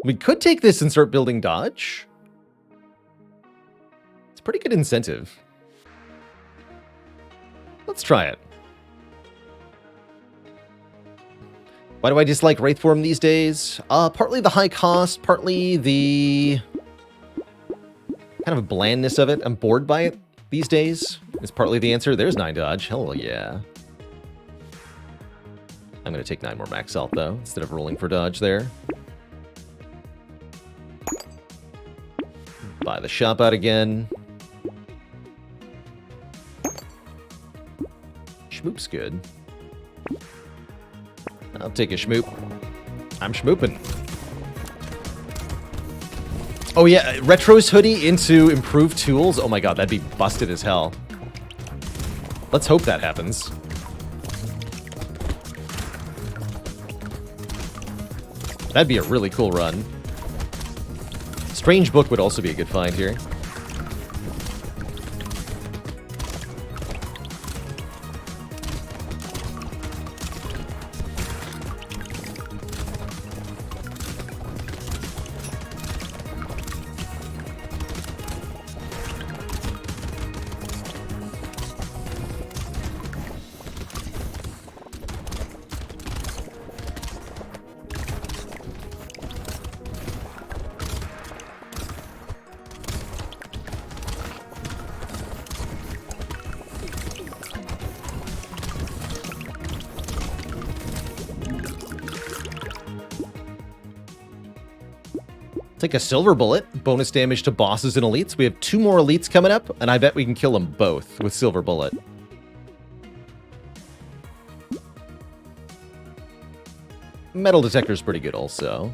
We could take this and start building dodge. It's a pretty good incentive. Let's try it. Why do I dislike Wraith Form these days? Partly the high cost, partly the kind of blandness of it. I'm bored by it these days. Is partly the answer. There's 9 dodge. Hell yeah. I'm going to take 9 more max health, though, instead of rolling for dodge there. Buy the shop out again. Schmoop's good. I'll take a schmoop. I'm schmooping. Oh yeah, Retro's hoodie into improved tools. Oh my god, that'd be busted as hell. Let's hope that happens. That'd be a really cool run. Strange Book would also be a good find here. Take a silver bullet, bonus damage to bosses and elites. We have 2 more elites coming up, and I bet we can kill them both with silver bullet. Metal detector's pretty good also.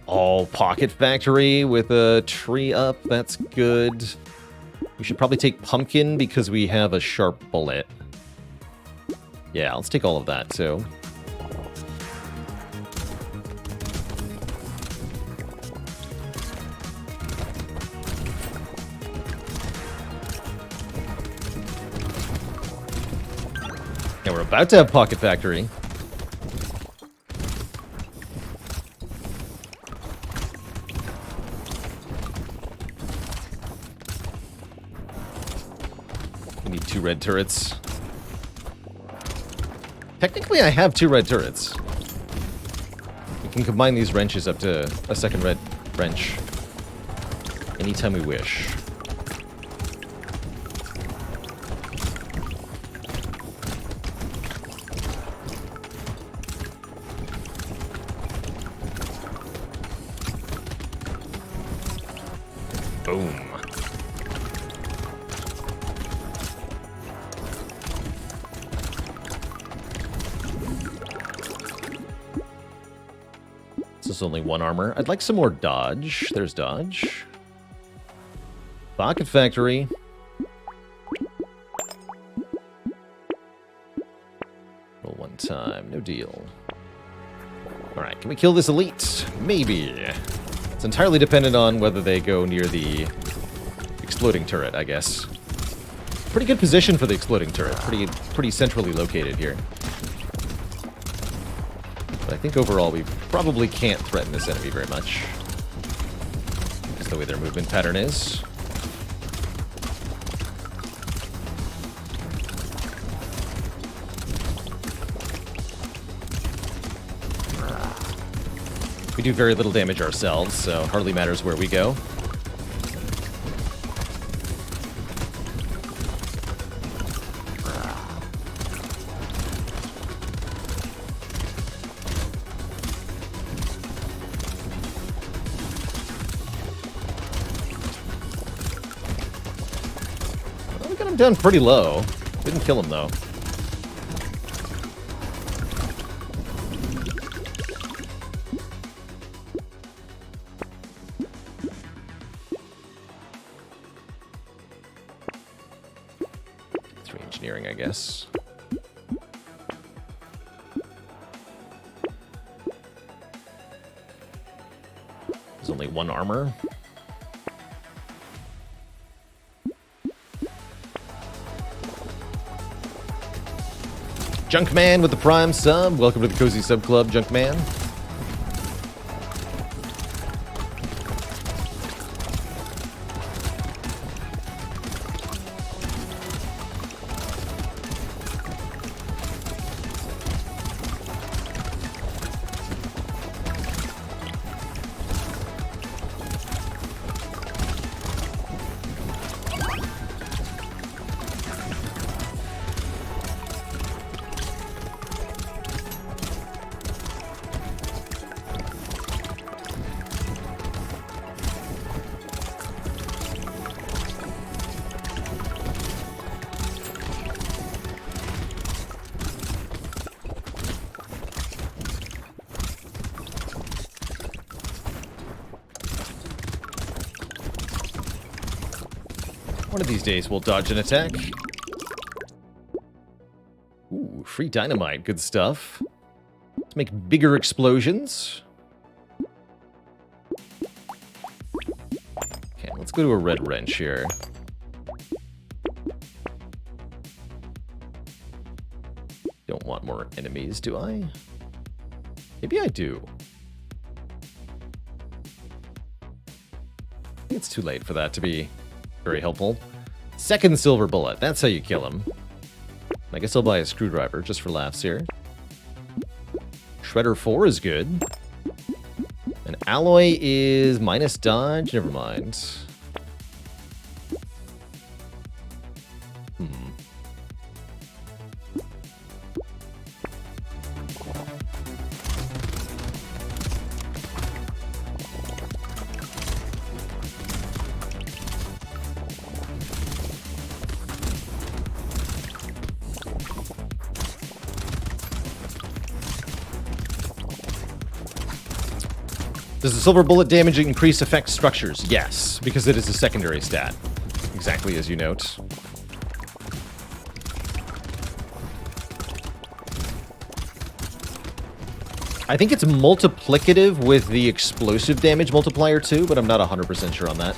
Oh, Pocket Factory with a tree up. That's good. We should probably take Pumpkin because we have a sharp bullet. Yeah, let's take all of that too. And we're about to have Pocket Factory. We need 2 red turrets. Technically, I have 2 red turrets. We can combine these wrenches up to a second red wrench anytime we wish. Boom. This is only 1 armor. I'd like some more dodge. There's dodge. Pocket Factory. Roll 1 time. No deal. Alright, can we kill this elite? Maybe. It's entirely dependent on whether they go near the exploding turret, I guess. Pretty good position for the exploding turret. Pretty centrally located here. But I think overall we probably can't threaten this enemy very much. Just the way their movement pattern is. We do very little damage ourselves, so it hardly matters where we go. Well, we got him down pretty low. Didn't kill him, though. Engineering, I guess. There's only 1 armor. Junkman with the Prime sub. Welcome to the Cozy Sub Club, Junkman. One of these days we'll dodge an attack. Ooh, free dynamite. Good stuff. Let's make bigger explosions. Okay, let's go to a red wrench here. Don't want more enemies, do I? Maybe I do. I think it's too late for that to be very helpful. Second silver bullet. That's how you kill him. I guess I'll buy a screwdriver just for laughs here. Shredder 4 is good. An alloy is minus dodge. Never mind. Does the silver bullet damage increase effect structures? Yes, because it is a secondary stat. Exactly as you note. I think it's multiplicative with the explosive damage multiplier too, but I'm not 100% sure on that.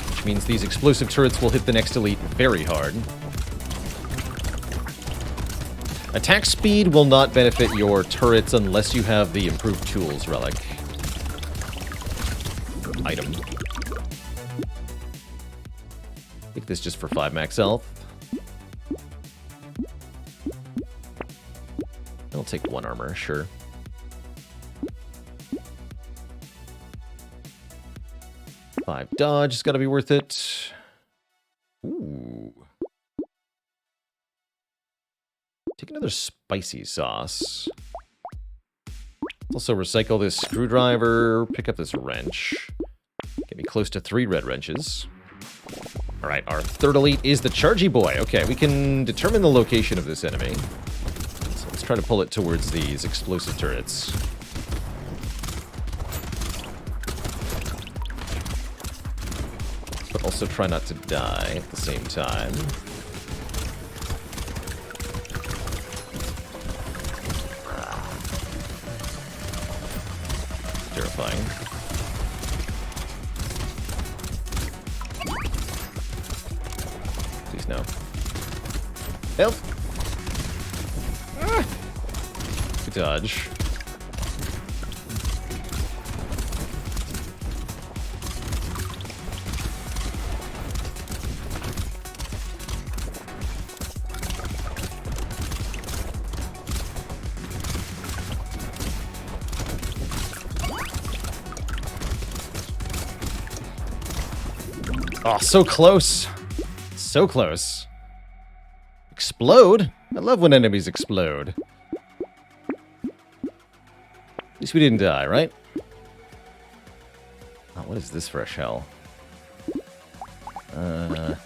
Which means these explosive turrets will hit the next elite very hard. Attack speed will not benefit your turrets unless you have the improved tools relic item. Take this just for 5 max health. I'll take 1 armor, sure. Five dodge has got to be worth it. Ooh. Take another spicy sauce. Also recycle this screwdriver, pick up this wrench. Get me close to 3 red wrenches. Alright, our third elite is the Chargy Boy. Okay, we can determine the location of this enemy. So let's try to pull it towards these explosive turrets. But also try not to die at the same time. Terrifying. Please no. Help! Ah. Good dodge. Oh, so close. So close. Explode? I love when enemies explode. At least we didn't die, right? Oh, what is this fresh hell? Heck.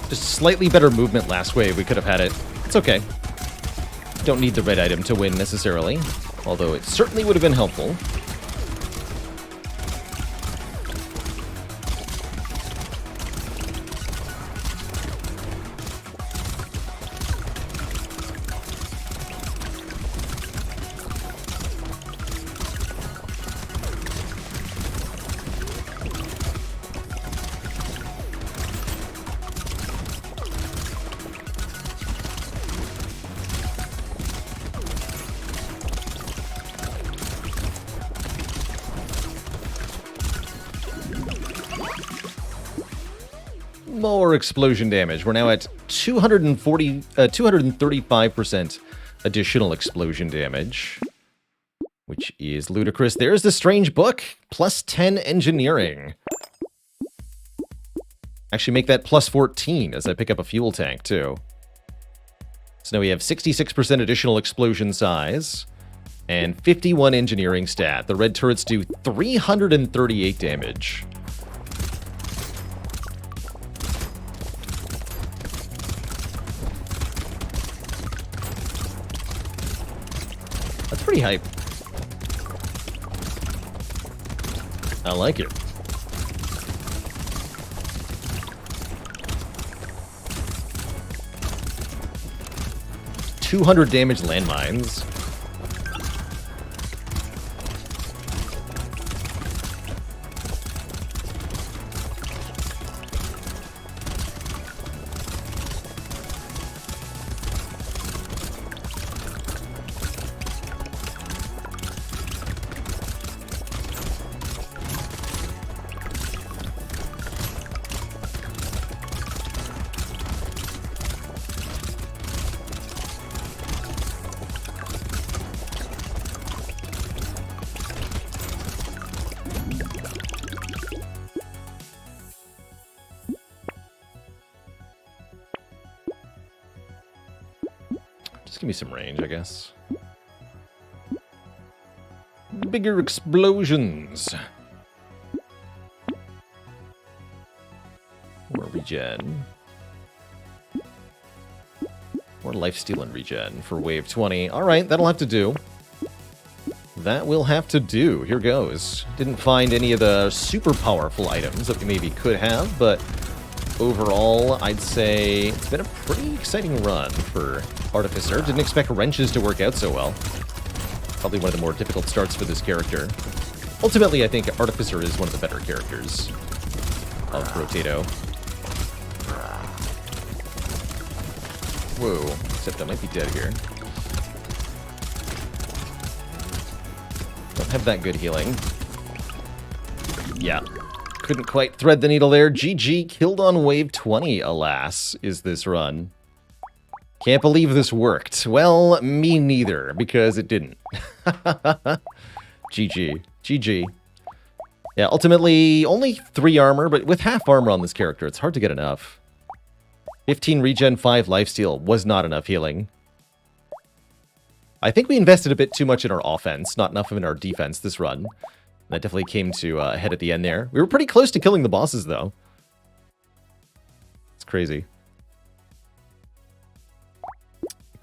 Just slightly better movement last wave, we could have had it. It's okay. Don't need the red item to win, necessarily. Although it certainly would have been helpful. More explosion damage. We're now at 235% additional explosion damage, which is ludicrous. There's the strange book, plus 10 engineering. Actually make that plus 14 as I pick up a fuel tank too. So now we have 66% additional explosion size and 51 engineering stat. The red turrets do 338 damage. That's pretty hype. I like it. $200 damage landmines. Just give me some range, I guess. Bigger explosions. More regen. More lifesteal and regen for wave 20. Alright, that'll have to do. That will have to do. Here goes. Didn't find any of the super powerful items that we maybe could have, but overall, I'd say it's been a pretty exciting run for Artificer. Didn't expect wrenches to work out so well. Probably one of the more difficult starts for this character. Ultimately, I think Artificer is one of the better characters of Brotato. Whoa, except I might be dead here. Don't have that good healing. Yeah. Couldn't quite thread the needle there. GG, killed on wave 20, alas, is this run. Can't believe this worked. Well, me neither, because it didn't. GG. GG. Yeah, ultimately, only 3 armor, but with half armor on this character, it's hard to get enough. 15 regen, 5 lifesteal was not enough healing. I think we invested a bit too much in our offense, not enough in our defense this run. That definitely came to a head at the end there. We were pretty close to killing the bosses, though. It's crazy.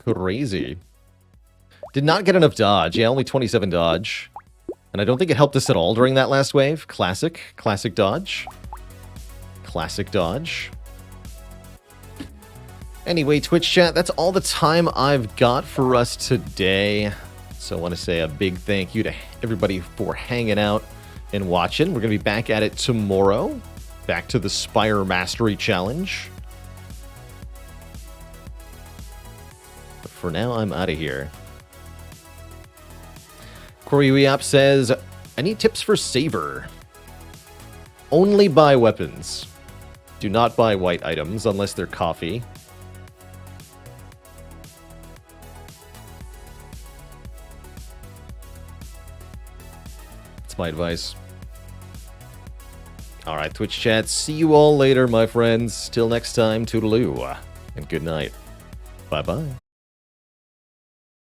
Crazy. Did not get enough dodge. Yeah, only 27 dodge. And I don't think it helped us at all during that last wave. Classic. Classic dodge. Classic dodge. Anyway, Twitch chat, that's all the time I've got for us today. So I want to say a big thank you to everybody for hanging out and watching. We're going to be back at it tomorrow. Back to the Spire Mastery Challenge. But for now, I'm out of here. Corey Weap says, I need tips for Saber. Only buy weapons. Do not buy white items unless they're coffee. That's my advice. Alright, Twitch chat, see you all later, my friends. Till next time, toodaloo, and good night. Bye-bye.